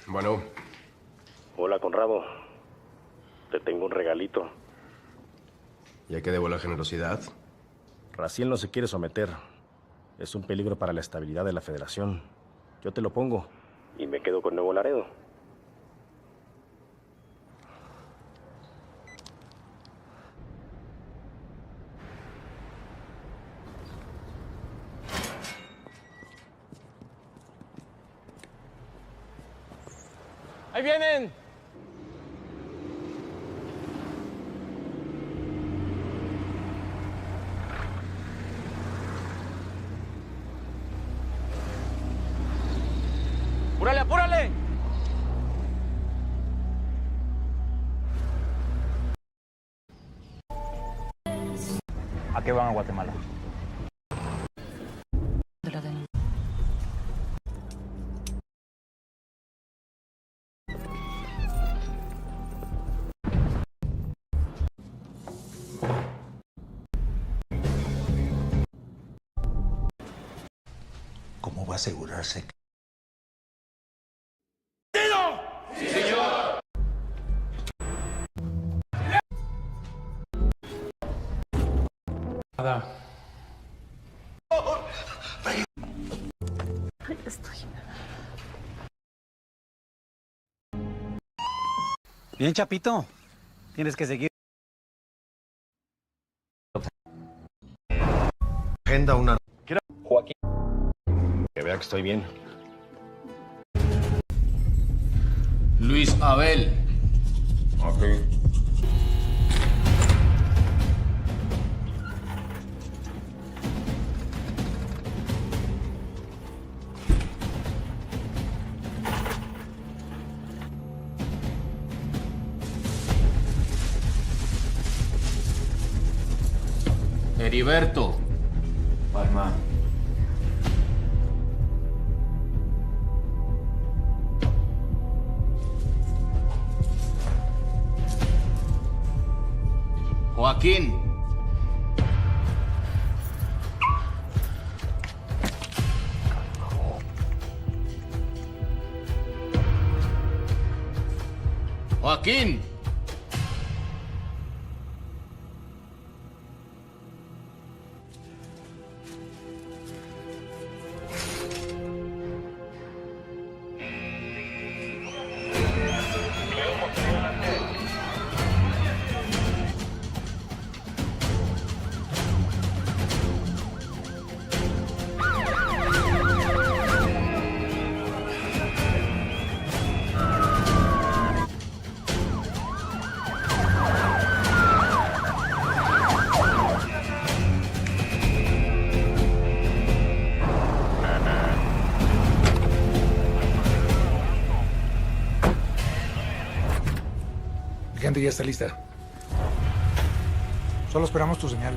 Bueno. Hola, Conrado. Te tengo un regalito. ¿Ya que debo la generosidad? Raciel no se quiere someter. Es un peligro para la estabilidad de la federación. Yo te lo pongo y me quedo con Nuevo Laredo. ¡Ahí vienen! ¡Apúrale, apúrale! ¿A qué van a Guatemala? ¿Cómo va a asegurarse que... ¡Sí, señor! Nada. Estoy... Bien, Chapito. Tienes que seguir. Agenda una... Joaquín. Que vea que estoy bien. Luis Abel. Ok. Heriberto. Palma. Joaquín. Joaquín. gente ya está lista. Solo esperamos tu señal.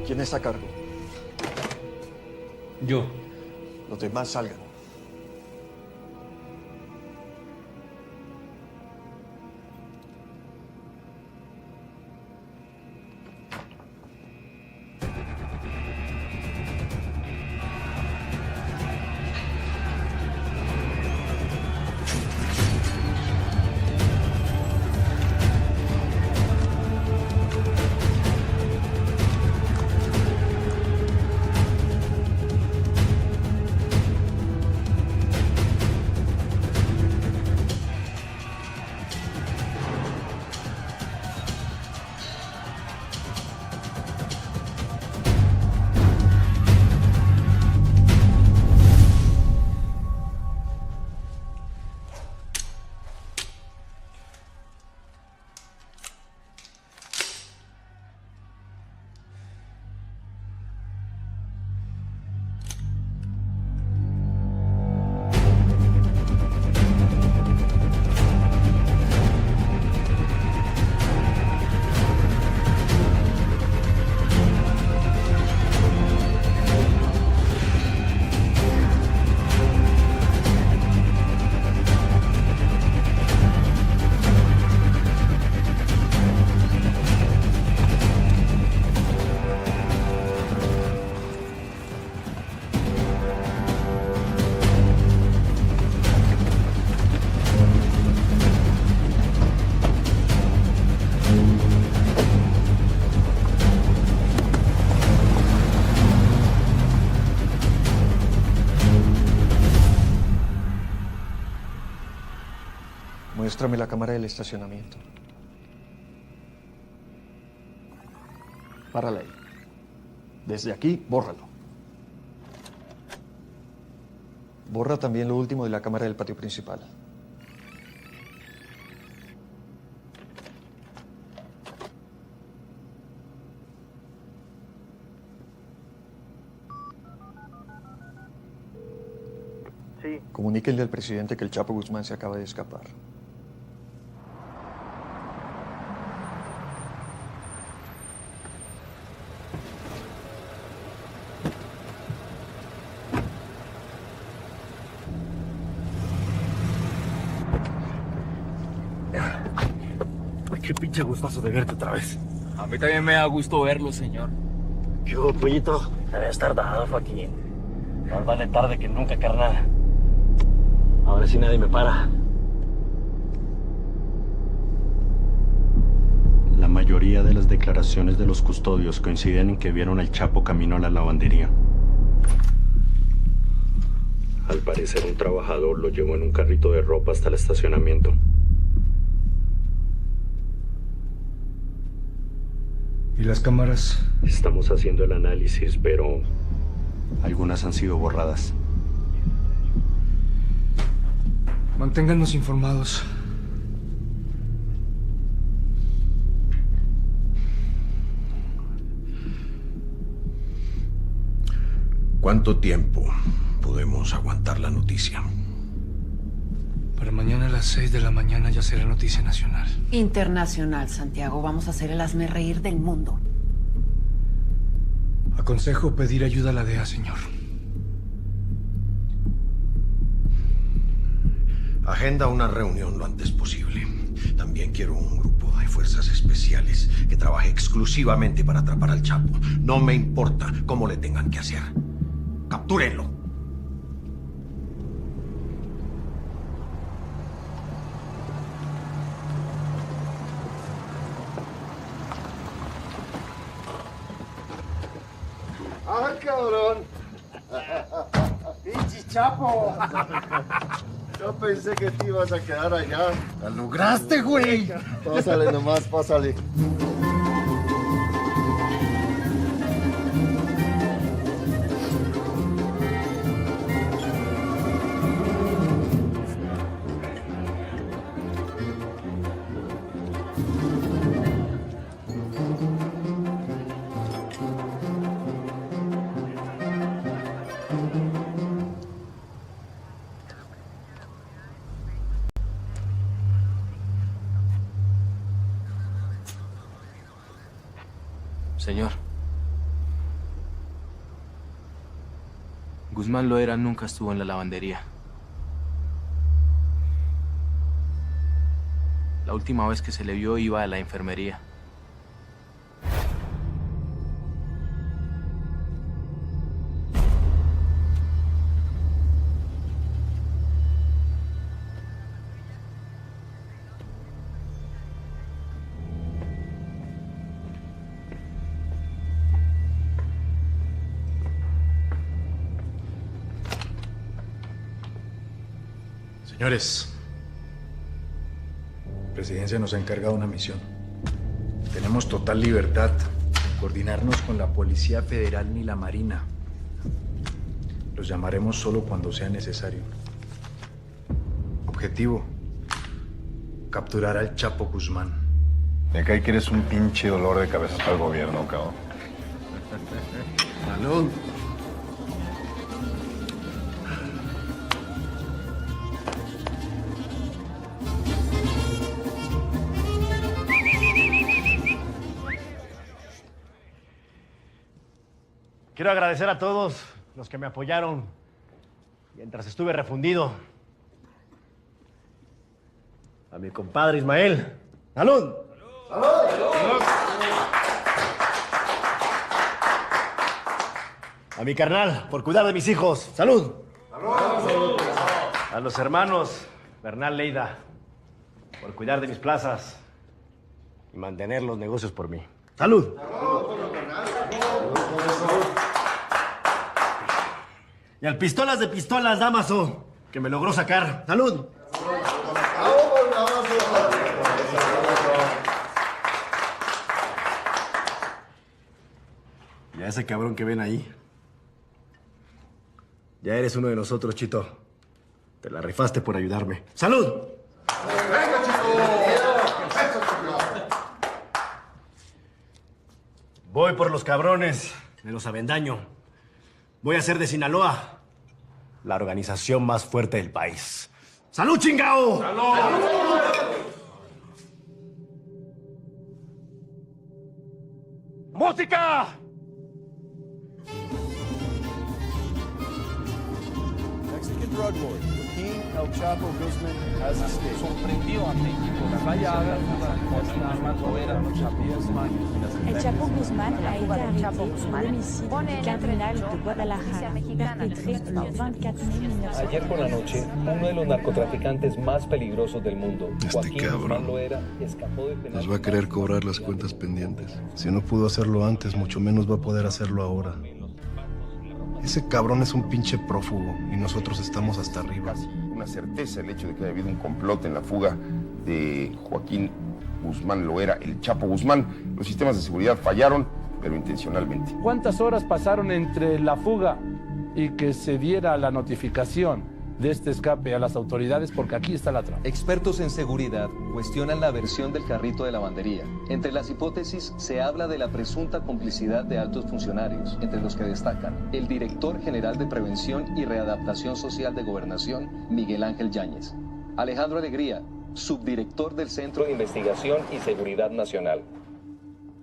¿Quién está a cargo? Yo. Los demás salgan. Muéstrame la cámara del estacionamiento. Párala ahí. Desde aquí, bórralo. Borra también lo último de la cámara del patio principal. Sí. Comuníquenle al presidente que el Chapo Guzmán se acaba de escapar. Qué pinche gustazo de verte otra vez. A mí también me da gusto verlo, señor. ¿Qué hubo, pollito? Te habías tardado, Joaquín. Más vale tarde que nunca, carnal. Ahora sí nadie me para. La mayoría de las declaraciones de los custodios coinciden en que vieron al Chapo camino a la lavandería. Al parecer, un trabajador lo llevó en un carrito de ropa hasta el estacionamiento. ¿Y las cámaras? Estamos haciendo el análisis, pero algunas han sido borradas. Manténganos informados. ¿Cuánto tiempo podemos aguantar la noticia. Para mañana a las 6 de la mañana ya será noticia nacional. Internacional, Santiago. Vamos a hacer el hazmerreír del mundo. Aconsejo pedir ayuda a la DEA, señor. Agenda una reunión lo antes posible. También quiero un grupo de fuerzas especiales que trabaje exclusivamente para atrapar al Chapo. No me importa cómo le tengan que hacer. ¡Captúrenlo! ¡Ah, cabrón! ¡Pinche Chapo! Yo pensé que te ibas a quedar allá. ¡Lo lograste, güey! Pásale nomás, pásale. Señor. Guzmán Loera nunca estuvo en la lavandería. La última vez que se le vio iba a la enfermería. Señores, la presidencia nos ha encargado una misión. Tenemos total libertad de coordinarnos con la Policía Federal ni la Marina. Los llamaremos solo cuando sea necesario. Objetivo: capturar al Chapo Guzmán. Me cae que eres un pinche dolor de cabeza para el gobierno, cabrón. Salud. Quiero agradecer a todos los que me apoyaron mientras estuve refundido. A mi compadre Ismael. ¡Salud! ¡Salud! ¡Salud! A mi carnal, por cuidar de mis hijos. ¡Salud! ¡Salud! A los hermanos Bernal Leida, por cuidar de mis plazas y mantener los negocios por mí. ¡Salud! Y al Pistolas de Pistolas, Damaso, que me logró sacar. ¡Salud! Y a ese cabrón que ven ahí. Ya eres uno de nosotros, Chito. Te la rifaste por ayudarme. ¡Salud! ¡Venga, Voy por los cabrones de los Avendaño. Voy a hacer de Sinaloa la organización más fuerte del país. ¡Salud, chingao! ¡Salud! ¡Música! Mexican drug lord, Joaquín El Chapo Guzmán has escaped. Sorprendió a México la fallada El Chapo Guzmán a été arrêté pour l'homicide du cardinal de Guadalajara, perpétré le 24 mai 1900. Ayer por la noche, uno de los narcotraficantes más peligrosos del mundo, Joaquín Guzmán Loera, escapó de penal. Nos va a querer cobrar las cuentas pendientes. Si no pudo hacerlo antes, mucho menos va a poder hacerlo ahora. Ese cabrón es un pinche prófugo y nosotros estamos hasta arriba. Una certeza el hecho de que haya habido un complot en la fuga de Joaquín Guzmán Loera, el Chapo Guzmán. Los sistemas de seguridad fallaron, pero intencionalmente. ¿Cuántas horas pasaron entre la fuga y que se diera la notificación de este escape a las autoridades porque aquí está la trampa. Expertos en seguridad cuestionan la versión del carrito de lavandería. Entre las hipótesis se habla de la presunta complicidad de altos funcionarios, entre los que destacan el director general de Prevención y Readaptación Social de Gobernación, Miguel Ángel Yáñez, Alejandro Alegría, subdirector del Centro de Investigación y Seguridad Nacional,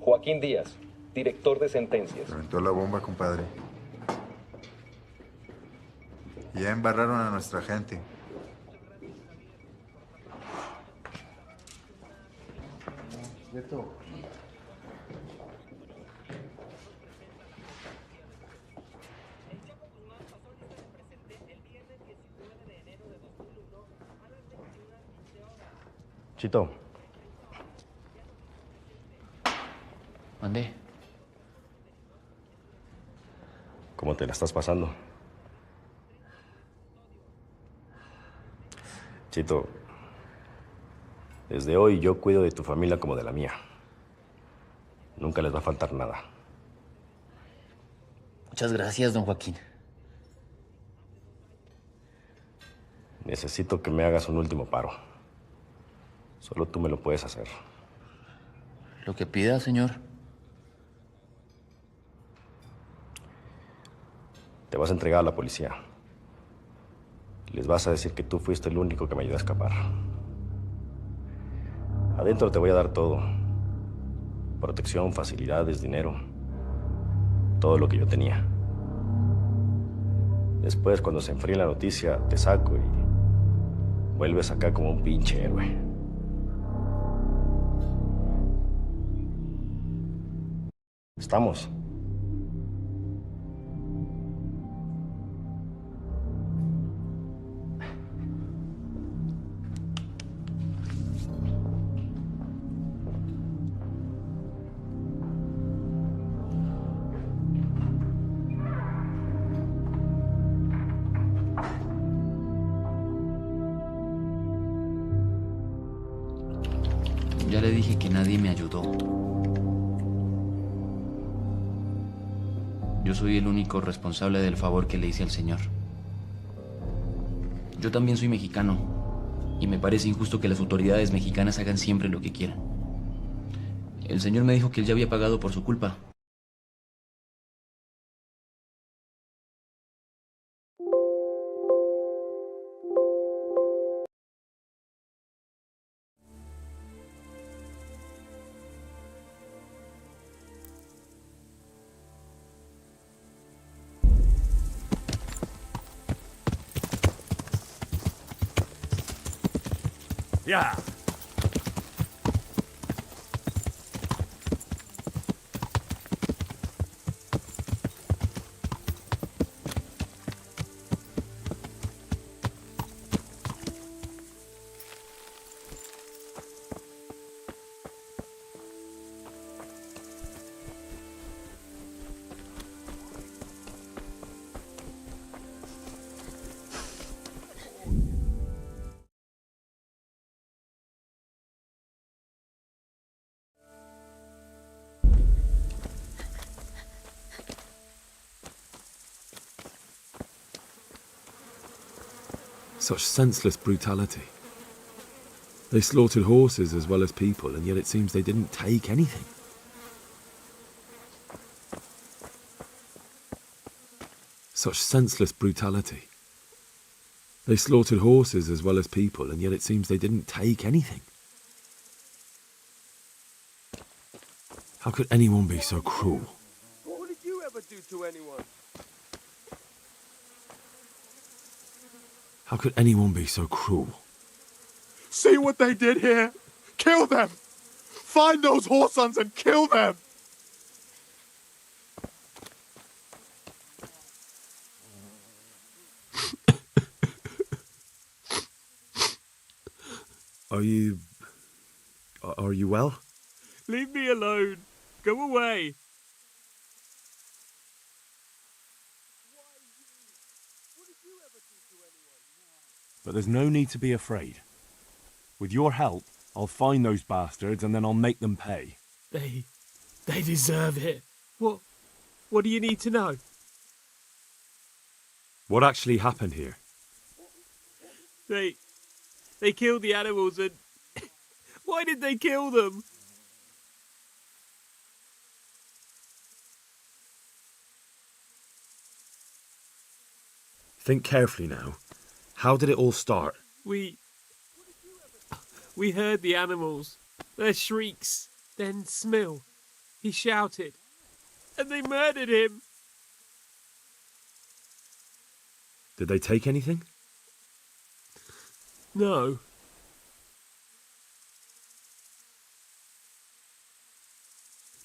Joaquín Díaz, director de Sentencias. Reventó la bomba, compadre. Ya embarraron a nuestra gente. Chito. Mandé. ¿Cómo te la estás pasando? Chito, desde hoy yo cuido de tu familia como de la mía. Nunca les va a faltar nada. Muchas gracias, don Joaquín. Necesito que me hagas un último paro. Solo tú me lo puedes hacer. Lo que pida, señor. Te vas a entregar a la policía. Les vas a decir que tú fuiste el único que me ayudó a escapar. Adentro te voy a dar todo. Protección, facilidades, dinero. Todo lo que yo tenía. Después, cuando se enfríe la noticia, te saco y vuelves acá como un pinche héroe. ¿Estamos? Ya le dije que nadie me ayudó. Yo soy el único responsable del favor que le hice al señor. Yo también soy mexicano y me parece injusto que las autoridades mexicanas hagan siempre lo que quieran. El señor me dijo que él ya había pagado por su culpa. Ya. Such senseless brutality. They slaughtered horses as well as people, and yet it seems they didn't take anything. Such senseless brutality. They slaughtered horses as well as people, and yet it seems they didn't take anything. How could anyone be so cruel? What did you ever do to anyone? How could anyone be so cruel? See what they did here? Kill them! Find those whoresons and kill them! Are you well? Leave me alone. Go away. But there's no need to be afraid. With your help, I'll find those bastards and then I'll make them pay. They deserve it. What do you need to know? What actually happened here? They killed the animals and... Why did they kill them? Think carefully now. How did it all start? We heard the animals, their shrieks, then Smill. He shouted, and they murdered him. Did they take anything? No.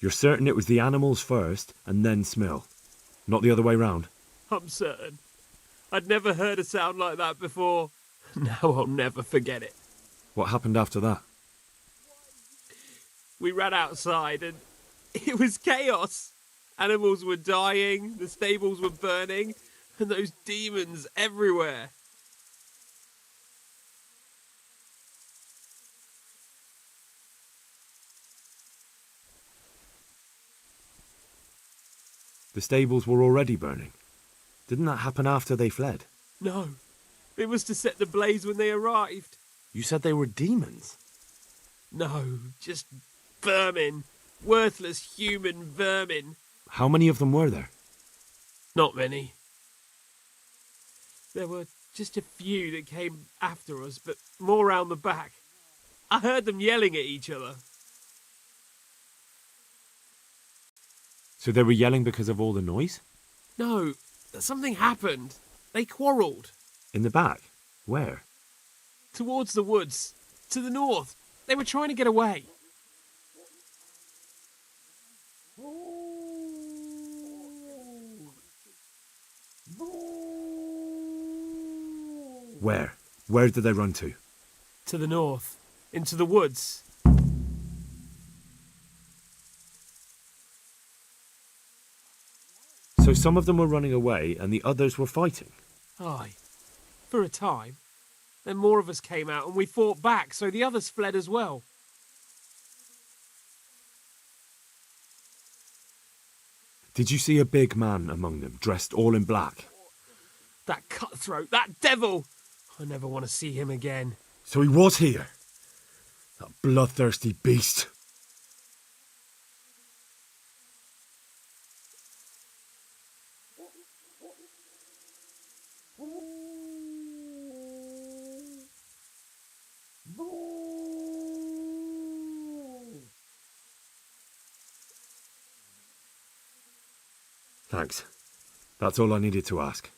You're certain it was the animals first and then Smill, not the other way round? I'm certain. I'd never heard a sound like that before. Now I'll never forget it. What happened after that? We ran outside and it was chaos. Animals were dying, the stables were burning, and those demons everywhere. The stables were already burning. Didn't that happen after they fled? No, it was to set the blaze when they arrived. You said they were demons? No, just vermin. Worthless human vermin. How many of them were there? Not many. There were just a few that came after us, but more round the back. I heard them yelling at each other. So they were yelling because of all the noise? No, something happened. They quarrelled. In the back? Where? Towards the woods. To the north. They were trying to get away. Where? Where did they run to? To the north. Into the woods. So some of them were running away and the others were fighting? Aye. For a time. Then more of us came out and we fought back, so the others fled as well. Did you see a big man among them, dressed all in black? That cutthroat, that devil! I never want to see him again. So he was here? That bloodthirsty beast. Thanks. That's all I needed to ask.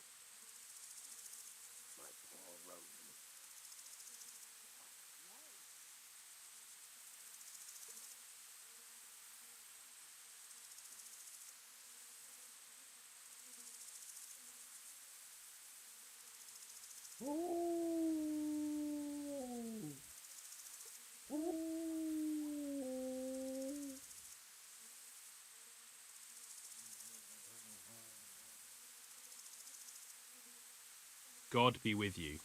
God be with you.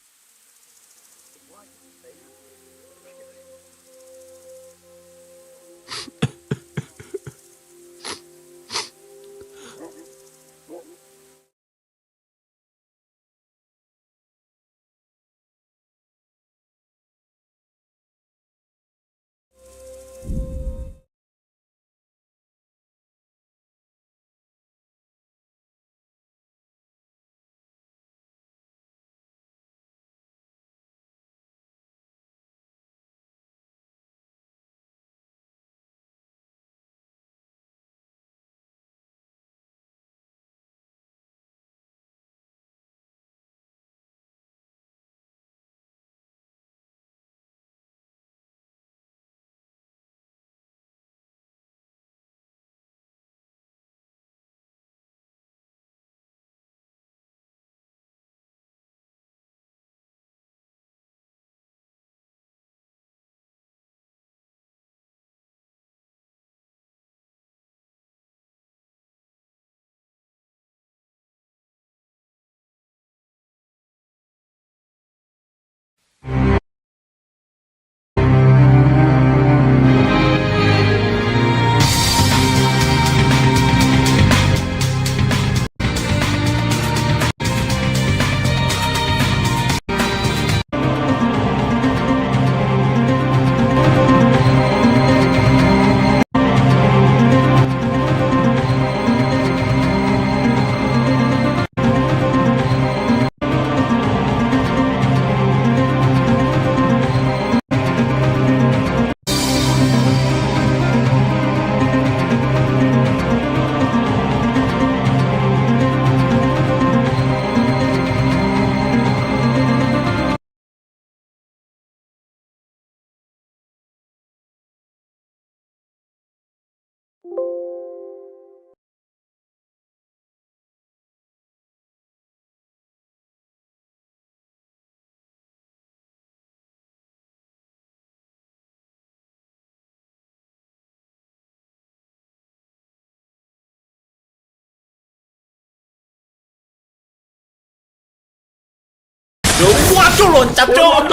Waduh, loncat, Cok.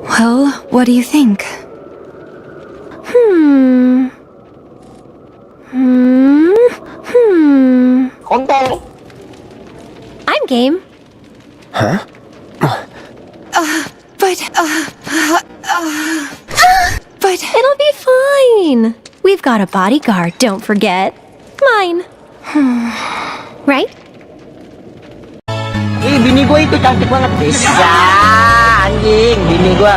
Well, what do you think? Kontol. I'm game. Hah? But it'll be fine. We've got a bodyguard, don't forget. Mine. Right? Bini gue itu cantik banget. Bisa, anjing, bini gue.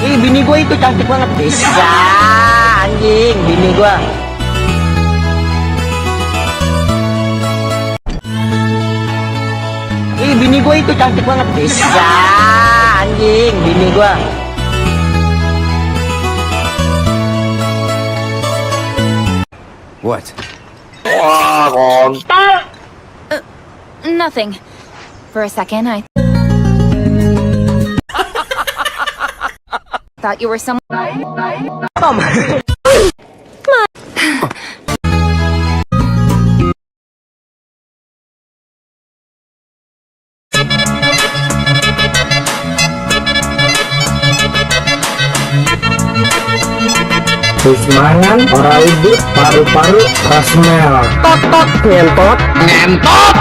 Bini gue itu cantik banget. Bisa, anjing, bini gue. Bini gue itu cantik banget. Bisa, anjing, bini gue. What? Wah, kontol. Nothing. For a second, I thought you were someone. Terus mangan, ora udut, paru-paru, rasmel. Tot, ngentot, ngentot.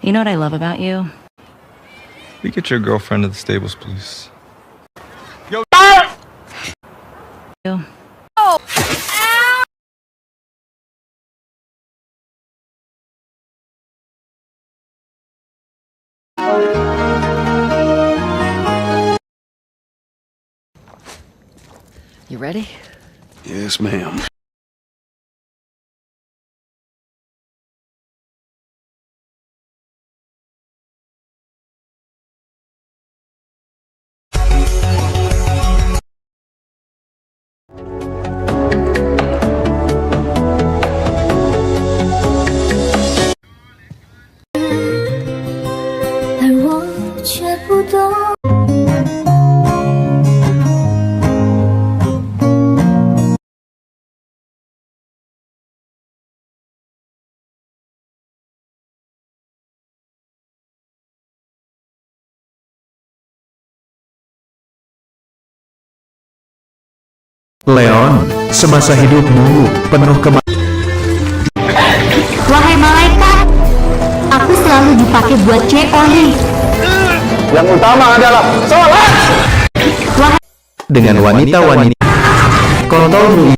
You know what I love about you? We get your girlfriend to the stables, please. Yo! You. Oh! You ready? Yes, ma'am. Leon, semasa hidupmu penuh Wahai malaikat, aku selalu dipakai buat COD. Yang utama adalah sholat. Dengan wanita-wanita kontol.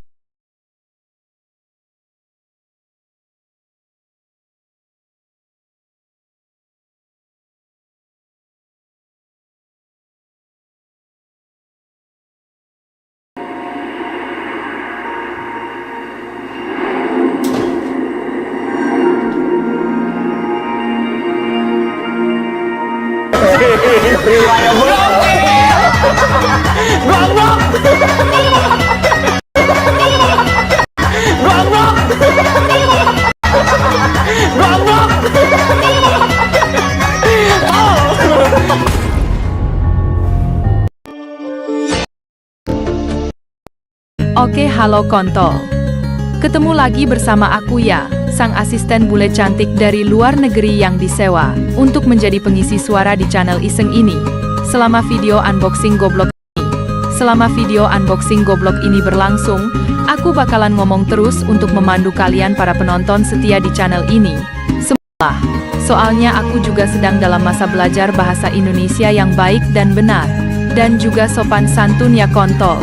Oke, halo kontol. Ketemu lagi bersama aku ya, sang asisten bule cantik dari luar negeri yang disewa untuk menjadi pengisi suara di channel iseng ini. Selama video unboxing goblok ini berlangsung, aku bakalan ngomong terus untuk memandu kalian para penonton setia di channel ini. Semua. Soalnya aku juga sedang dalam masa belajar bahasa Indonesia yang baik dan benar, dan juga sopan santun ya kontol.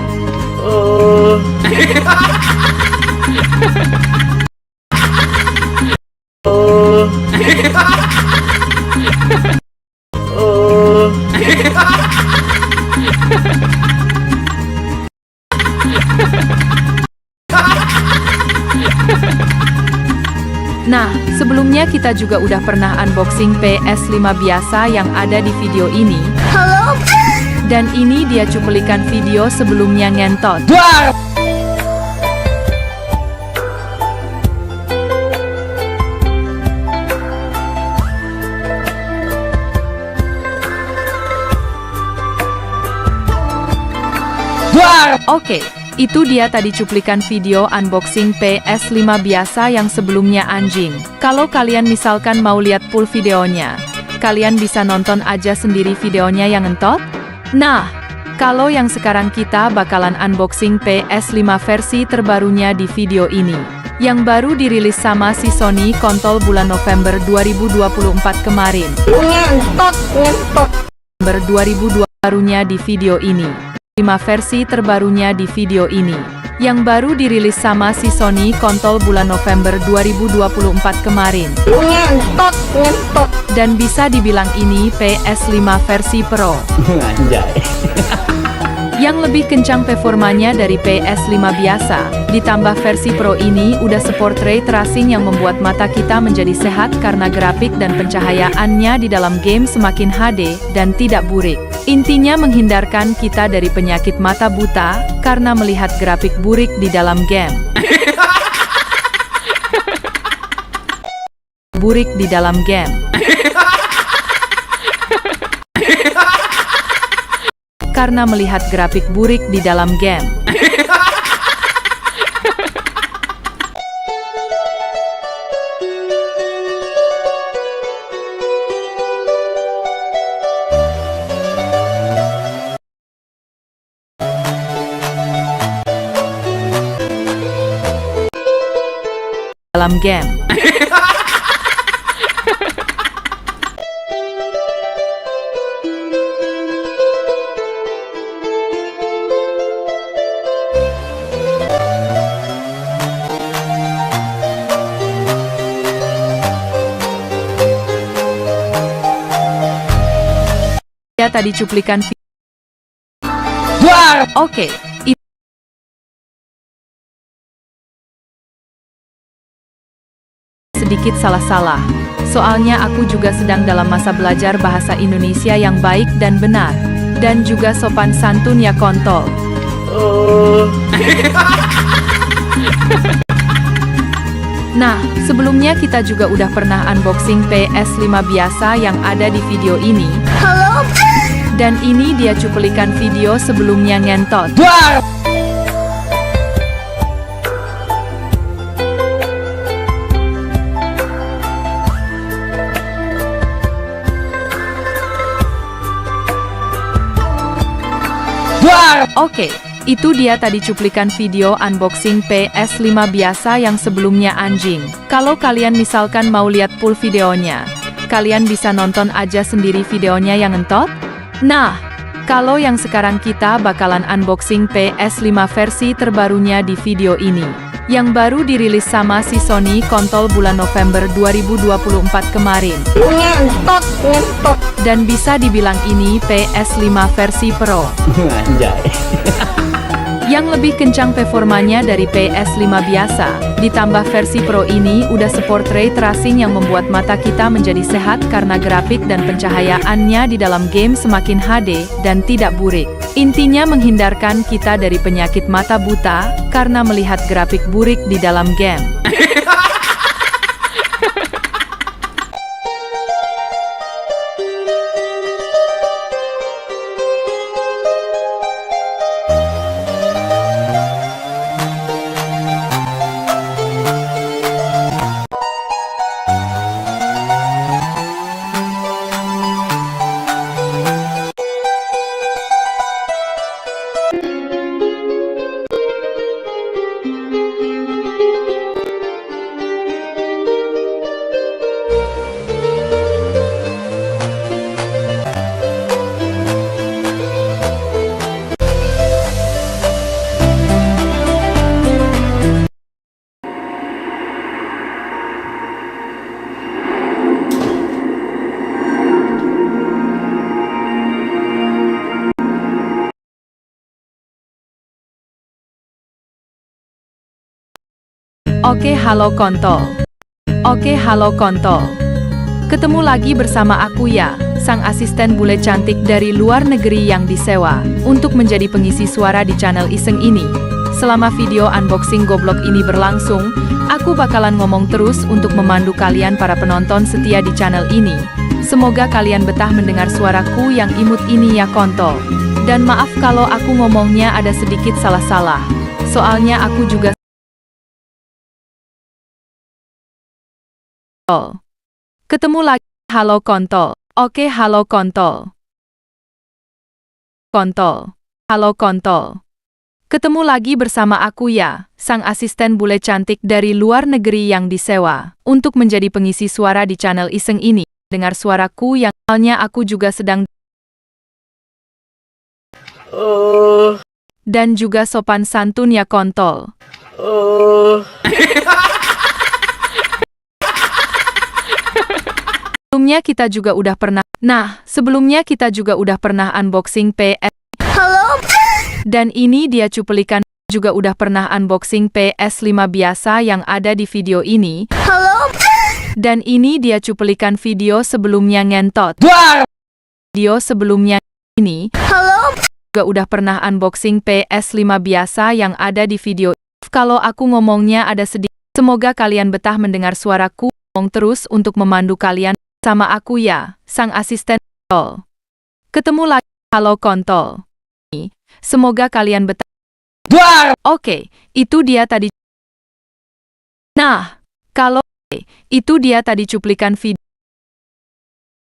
Nah, sebelumnya kita juga udah pernah unboxing PS5 biasa yang ada di video ini. Halo. Dan ini dia cuplikan video sebelumnya ngentot. Oke, itu dia tadi cuplikan video unboxing PS5 biasa yang sebelumnya anjing. Kalau kalian misalkan mau lihat full videonya, kalian bisa nonton aja sendiri videonya yang ngentot. Nah, kalau yang sekarang kita bakalan unboxing PS5 versi terbarunya di video ini, yang baru dirilis sama si Sony kontol bulan November 2024 kemarin. November 2020 barunya di video ini. 5 versi terbarunya di video ini, yang baru dirilis sama si Sony kontol bulan November 2024 kemarin. Dan bisa dibilang ini PS5 versi Pro. Yang lebih kencang performanya dari PS5 biasa, ditambah versi Pro ini udah support ray tracing yang membuat mata kita menjadi sehat karena grafik dan pencahayaannya di dalam game semakin HD dan tidak burik. Intinya menghindarkan kita dari penyakit mata buta karena melihat grafik burik di dalam game. Burik di dalam game. Karena melihat grafik burik di dalam game. Dalam game. Ya tadi cuplikan Oke, itu sedikit salah-salah. Soalnya aku juga sedang dalam masa belajar bahasa Indonesia yang baik dan benar. Dan juga sopan santun ya kontol. Nah, sebelumnya kita juga udah pernah unboxing PS5 biasa yang ada di video ini. Halo. Dan ini dia cuplikan video sebelumnya ngentot. Oke, itu dia tadi cuplikan video unboxing PS5 biasa yang sebelumnya anjing. Kalau kalian misalkan mau lihat full videonya, kalian bisa nonton aja sendiri videonya yang entot. Nah, kalau yang sekarang kita bakalan unboxing PS5 versi terbarunya di video ini, yang baru dirilis sama si Sony kontol bulan November 2024 kemarin. Ngentot. Dan bisa dibilang ini PS5 versi Pro. Anjay. Yang lebih kencang performanya dari PS5 biasa. Ditambah versi Pro ini udah support ray tracing yang membuat mata kita menjadi sehat karena grafik dan pencahayaannya di dalam game semakin HD dan tidak burik. Intinya menghindarkan kita dari penyakit mata buta karena melihat grafik burik di dalam game. Oke, halo kontol. Ketemu lagi bersama aku ya, sang asisten bule cantik dari luar negeri yang disewa untuk menjadi pengisi suara di channel iseng ini. Selama video unboxing goblok ini berlangsung, aku bakalan ngomong terus untuk memandu kalian para penonton setia di channel ini. Semoga kalian betah mendengar suaraku yang imut ini ya kontol. Dan maaf kalau aku ngomongnya ada sedikit salah-salah. Soalnya aku juga ketemu lagi, halo kontol. Oke, halo kontol. Halo kontol. Ketemu lagi bersama aku ya, sang asisten bule cantik dari luar negeri yang disewa untuk menjadi pengisi suara di channel iseng ini. Dengar suaraku yang halnya aku juga sedang dan juga sopan santun ya kontol. Sebelumnya kita juga udah pernah. Nah, sebelumnya kita juga udah pernah unboxing PS. Halo. Dan ini dia cuplikan juga udah pernah unboxing PS5 biasa yang ada di video ini. Halo. Dan ini dia cuplikan video sebelumnya ngentot. Video sebelumnya ini. Halo. Juga udah pernah unboxing PS5 biasa yang ada di video. Kalau aku ngomongnya ada sedikit. Semoga kalian betah mendengar suaraku ngomong terus untuk memandu kalian. Sama aku ya, sang asisten kontol. Ketemu lagi, halo kontol. Semoga kalian betah. Oke, itu dia tadi. Nah, kalau itu dia tadi cuplikan video.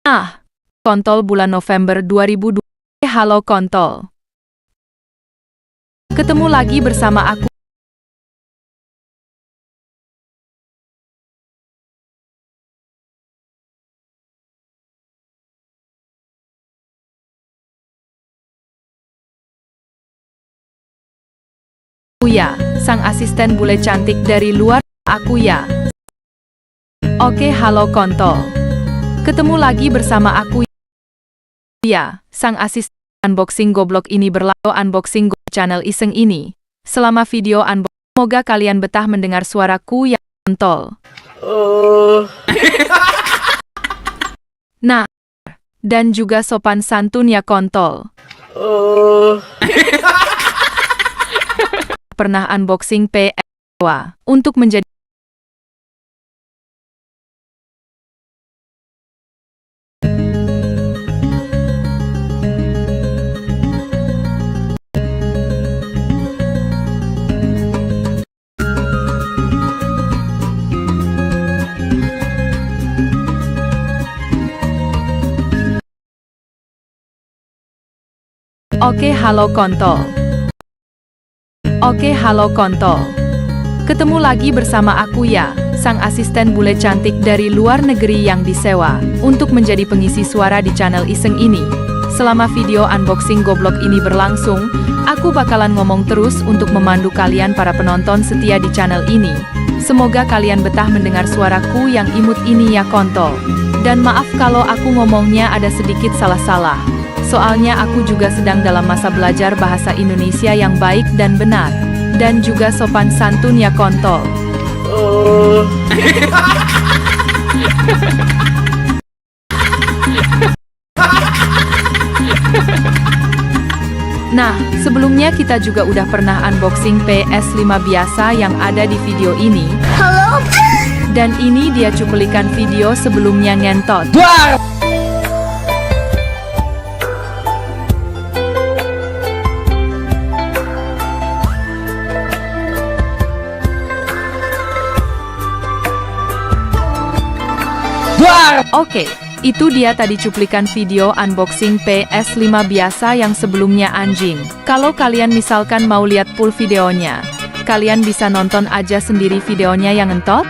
Nah, kontol bulan November 2002. Halo kontol. Ketemu lagi bersama aku. Ya, sang asisten bule cantik dari luar, aku ya. Oke, halo kontol. Ketemu lagi bersama aku. Ya, sang asisten unboxing goblok ini berlaku unboxing channel iseng ini. Selama video unboxing, semoga kalian betah mendengar suaraku yang kontol. Nah, dan juga sopan santun ya kontol. Pernah unboxing PS2 untuk menjadi Oke, halo kontol. Oke, halo kontol. Ketemu lagi bersama aku ya, sang asisten bule cantik dari luar negeri yang disewa untuk menjadi pengisi suara di channel iseng ini. Selama video unboxing goblok ini berlangsung, aku bakalan ngomong terus untuk memandu kalian para penonton setia di channel ini. Semoga kalian betah mendengar suaraku yang imut ini ya kontol. Dan maaf kalau aku ngomongnya ada sedikit salah-salah. Soalnya aku juga sedang dalam masa belajar bahasa Indonesia yang baik dan benar. Dan juga sopan santun ya kontol. Nah, sebelumnya kita juga udah pernah unboxing PS5 biasa yang ada di video ini. Halo. Dan ini dia cuplikan video sebelumnya ngentot. Oke, itu dia tadi cuplikan video unboxing PS5 biasa yang sebelumnya anjing. Kalau kalian misalkan mau lihat full videonya, kalian bisa nonton aja sendiri videonya yang entot.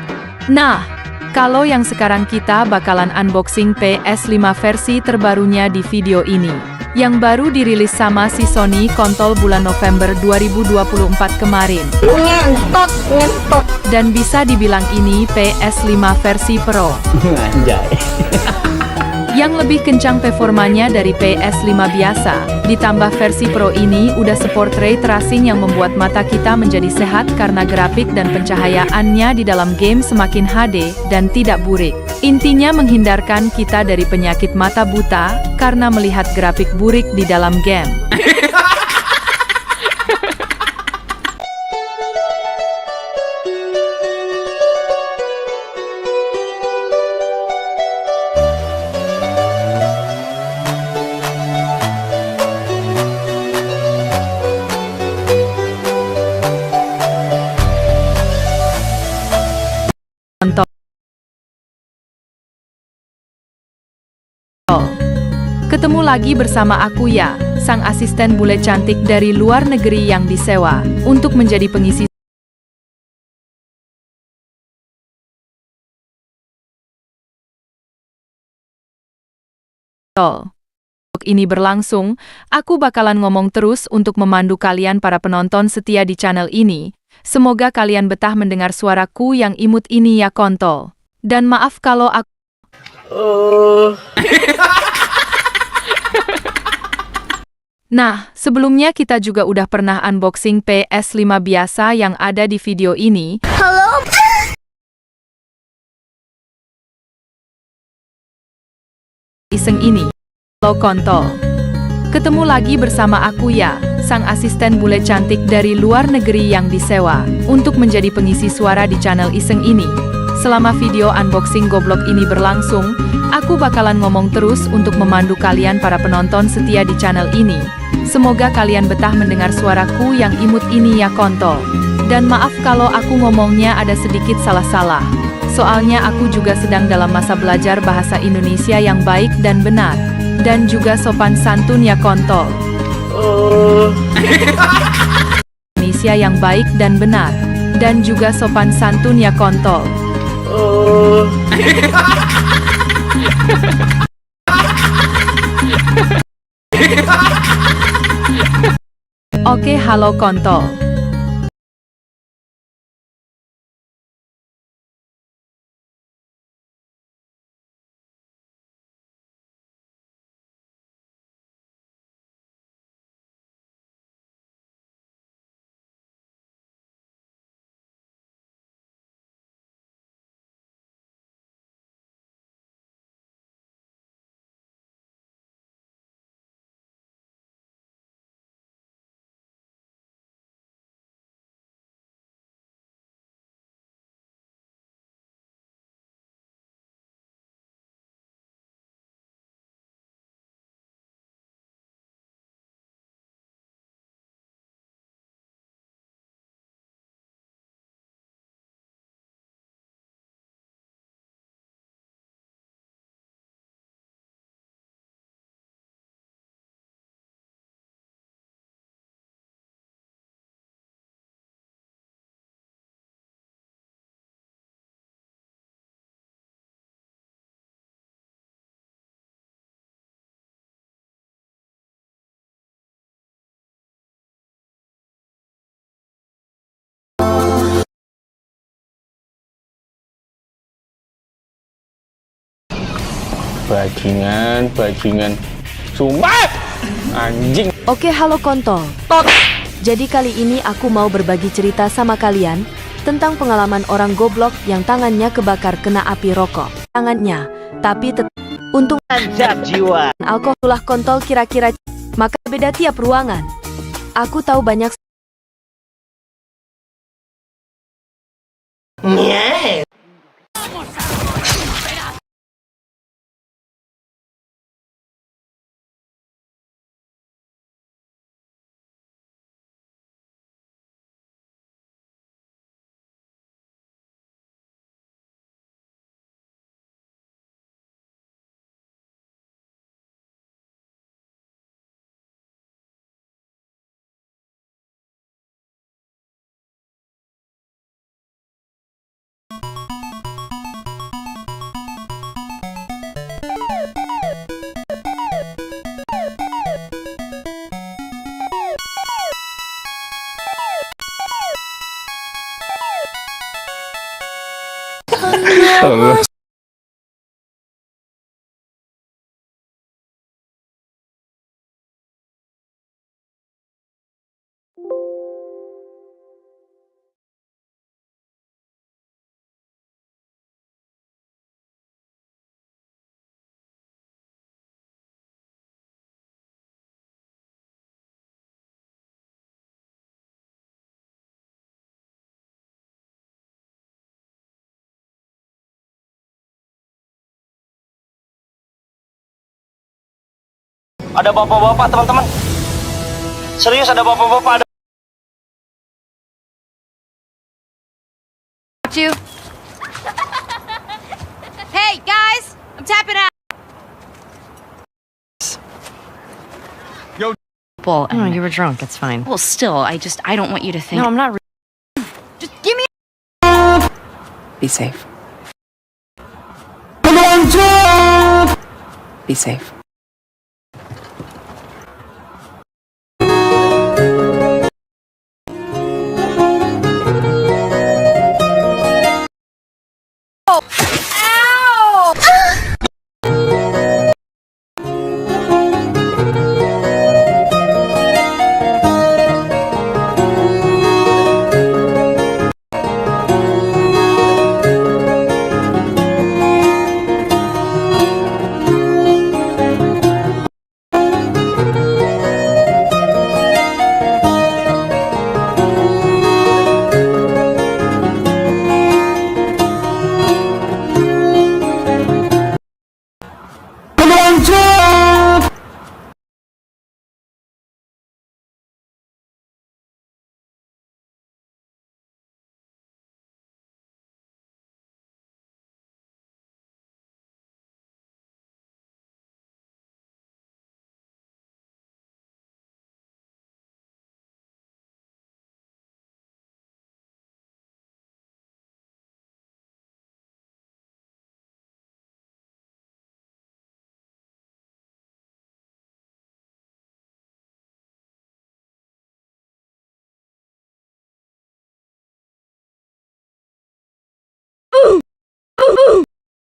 Nah, kalau yang sekarang kita bakalan unboxing PS5 versi terbarunya di video ini, yang baru dirilis sama si Sony kontol bulan November 2024 kemarin. Ngentot. Dan bisa dibilang ini PS5 versi Pro. Anjay. Yang lebih kencang performanya dari PS5 biasa, ditambah versi Pro ini udah support ray tracing yang membuat mata kita menjadi sehat karena grafik dan pencahayaannya di dalam game semakin HD dan tidak burik. Intinya menghindarkan kita dari penyakit mata buta karena melihat grafik burik di dalam game. Ketemu lagi bersama aku ya, sang asisten bule cantik dari luar negeri yang disewa untuk menjadi pengisi ini berlangsung, aku bakalan ngomong terus untuk memandu kalian para penonton setia di channel ini. Semoga kalian betah mendengar suaraku yang imut ini ya kontol. Dan maaf kalau aku Nah, sebelumnya kita juga udah pernah unboxing PS5 biasa yang ada di video ini. Halo. Iseng ini. Halo kontol. Ketemu lagi bersama aku ya, sang asisten bule cantik dari luar negeri yang disewa untuk menjadi pengisi suara di channel iseng ini. Selama video unboxing goblok ini berlangsung, aku bakalan ngomong terus untuk memandu kalian para penonton setia di channel ini. Semoga kalian betah mendengar suaraku yang imut ini ya kontol. Dan maaf kalau aku ngomongnya ada sedikit salah-salah. Soalnya aku juga sedang dalam masa belajar bahasa Indonesia yang baik dan benar. Dan juga sopan santun ya kontol. Indonesia yang baik dan benar. Dan juga sopan santun ya kontol. Oke, halo kontol. Bajingan. Sumpah! Anjing. Oke, halo kontol. Jadi kali ini aku mau berbagi cerita sama kalian tentang pengalaman orang goblok yang tangannya kebakar kena api rokok. Tangannya, tapi untung Anjab jiwa. Alkohol kontol kira-kira, maka beda tiap ruangan. Aku tahu banyak. Allah. Ada bapak-bapak, teman-teman. Serius ada bapak-bapak. You. Hey guys, I'm tapping out. Yo. Well, no, you were drunk. It's fine. Well, still, I don't want you to think. No, I'm not. Just give me. Be safe. Be safe.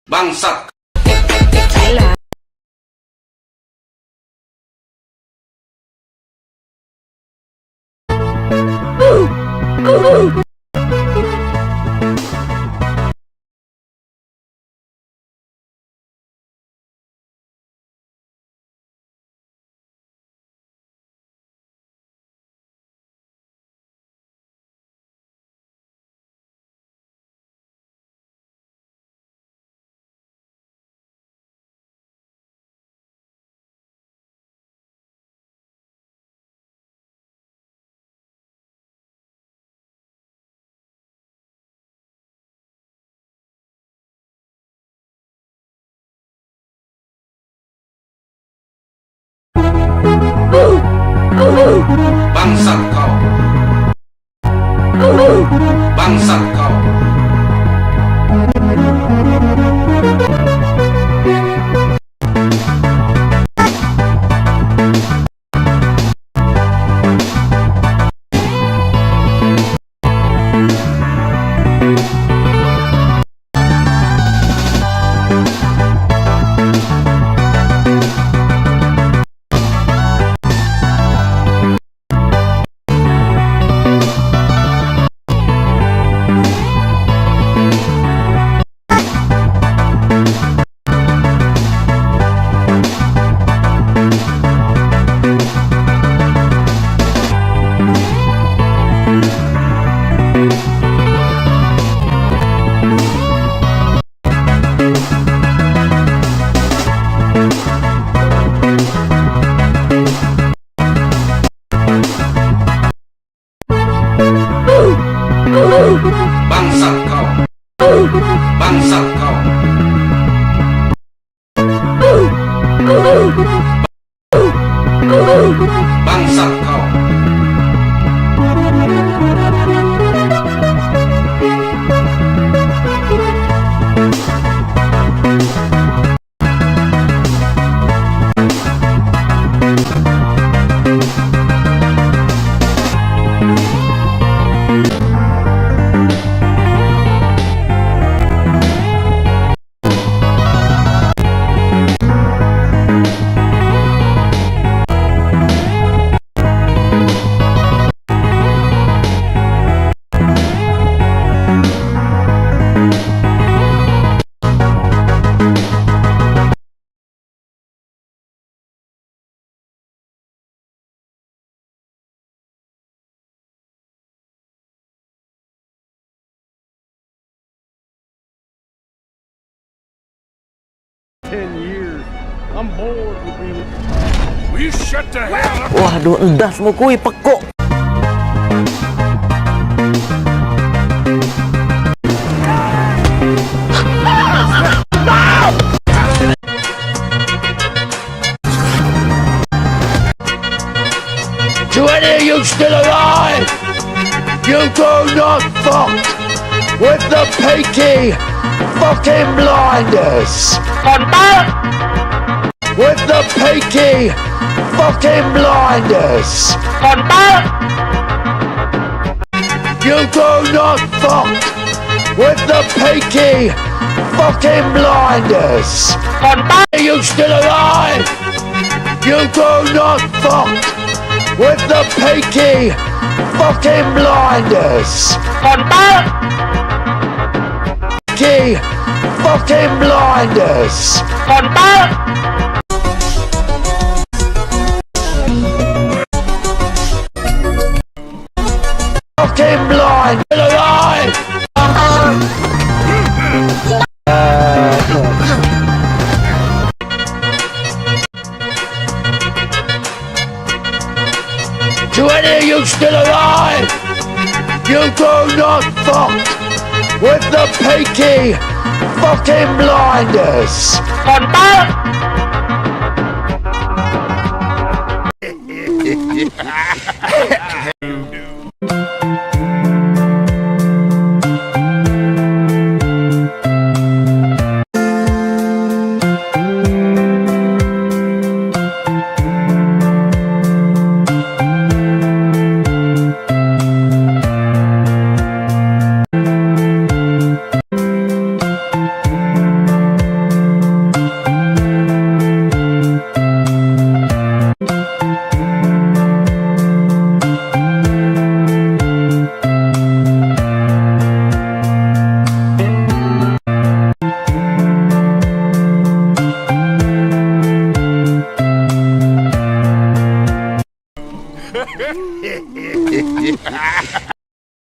Bangsat. Bangsat kau. Bangsat kau. Bangsat kau. I'm bored with being... Will you shut the hell up? Waduh, endas mau kui pekok. To any of you still alive, you do not fuck with the peaky fucking blinders. With the peaky fucking blinders. You do not fuck with the peaky fucking blinders. Are you still alive? You do not fuck with the peaky fucking blinders. Peaky fucking blinders. Fucking blind, still alive. To any of you still alive, you do not fuck with the peaky fucking blinders.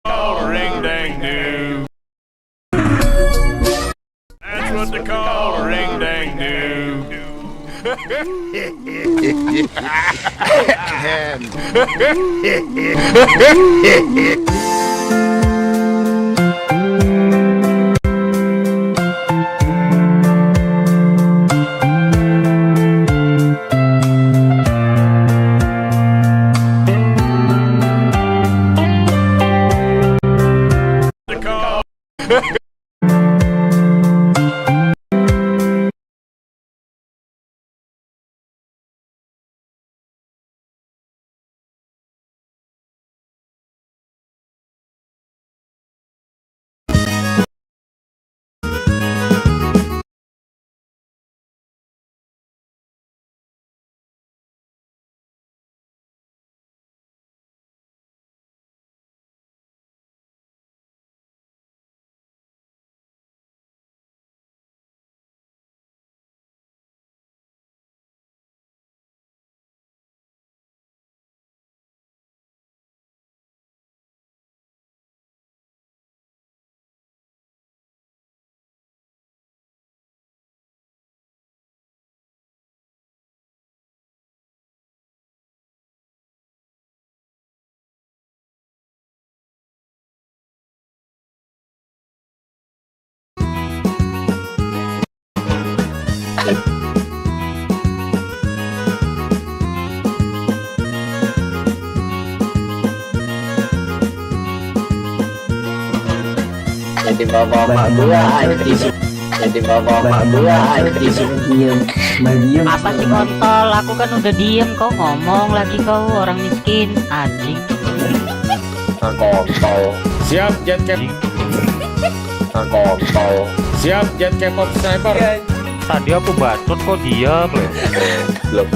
Oh, ring dang do. That's what they call ring dang do. Jadi bapak gua anjing. Jadi bapak gua anjing. Diem. Apa sih kontol? Aku kan udah diem, kau ngomong lagi kau orang miskin anjing. Kontol. Siap jet cap. Kontol. Siap jet K-pop sniper. Tadi aku bacot kok diam. Belum.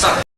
Bangsat.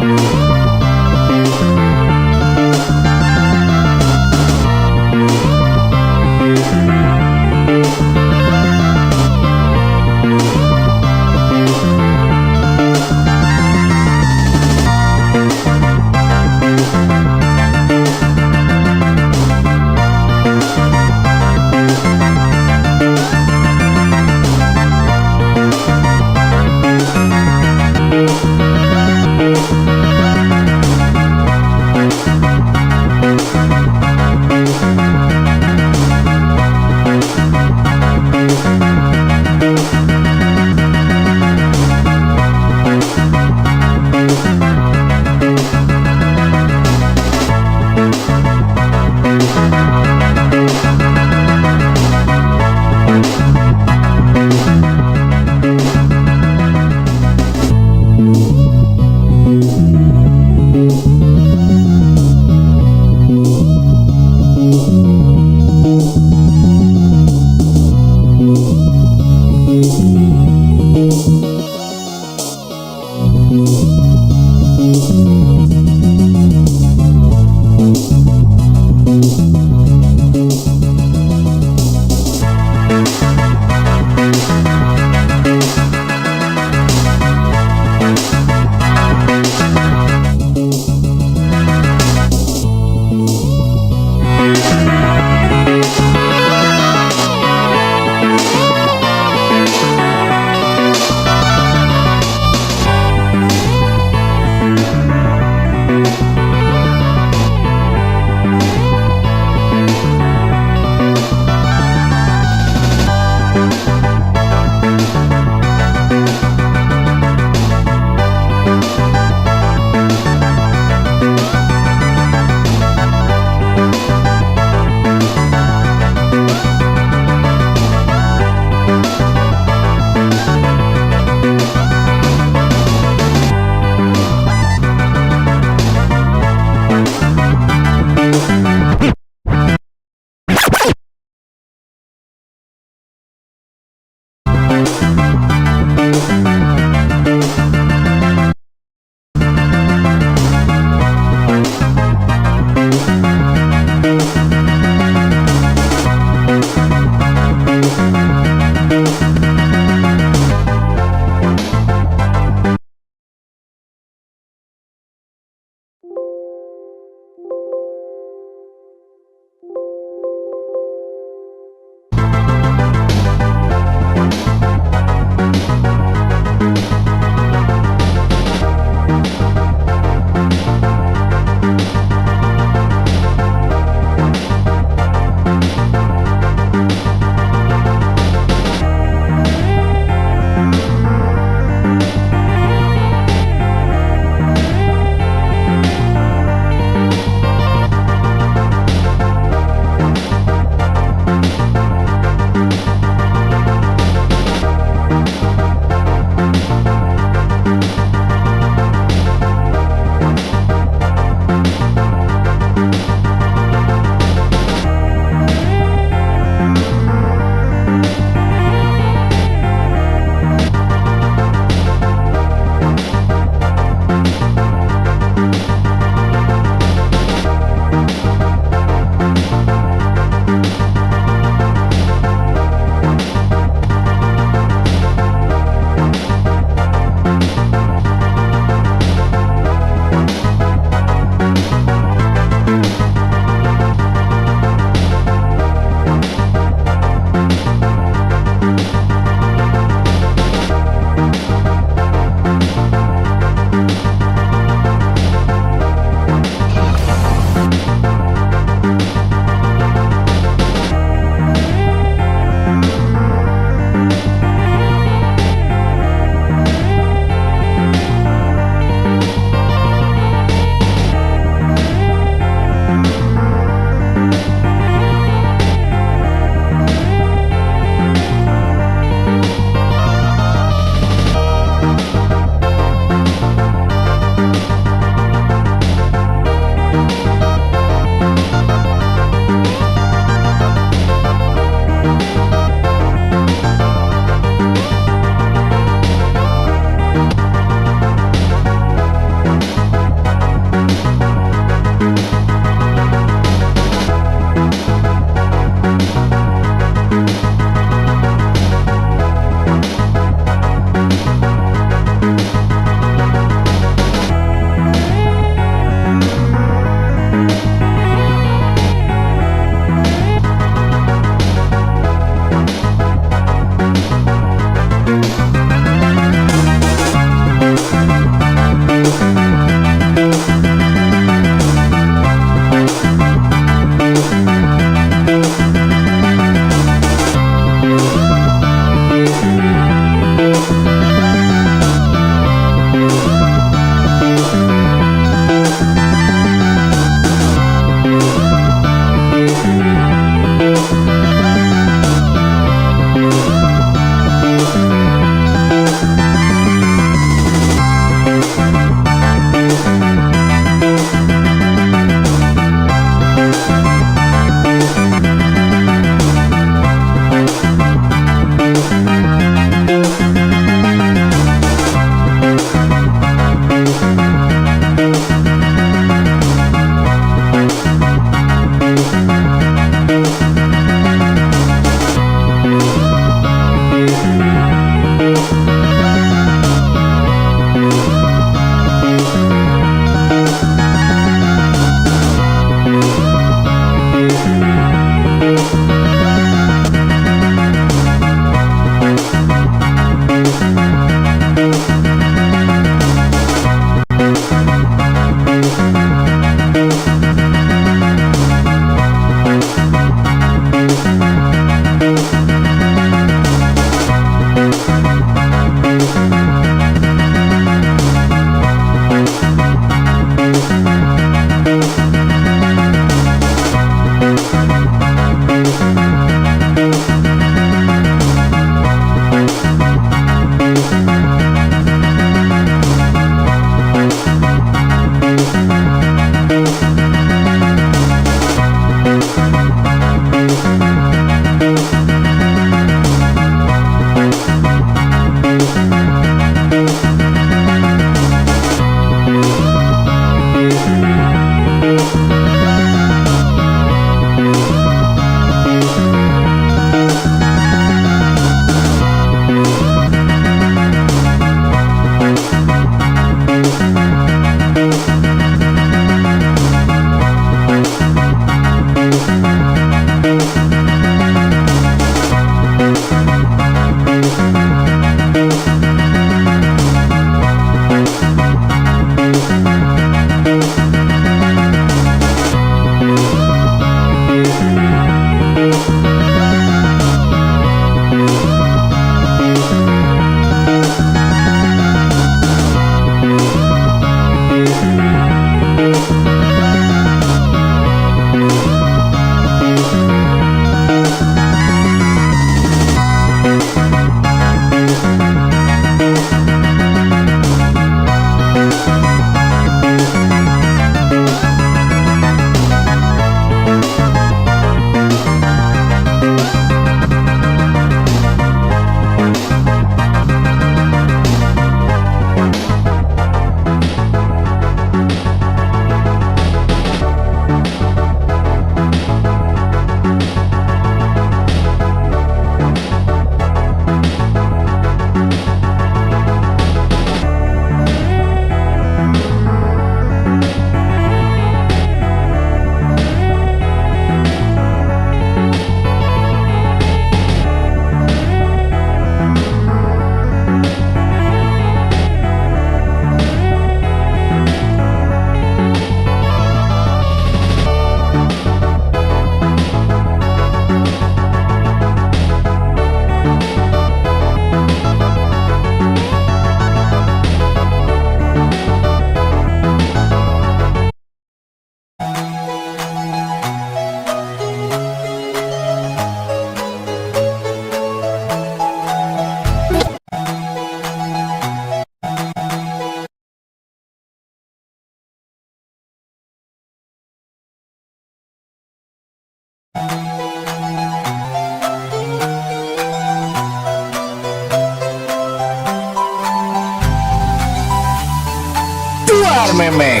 memek.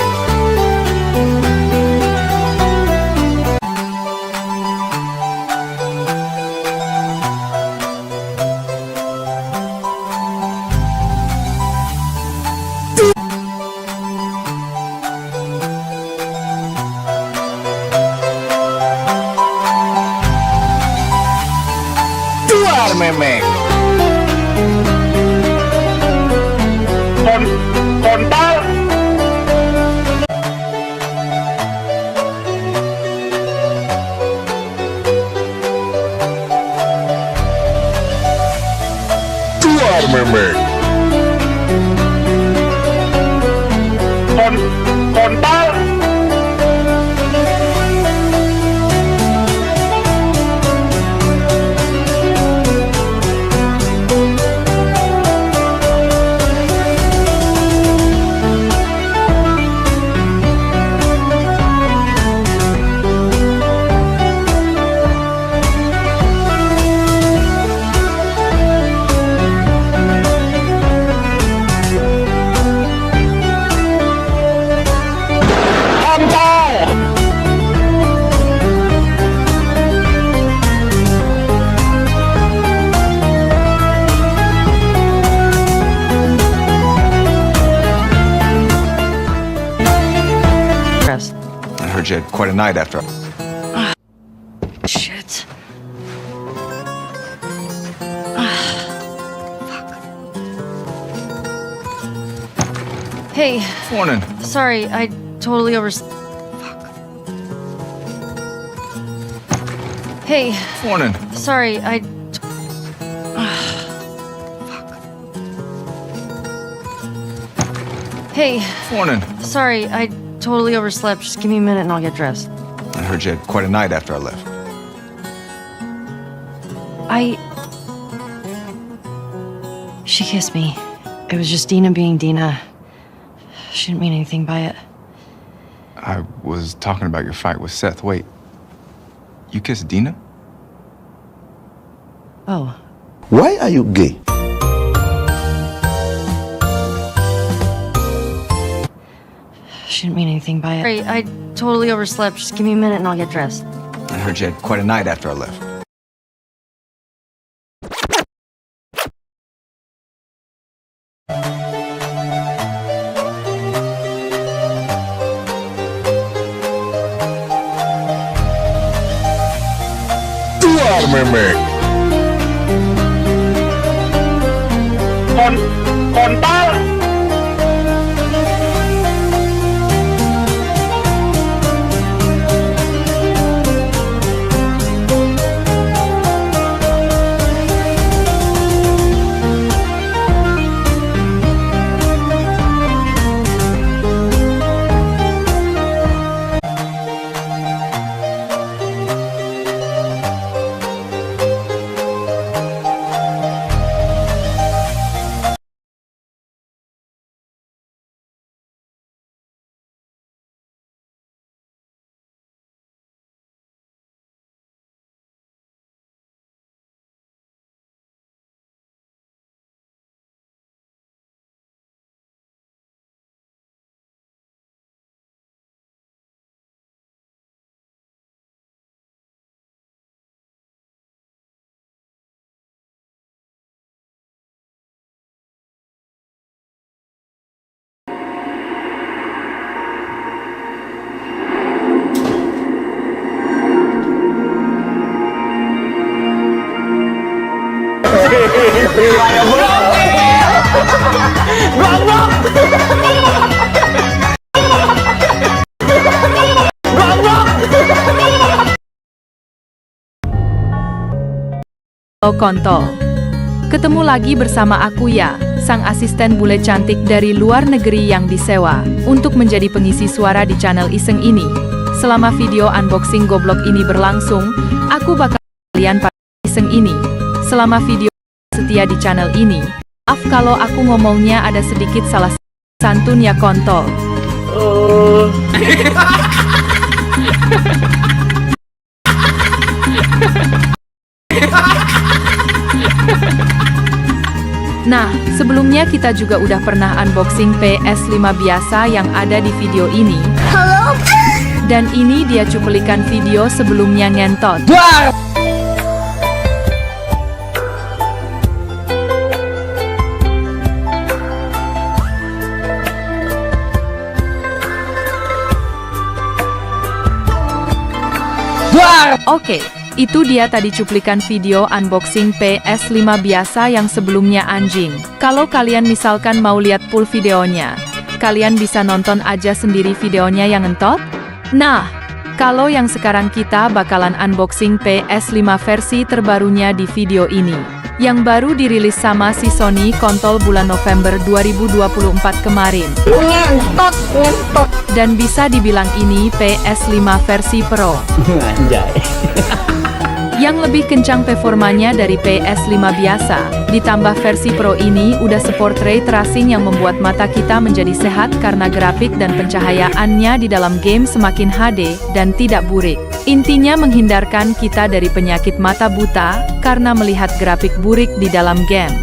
Duar memek. Kontol. Duar memek. Kontol. I heard you had quite a night after. Shit. Hey. Morning. Sorry, I totally Fuck. Hey. Morning. Sorry, Fuck. Hey. Morning. Sorry, I totally overslept. Just give me a minute and I'll get dressed. I heard you had quite a night after I left. She kissed me. It was just Dina being Dina. She didn't mean anything by it. I was talking about your fight with Seth. Wait, you kissed Dina? Oh. Why are you gay? She didn't mean anything by it. Sorry, I totally overslept. Just give me a minute and I'll get dressed. I heard you had quite a night after I left. Duar memek. Kontol. Halo kontol. Ketemu lagi bersama aku ya, sang asisten bule cantik dari luar negeri yang disewa untuk menjadi pengisi suara di channel iseng ini. Selama video unboxing goblok ini berlangsung, aku bakal kalian pada iseng ini. Selama video setia di channel ini, maaf kalau aku ngomongnya ada sedikit salah santun ya kontol. Nah, sebelumnya kita juga udah pernah unboxing PS5 biasa yang ada di video ini. Halo? Dan ini dia cuplikan video sebelumnya ngentot. Oke, itu dia tadi cuplikan video unboxing PS5 biasa yang sebelumnya anjing. Kalau kalian misalkan mau lihat full videonya, kalian bisa nonton aja sendiri videonya yang entot. Nah, kalau yang sekarang kita bakalan unboxing PS5 versi terbarunya di video ini, yang baru dirilis sama si Sony kontol bulan November 2024 kemarin. Ngentot. Dan bisa dibilang ini PS5 versi Pro. Anjay. Yang lebih kencang performanya dari PS5 biasa, ditambah versi Pro ini udah support ray tracing yang membuat mata kita menjadi sehat karena grafik dan pencahayaannya di dalam game semakin HD dan tidak burik. Intinya menghindarkan kita dari penyakit mata buta karena melihat grafik burik di dalam game.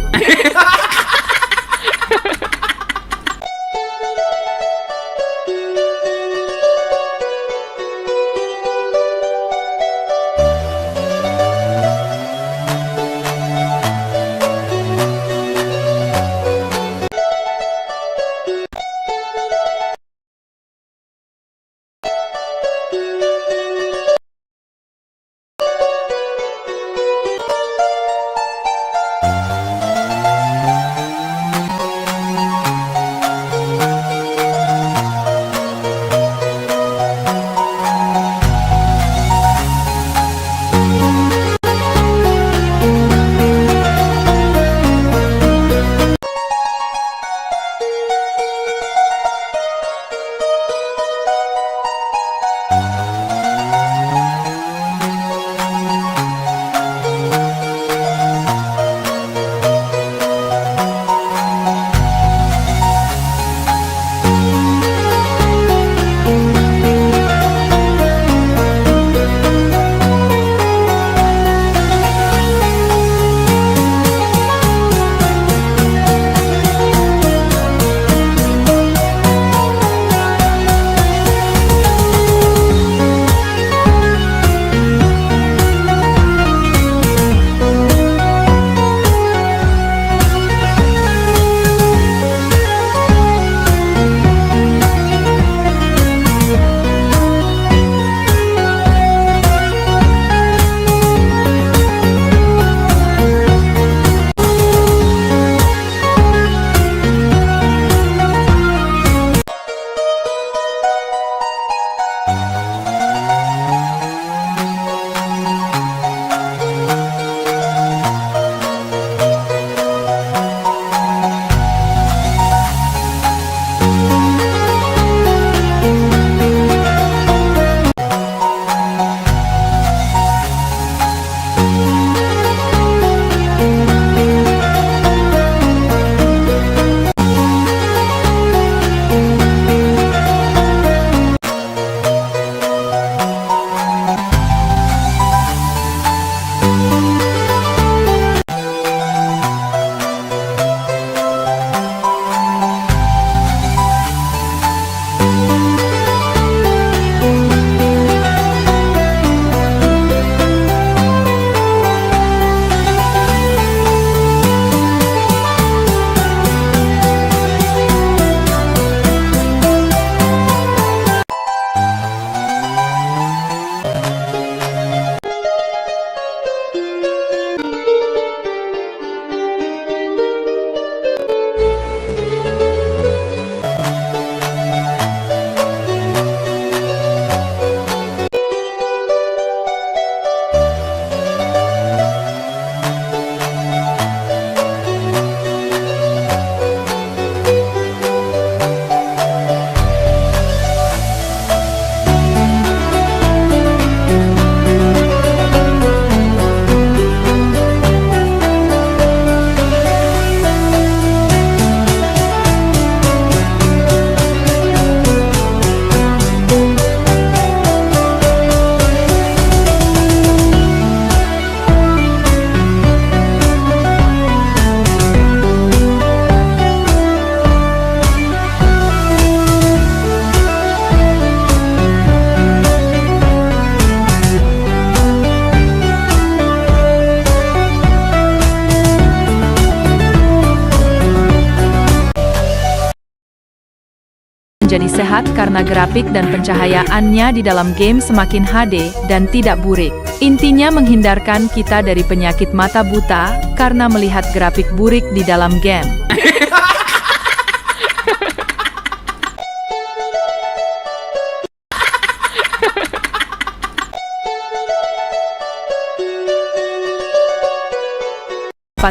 menjadi sehat karena grafik dan pencahayaannya di dalam game semakin HD dan tidak burik. Intinya menghindarkan kita dari penyakit mata buta karena melihat grafik burik di dalam game.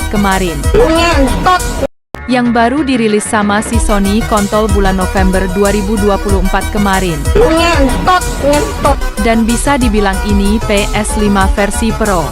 Kemarin yang baru dirilis sama si Sony kontol bulan November 2024 kemarin dan bisa dibilang ini PS5 versi Pro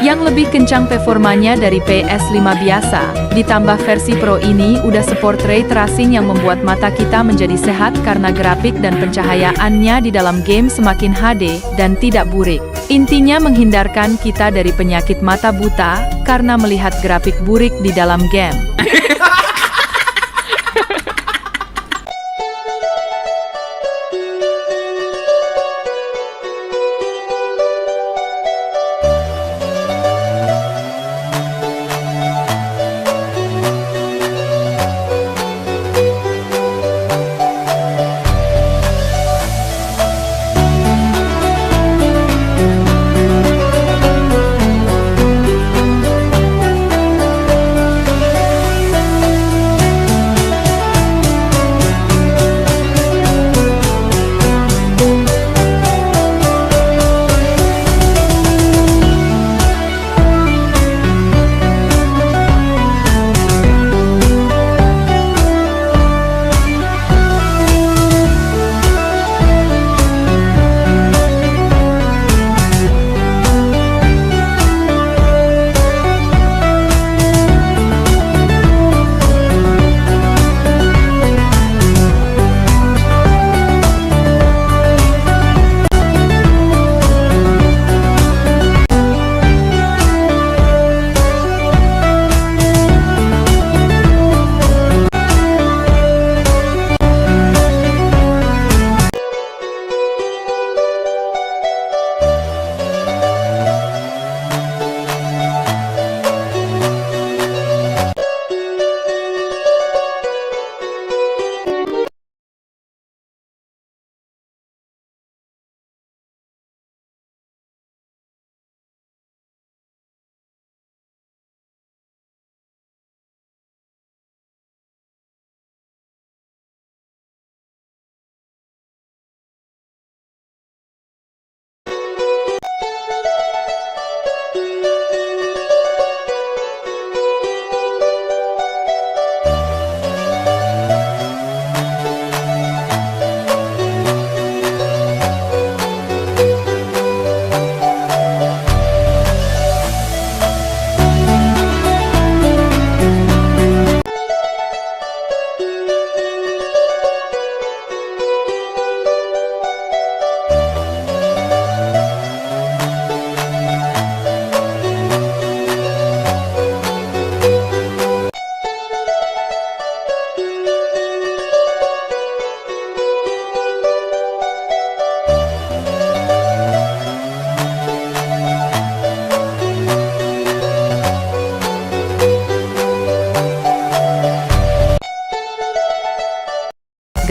yang lebih kencang performanya dari PS5 biasa. Ditambah versi Pro ini udah support ray tracing yang membuat mata kita menjadi sehat karena grafik dan pencahayaannya di dalam game semakin HD dan tidak burik. Intinya menghindarkan kita dari penyakit mata buta karena melihat grafik burik di dalam game.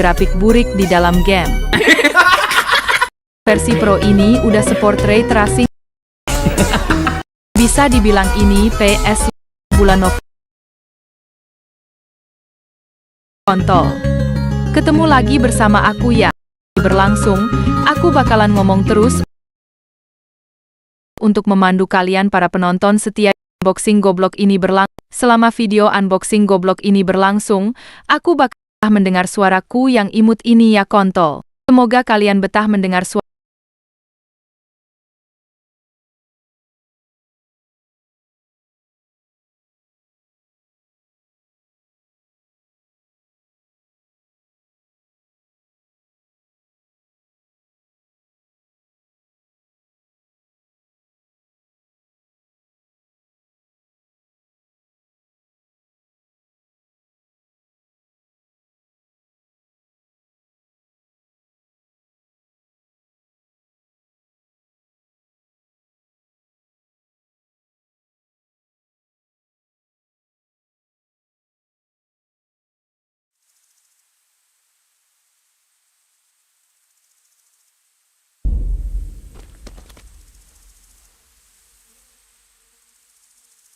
grafik burik di dalam game. Versi Pro ini udah support ray tracing. Bisa dibilang ini PS bulan November. Kontol. Ketemu lagi bersama aku ya. Berlangsung, aku bakalan ngomong terus untuk memandu kalian para penonton setia. Unboxing goblok ini selama video unboxing goblok ini berlangsung, aku bakal mendengar suaraku yang imut ini ya kontol. Semoga kalian betah mendengar suara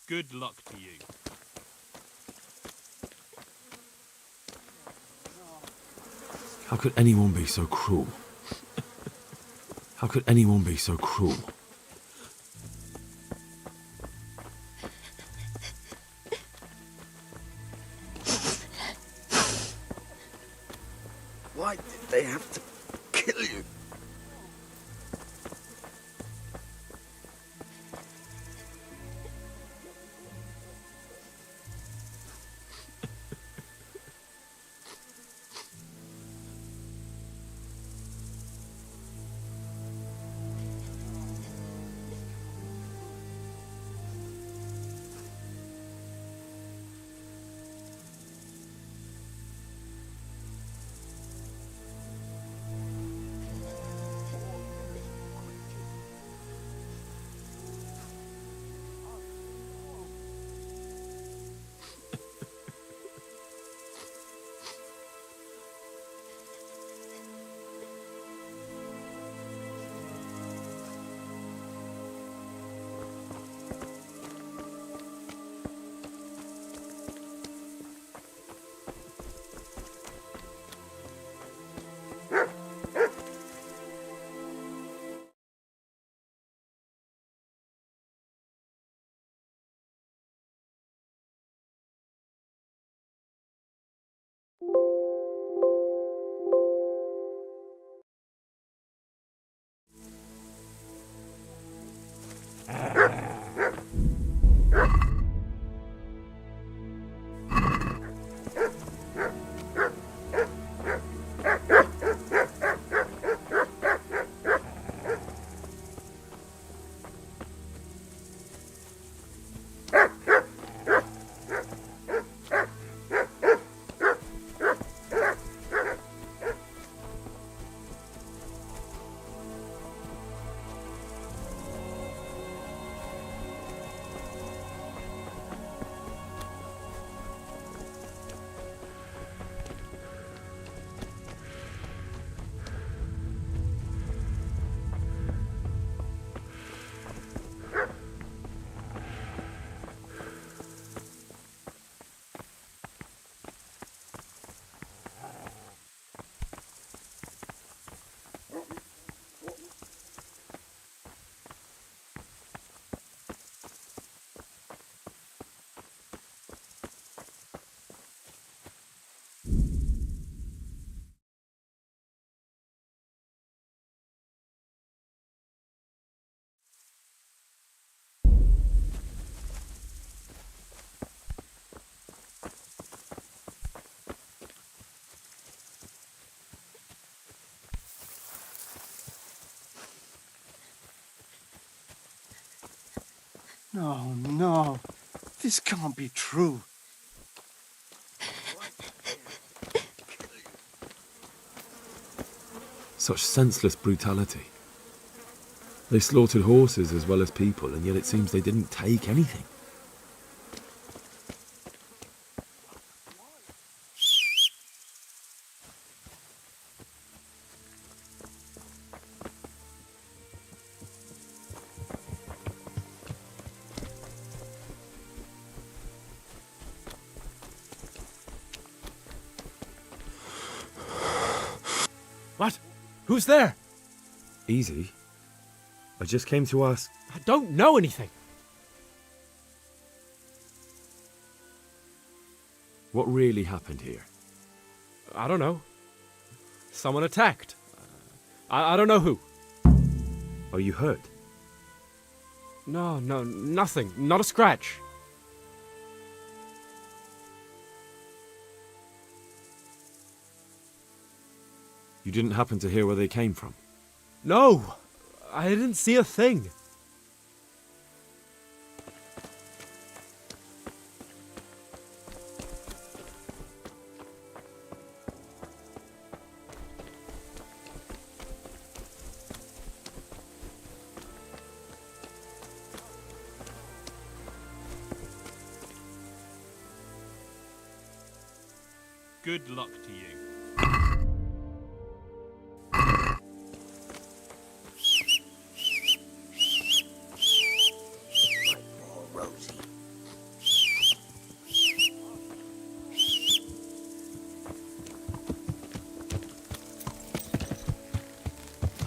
Good luck to you. How could anyone be so cruel? How could anyone be so cruel? Why did they have to kill you? No. This can't be true. Such senseless brutality. They slaughtered horses as well as people, and yet it seems they didn't take anything. What? Who's there? Easy. I just came to ask... I don't know anything. What really happened here? I don't know. Someone attacked. I don't know who. Are you hurt? No, nothing. Not a scratch. You didn't happen to hear where they came from? No, I didn't see a thing. Good luck to you.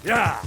Yeah.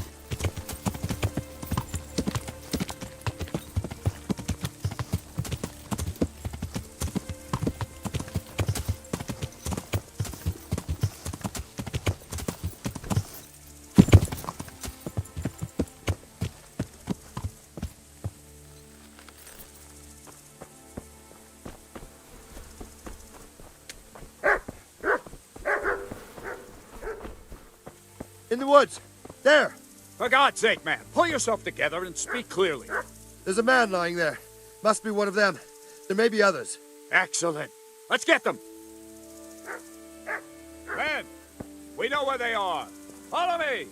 In the woods. There. For God's sake, man, pull yourself together and speak clearly. There's a man lying there. Must be one of them. There may be others. Excellent. Let's get them. Men, we know where they are. Follow me.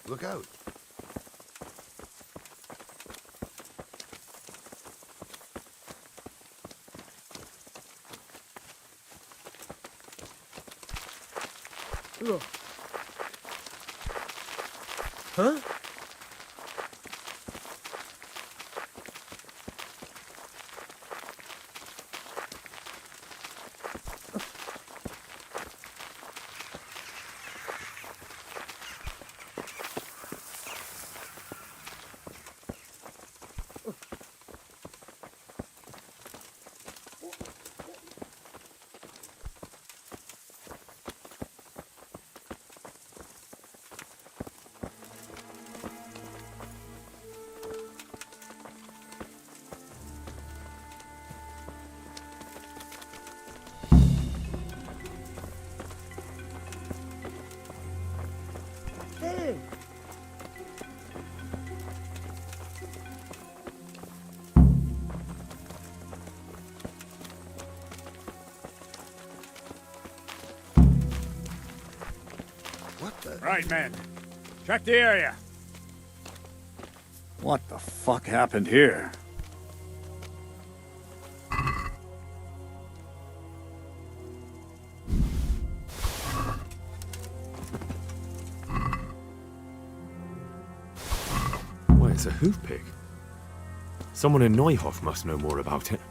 Look out. Huh? Right, men. Check the area. What the fuck happened here? Why, it's a hoof pick. Someone in Neuhoff must know more about it.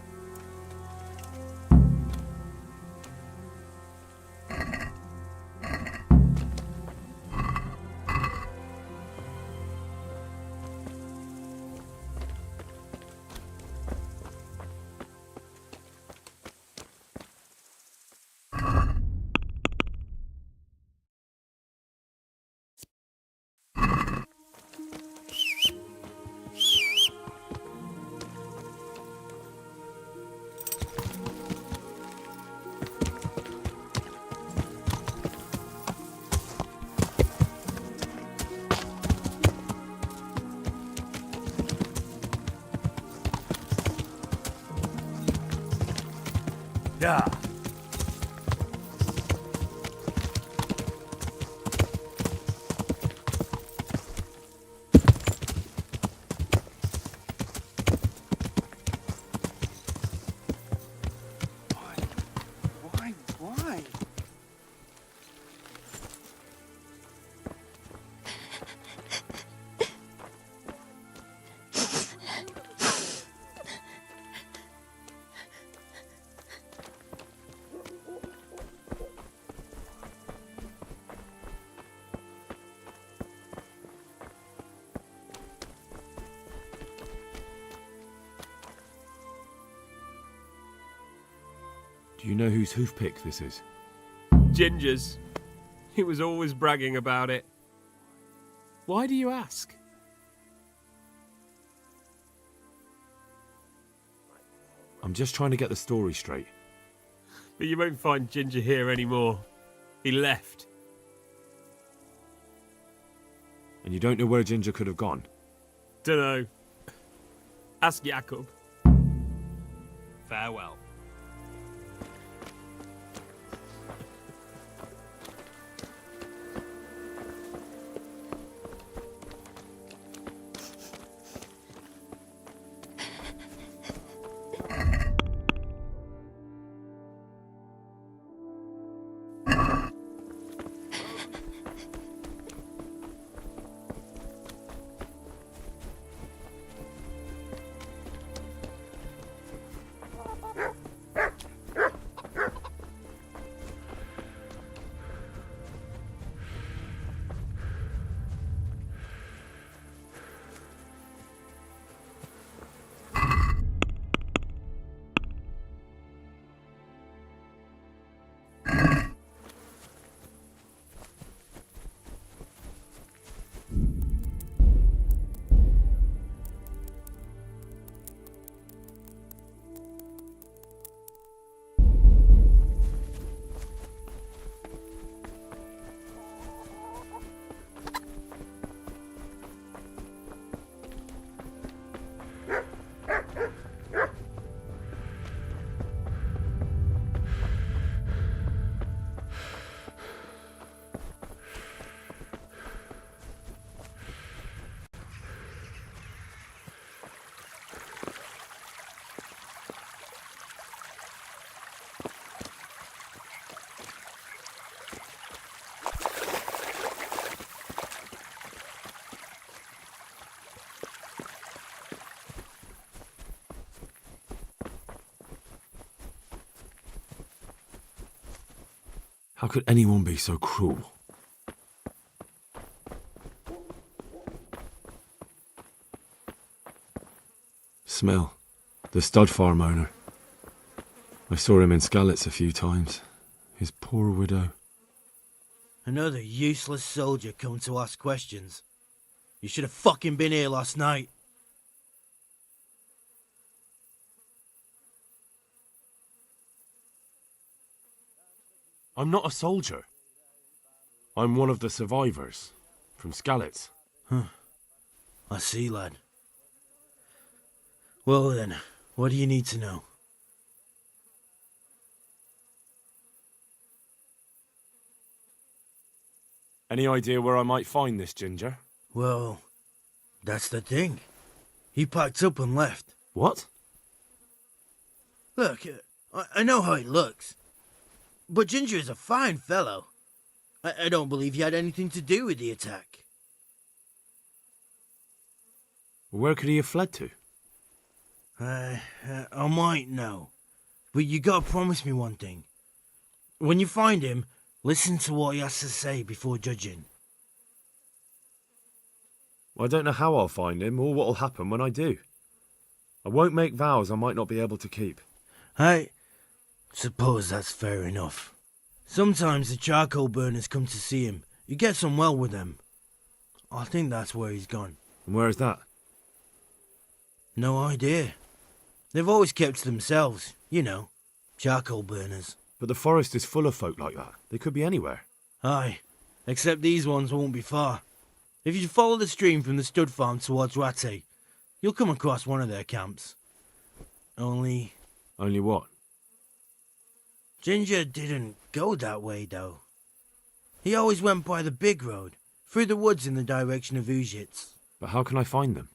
Yeah. Why? Do you know whose hoof pick this is? Ginger's. He was always bragging about it. Why do you ask? I'm just trying to get the story straight. But you won't find Ginger here anymore. He left. And you don't know where Ginger could have gone? Dunno. Ask Jakob. Farewell. How could anyone be so cruel? Smell. The stud farm owner. I saw him in Skalitz a few times. His poor widow. Another useless soldier come to ask questions. You should have fucking been here last night. I'm not a soldier. I'm one of the survivors. From Skalitz. Huh. I see, lad. Well then, what do you need to know? Any idea where I might find this ginger? Well, that's the thing. He packed up and left. What? Look, I know how he looks. But Ginger is a fine fellow. I don't believe he had anything to do with the attack. Where could he have fled to? I might know. But you gotta promise me one thing. When you find him, listen to what he has to say before judging. I don't know how I'll find him or what'll happen when I do. I won't make vows I might not be able to keep. I suppose that's fair enough. Sometimes the charcoal burners come to see him. He gets on well with them. I think that's where he's gone. And where is that? No idea. They've always kept to themselves, you know, charcoal burners. But the forest is full of folk like that. They could be anywhere. Aye, except these ones won't be far. If you follow the stream from the stud farm towards Rate, you'll come across one of their camps. Only what? Ginger didn't go that way, though. He always went by the big road, through the woods in the direction of Ujits. But how can I find them?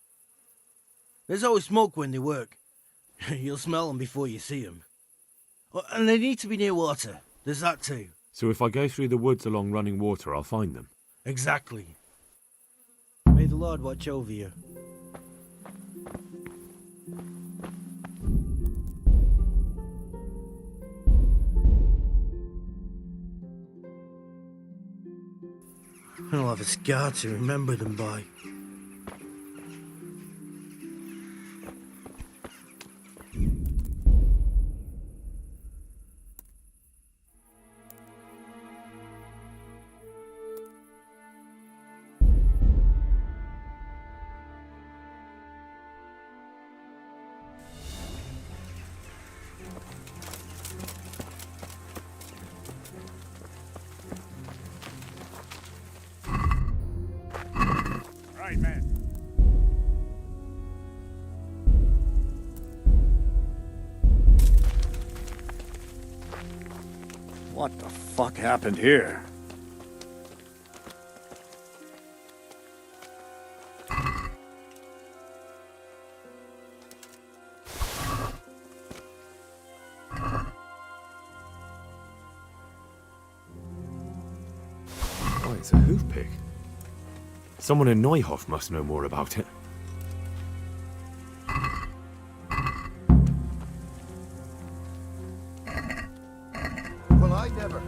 There's always smoke when they work. You'll smell them before you see them. Oh, and they need to be near water. There's that too. So if I go through the woods along running water, I'll find them? Exactly. May the Lord watch over you. I'll have a scar to remember them by. Right, man. What the fuck happened here? Oh, it's a hoof pick. Someone in Neuhof must know more about it. Well, I never.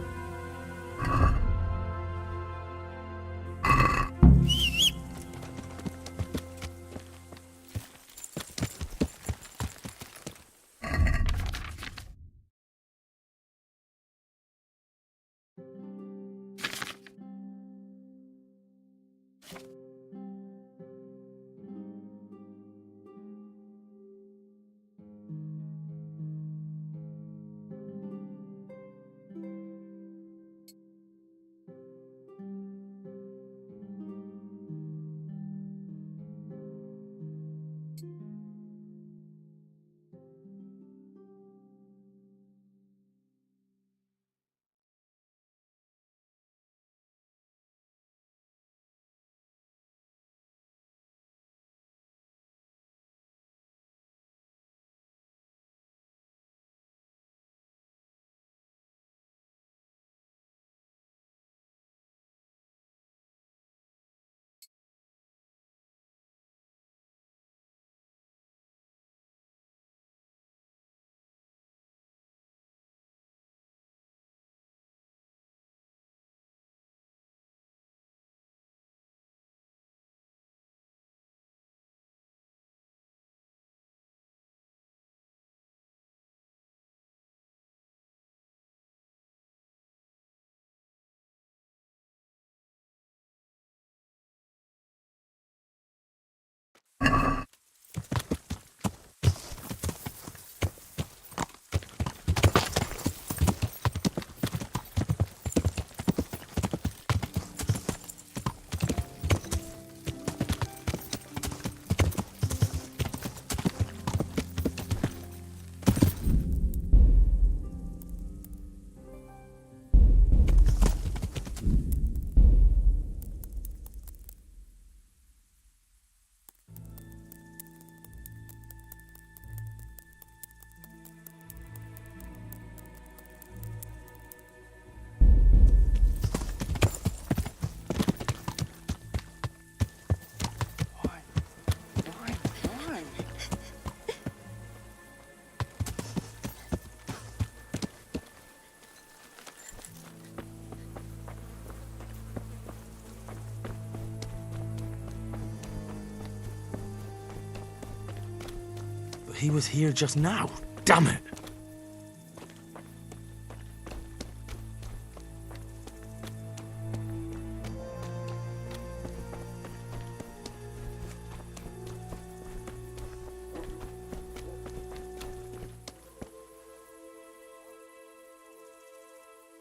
But he was here just now. Damn it!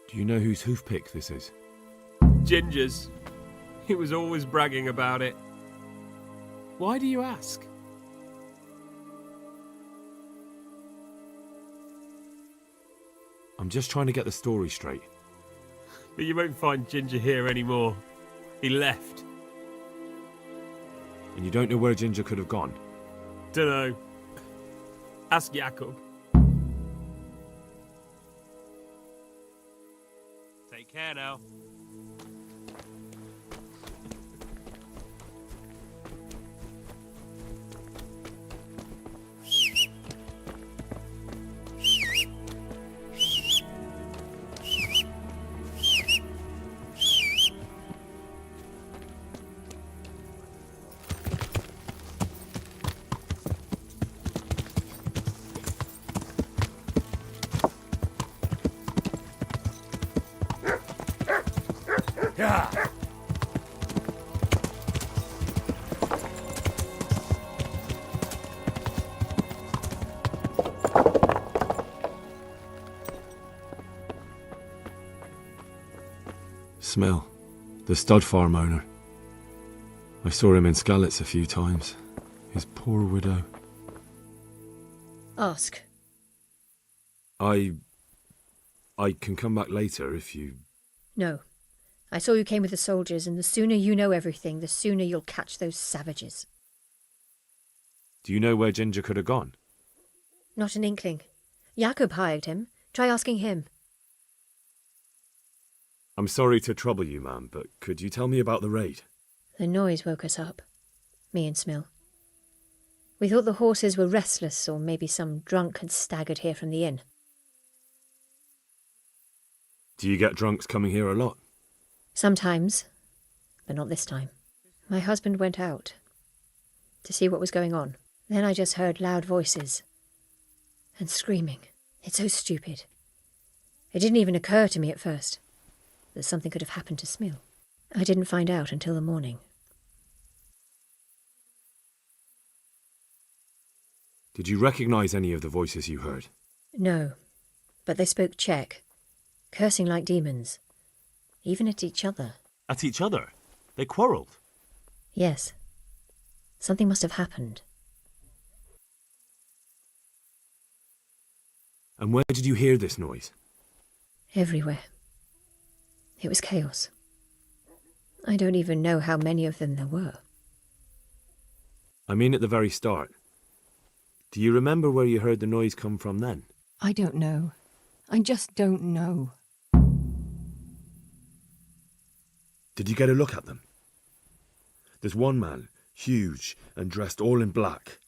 Do you know whose hoofpick this is? Ginger's. He was always bragging about it. Why do you ask? I'm just trying to get the story straight. But you won't find Ginger here anymore. He left. And you don't know where Ginger could have gone? Dunno. Ask Jakob. Take care now. Smell. The stud farm owner. I saw him in Skalitz a few times. His poor widow. Ask. I can come back later if you... No. I saw you came with the soldiers, and the sooner you know everything, the sooner you'll catch those savages. Do you know where Ginger could have gone? Not an inkling. Jakob hired him. Try asking him. I'm sorry to trouble you, ma'am, but could you tell me about the raid? The noise woke us up. Me and Smill. We thought the horses were restless, or maybe some drunk had staggered here from the inn. Do you get drunks coming here a lot? Sometimes, but not this time. My husband went out to see what was going on. Then I just heard loud voices and screaming. It's so stupid. It didn't even occur to me at first that something could have happened to Smill. I didn't find out until the morning. Did you recognize any of the voices you heard? No, but they spoke Czech, cursing like demons, even at each other. At each other? They quarrelled? Yes. Something must have happened. And where did you hear this noise? Everywhere. It was chaos. I don't even know how many of them there were. I mean at the very start. Do you remember where you heard the noise come from then? I don't know. I just don't know. Did you get a look at them? There's one man, huge and dressed all in black.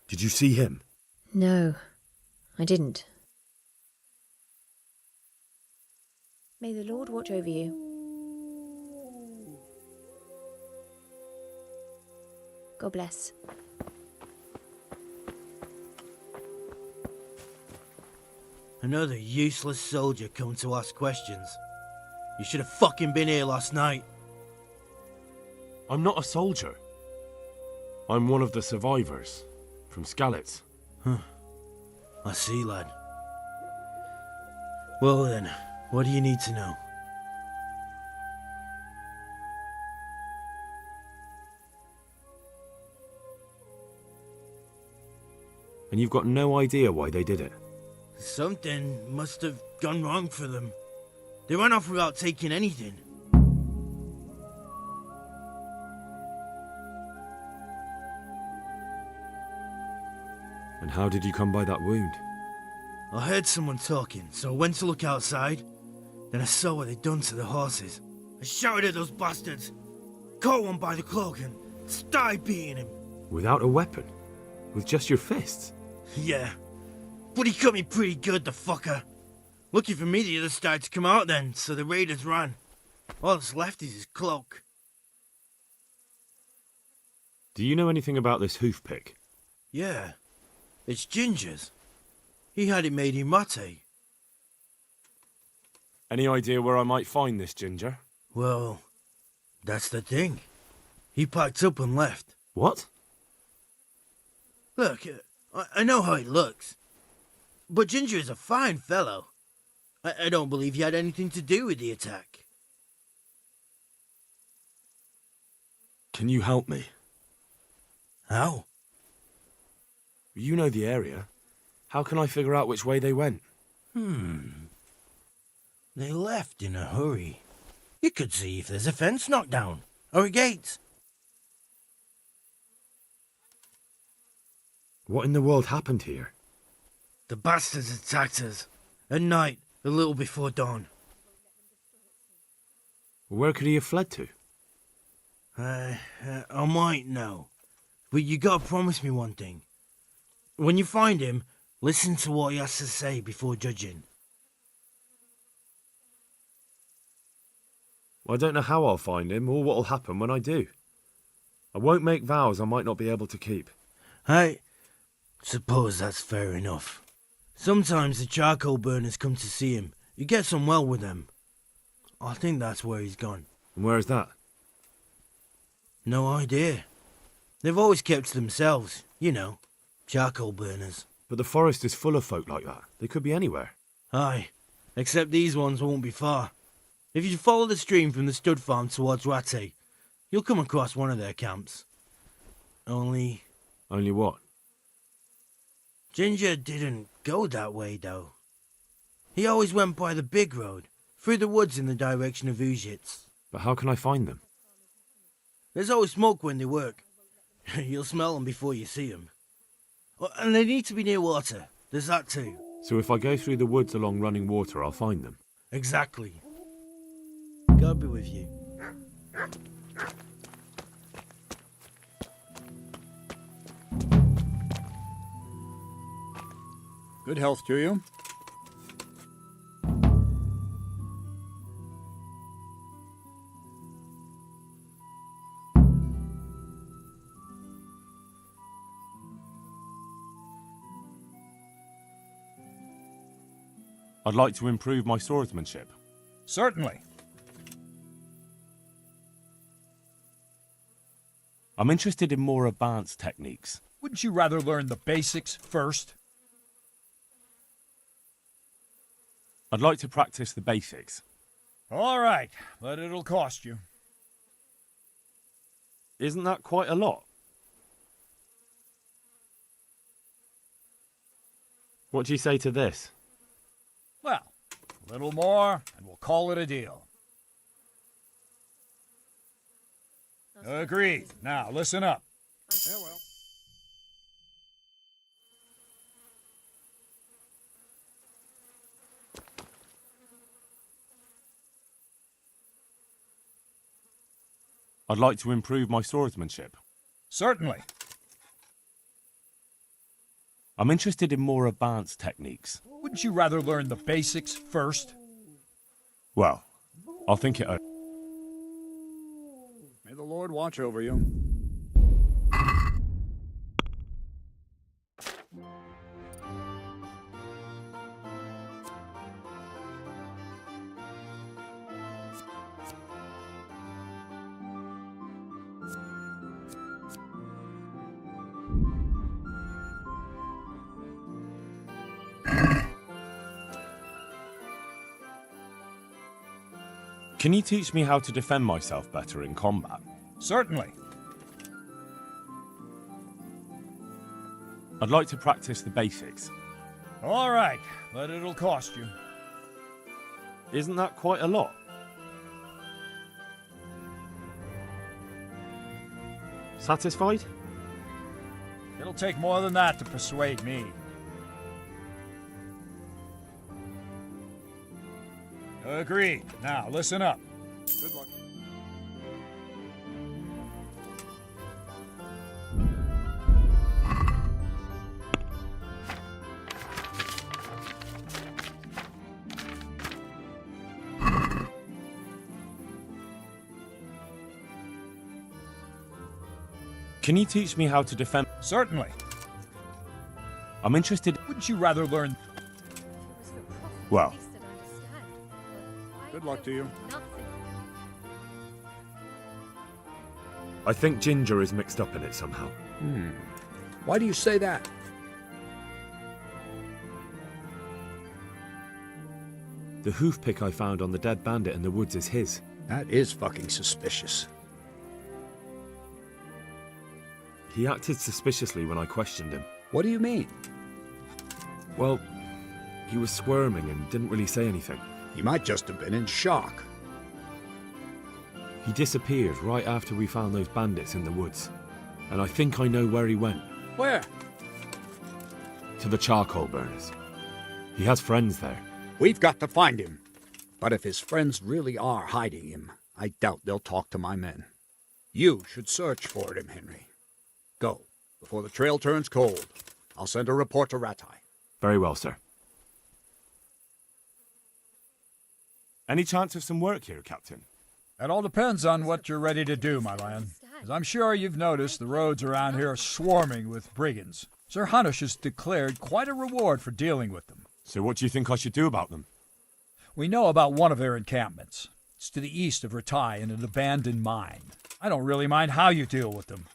Did you see him? No, I didn't. May the Lord watch over you. God bless. Another useless soldier come to ask questions. You should have fucking been here last night. I'm not a soldier. I'm one of the survivors from Skalitz. Huh. I see, lad. Well then, what do you need to know? And you've got no idea why they did it? Something must have gone wrong for them. They ran off without taking anything. And how did you come by that wound? I heard someone talking, so I went to look outside. Then I saw what they'd done to the horses. I shouted at those bastards, caught one by the cloak and started beating him. Without a weapon? With just your fists? Yeah. But he cut me pretty good, the fucker. Lucky for me, the others started to come out then, so the raiders ran. All that's left is his cloak. Do you know anything about this hoof pick? Yeah. It's Ginger's. He had it made in mate. Any idea where I might find this Ginger? Well, that's the thing. He packed up and left. What? Look, I know how it looks. But Ginger is a fine fellow. I don't believe he had anything to do with the attack. Can you help me? How? You know the area. How can I figure out which way they went? They left in a hurry. You could see if there's a fence knocked down, or a gate. What in the world happened here? The bastards attacked us. At night, a little before dawn. Where could he have fled to? I might know. But you gotta promise me one thing. When you find him, listen to what he has to say before judging. I don't know how I'll find him or what'll happen when I do. I won't make vows I might not be able to keep. I suppose that's fair enough. Sometimes the charcoal burners come to see him. He gets on well with them. I think that's where he's gone. And where is that? No idea. They've always kept to themselves, you know, charcoal burners. But the forest is full of folk like that. They could be anywhere. Aye, except these ones won't be far. If you follow the stream from the stud farm towards Rattay, you'll come across one of their camps. Only what? Ginger didn't go that way, though. He always went by the big road, through the woods in the direction of Ujits. But how can I find them? There's always smoke when they work. You'll smell them before you see them. And they need to be near water. There's that too. So if I go through the woods along running water, I'll find them? Exactly. God be with you. Good health to you. I'd like to improve my swordsmanship. Certainly. I'm interested in more advanced techniques. Wouldn't you rather learn the basics first? I'd like to practice the basics. All right, but it'll cost you. Isn't that quite a lot? What do you say to this? Well, a little more, and we'll call it a deal. Agreed. Now, listen up. Farewell. I'd like to improve my swordsmanship. Certainly. I'm interested in more advanced techniques. Wouldn't you rather learn the basics first? Well, I'll think it over. May the Lord watch over you. Can you teach me how to defend myself better in combat? Certainly. I'd like to practice the basics. All right, but it'll cost you. Isn't that quite a lot? Satisfied? It'll take more than that to persuade me. Agreed. Now, listen up. Good luck. Can you teach me how to defend? Certainly. I'm interested... Wouldn't you rather learn... Well... Good luck to you. I think Ginger is mixed up in it somehow. Why do you say that? The hoof pick I found on the dead bandit in the woods is his. That is fucking suspicious. He acted suspiciously when I questioned him. What do you mean? Well, he was squirming and didn't really say anything. He might just have been in shock. He disappeared right after we found those bandits in the woods. And I think I know where he went. Where? To the charcoal burners. He has friends there. We've got to find him. But if his friends really are hiding him, I doubt they'll talk to my men. You should search for him, Henry. Go, before the trail turns cold. I'll send a report to Ratai. Very well, sir. Any chance of some work here, Captain? That all depends on what you're ready to do, my lion. As I'm sure you've noticed, the roads around here are swarming with brigands. Sir Hanush has declared quite a reward for dealing with them. So what do you think I should do about them? We know about one of their encampments. It's to the east of Ratai in an abandoned mine. I don't really mind how you deal with them.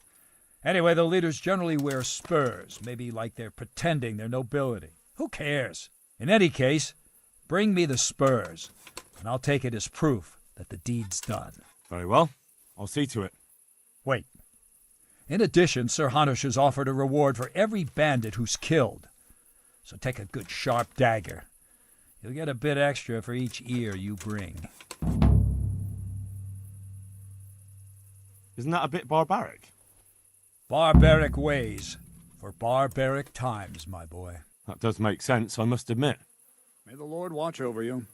Anyway, the leaders generally wear spurs, maybe like they're pretending they're nobility. Who cares? In any case, bring me the spurs, and I'll take it as proof that the deed's done. Very well. I'll see to it. Wait. In addition, Sir Hanush has offered a reward for every bandit who's killed. So take a good sharp dagger. You'll get a bit extra for each ear you bring. Isn't that a bit barbaric? Barbaric ways for barbaric times, my boy. That does make sense, I must admit. May the Lord watch over you.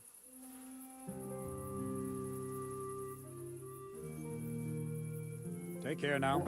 Take care now.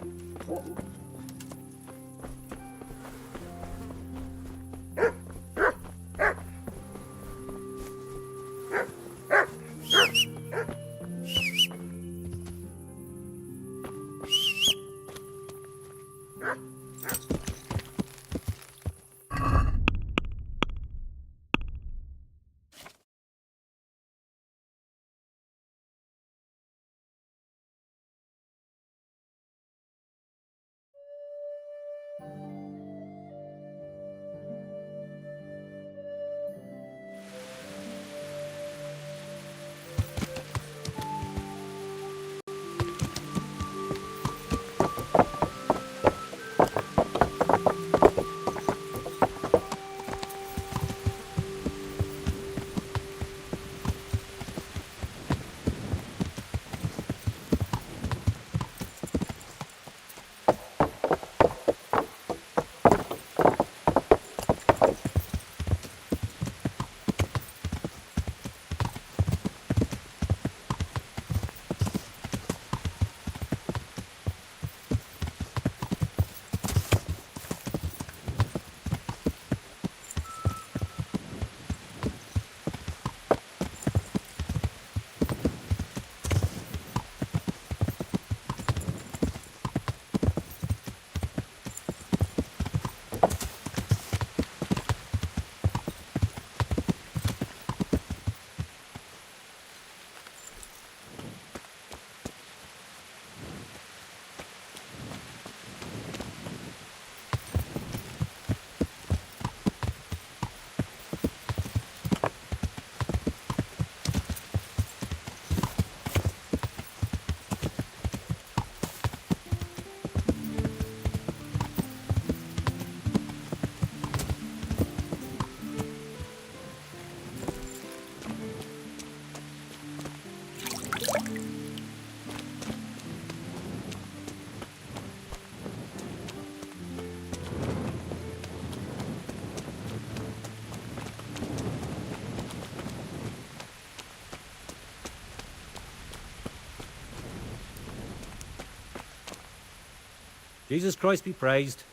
Jesus Christ be praised.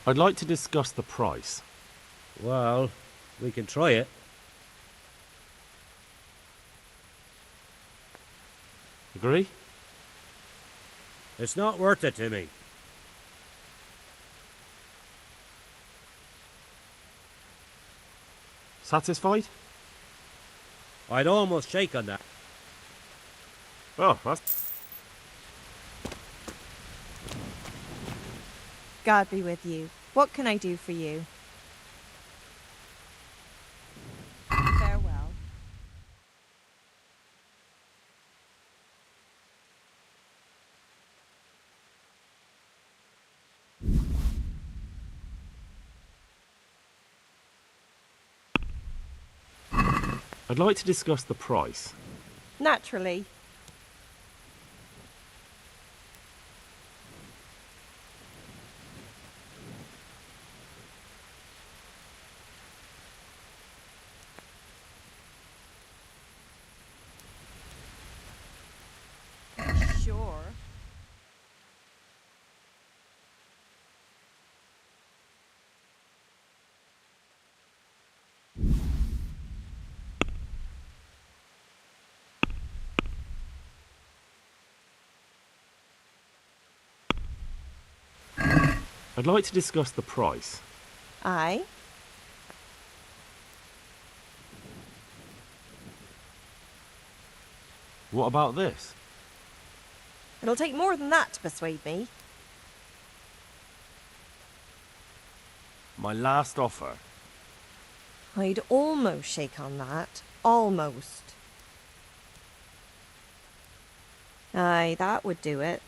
I'd like to discuss the price. Well, we can try it. Agree? It's not worth it to me. Satisfied? I'd almost shake on that. Oh, that's... God be with you. What can I do for you? Farewell. I'd like to discuss the price. Naturally. Sure. I'd like to discuss the price. Aye. What about this? It'll take more than that to persuade me. My last offer. I'd almost shake on that. Almost. Aye, that would do it.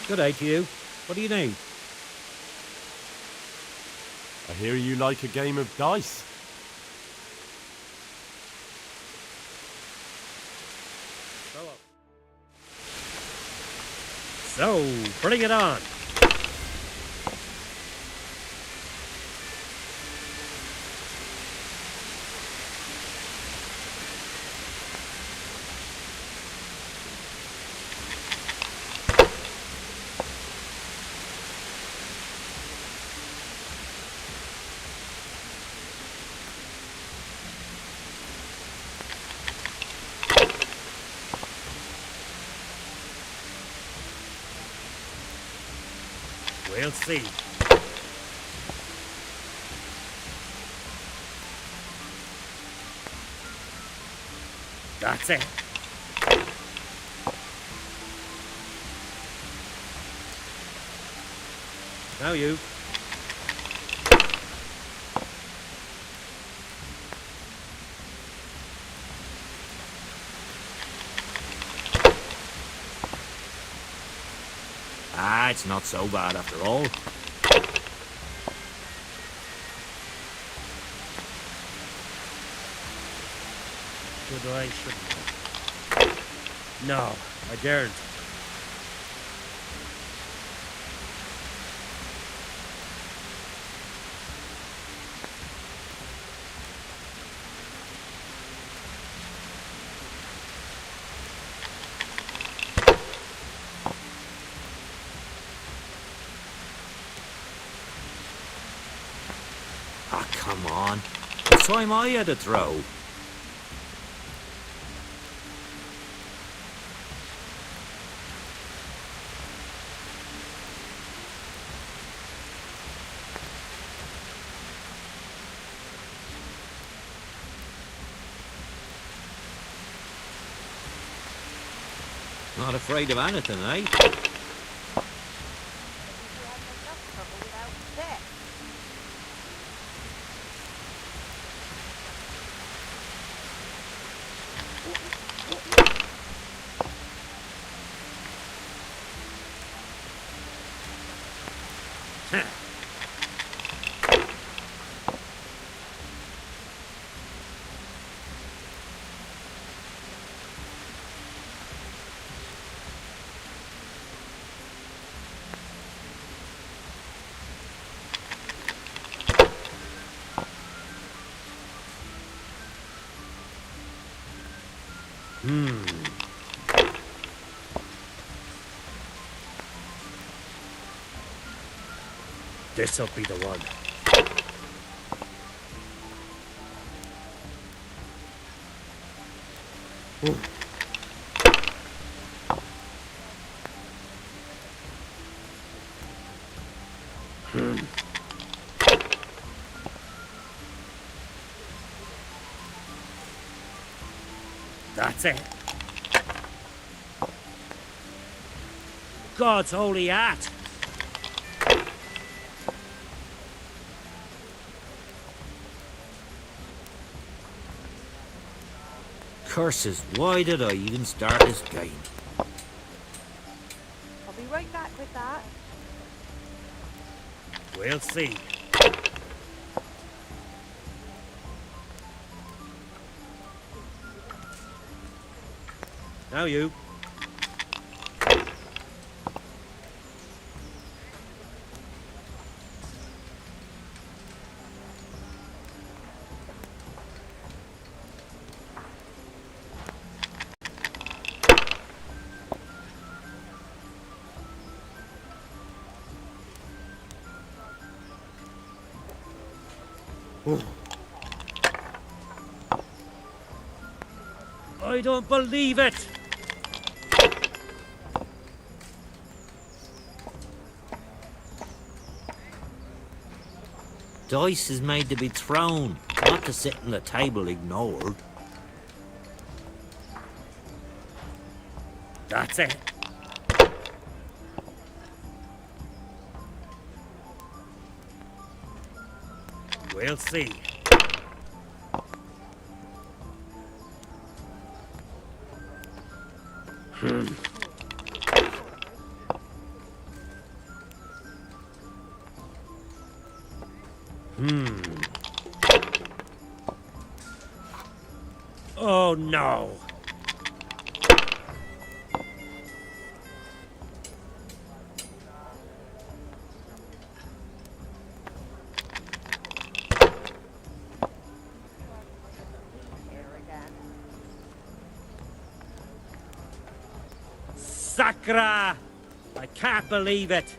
Good day to you. What do you need? I hear you like a game of dice. So, bring it on. We'll see. That's it. Now you. Ah, it's not so bad after all. Should I, shouldn't I? No, I daren't. Ah, come on. It's time I had a throw. Not afraid of anything, eh? This'll be the one. Ooh. That's it. God's holy hat. Curses, why did I even start this game? I'll be right back with that. We'll see. Now you. I don't believe it! Dice is made to be thrown, not to sit on the table ignored. That's it. We'll see. Oh no. Sacra! I can't believe it.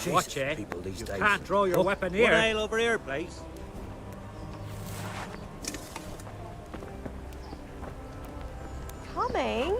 Watch it. People these You days. can't draw your weapon here. One ale over here, please. Coming?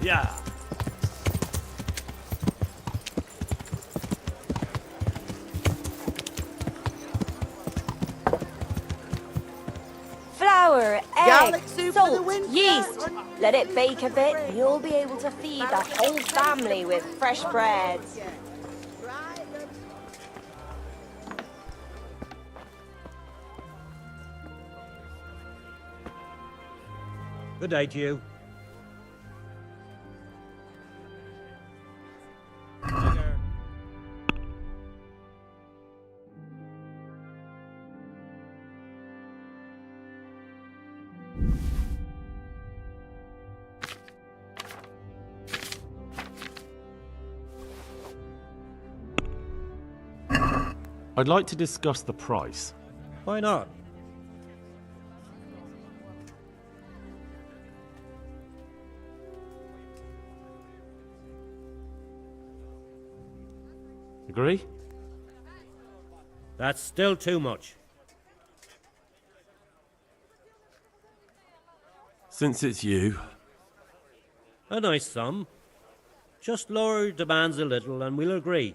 Yeah. Flour, Garlic egg, soup salt, for the winter. yeast. Let it bake a bit, you'll be able to feed the whole family with fresh bread. Good day to you. I'd like to discuss the price. Why not? Agree? That's still too much. Since it's you. A nice sum. Just lower your demands a little and we'll agree.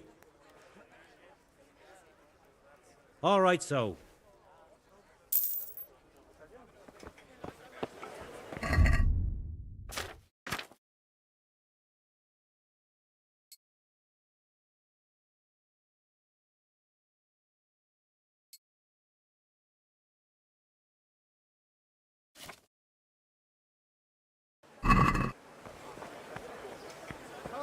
All right, so.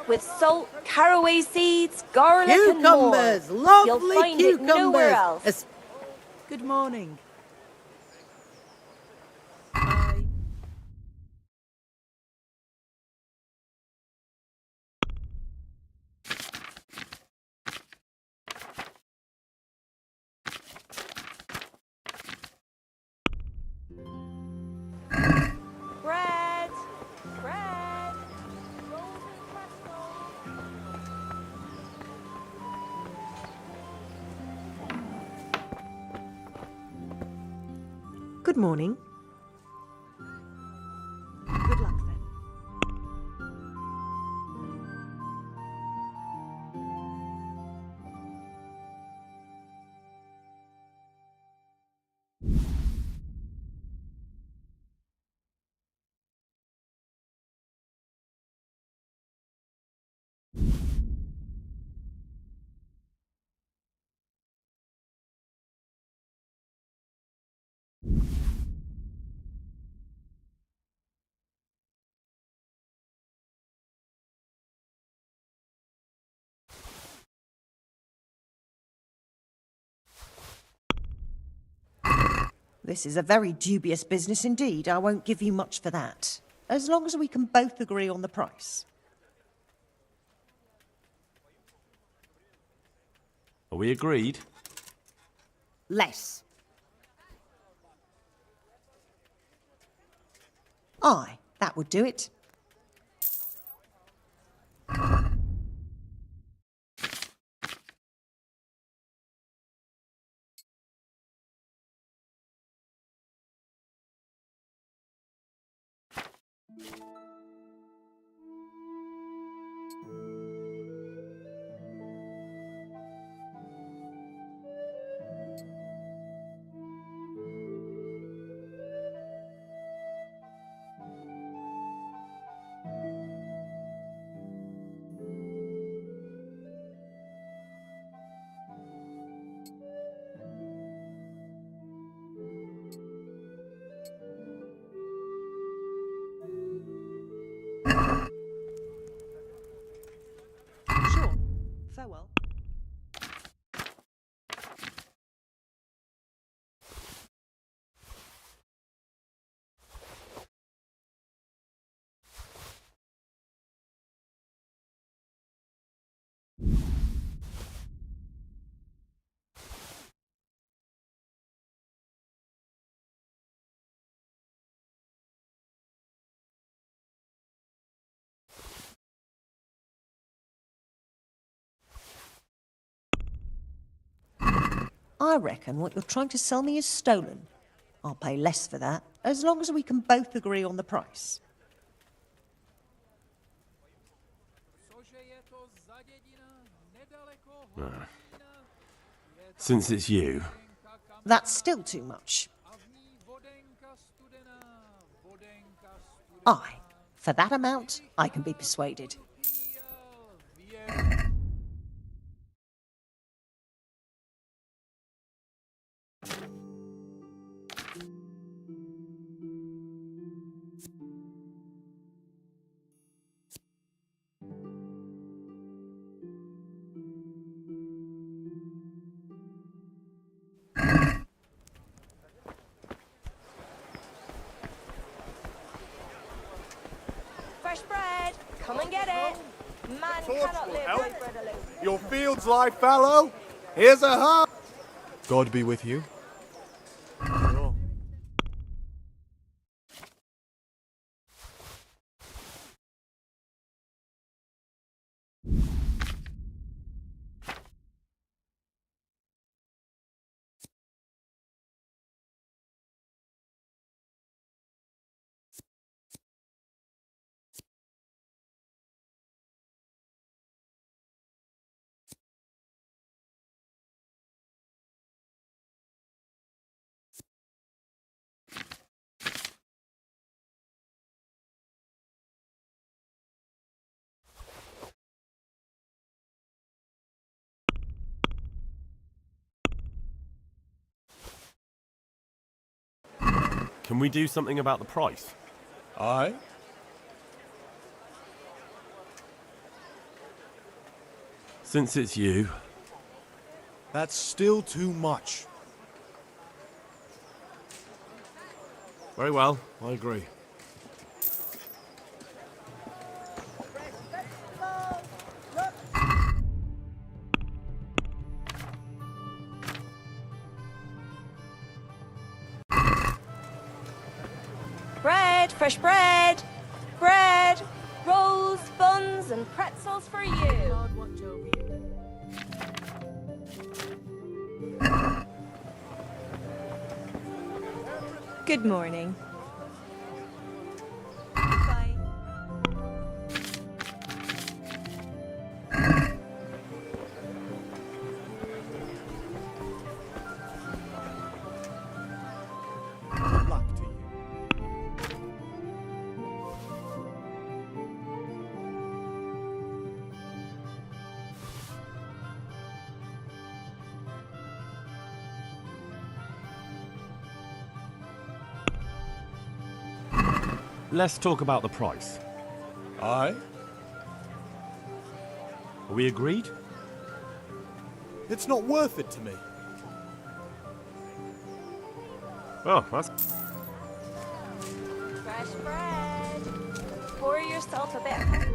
With salt, caraway seeds, garlic Cucumbers, and more. lovely You'll find cucumbers. it nowhere else. Good morning. Bread, bread, rolls and pretzels. Good morning. Good luck then. This is a very dubious business indeed. I won't give you much for that. As long as we can both agree on the price. Are we agreed? Less. Aye, that would do it. Sure. Farewell. I reckon what you're trying to sell me is stolen. I'll pay less for that, as long as we can both agree on the price. Since it's you. That's still too much. Aye, for that amount, I can be persuaded. Come and get it. Man cannot live by bread alone. Your fields lie fallow. Here's a heart. God be with you. Can we do something about the price? Aye? Since it's you. That's still too much. Very well, I agree. Bread, fresh bread. Bread, rolls, buns, and pretzels for you. Good morning. Let's talk about the price. Aye? Are we agreed? It's not worth it to me. Oh, that's... Fresh bread. Pour yourself a bit.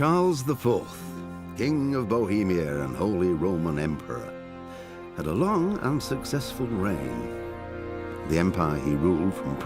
Charles IV, King of Bohemia and Holy Roman Emperor, had a long and successful reign. The empire he ruled from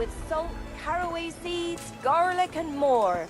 with salt, caraway seeds, garlic, and more.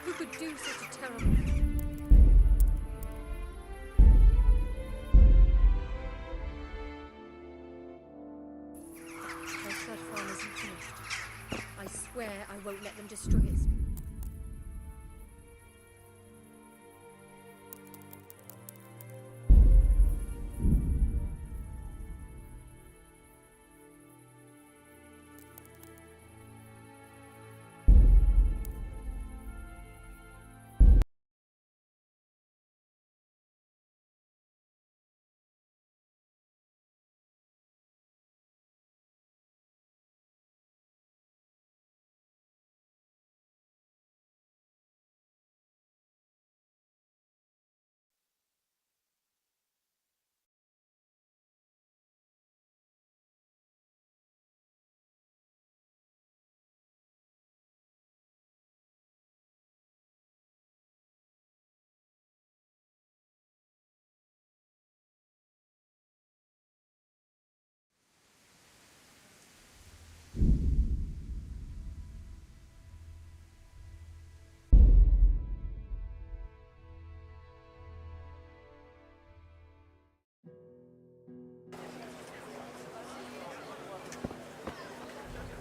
Who could do such a terrible... My stud farm isn't finished. I swear I won't let them destroy it.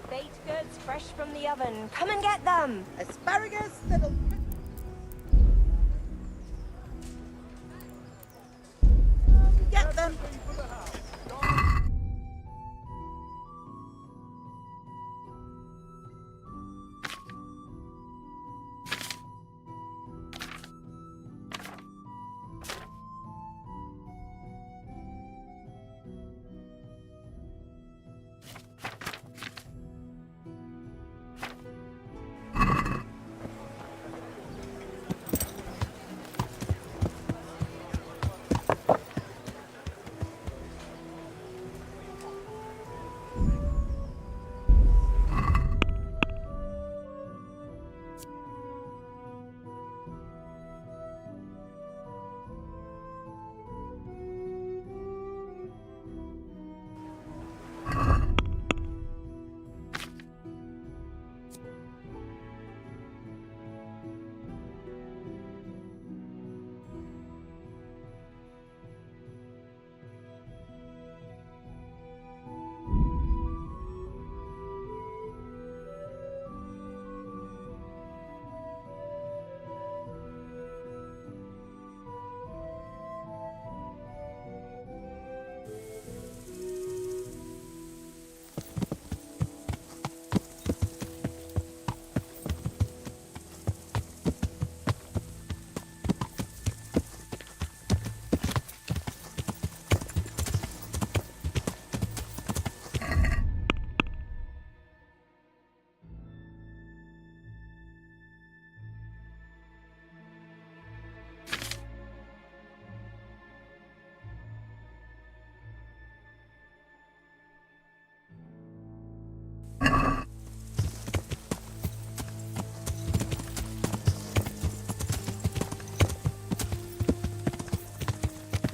Baked goods fresh from the oven. Come and get them. Asparagus that'll... Get them.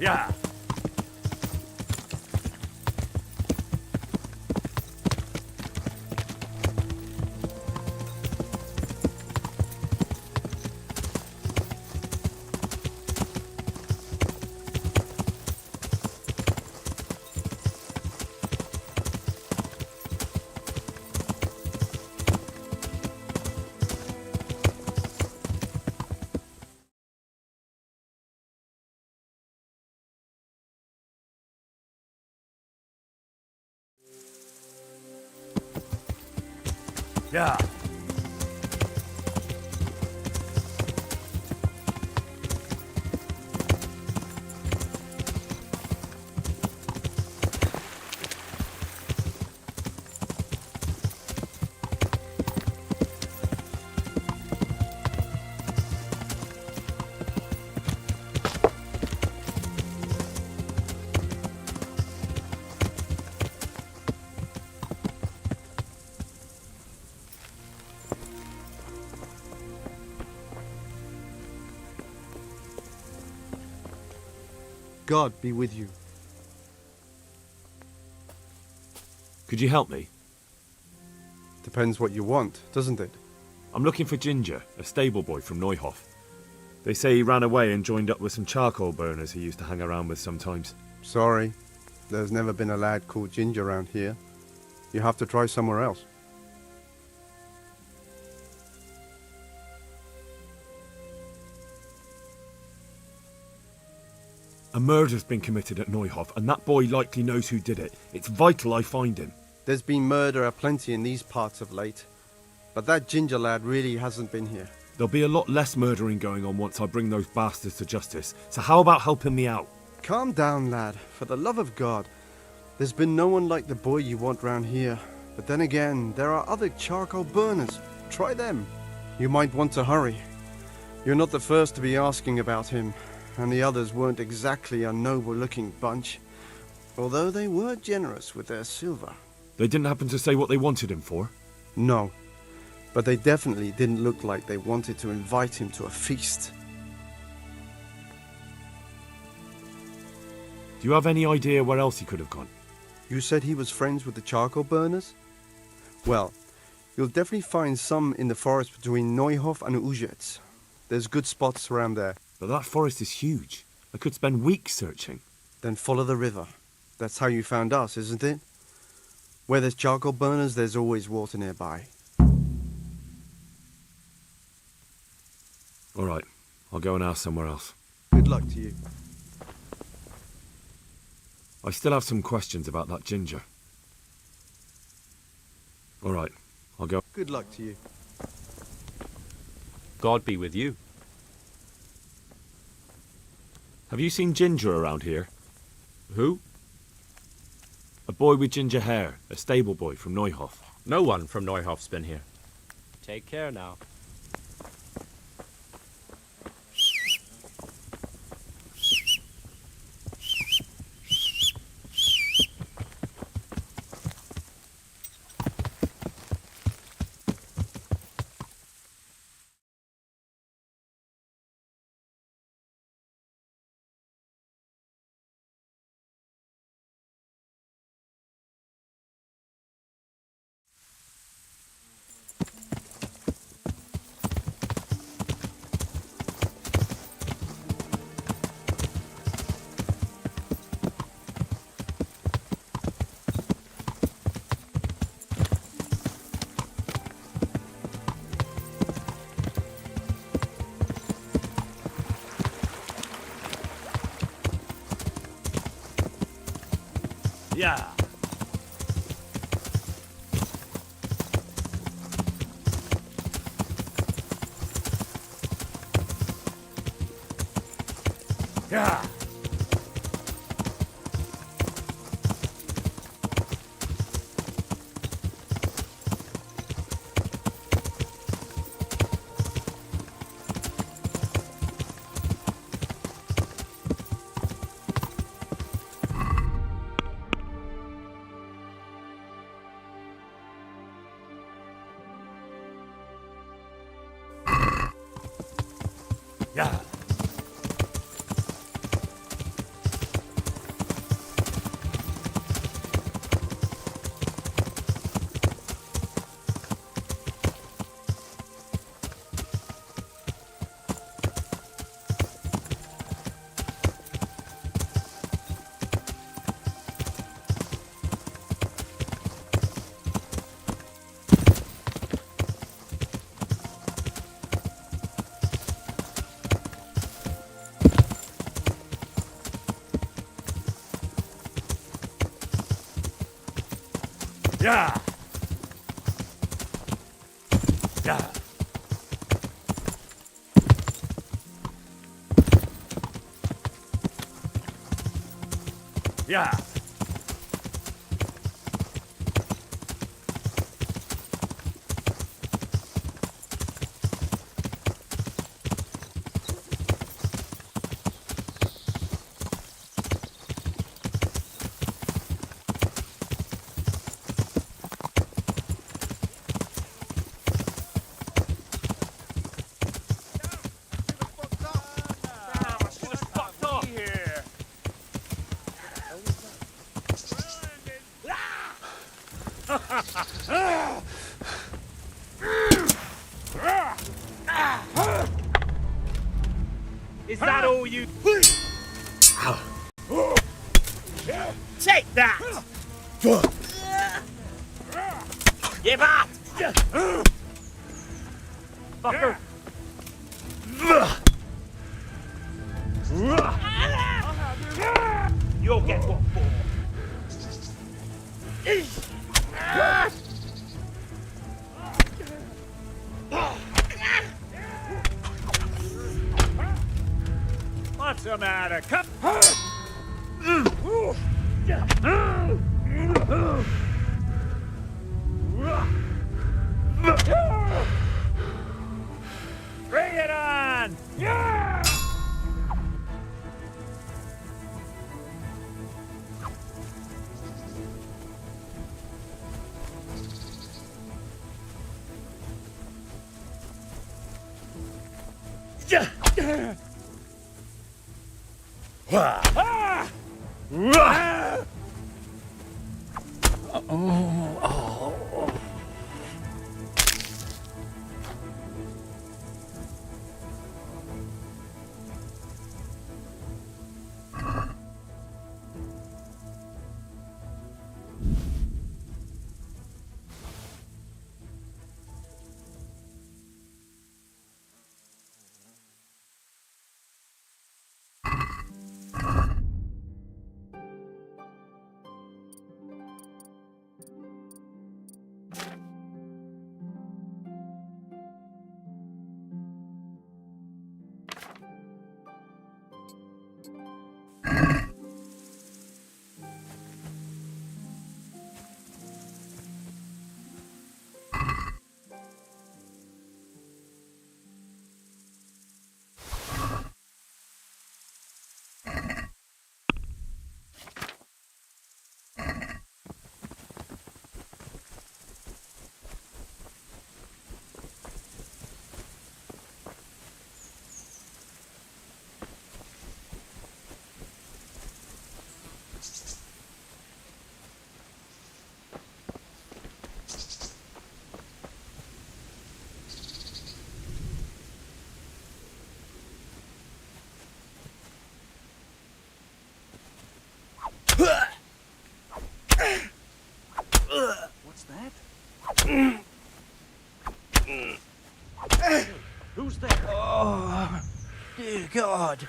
Yeah. Yeah. God be with you. Could you help me? Depends what you want, doesn't it? I'm looking for Ginger, a stable boy from Neuhof. They say he ran away and joined up with some charcoal burners he used to hang around with sometimes. Sorry, there's never been a lad called Ginger around here. You have to try somewhere else. A murder's been committed at Neuhof, and that boy likely knows who did it. It's vital I find him. There's been murder aplenty in these parts of late, but that Ginger lad really hasn't been here. There'll be a lot less murdering going on once I bring those bastards to justice, so how about helping me out? Calm down, lad, for the love of God. There's been no one like the boy you want round here, but then again, there are other charcoal burners. Try them. You might want to hurry. You're not the first to be asking about him, and the others weren't exactly a noble-looking bunch, although they were generous with their silver. They didn't happen to say what they wanted him for? No, but they definitely didn't look like they wanted to invite him to a feast. Do you have any idea where else he could have gone? You said he was friends with the charcoal burners? Well, you'll definitely find some in the forest between Neuhof and Ujetz. There's good spots around there. But that forest is huge. I could spend weeks searching. Then follow the river. That's how you found us, isn't it? Where there's charcoal burners, there's always water nearby. All right, I'll go and ask somewhere else. Good luck to you. I still have some questions about that Ginger. All right, I'll go. Good luck to you. God be with you. Have you seen Ginger around here? Who? A boy with ginger hair, a stable boy from Neuhof. No one from Neuhof's been here. Take care now. Yeah. Yeah. Yeah. Yeah. Yeah. Yeah. Is that all you... Take that! Give up! Fucker! You'll get what for. What's the matter? Come. Bring it on! Yeah! What's that? Who's there? Oh, dear God.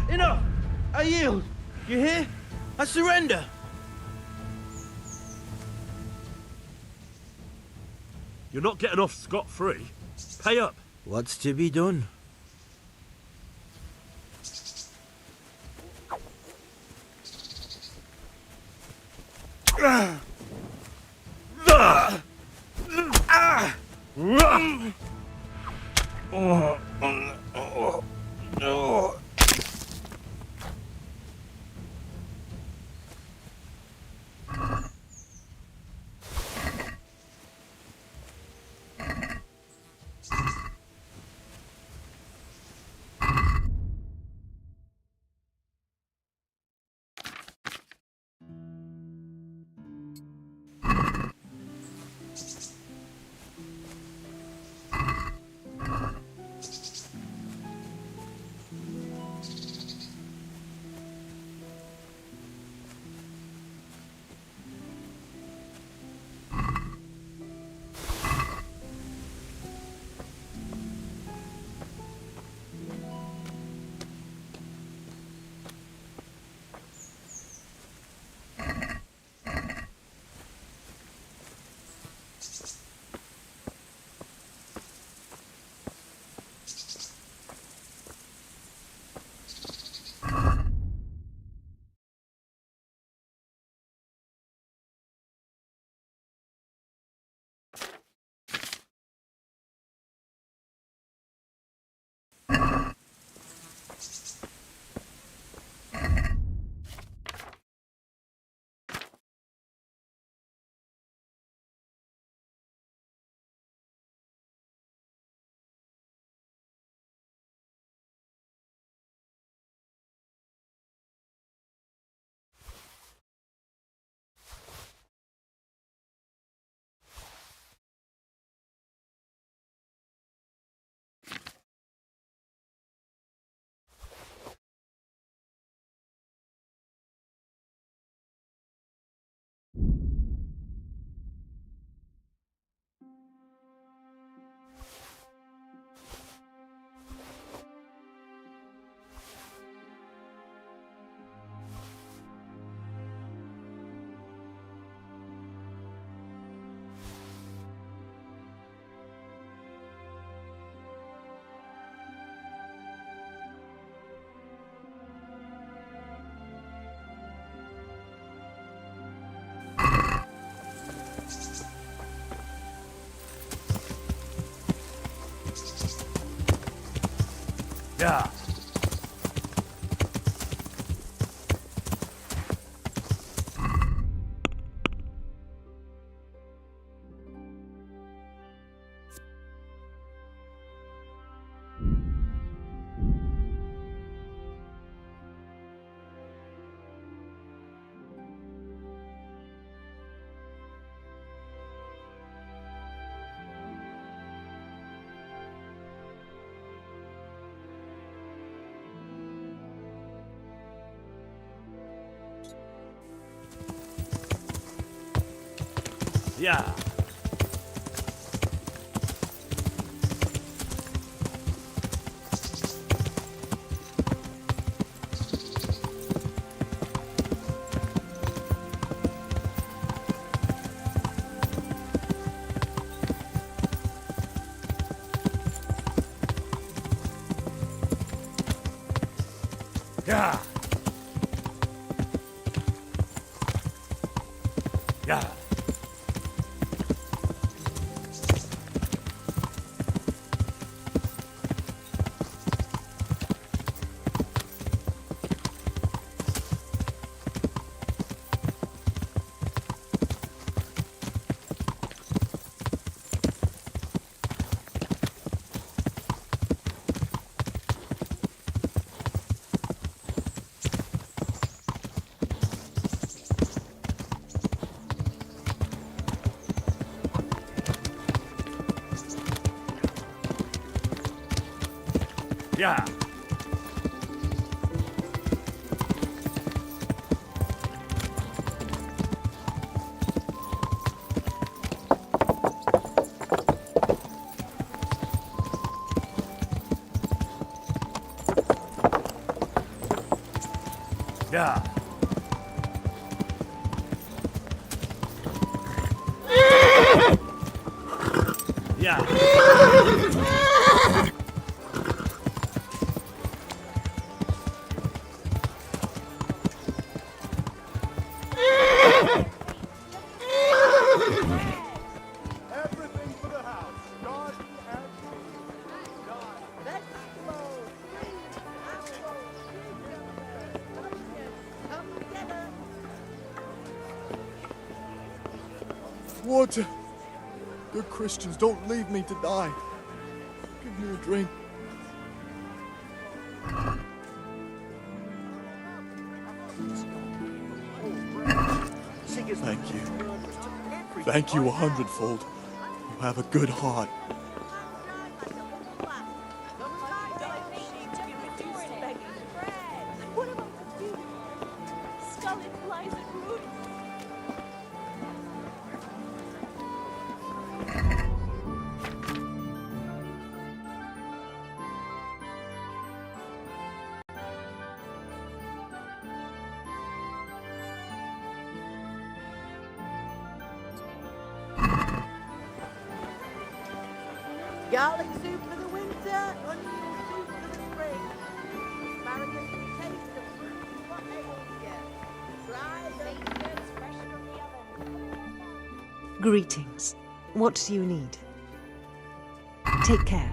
Enough! I yield. You hear? I surrender. You're not getting off scot-free. Pay up. What's to be done? Yeah. Yeah. Yeah. Yeah. Yeah. Yeah. Yeah. Everything for the house. God and Water. Good Christians, don't leave me to die. Give me a drink. Thank you. Thank you 100-fold. You have a good heart. Garlic soup for the winter, onion soup for the spring. Asparagus and taste of fruit, what ails ya? Try them fresh from the oven. Greetings. What do you need? Take care.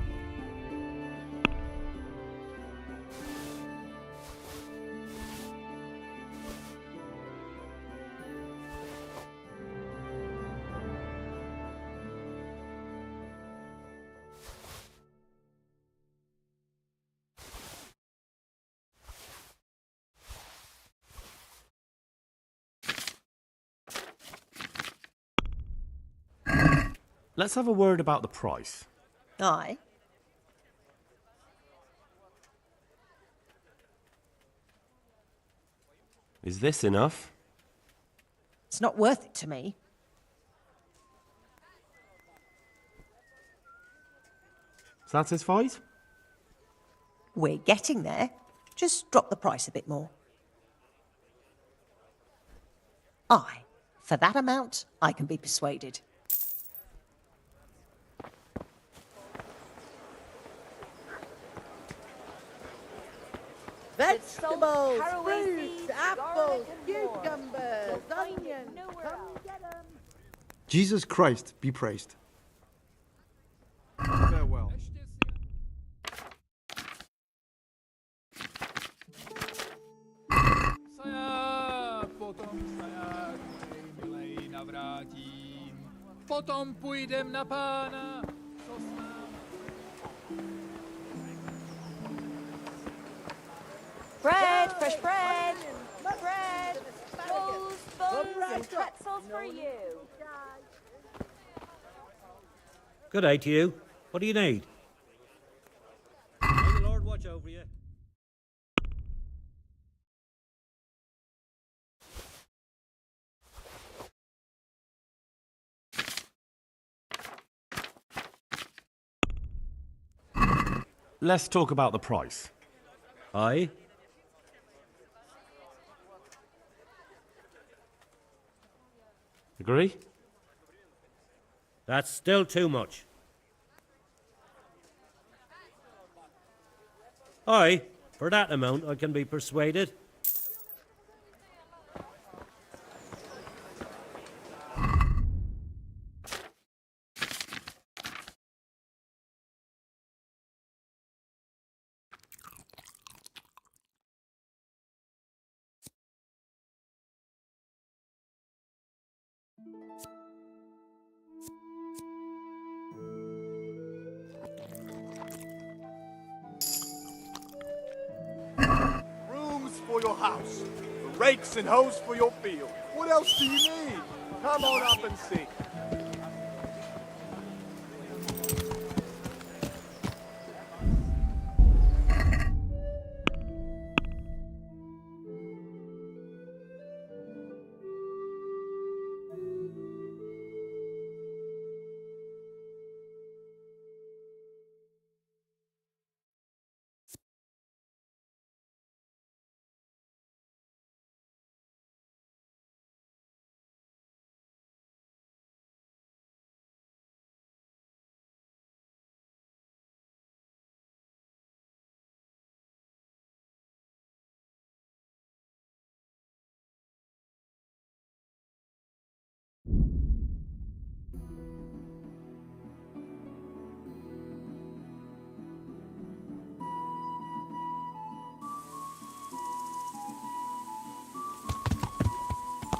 Let's have a word about the price. Aye. Is this enough? It's not worth it to me. Satisfied? We're getting there. Just drop the price a bit more. For that amount, I can be persuaded. Vegetables, caraway fruits, seeds, apples, garlic, and more. cucumbers, You'll find it onions. nowhere Come else. get 'em. Jesus Christ be praised. Farewell. Potom saya milej navrátím. Potom půjdem na pána. Bread, fresh bread, bread, rolls, buns, and pretzels for you. Good day to you. What do you need? May the Lord watch over you. Let's talk about the price. Aye? Agree? That's still too much. Aye, for that amount I can be persuaded. Brooms for your house, the rakes and hoes for your field. What else do you need? Come on up and see.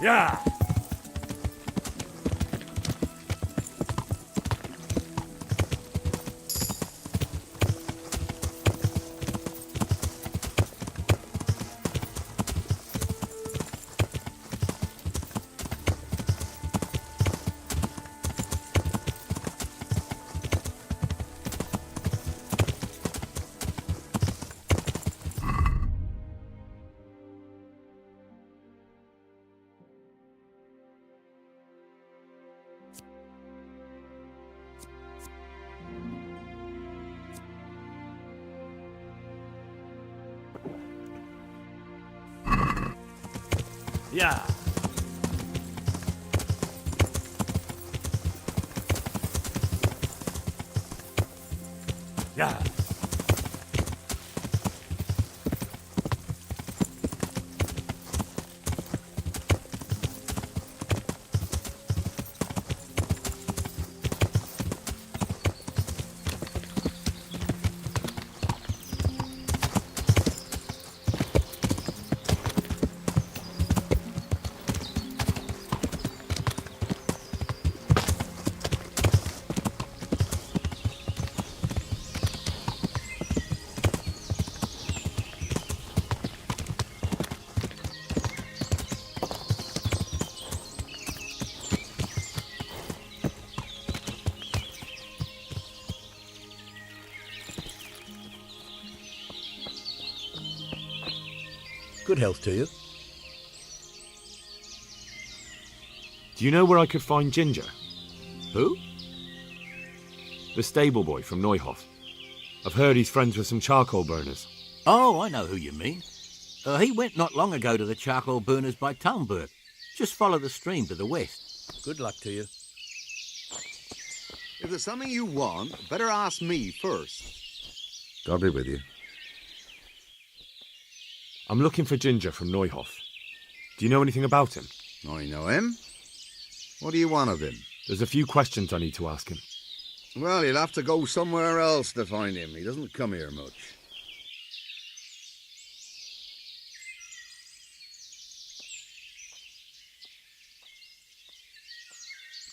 Yeah! Yeah! Yeah! Good health to you. Do you know where I could find Ginger? Who? The stable boy from Neuhof. I've heard he's friends with some charcoal burners. Oh, I know who you mean. He went not long ago to the charcoal burners by Talmberg. Just follow the stream to the west. Good luck to you. If there's something you want, better ask me first. God be with you. I'm looking for Ginger from Neuhof. Do you know anything about him? I know him. What do you want of him? There's a few questions I need to ask him. Well, you'll have to go somewhere else to find him. He doesn't come here much.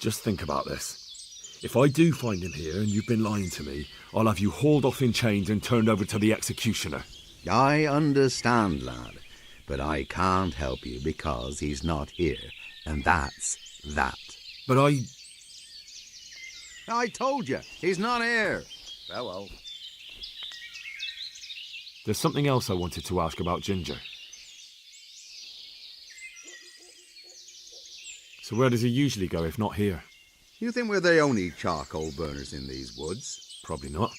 Just think about this. If I do find him here and you've been lying to me, I'll have you hauled off in chains and turned over to the executioner. I understand, lad, but I can't help you because he's not here, and that's that. But I told you, he's not here. Farewell. There's something else I wanted to ask about Ginger. So where does he usually go if not here? You think we're the only charcoal burners in these woods? Probably not.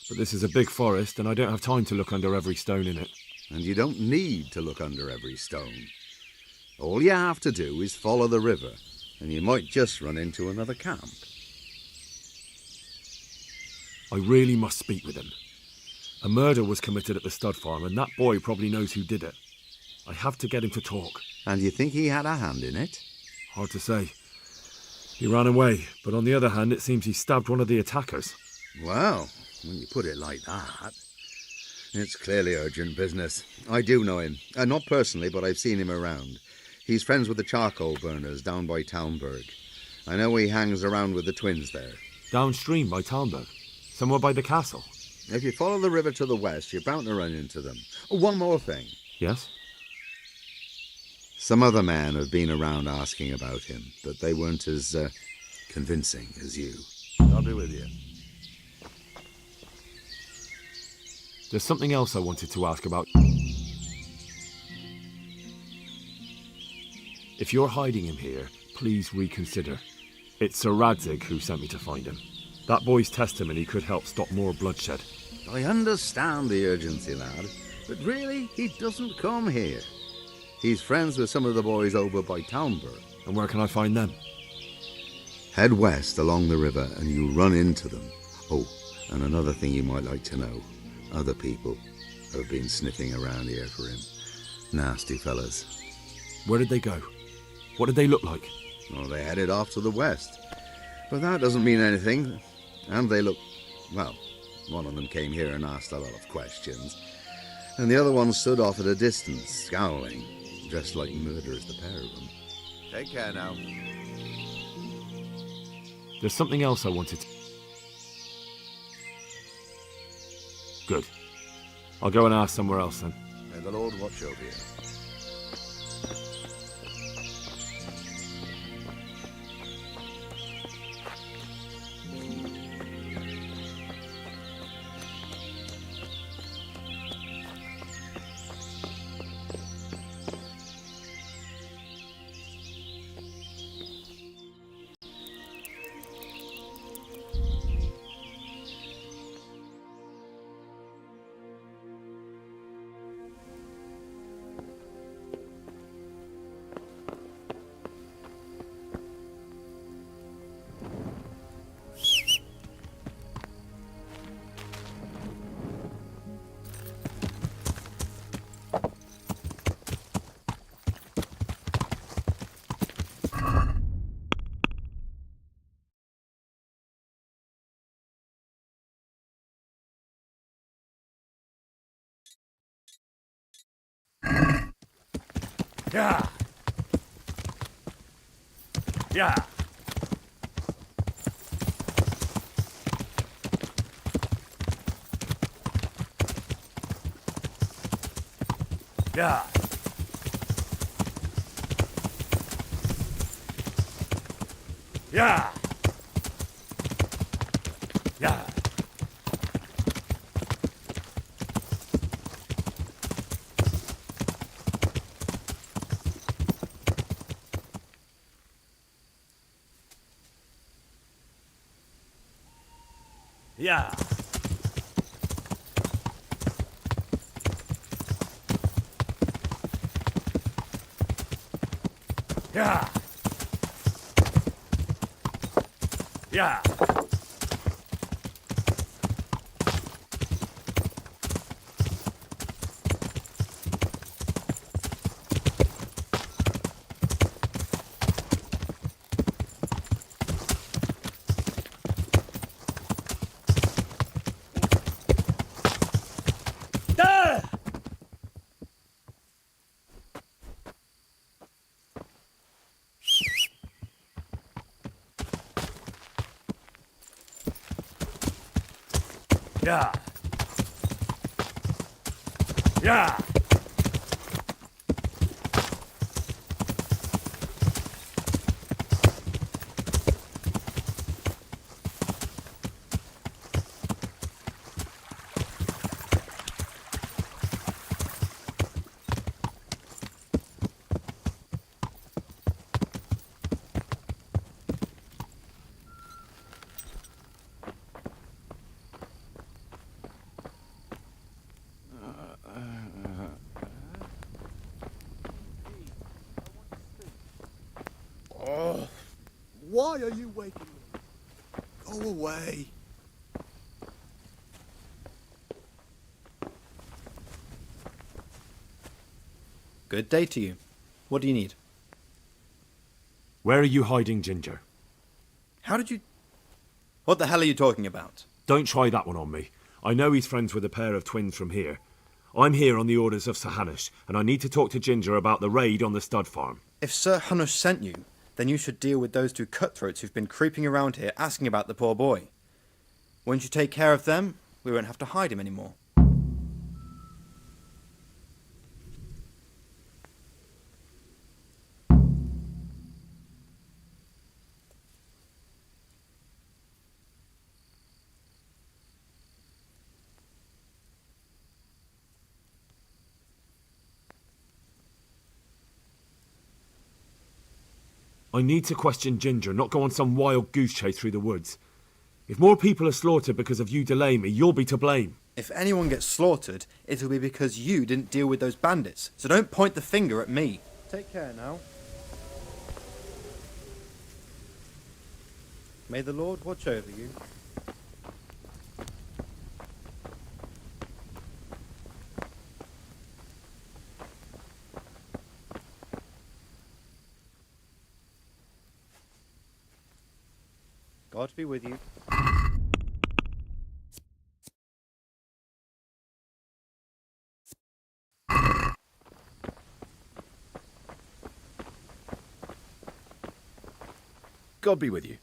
But this is a big forest and I don't have time to look under every stone in it. And you don't need to look under every stone. All you have to do is follow the river, and you might just run into another camp. I really must speak with him. A murder was committed at the stud farm and that boy probably knows who did it. I have to get him to talk. And you think he had a hand in it? Hard to say. He ran away, but on the other hand, it seems he stabbed one of the attackers. Well, when you put it like that, it's clearly urgent business. I do know him. Not personally, but I've seen him around. He's friends with the charcoal burners down by Talmberg. I know he hangs around with the twins there. Downstream by Talmberg? Somewhere by the castle? If you follow the river to the west, you're bound to run into them. Oh, one more thing. Yes? Some other men have been around asking about him, but they weren't as convincing as you. I'll be with you. There's something else I wanted to ask about. If you're hiding him here, please reconsider. It's Sir Radzig who sent me to find him. That boy's testimony could help stop more bloodshed. I understand the urgency, lad, but really, he doesn't come here. He's friends with some of the boys over by Talmberg. And where can I find them? Head west along the river and you'll run into them. Oh, and another thing you might like to know. Other people have been sniffing around here for him. Nasty fellas. Where did they go? What did they look like? Well, they headed off to the west. But that doesn't mean anything. And they look... well, one of them came here and asked a lot of questions. And the other one stood off at a distance, scowling. Dressed like murderers, the pair of them. Take care now. There's something else I wanted to... Good. I'll go and ask somewhere else then. May the Lord watch over you. Yeah. Yeah. Yeah. Yeah. Yeah. Yeah. Yeah. Yeah. Yeah. Yeah. Oh, why are you waking me? Go away. Good day to you. What do you need? Where are you hiding Ginger? How did you... What the hell are you talking about? Don't try that one on me. I know he's friends with a pair of twins from here. I'm here on the orders of Sir Hanush, and I need to talk to Ginger about the raid on the stud farm. If Sir Hanush sent you, then you should deal with those two cutthroats who've been creeping around here asking about the poor boy. Once you take care of them, we won't have to hide him anymore. I need to question Ginger, not go on some wild goose chase through the woods. If more people are slaughtered because of you delaying me, you'll be to blame. If anyone gets slaughtered, it'll be because you didn't deal with those bandits. So don't point the finger at me. Take care now. May the Lord watch over you. God be with you. God be with you.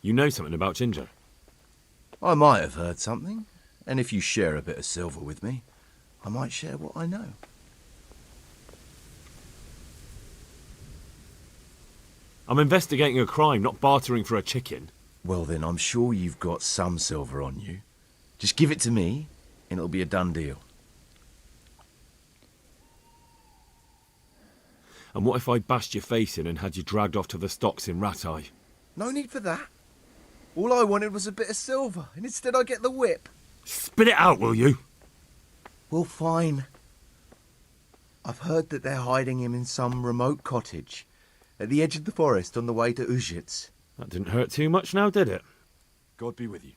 You know something about Ginger? I might have heard something, and if you share a bit of silver with me, I might share what I know. I'm investigating a crime, not bartering for a chicken. Well then, I'm sure you've got some silver on you. Just give it to me, and it'll be a done deal. And what if I bashed your face in and had you dragged off to the stocks in Ratai? No need for that. All I wanted was a bit of silver, and instead I get the whip. Spit it out, will you? Well, fine. I've heard that they're hiding him in some remote cottage at the edge of the forest on the way to Ujits. That didn't hurt too much now, did it? God be with you.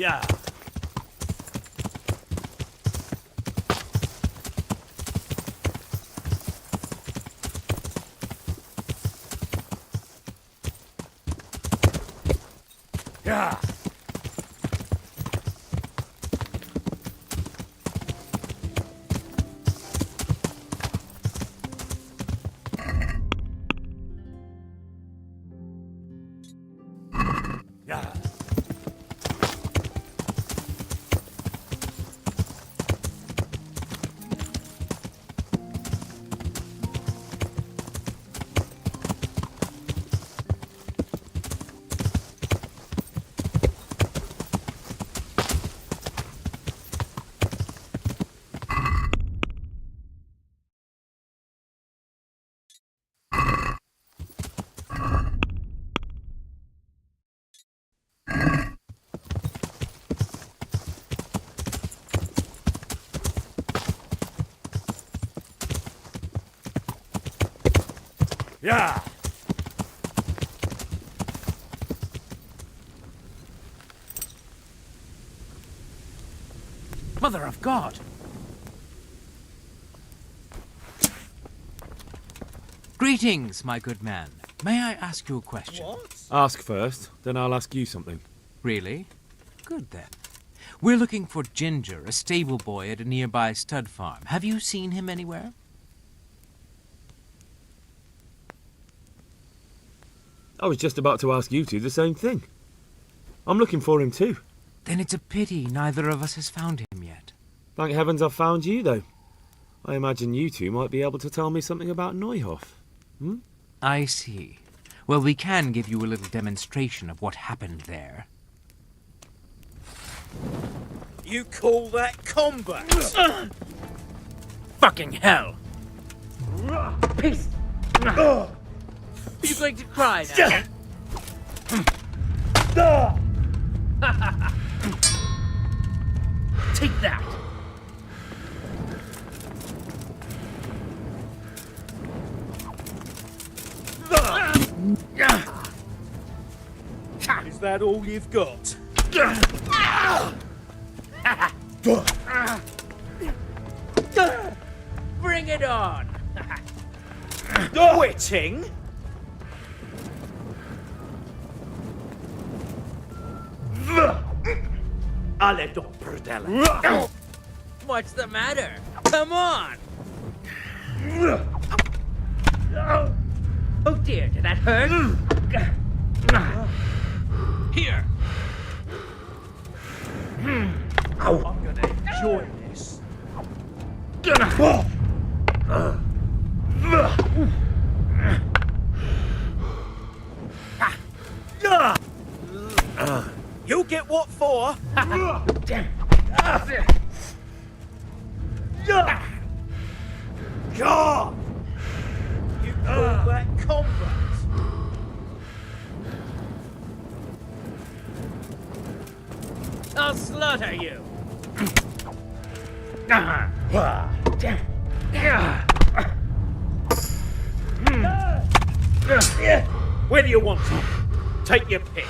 Yeah. Yeah. Yeah. Yeah. Mother of God! Greetings, my good man. May I ask you a question? Ask first, then I'll ask you something. Really? Good then. We're looking for Ginger, a stable boy at a nearby stud farm. Have you seen him anywhere? I was just about to ask you two the same thing. I'm looking for him too. Then it's a pity neither of us has found him yet. Thank heavens I've found you, though. I imagine you two might be able to tell me something about Neuhoff. Hmm? I see. Well, we can give you a little demonstration of what happened there. You call that combat? Fucking hell! Peace! Are you going to cry now? Take that! Is that all you've got? Bring it on! Quitting? Alle do Brudella. What's the matter? Come on! Oh dear, did that hurt? Here! I'm gonna enjoy this. You'll get what for? God! You call that combat? I'll slaughter you! Where do you want it? Take your pick.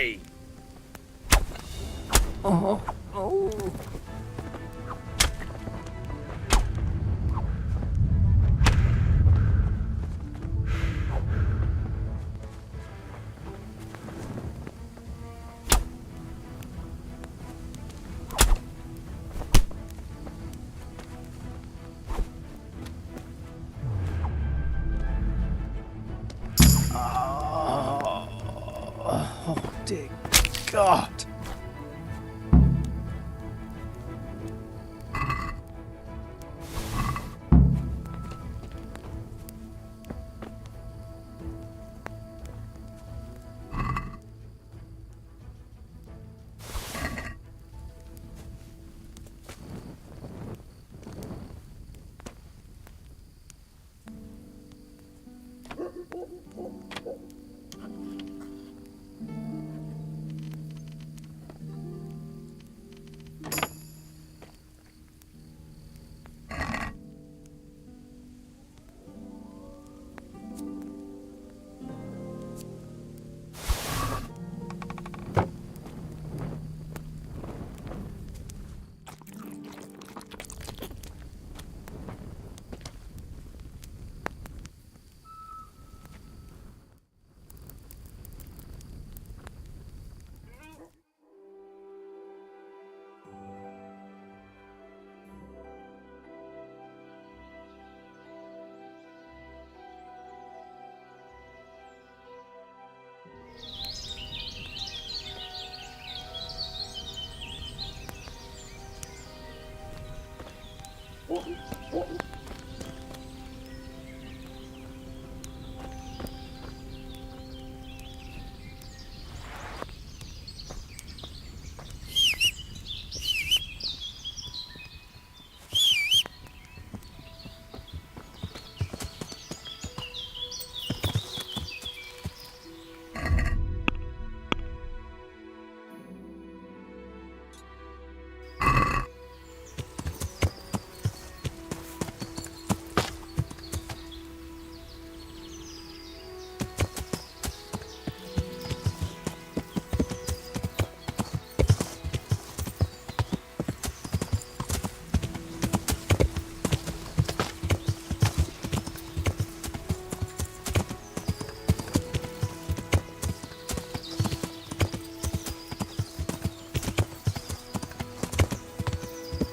way! Oh. Oh, dear God.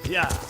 Yeah.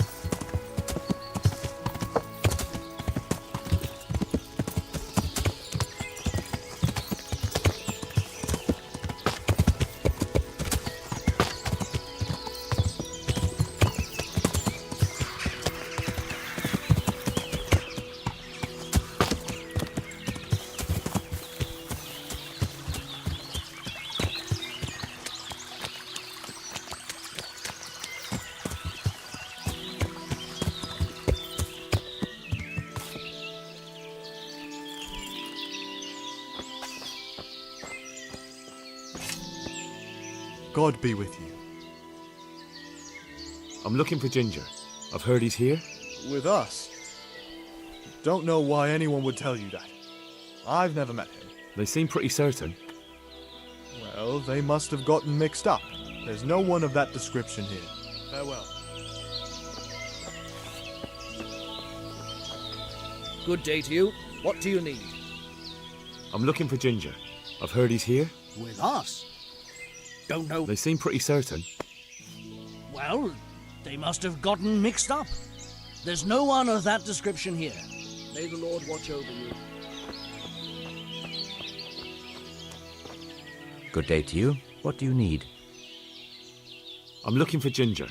God be with you. I'm looking for Ginger. I've heard he's here. With us? Don't know why anyone would tell you that. I've never met him. They seem pretty certain. Well, they must have gotten mixed up. There's no one of that description here. Farewell. Good day to you. What do you need? I'm looking for Ginger. I've heard he's here. With us? Don't know. They seem pretty certain. Well, they must have gotten mixed up. There's no one of that description here. May the Lord watch over you. Good day to you. What do you need? I'm looking for Ginger,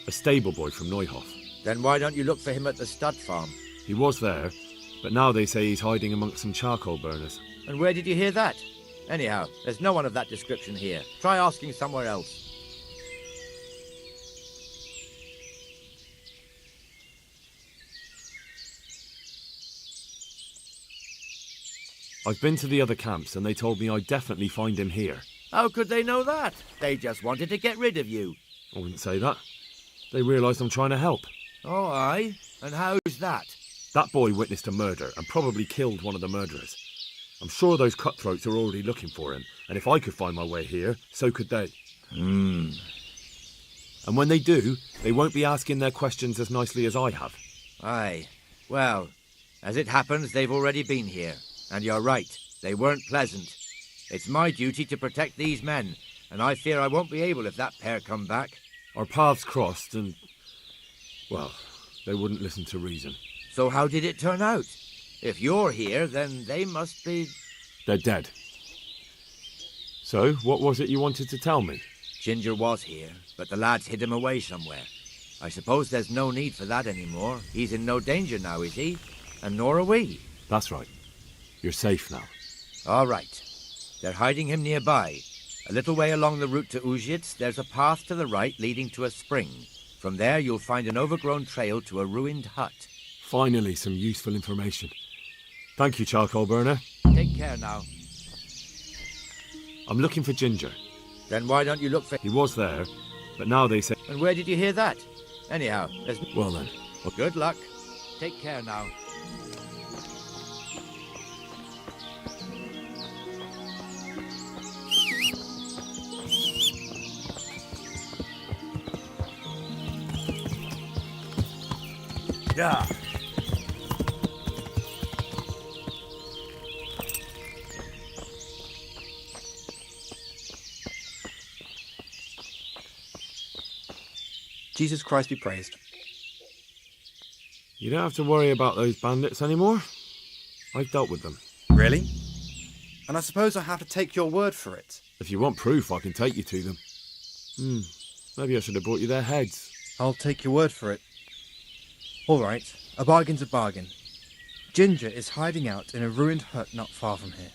a stable boy from Neuhof. Then why don't you look for him at the stud farm? He was there, but now they say he's hiding amongst some charcoal burners. And where did you hear that? Anyhow, there's no one of that description here. Try asking somewhere else. I've been to the other camps and they told me I'd definitely find him here. How could they know that? They just wanted to get rid of you. I wouldn't say that. They realised I'm trying to help. Oh, aye? And how's that? That boy witnessed a murder and probably killed one of the murderers. I'm sure those cutthroats are already looking for him, and if I could find my way here, so could they. And when they do, they won't be asking their questions as nicely as I have. Aye. Well, as it happens, they've already been here. And you're right, they weren't pleasant. It's my duty to protect these men, and I fear I won't be able if that pair come back. Our paths crossed and, well, they wouldn't listen to reason. So how did it turn out? If you're here, then they must be... They're dead. So, what was it you wanted to tell me? Ginger was here, but the lads hid him away somewhere. I suppose there's no need for that anymore. He's in no danger now, is he? And nor are we. That's right. You're safe now. All right. They're hiding him nearby. A little way along the route to Uzhitz, there's a path to the right leading to a spring. From there, you'll find an overgrown trail to a ruined hut. Finally, some useful information. Thank you, charcoal burner. Take care now. I'm looking for Ginger. Then why don't you look for... He was there, but now they say... And where did you hear that? Anyhow, there's... Well then. Well, good luck. Take care now. Yeah. Jesus Christ be praised. You don't have to worry about those bandits anymore. I've dealt with them. Really? And I suppose I have to take your word for it. If you want proof, I can take you to them. Maybe I should have brought you their heads. I'll take your word for it. All right, a bargain's a bargain. Ginger is hiding out in a ruined hut not far from here.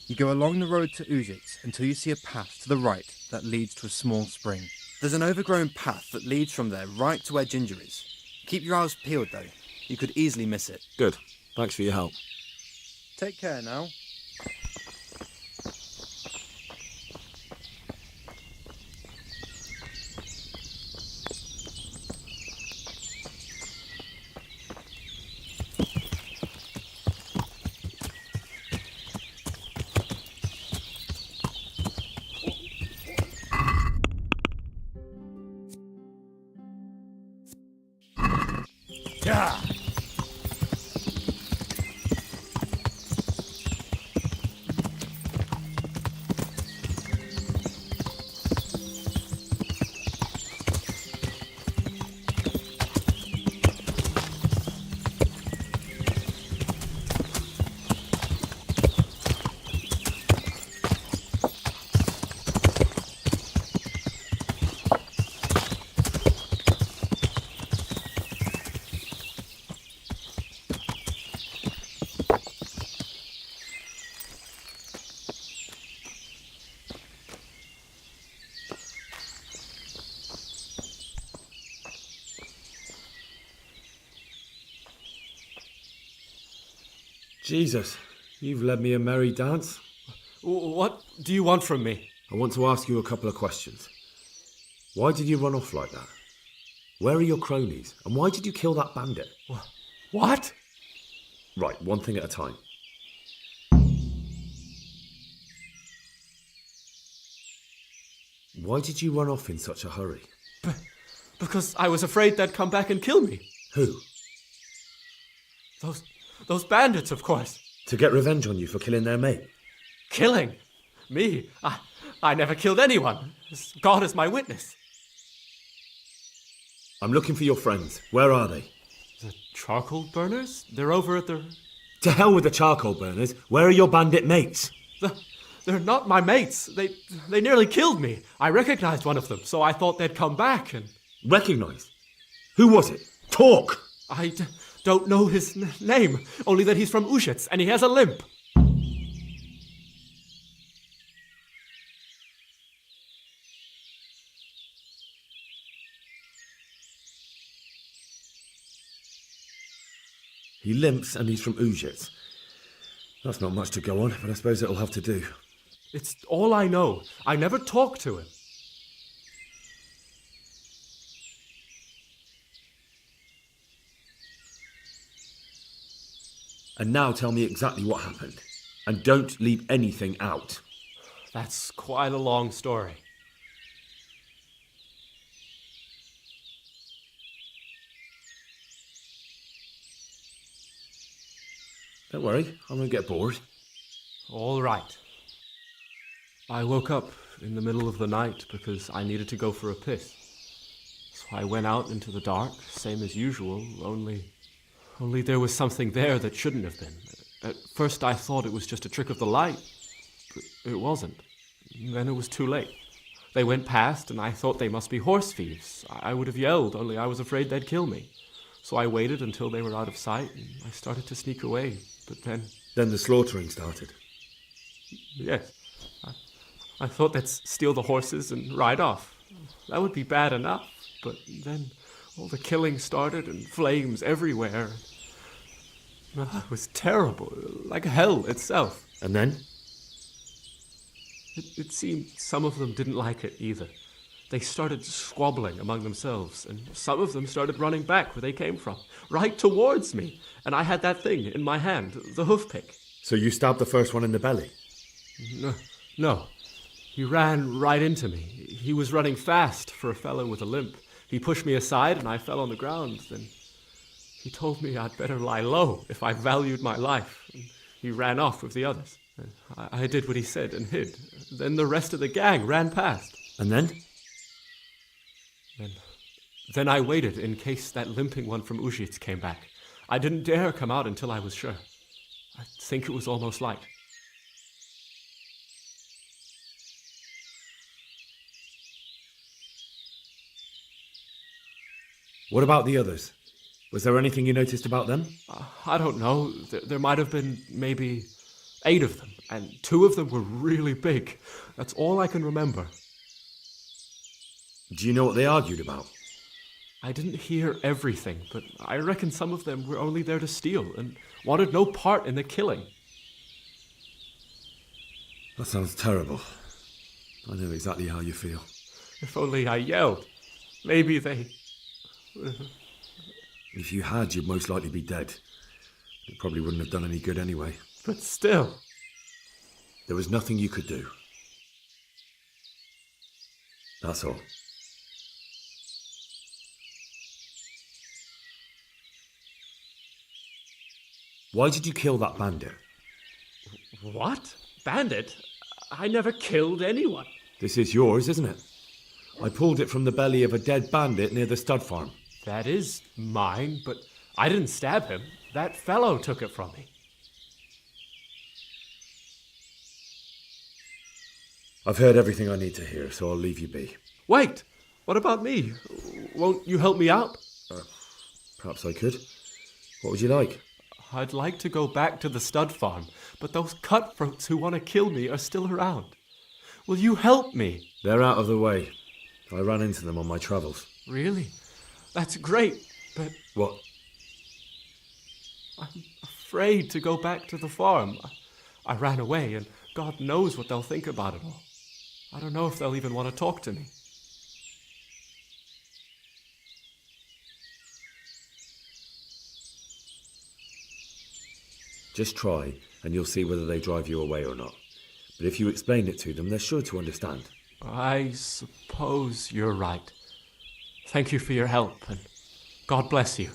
You go along the road to Uzhitz until you see a path to the right that leads to a small spring. There's an overgrown path that leads from there right to where Ginger is. Keep your eyes peeled, though. You could easily miss it. Good. Thanks for your help. Take care now. Yeah. Jesus, you've led me a merry dance. What do you want from me? I want to ask you a couple of questions. Why did you run off like that? Where are your cronies? And why did you kill that bandit? What? Right, one thing at a time. Why did you run off in such a hurry? Because I was afraid they'd come back and kill me. Who? Those bandits, of course. To get revenge on you for killing their mate? Killing? Me? I never killed anyone. God is my witness. I'm looking for your friends. Where are they? The charcoal burners? They're over at the... To hell with the charcoal burners. Where are your bandit mates? They're not my mates. They nearly killed me. I recognized one of them, so I thought they'd come back and... Recognized? Who was it? Talk! I don't know his name, only that he's from Uzhitz and he has a limp. He limps and he's from Uzhitz. That's not much to go on, but I suppose it'll have to do. It's all I know. I never talked to him. And now tell me exactly what happened. And don't leave anything out. That's quite a long story. Don't worry, I won't get bored. All right. I woke up in the middle of the night because I needed to go for a piss. So I went out into the dark, same as usual, only there was something there that shouldn't have been. At first I thought it was just a trick of the light, but it wasn't. Then it was too late. They went past and I thought they must be horse thieves. I would have yelled, only I was afraid they'd kill me. So I waited until they were out of sight and I started to sneak away, but then... Then the slaughtering started. Yes. I thought they'd steal the horses and ride off. That would be bad enough, but then all the killing started and flames everywhere. It was terrible, like hell itself. And then? It seemed some of them didn't like it either. They started squabbling among themselves, and some of them started running back where they came from, right towards me. And I had that thing in my hand, the hoof pick. So you stabbed the first one in the belly? No. He ran right into me. He was running fast for a fellow with a limp. He pushed me aside and I fell on the ground. Then he told me I'd better lie low if I valued my life. And he ran off with the others. I did what he said and hid. Then the rest of the gang ran past. And then? Then I waited in case that limping one from Ujits came back. I didn't dare come out until I was sure. I think it was almost light. What about the others? Was there anything you noticed about them? I don't know. There might have been maybe 8 of them, and 2 of them were really big. That's all I can remember. Do you know what they argued about? I didn't hear everything, but I reckon some of them were only there to steal and wanted no part in the killing. That sounds terrible. I know exactly how you feel. If only I yelled. Maybe they... If you had, you'd most likely be dead. It probably wouldn't have done any good anyway. But still... There was nothing you could do. That's all. Why did you kill that bandit? What? Bandit? I never killed anyone. This is yours, isn't it? I pulled it from the belly of a dead bandit near the stud farm. That is mine, but I didn't stab him. That fellow took it from me. I've heard everything I need to hear, so I'll leave you be. Wait! What about me? Won't you help me out? Perhaps I could. What would you like? I'd like to go back to the stud farm, but those cutthroats who want to kill me are still around. Will you help me? They're out of the way. I ran into them on my travels. Really? That's great, but... What? I'm afraid to go back to the farm. I ran away, and God knows what they'll think about it all. I don't know if they'll even want to talk to me. Just try, and you'll see whether they drive you away or not. But if you explain it to them, they're sure to understand. I suppose you're right. Thank you for your help, and God bless you.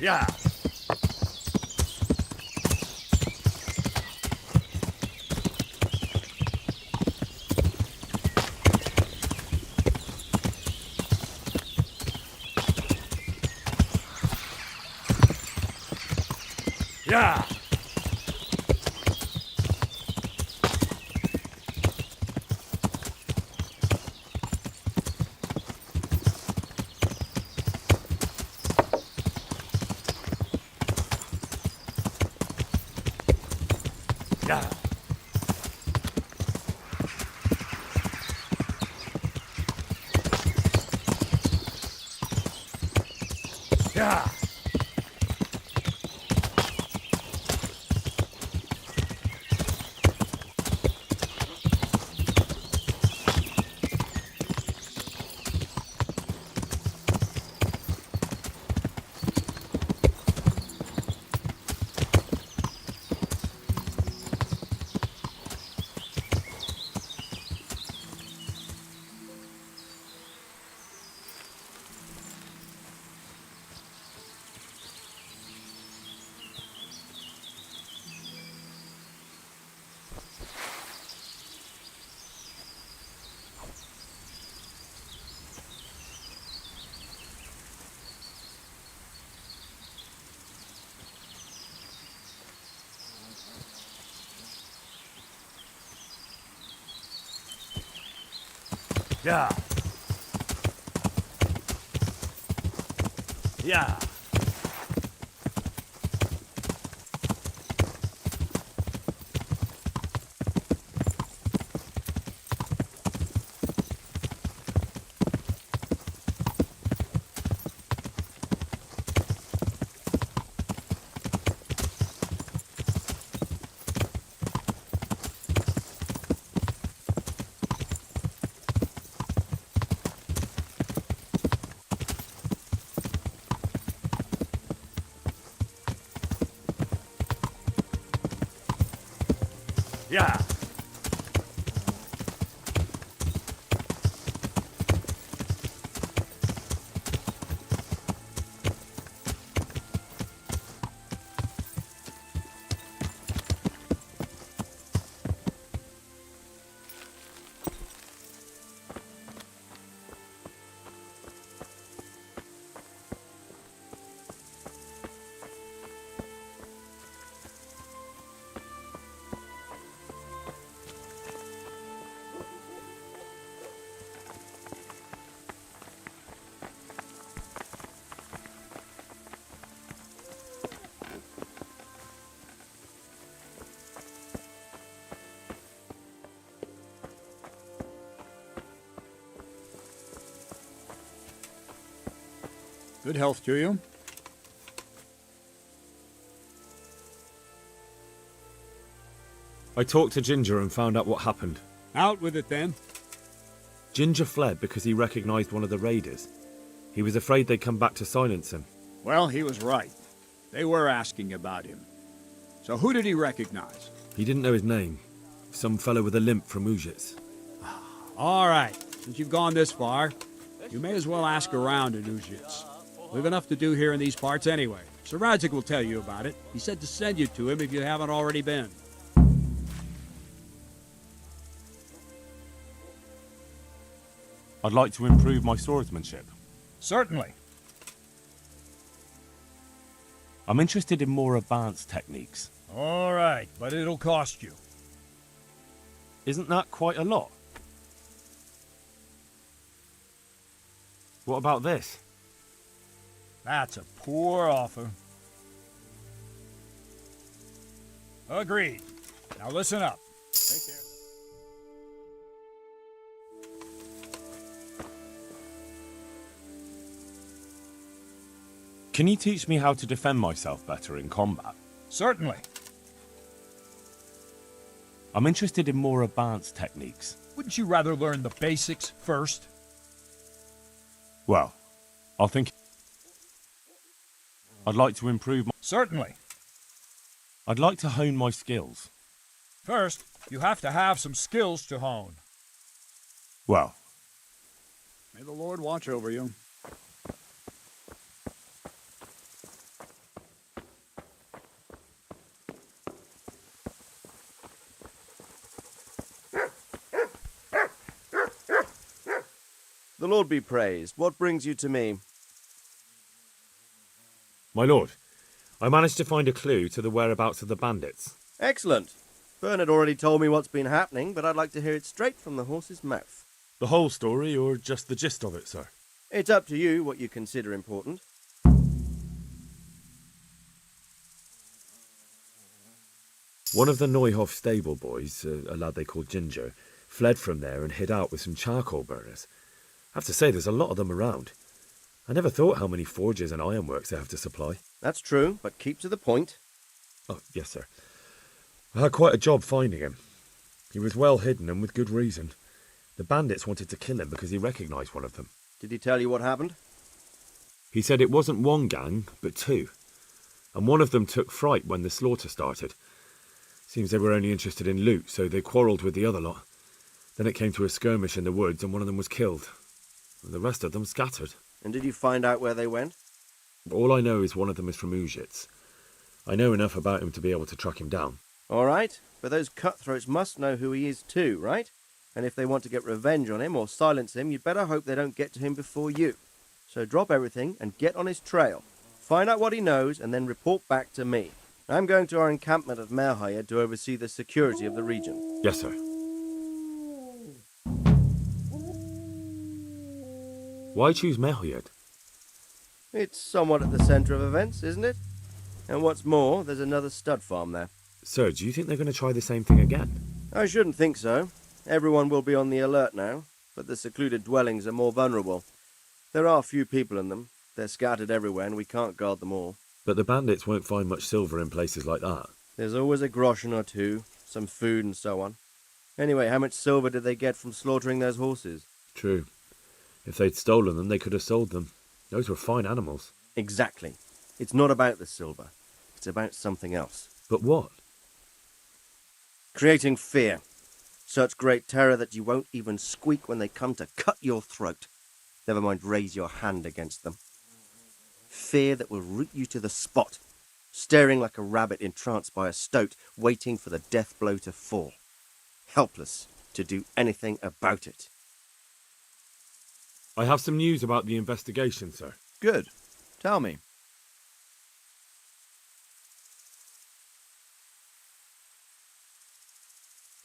Yeah. Yeah. Yeah. Yeah. Yeah. Yeah. Yeah. Good health to you. I talked to Ginger and found out what happened. Out with it then. Ginger fled because he recognized one of the raiders. He was afraid they'd come back to silence him. Well, he was right. They were asking about him. So who did he recognize? He didn't know his name. Some fellow with a limp from Ujits. All right. Since you've gone this far, you may as well ask around in Ujits. We've enough to do here in these parts anyway. Sir Radzik will tell you about it. He said to send you to him if you haven't already been. I'd like to improve my swordsmanship. Certainly. I'm interested in more advanced techniques. All right, but it'll cost you. Isn't that quite a lot? What about this? That's a poor offer. Agreed. Now listen up. Take care. Can you teach me how to defend myself better in combat? Certainly. I'm interested in more advanced techniques. Wouldn't you rather learn the basics first? Well, I'll think... I'd like to improve my... Certainly. I'd like to hone my skills. First, you have to have some skills to hone. Well... May the Lord watch over you. The Lord be praised. What brings you to me? My lord, I managed to find a clue to the whereabouts of the bandits. Excellent. Bern had already told me what's been happening, but I'd like to hear it straight from the horse's mouth. The whole story, or just the gist of it, sir? It's up to you what you consider important. One of the Neuhoff stable boys, a lad they called Ginger, fled from there and hid out with some charcoal burners. I have to say, there's a lot of them around. I never thought how many forges and ironworks they have to supply. That's true, but keep to the point. Oh, yes, sir. I had quite a job finding him. He was well hidden and with good reason. The bandits wanted to kill him because he recognised one of them. Did he tell you what happened? He said it wasn't one gang, but two. And one of them took fright when the slaughter started. Seems they were only interested in loot, so they quarrelled with the other lot. Then it came to a skirmish in the woods and one of them was killed. And the rest of them scattered. And did you find out where they went? All I know is one of them is from Ujits. I know enough about him to be able to track him down. All right, but those cutthroats must know who he is too, right? And if they want to get revenge on him or silence him, you'd better hope they don't get to him before you. So drop everything and get on his trail. Find out what he knows and then report back to me. I'm going to our encampment at Merhayed to oversee the security of the region. Yes, sir. Why choose Merhayed? It's somewhat at the centre of events, isn't it? And what's more, there's another stud farm there. Sir, do you think they're going to try the same thing again? I shouldn't think so. Everyone will be on the alert now, but the secluded dwellings are more vulnerable. There are few people in them. They're scattered everywhere and we can't guard them all. But the bandits won't find much silver in places like that. There's always a groschen or two, some food and so on. Anyway, how much silver did they get from slaughtering those horses? True. If they'd stolen them, they could have sold them. Those were fine animals. Exactly. It's not about the silver. It's about something else. But what? Creating fear. Such great terror that you won't even squeak when they come to cut your throat. Never mind raise your hand against them. Fear that will root you to the spot, staring like a rabbit entranced by a stoat, waiting for the death blow to fall. Helpless to do anything about it. I have some news about the investigation, sir. Good. Tell me.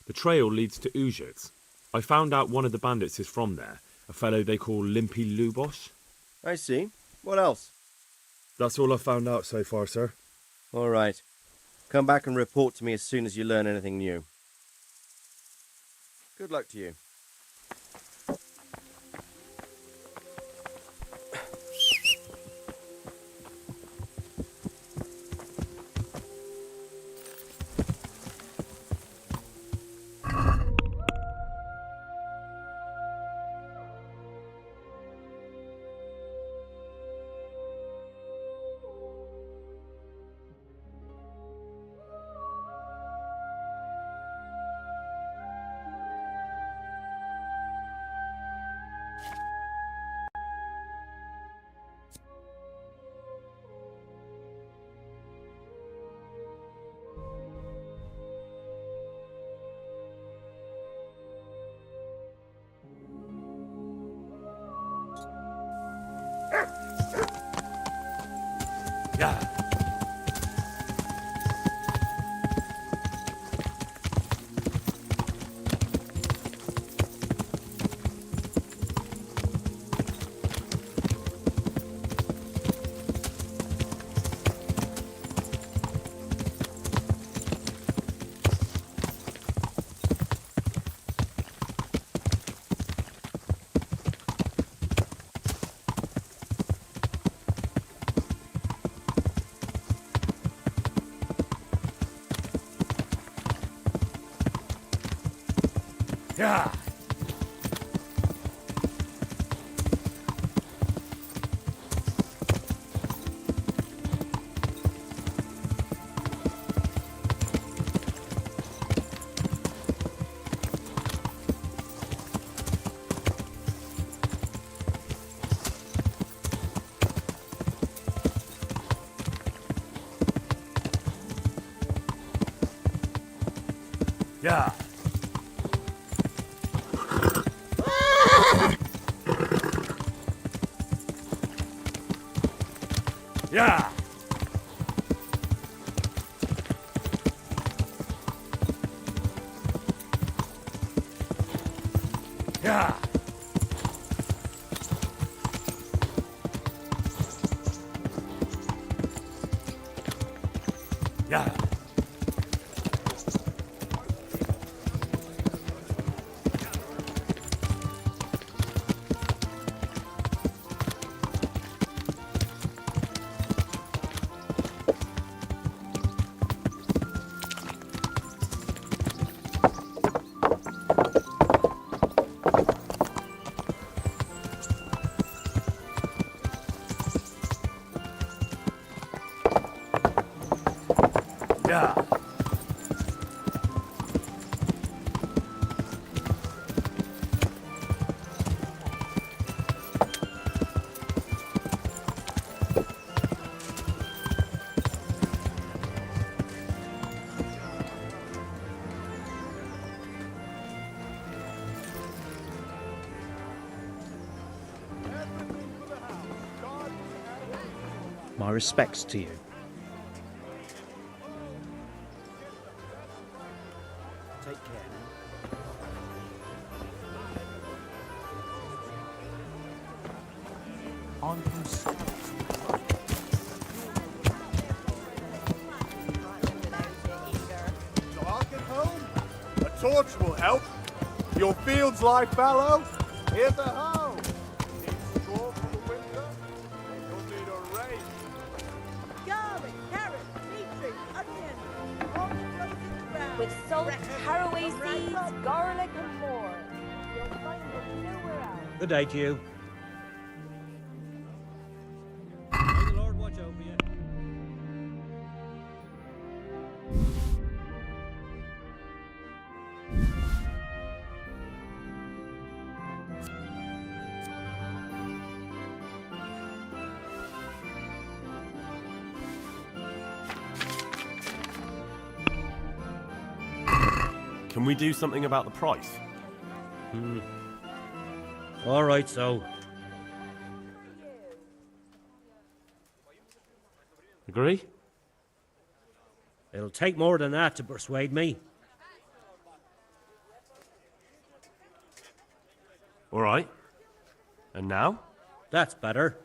The trail leads to Ujits. I found out one of the bandits is from there, a fellow they call Limpy Lubos. I see. What else? That's all I've found out so far, sir. All right. Come back and report to me as soon as you learn anything new. Good luck to you. Yeah. Yeah. Yeah. Yeah. Yeah. Yeah. Yeah. My respects to you. Take care. On Dark at home? A torch will help. Your fields lie fallow? Here's a hoe. Need straw for the winter? You'll need a rake. Garlic, carrots, beetroot, onions, all the clothes in the ground. With salt, Fresh caraway from right seeds, up. garlic, and more. You'll find it nowhere else. Good day to you. May the Lord watch over you. Can we do something about the price? All right, so. Agree? It'll take more than that to persuade me. All right. And now? That's better.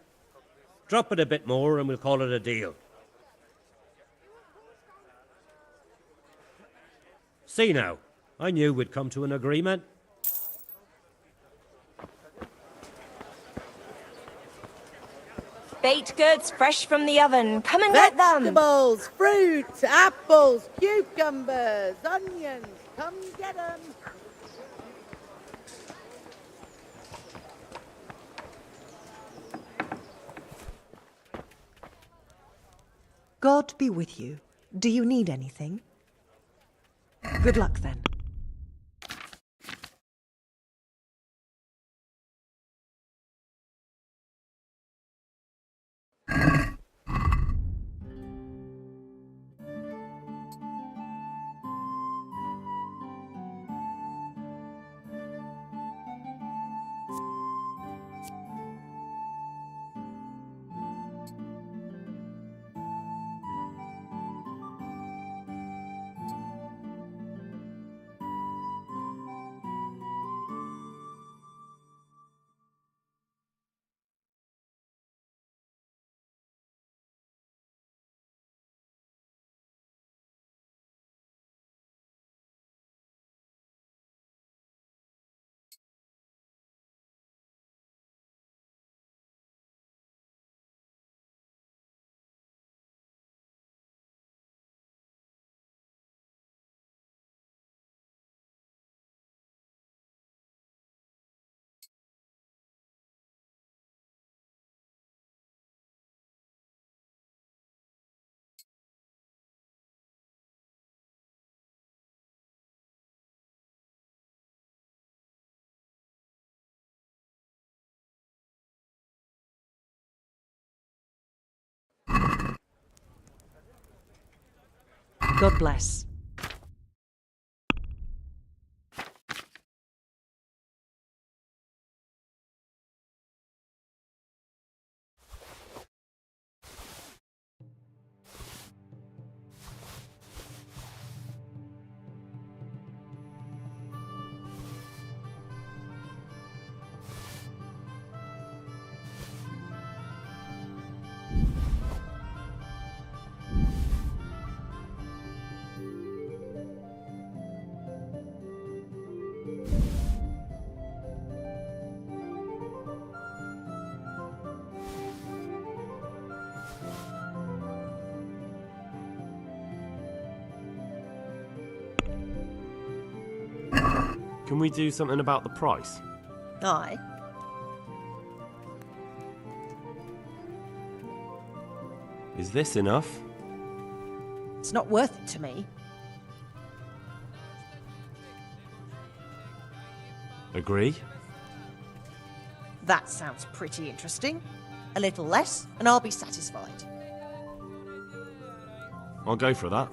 Drop it a bit more and we'll call it a deal. See now, I knew we'd come to an agreement. Baked goods fresh from the oven. Come and get them. Vegetables, fruits, apples, cucumbers, onions. Come get them. God be with you. Do you need anything? Good luck then. God bless. Can we do something about the price? Aye. Is this enough? It's not worth it to me. Agree? That sounds pretty interesting. A little less, and I'll be satisfied. I'll go for that.